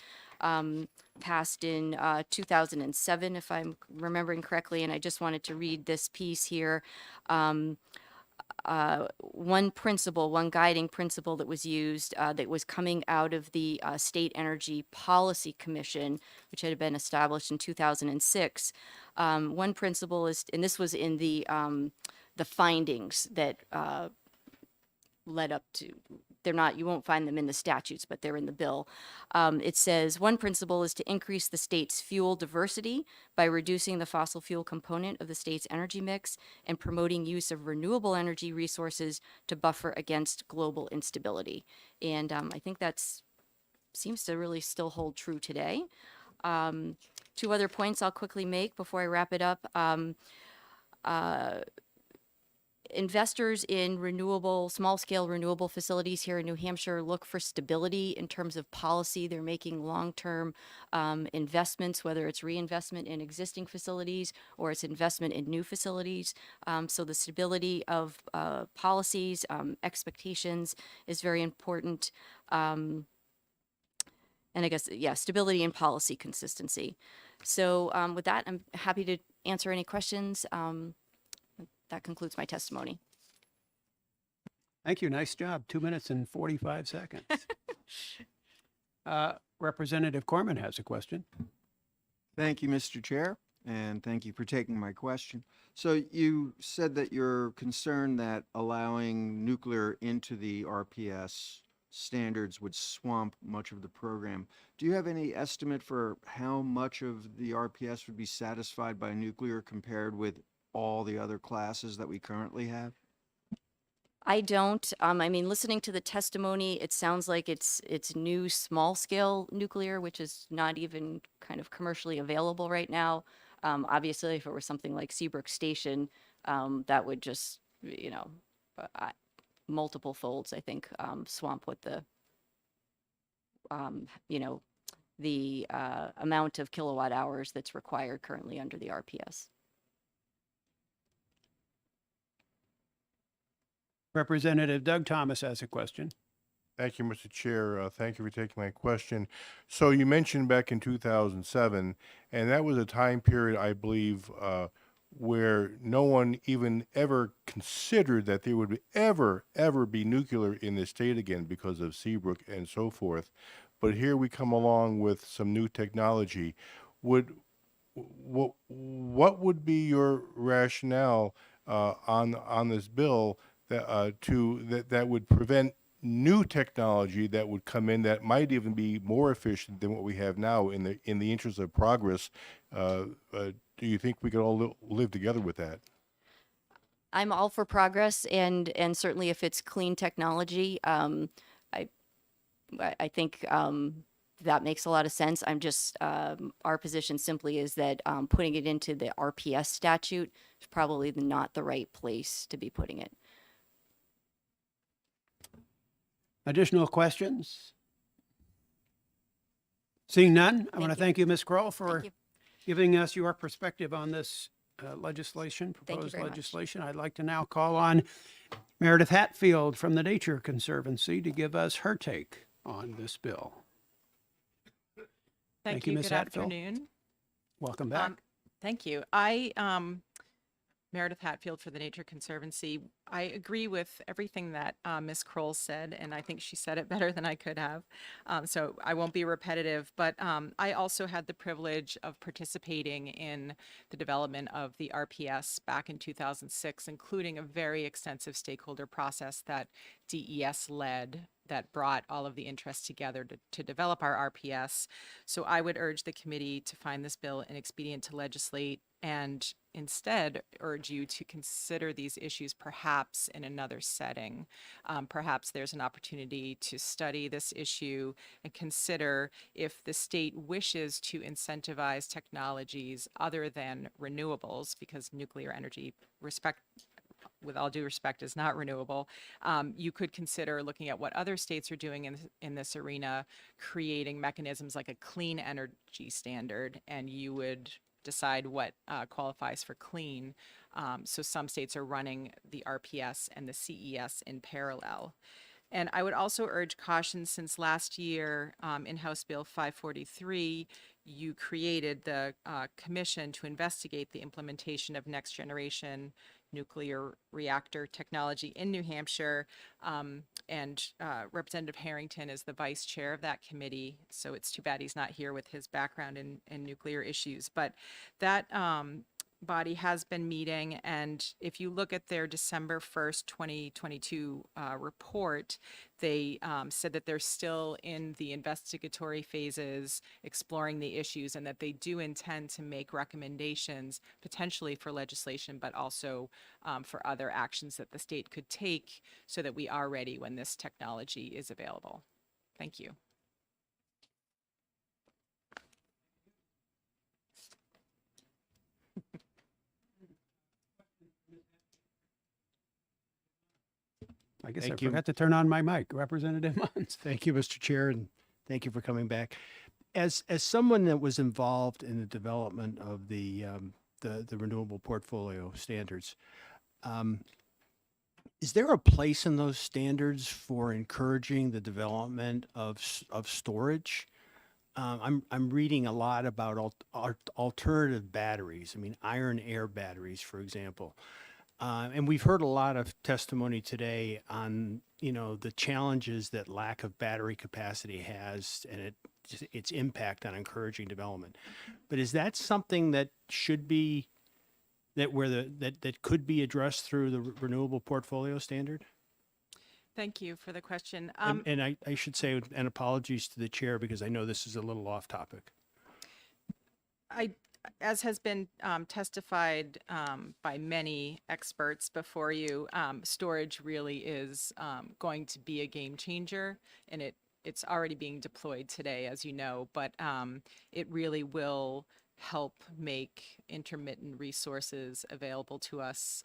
passed in 2007, if I'm remembering correctly, and I just wanted to read this piece here. One guiding principle that was used that was coming out of the State Energy Policy Commission, which had been established in 2006. One principle is, and this was in the findings that led up to, you won't find them in the statutes, but they're in the bill. It says, one principle is to increase the state's fuel diversity by reducing the fossil fuel component of the state's energy mix and promoting use of renewable energy resources to buffer against global instability. And I think that's seems to really still hold true today. 2 other points I'll quickly make before I wrap it up. Investors in small-scale renewable facilities here in New Hampshire look for stability in terms of policy. They're making long-term investments, whether it's reinvestment in existing facilities or it's investment in new facilities. So the stability of policies, expectations is very important. And I guess, stability and policy consistency. So with that, I'm happy to answer any questions. That concludes my testimony. Thank you. Nice job. 2 minutes and 45 seconds. Representative Corman has a question. Thank you, Mr. Chair, and thank you for taking my question. So you said that you're concerned that allowing nuclear into the RPS standards would swamp much of the program. Do you have any estimate for how much of the RPS would be satisfied by nuclear compared with all the other classes that we currently have? I don't. I mean, listening to the testimony, it sounds like it's new small scale nuclear, which is not even kind of commercially available right now. Obviously, if it were something like Seabrook Station, that would just, multiple folds, I think, swamp what the, the amount of kilowatt hours that's required currently under the RPS. Representative Doug Thomas has a question. Thank you, Mr. Chair. Thank you for taking my question. So you mentioned back in 2007, and that was a time period, I believe, where no one even ever considered that there would ever be nuclear in the state again because of Seabrook and so forth. But here we come along with some new technology. What would be your rationale on this bill that would prevent new technology that would come in that might even be more efficient than what we have now in the interest of progress? Do you think we could all live together with that? I'm all for progress, and certainly if it's clean technology, I think that makes a lot of sense. I'm just our position simply is that putting it into the RPS statute is probably not the right place to be putting it. Additional questions? Seeing none, I want to thank you, Ms. Kroll, for giving us your perspective on this legislation, proposed very much. legislation. I'd like to now call on Meredith Hatfield from the Nature Conservancy to give us her take on this bill. Thank you, you. Ms. Good Hatfield. afternoon. Welcome back. Thank you. Meredith Hatfield for the Nature Conservancy. I agree with everything that Ms. Kroll said, and I think she said it better than I could have. So I won't be repetitive, but I also had the privilege of participating in the development of the RPS back in 2006, including a very extensive stakeholder process that DES led that brought all of the interests together to develop our RPS. So I would urge the committee to find this bill inexpedient to legislate and instead urge you to consider these issues perhaps in another setting. Perhaps there's an opportunity to study this issue and consider if the state wishes to incentivize technologies other than renewables, because nuclear energy, with all due respect, is not renewable. You could consider looking at what other states are doing in this arena, creating mechanisms like a clean energy standard, and you would decide what qualifies for clean. So some states are running the RPS and the CES in parallel. And I would also urge caution, since last year in House Bill 543, you created the commission to investigate the implementation of next generation nuclear reactor technology in New Hampshire. And Representative Harrington is the vice chair of that committee. So it's too bad he's not here with his background in nuclear issues. But that body has been meeting, and if you look at their December 1st, 2022 report, they said that they're still in the investigatory phases, exploring the issues, and that they do intend to make recommendations potentially for legislation, but also for other actions that the state could take so that we are ready when this technology is available. Thank you. I guess Thank I you. forgot to turn on my mic. Representative Munns. Thank you, Mr. Chair, and thank you for coming back. As someone that was involved in the development of the renewable portfolio standards, is there a place in those standards for encouraging the development of storage? I'm reading a lot about alternative batteries. I mean, iron air batteries, for example. And we've heard a lot of testimony today on, the challenges that lack of battery capacity has and its impact on encouraging development. But is that something that should be, that could be addressed through the renewable portfolio standard? Thank you for the question. And I should say, and apologies to the chair, because I know this is a little off topic. As has been testified by many experts before you, storage really is going to be a game changer, and it's already being deployed today, as you know, but it really will help make intermittent resources available to us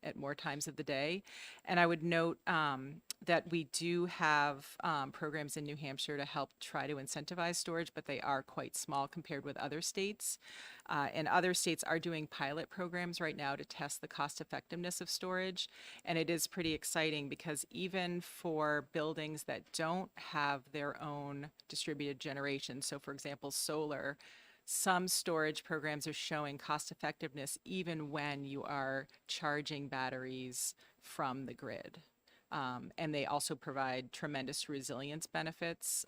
at more times of the day. And I would note that we do have programs in New Hampshire to help try to incentivize storage, but they are quite small compared with other states. And other states are doing pilot programs right now to test the cost effectiveness of storage. And it is pretty exciting because even for buildings that don't have their own distributed generation, so for example, solar, some storage programs are showing cost effectiveness even when you are charging batteries from the grid. And they also provide tremendous resilience benefits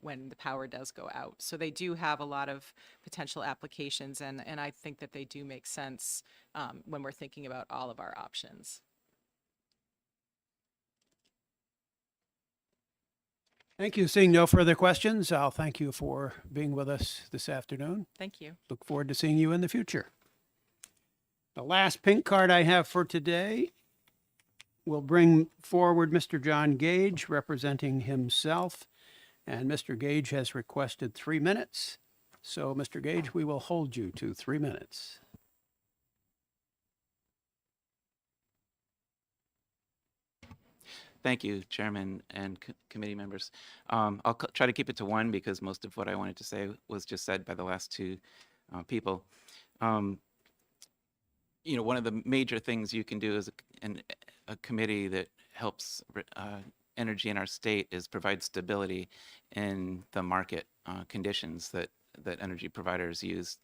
when the power does go out. So they do have a lot of potential applications, and I think that they do make sense when we're thinking about all of our options. Thank you. Seeing no further questions, I'll thank you for being with us this afternoon. Thank you. Look forward to seeing you in the future. The last pink card I have for today will bring forward Mr. John Gage, representing himself. And Mr. Gage has requested 3 minutes. So, Mr. Gage, we will hold you to 3 minutes. Thank you, Chairman and committee members. I'll try to keep it to one because most of what I wanted to say was just said by the last two people. One of the major things you can do as a committee that helps energy in our state is provide stability in the market conditions that energy providers use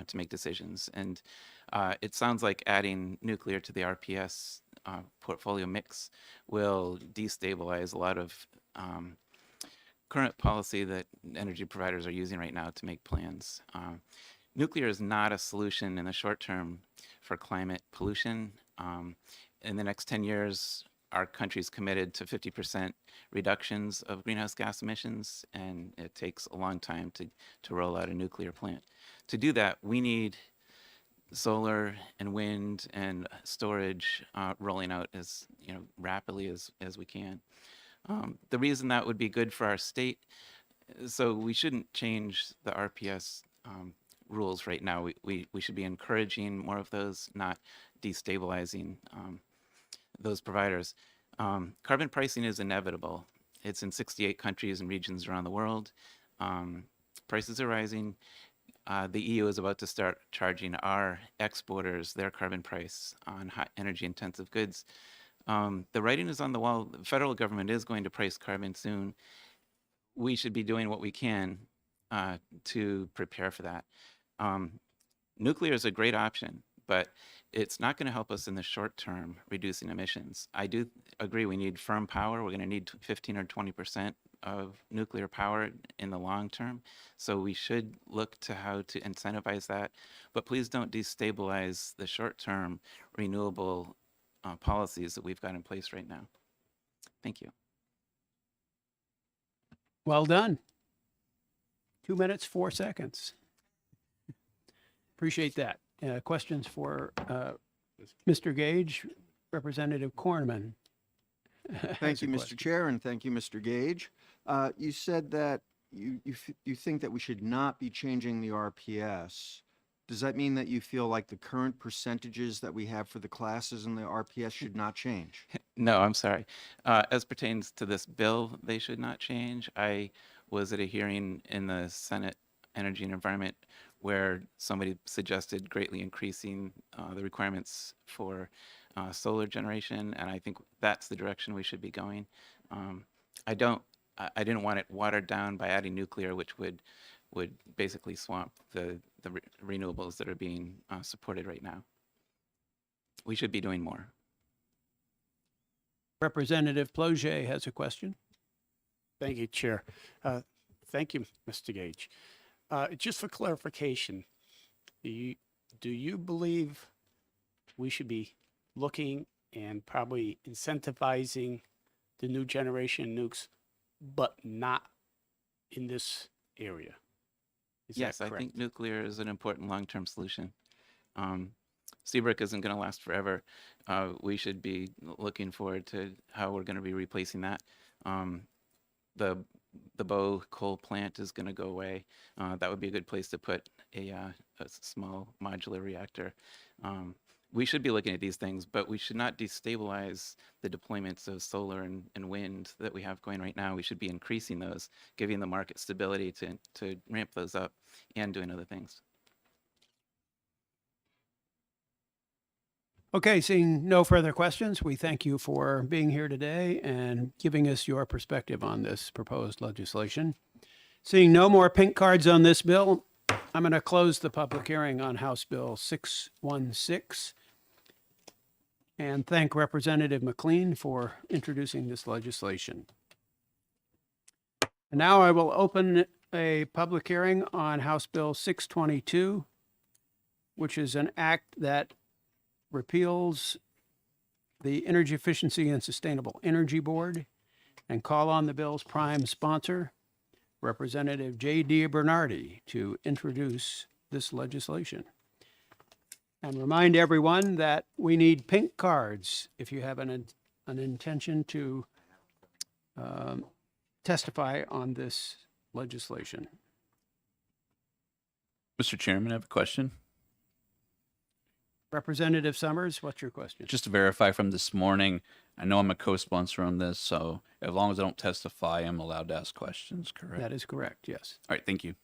to make decisions. And it sounds like adding nuclear to the RPS portfolio mix will destabilize a lot of current policy that energy providers are using right now to make plans. Nuclear is not a solution in the short term for climate pollution. In the next 10 years, our country's committed to 50% reductions of greenhouse gas emissions, and it takes a long time to roll out a nuclear plant. To do that, we need solar and wind and storage rolling out as rapidly as we can. The reason that would be good for our state, so we shouldn't change the RPS rules right now. We should be encouraging more of those, not destabilizing those providers. Carbon pricing is inevitable. It's in 68 countries and regions around the world. Prices are rising. The EU is about to start charging our exporters their carbon price on high energy intensive goods. The writing is on the wall. The federal government is going to price carbon soon. We should be doing what we can to prepare for that. Nuclear is a great option, but it's not going to help us in the short term reducing emissions. I do agree we need firm power. We're going to need 15 or 20% of nuclear power in the long term. So we should look to how to incentivize that. But please don't destabilize the short term renewable policies that we've got in place right now. Thank you. Well done. 2 minutes, 4 seconds. Appreciate that. Questions for Mr. Gage, Representative Cornman. Thank you, Mr. Chair, and thank you, Mr. Gage. You said that you think that we should not be changing the RPS. Does that mean that you feel like the current percentages that we have for the classes in the RPS should not change? No, I'm sorry. As pertains to this bill, they should not change. I was at a hearing in the Senate Energy and Environment where somebody suggested greatly increasing the requirements for solar generation, and I think that's the direction we should be going. I didn't want it watered down by adding nuclear, which would basically swamp the renewables that are being supported right now. we should be doing more. Representative Ploget has a question. Thank you, Chair. Thank you, Mr. Gage. Just for clarification, do you believe we should be looking and probably incentivizing the new generation nukes, but not in this area? Is that Yes, I correct? think nuclear is an important long-term solution. Seabrook isn't going to last forever. We should be looking forward to how we're going to be replacing that. The Bow coal plant is going to go away. That would be a good place to put a small modular reactor. We should be looking at these things, but we should not destabilize the deployments of solar and wind that we have going right now. We should be increasing those, giving the market stability to ramp those up and doing other things. Okay, seeing no further questions, we thank you for being here today and giving us your perspective on this proposed legislation. Seeing no more pink cards on this bill, I'm going to close the public hearing on House Bill 616 and thank Representative McLean for introducing this legislation. And now I will open a public hearing on House Bill 622, which is an act that repeals the Energy Efficiency and Sustainable Energy Board, and call on the bill's prime sponsor, Representative J.D. Bernardi, to introduce this legislation. And remind everyone that we need pink cards if you have an intention to testify on this legislation. Mr. Chairman, I have a question. Representative Summers, what's your question? Just to verify from this morning, I know I'm a co-sponsor on this, so as long as I don't testify, I'm allowed to ask questions, correct? That is correct, yes. All right, thank you.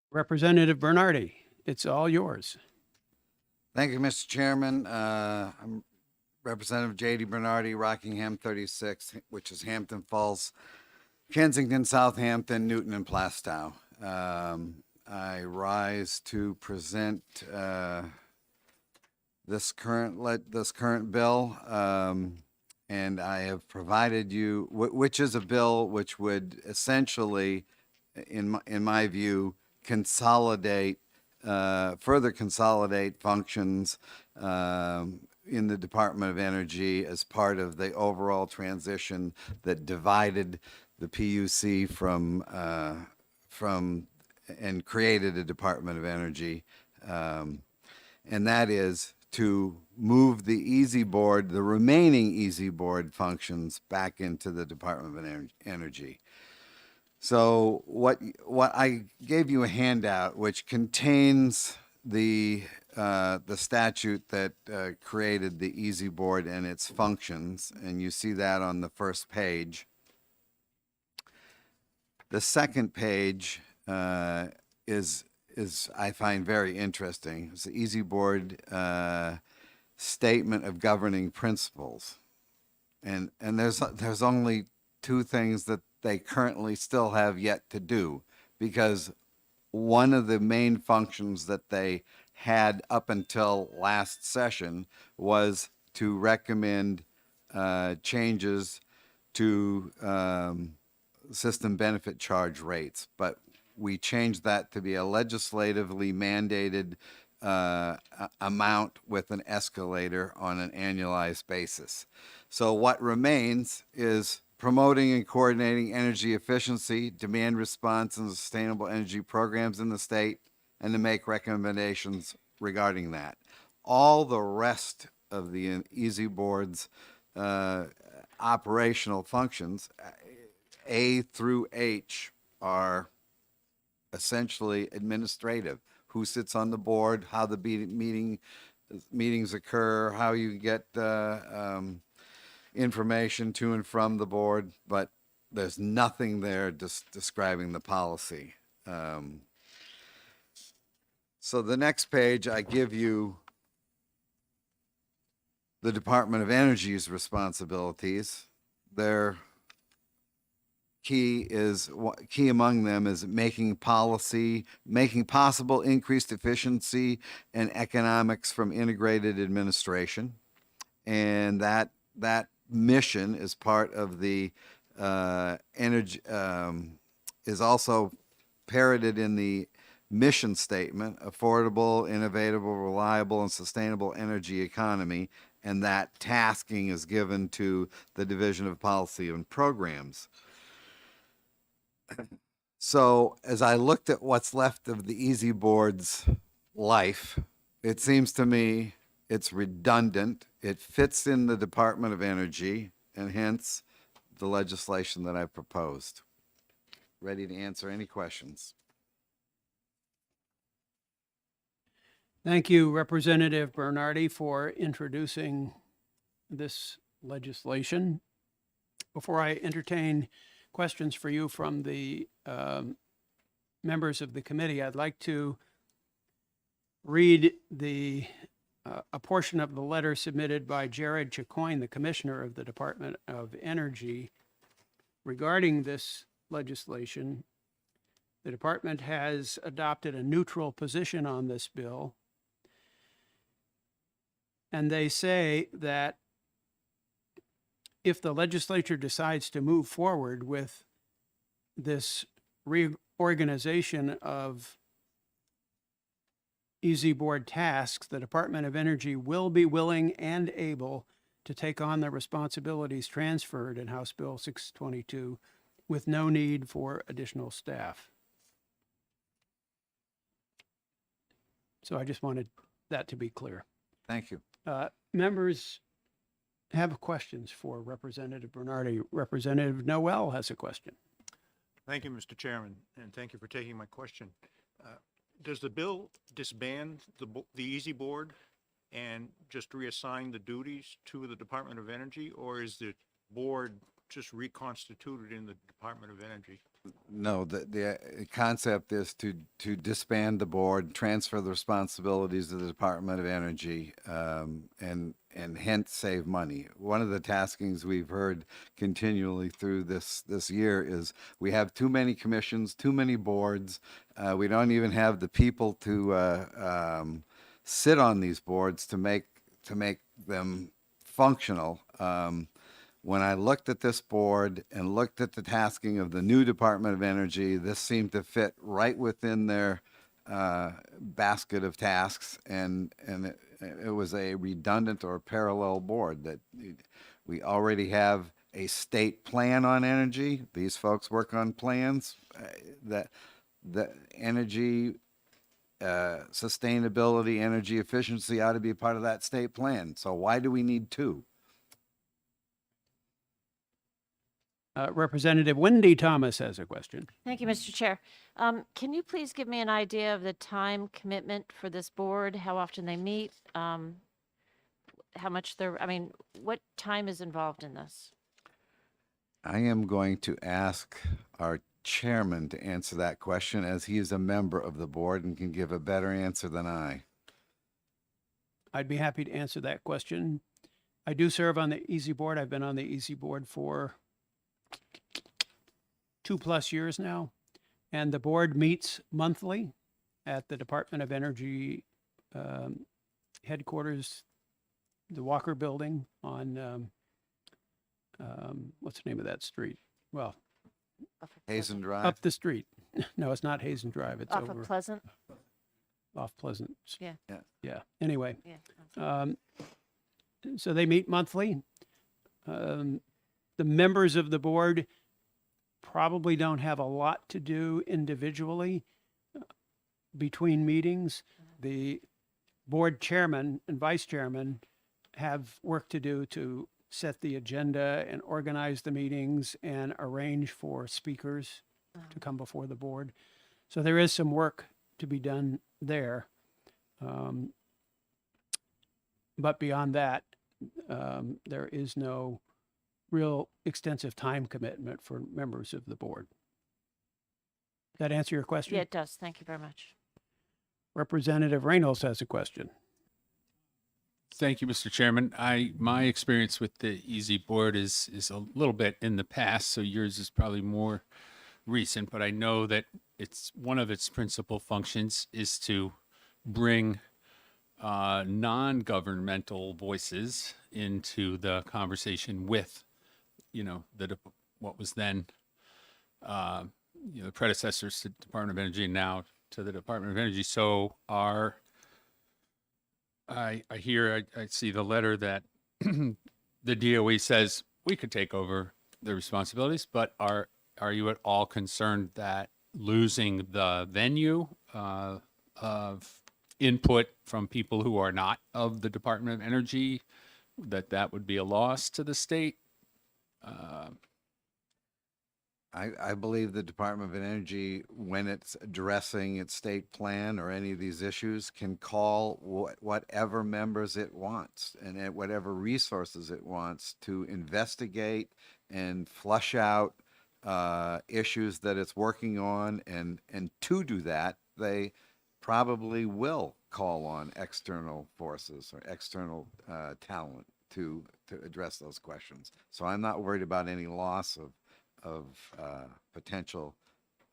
Representative Bernardi, it's all yours. Thank you, Mr. Chairman. I'm Representative J.D. Bernardi, Rockingham 36, which is Hampton Falls, Kensington, Southampton, Newton, and Plastow. I rise to present this current bill, and I have provided you, which is a bill which would essentially, in my view, consolidate, further consolidate functions in the Department of Energy as part of the overall transition that divided the PUC from and created a Department of Energy, and that is to move the Easy Board, the remaining Easy Board functions, back into the Department of Energy. So what I gave you a handout which contains the statute that created the Easy Board and its functions, and you see that on the first page. The second page is I find very interesting. It's the Easy Board statement of governing principles, and there's only two things that they currently still have yet to do, because one of the main functions that they had up until last session was to recommend changes to system benefit charge rates, but we changed that to be a legislatively mandated amount with an escalator on an annualized basis. So what remains is promoting and coordinating energy efficiency, demand response, and sustainable energy programs in the state, and to make recommendations regarding that. All the rest of the EASY Board's operational functions, A through H, are essentially administrative. Who sits on the board, how the meetings occur, how you get information to and from the board, but there's nothing there describing the policy. So the next page, I give you the Department of Energy's responsibilities. Their key among them is making possible increased efficiency and economics from integrated administration. And that mission is part of the energy, is also parroted in the mission statement: affordable, innovative, reliable, and sustainable energy economy. And that tasking is given to the Division of Policy and Programs. So as I looked at what's left of the EASY Board's life, it seems to me it's redundant. It fits in the Department of Energy, and hence the legislation that I proposed. Ready to answer any questions. Thank you, Representative Bernardi, for introducing this legislation. Before I entertain questions for you from the members of the committee, I'd like to read a portion of the letter submitted by Jared Chicoine, the Commissioner of the Department of Energy, regarding this legislation. The department has adopted a neutral position on this bill, and they say that if the legislature decides to move forward with this reorganization of EASY Board tasks, the Department of Energy will be willing and able to take on the responsibilities transferred in House Bill 622 with no need for additional staff. So I just wanted that to be clear. Thank you. Members have questions for Representative Bernardi. Representative Noel has a question. Thank you, Mr. Chairman, and thank you for taking my question. Does the bill disband the EASY Board and just reassign the duties to the Department of Energy, or is the board just reconstituted in the Department of Energy? No, the concept is to disband the board, transfer the responsibilities to the Department of Energy, and hence save money. One of the taskings we've heard continually through this year is we have too many commissions, too many boards. We don't even have the people to sit on these boards to make them functional. When I looked at this board and looked at the tasking of the new Department of Energy, this seemed to fit right within their basket of tasks, and it was a redundant or parallel board that we already have a state plan on energy. These folks work on plans that the energy sustainability, energy efficiency ought to be part of that state plan. So why do we need two? Representative Wendy Thomas has a question. Thank you, Mr. Chair. Can you please give me an idea of the time commitment for this board, how often they meet, how much what time is involved in this? I am going to ask our chairman to answer that question, as he is a member of the board and can give a better answer than I. I'd be happy to answer that question. I do serve on the EASY Board. I've been on the EASY Board for 2+ years now, and the board meets monthly at the Department of Energy headquarters, the Walker Building on what's the name of that street? Well, Hazen Drive. up the street. No, it's not Hazen Drive. It's Off over of Pleasant? off Pleasant. Yeah. Yeah. Anyway, Yeah. so they meet monthly. The members of the board probably don't have a lot to do individually between meetings. The board chairman and vice chairman have work to do to set the agenda and organize the meetings and arrange for speakers to come before the board. So there is some work to be done there. But beyond that, there is no real extensive time commitment for members of the board. That answer your question? Yeah, it does. Thank you very much. Representative Reynolds has a question. Thank you, Mr. Chairman. My experience with the Easy Board is a little bit in the past, so yours is probably more recent, but I know that it's one of its principal functions is to bring non-governmental voices into the conversation with, what was then, the predecessors to Department of Energy, now to the Department of Energy. So I see the letter that the DOE says we could take over the responsibilities, but are you at all concerned that losing the venue of input from people who are not of the Department of Energy, that would be a loss to the state? I believe the Department of Energy, when it's addressing its state plan or any of these issues, can call whatever members it wants and at whatever resources it wants to investigate and flush out issues that it's working on. And to do that, they probably will call on external forces or external talent to address those questions. So I'm not worried about any loss of potential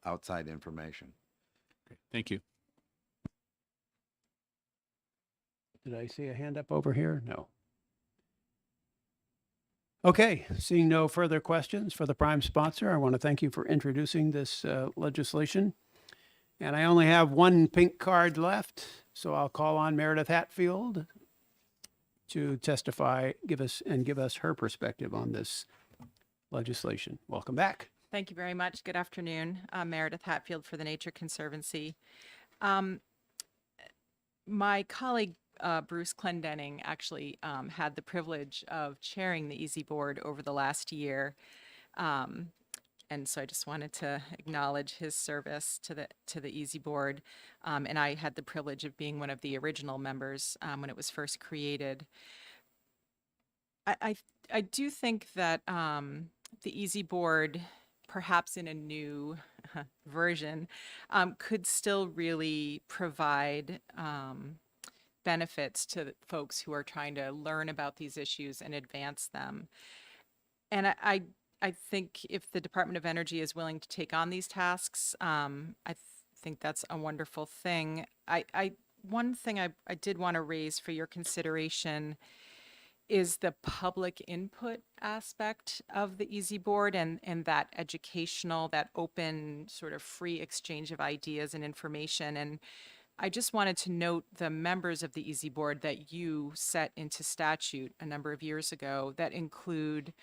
outside information. Okay, thank you. Did I see a hand up over here? No. Okay, seeing no further questions for the prime sponsor, I want to thank you for introducing this legislation. And I only have one pink card left, so I'll call on Meredith Hatfield to testify, give us her perspective on this legislation. Welcome back. Thank you very much. Good afternoon. I'm Meredith Hatfield for the Nature Conservancy. My colleague, Bruce Clendenning, actually had the privilege of chairing the Easy Board over the last year. And so I just wanted to acknowledge his service to the Easy Board. And I had the privilege of being one of the original members when it was first created. I do think that the Easy Board, perhaps in a new version, could still really provide benefits to folks who are trying to learn about these issues and advance them. And I think if the Department of Energy is willing to take on these tasks, I think that's a wonderful thing. One thing I did want to raise for your consideration is the public input aspect of the Easy Board and that educational, that open sort of free exchange of ideas and information. And I just wanted to note the members of the Easy Board that you set into statute a number of years ago that include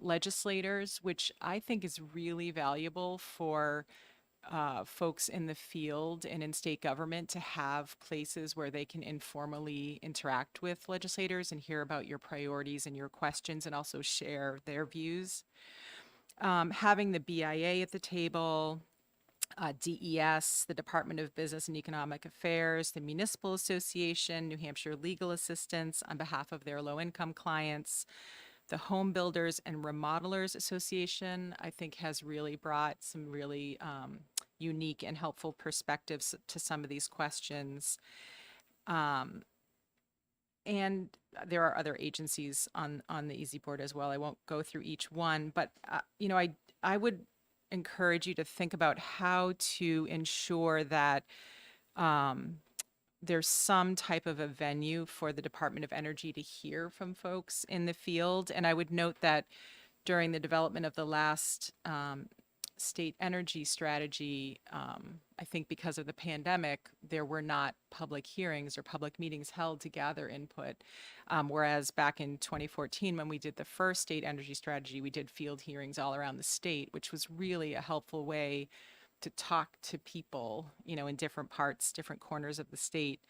legislators, which I think is really valuable for folks in the field and in state government to have places where they can informally interact with legislators and hear about your priorities and your questions and also share their views. Having the BIA at the table, DES, the Department of Business and Economic Affairs, the Municipal Association, New Hampshire Legal Assistance on behalf of their low-income clients, the Home Builders and Remodelers Association, I think, has really brought some really unique and helpful perspectives to some of these questions. And there are other agencies on the Easy Board as well. I won't go through each one, but I would encourage you to think about how to ensure that there's some type of a venue for the Department of Energy to hear from folks in the field. And I would note that during the development of the last state energy strategy, I think because of the pandemic, there were not public hearings or public meetings held to gather input. Whereas back in 2014, when we did the first state energy strategy, we did field hearings all around the state, which was really a helpful way to talk to people, in different parts, different corners of the state.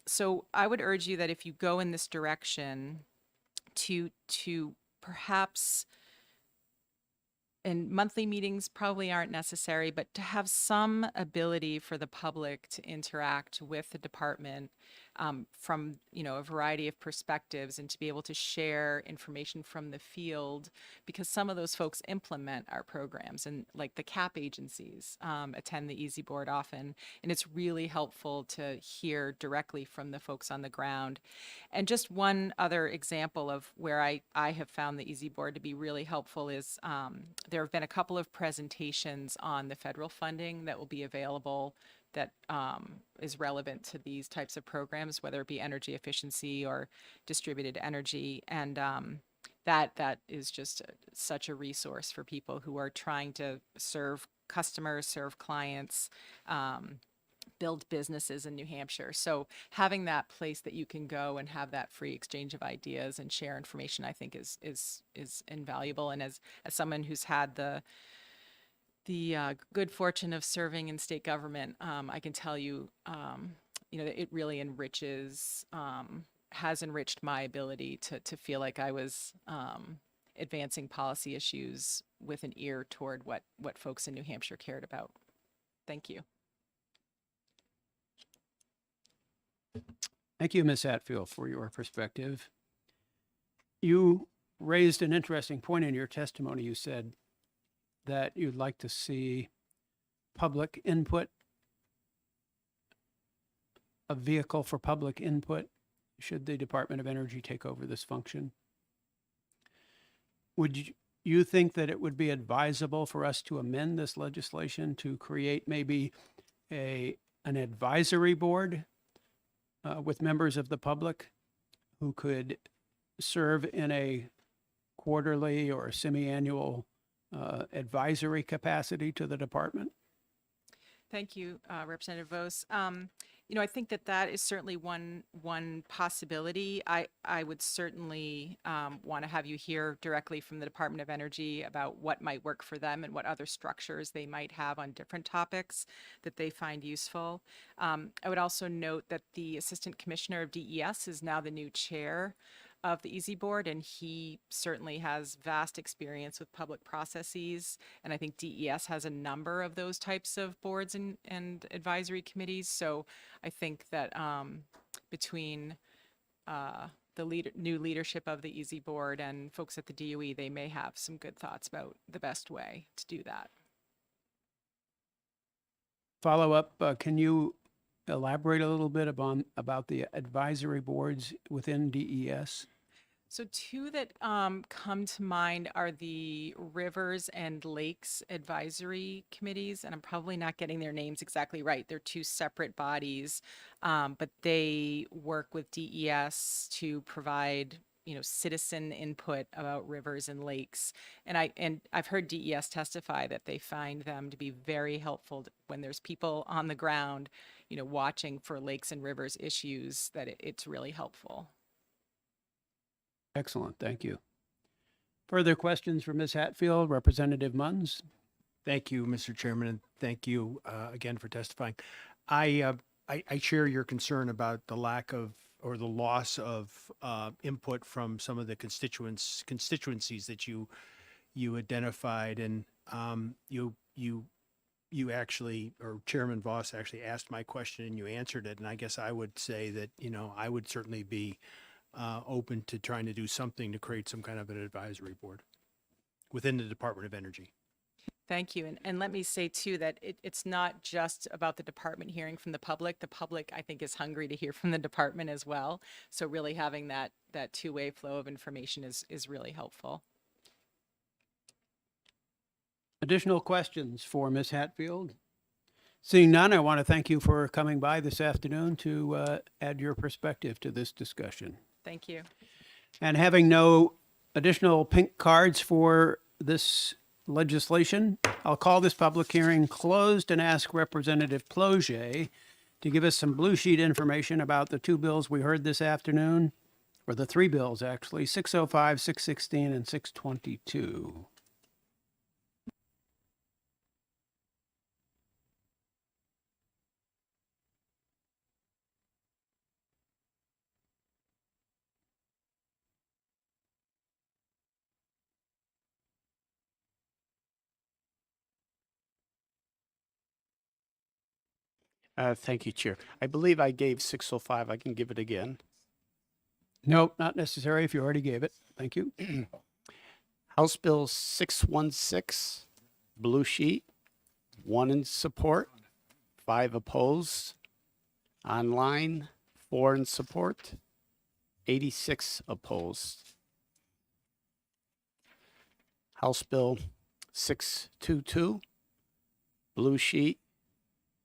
So I would urge you that if you go in this direction, to perhaps, and monthly meetings probably aren't necessary, but to have some ability for the public to interact with the department from a variety of perspectives, and to be able to share information from the field, because some of those folks implement our programs, and like the CAP agencies attend the Easy Board often, and it's really helpful to hear directly from the folks on the ground. And just one other example of where I have found the Easy Board to be really helpful is there have been a couple of presentations on the federal funding that will be available that is relevant to these types of programs, whether it be energy efficiency or distributed energy. And that is just such a resource for people who are trying to serve customers, serve clients, build businesses in New Hampshire. So having that place that you can go and have that free exchange of ideas and share information, I think is invaluable. And as someone who's had the good fortune of serving in state government, I can tell you, that it really enriches, has enriched my ability to feel like I was advancing policy issues with an ear toward what folks in New Hampshire cared about. Thank you. Thank you, Ms. Hatfield, for your perspective. You raised an interesting point in your testimony. You said that you'd like to see public input, a vehicle for public input, should the Department of Energy take over this function. Would you think that it would be advisable for us to amend this legislation to create maybe an advisory board with members of the public who could serve in a quarterly or semi-annual advisory capacity to the department? Thank you, Representative Vos. I think that is certainly one possibility. I would certainly want to have you hear directly from the Department of Energy about what might work for them and what other structures they might have on different topics that they find useful. I would also note that the Assistant Commissioner of DES is now the new chair of the Easy Board, and he certainly has vast experience with public processes. And I think DES has a number of those types of boards and advisory committees. So I think that between the new leadership of the Easy Board and folks at the DOE, they may have some good thoughts about the best way to do that. Follow up, can you elaborate a little bit about the advisory boards within DES? So two that come to mind are the Rivers and Lakes Advisory Committees, and I'm probably not getting their names exactly right. They're two separate bodies, but they work with DES to provide citizen input about rivers and lakes. And I've heard DES testify that they find them to be very helpful when there's people on the ground, watching for lakes and rivers issues, that it's really helpful. Excellent, thank you. Further questions for Ms. Hatfield, Representative Munns? Thank you, Mr. Chairman, and thank you again for testifying. I share your concern about the lack of or the loss of input from some of the constituencies that you identified, and you actually, or Chairman Voss actually asked my question and you answered it, and I guess I would say that I would certainly be open to trying to do something to create some kind of an advisory board within the Department of Energy. Thank you. And let me say, too, that it's not just about the department hearing from the public. The public, I think, is hungry to hear from the department as well. So really having that two-way flow of information is really helpful. Additional questions for Ms. Hatfield? Seeing none, I want to thank you for coming by this afternoon to add your perspective to this discussion. Thank you. And having no additional pink cards for this legislation. I'll call this public hearing closed and ask Representative Ploget to give us some blue sheet information about the two bills we heard this afternoon, or the three bills actually, 605, 616, and 622. Thank you, Chair. I believe I gave 605. I can give it again. Nope, not necessary if you already gave it. Thank you. House Bill 616, blue sheet, 1 in support, 5 opposed. Online, 4 in support, 86 opposed. House Bill 622, blue sheet,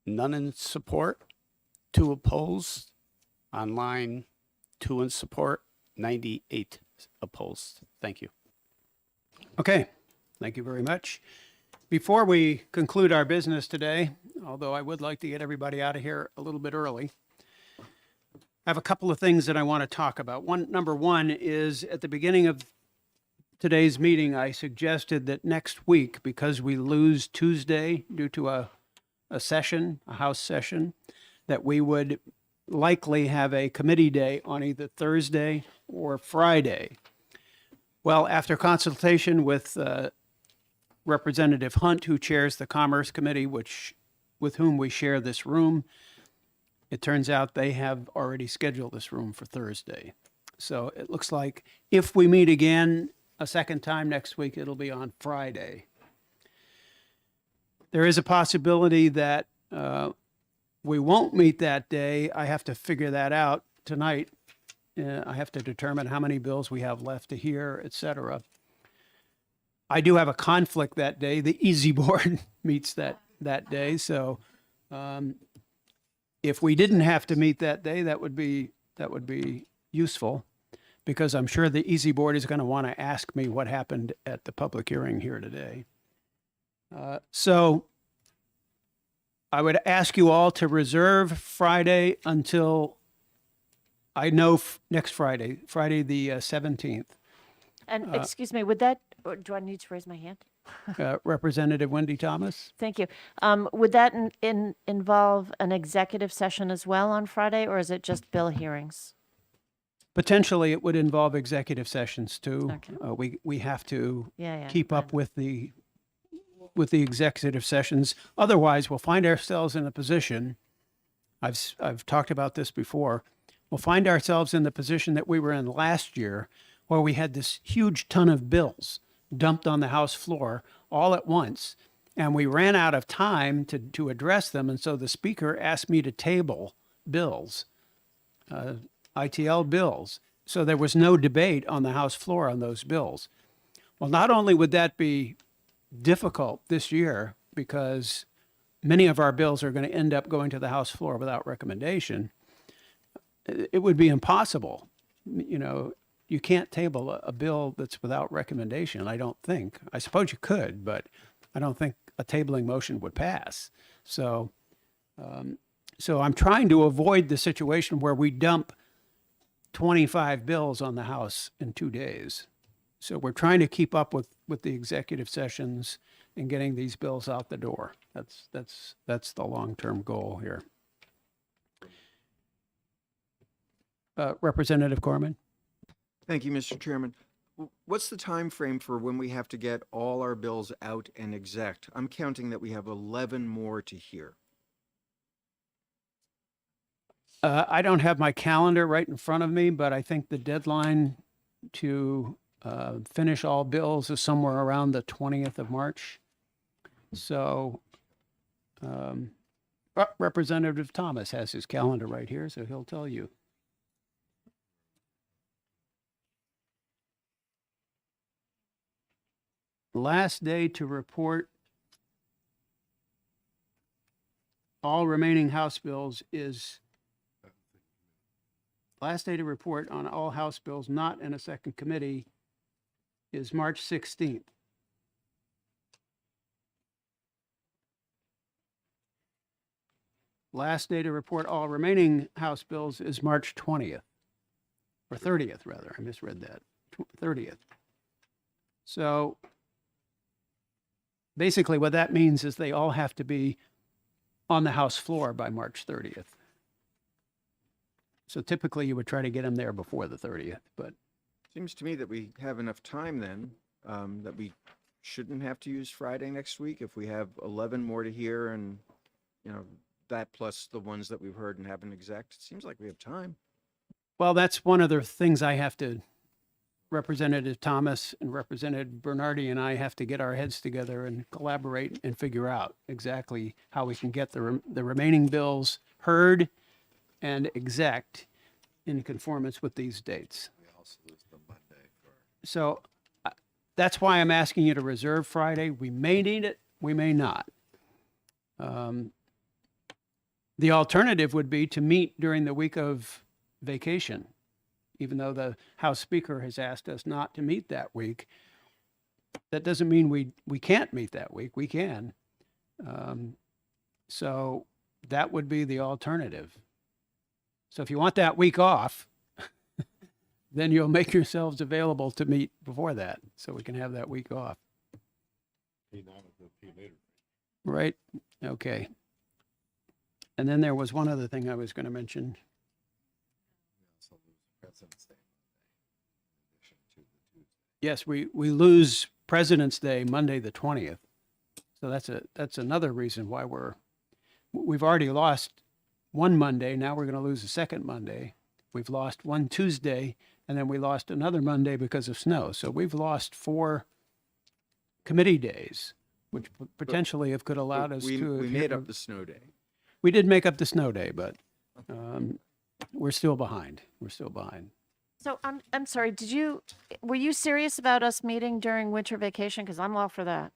none in support, 2 opposed. Online, 2 in support, 98 opposed. Thank you. Okay, thank you very much. Before we conclude our business today, although I would like to get everybody out of here a little bit early, I have a couple of things that I want to talk about. Number one is at the beginning of today's meeting, I suggested that next week, because we lose Tuesday due to a session, a House session, that we would likely have a committee day on either Thursday or Friday. Well, after consultation with Representative Hunt, who chairs the Commerce Committee, with whom we share this room, it turns out they have already scheduled this room for Thursday. So it looks like if we meet again a second time next week, it'll be on Friday. There is a possibility that we won't meet that day. I have to figure that out tonight. I have to determine how many bills we have left to hear, et cetera. I do have a conflict that day. The Easy Board meets that day. So if we didn't have to meet that day, that would be useful, because I'm sure the Easy Board is going to want to ask me what happened at the public hearing here today. So I would ask you all to reserve Friday until I know next Friday, the 17th. And excuse me, would that, or do I need to raise my hand? Representative Wendy Thomas. Thank you. Would that involve an executive session as well on Friday, or is it just bill hearings? Potentially, it would involve executive sessions too. Okay. We have to Yeah, keep up with the executive sessions. Otherwise, we'll find ourselves in a position. I've talked about this before. We'll find ourselves in the position that we were in last year, where we had this huge ton of bills dumped on the House floor all at once, and we ran out of time to address them. And so the Speaker asked me to table bills, ITL bills. So there was no debate on the House floor on those bills. Well, not only would that be difficult this year, because many of our bills are going to end up going to the House floor without recommendation, it would be impossible. You know, you can't table a bill that's without recommendation, I don't think. I suppose you could, but I don't think a tabling motion would pass. So I'm trying to avoid the situation where we dump 25 bills on the House in 2 days. So we're trying to keep up with the executive sessions and getting these bills out the door. That's the long-term goal here. Representative Corman. Thank you, Mr. Chairman. What's the time frame for when we have to get all our bills out and exec? I'm counting that we have 11 more to hear. I don't have my calendar right in front of me, but I think the deadline to finish all bills is somewhere around the 20th of March. So Representative Thomas has his calendar right here, so he'll tell you. Last day to report all remaining House bills is last day to report on all House bills not in a second committee is March 16th. last day to report all remaining House bills is March 20th, or 30th, rather. I misread that. 30th. So basically what that means is they all have to be on the House floor by March 30th. So typically you would try to get them there before the 30th, but Seems to me that we have enough time then, that we shouldn't have to use Friday next week if we have 11 more to hear and, you know, that plus the ones that we've heard and haven't exec. It seems like we have time. well, that's one of the things I have to, Representative Thomas and Representative Bernardi and I have to get our heads together and collaborate and figure out exactly how we can get the remaining bills heard and exec in conformance with these dates. So that's why I'm asking you to reserve Friday. We may need it, we may not. The alternative would be to meet during the week of vacation, even though the House Speaker has asked us not to meet that week. That doesn't mean we can't meet that week. We can. So that would be the alternative. So if you want that week off, then you'll make yourselves available to meet before that, so we can have that week off. Right? Okay. And then there was one other thing I was going to mention. Yes, we lose President's Day Monday the 20th. So that's another reason why we've already lost one Monday. Now we're going to lose a second Monday. We've lost one Tuesday, and then we lost another Monday because of snow. So we've lost 4 committee days, which potentially have could allowed us We to. made up the snow day. We did make up the snow day, but we're still behind. We're still behind. So I'm sorry, were you serious about us meeting during winter vacation? Because I'm all for that.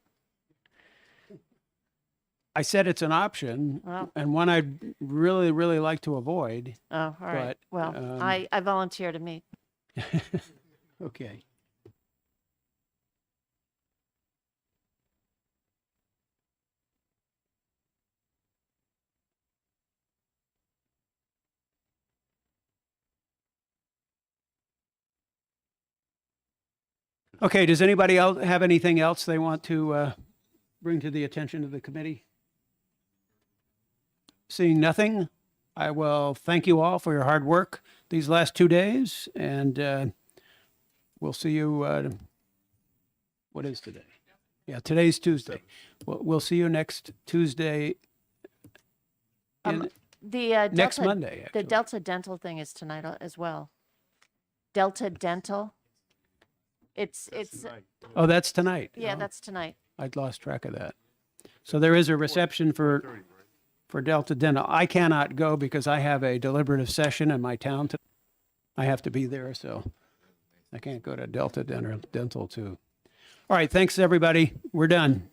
I said it's an option Well- and one I'd really, really like to avoid. Oh, all right. But, Well, I volunteer to meet. Okay. Okay, does anybody else have anything else they want to bring to the attention of the committee? Seeing nothing, I will thank you all for your hard work these last 2 days, and we'll see you, what is today? Yeah, today's Tuesday. We'll see you next Tuesday. The Next Delta- Monday, The Delta Dental thing is tonight as well. Delta Dental. It's Oh, that's tonight. yeah, Oh, that's tonight. I'd lost track of that. So there is a reception for Delta Dental. I cannot go because I have a deliberative session in my town. I have to be there, so I can't go to Delta Dental too. All right, thanks, everybody. We're done.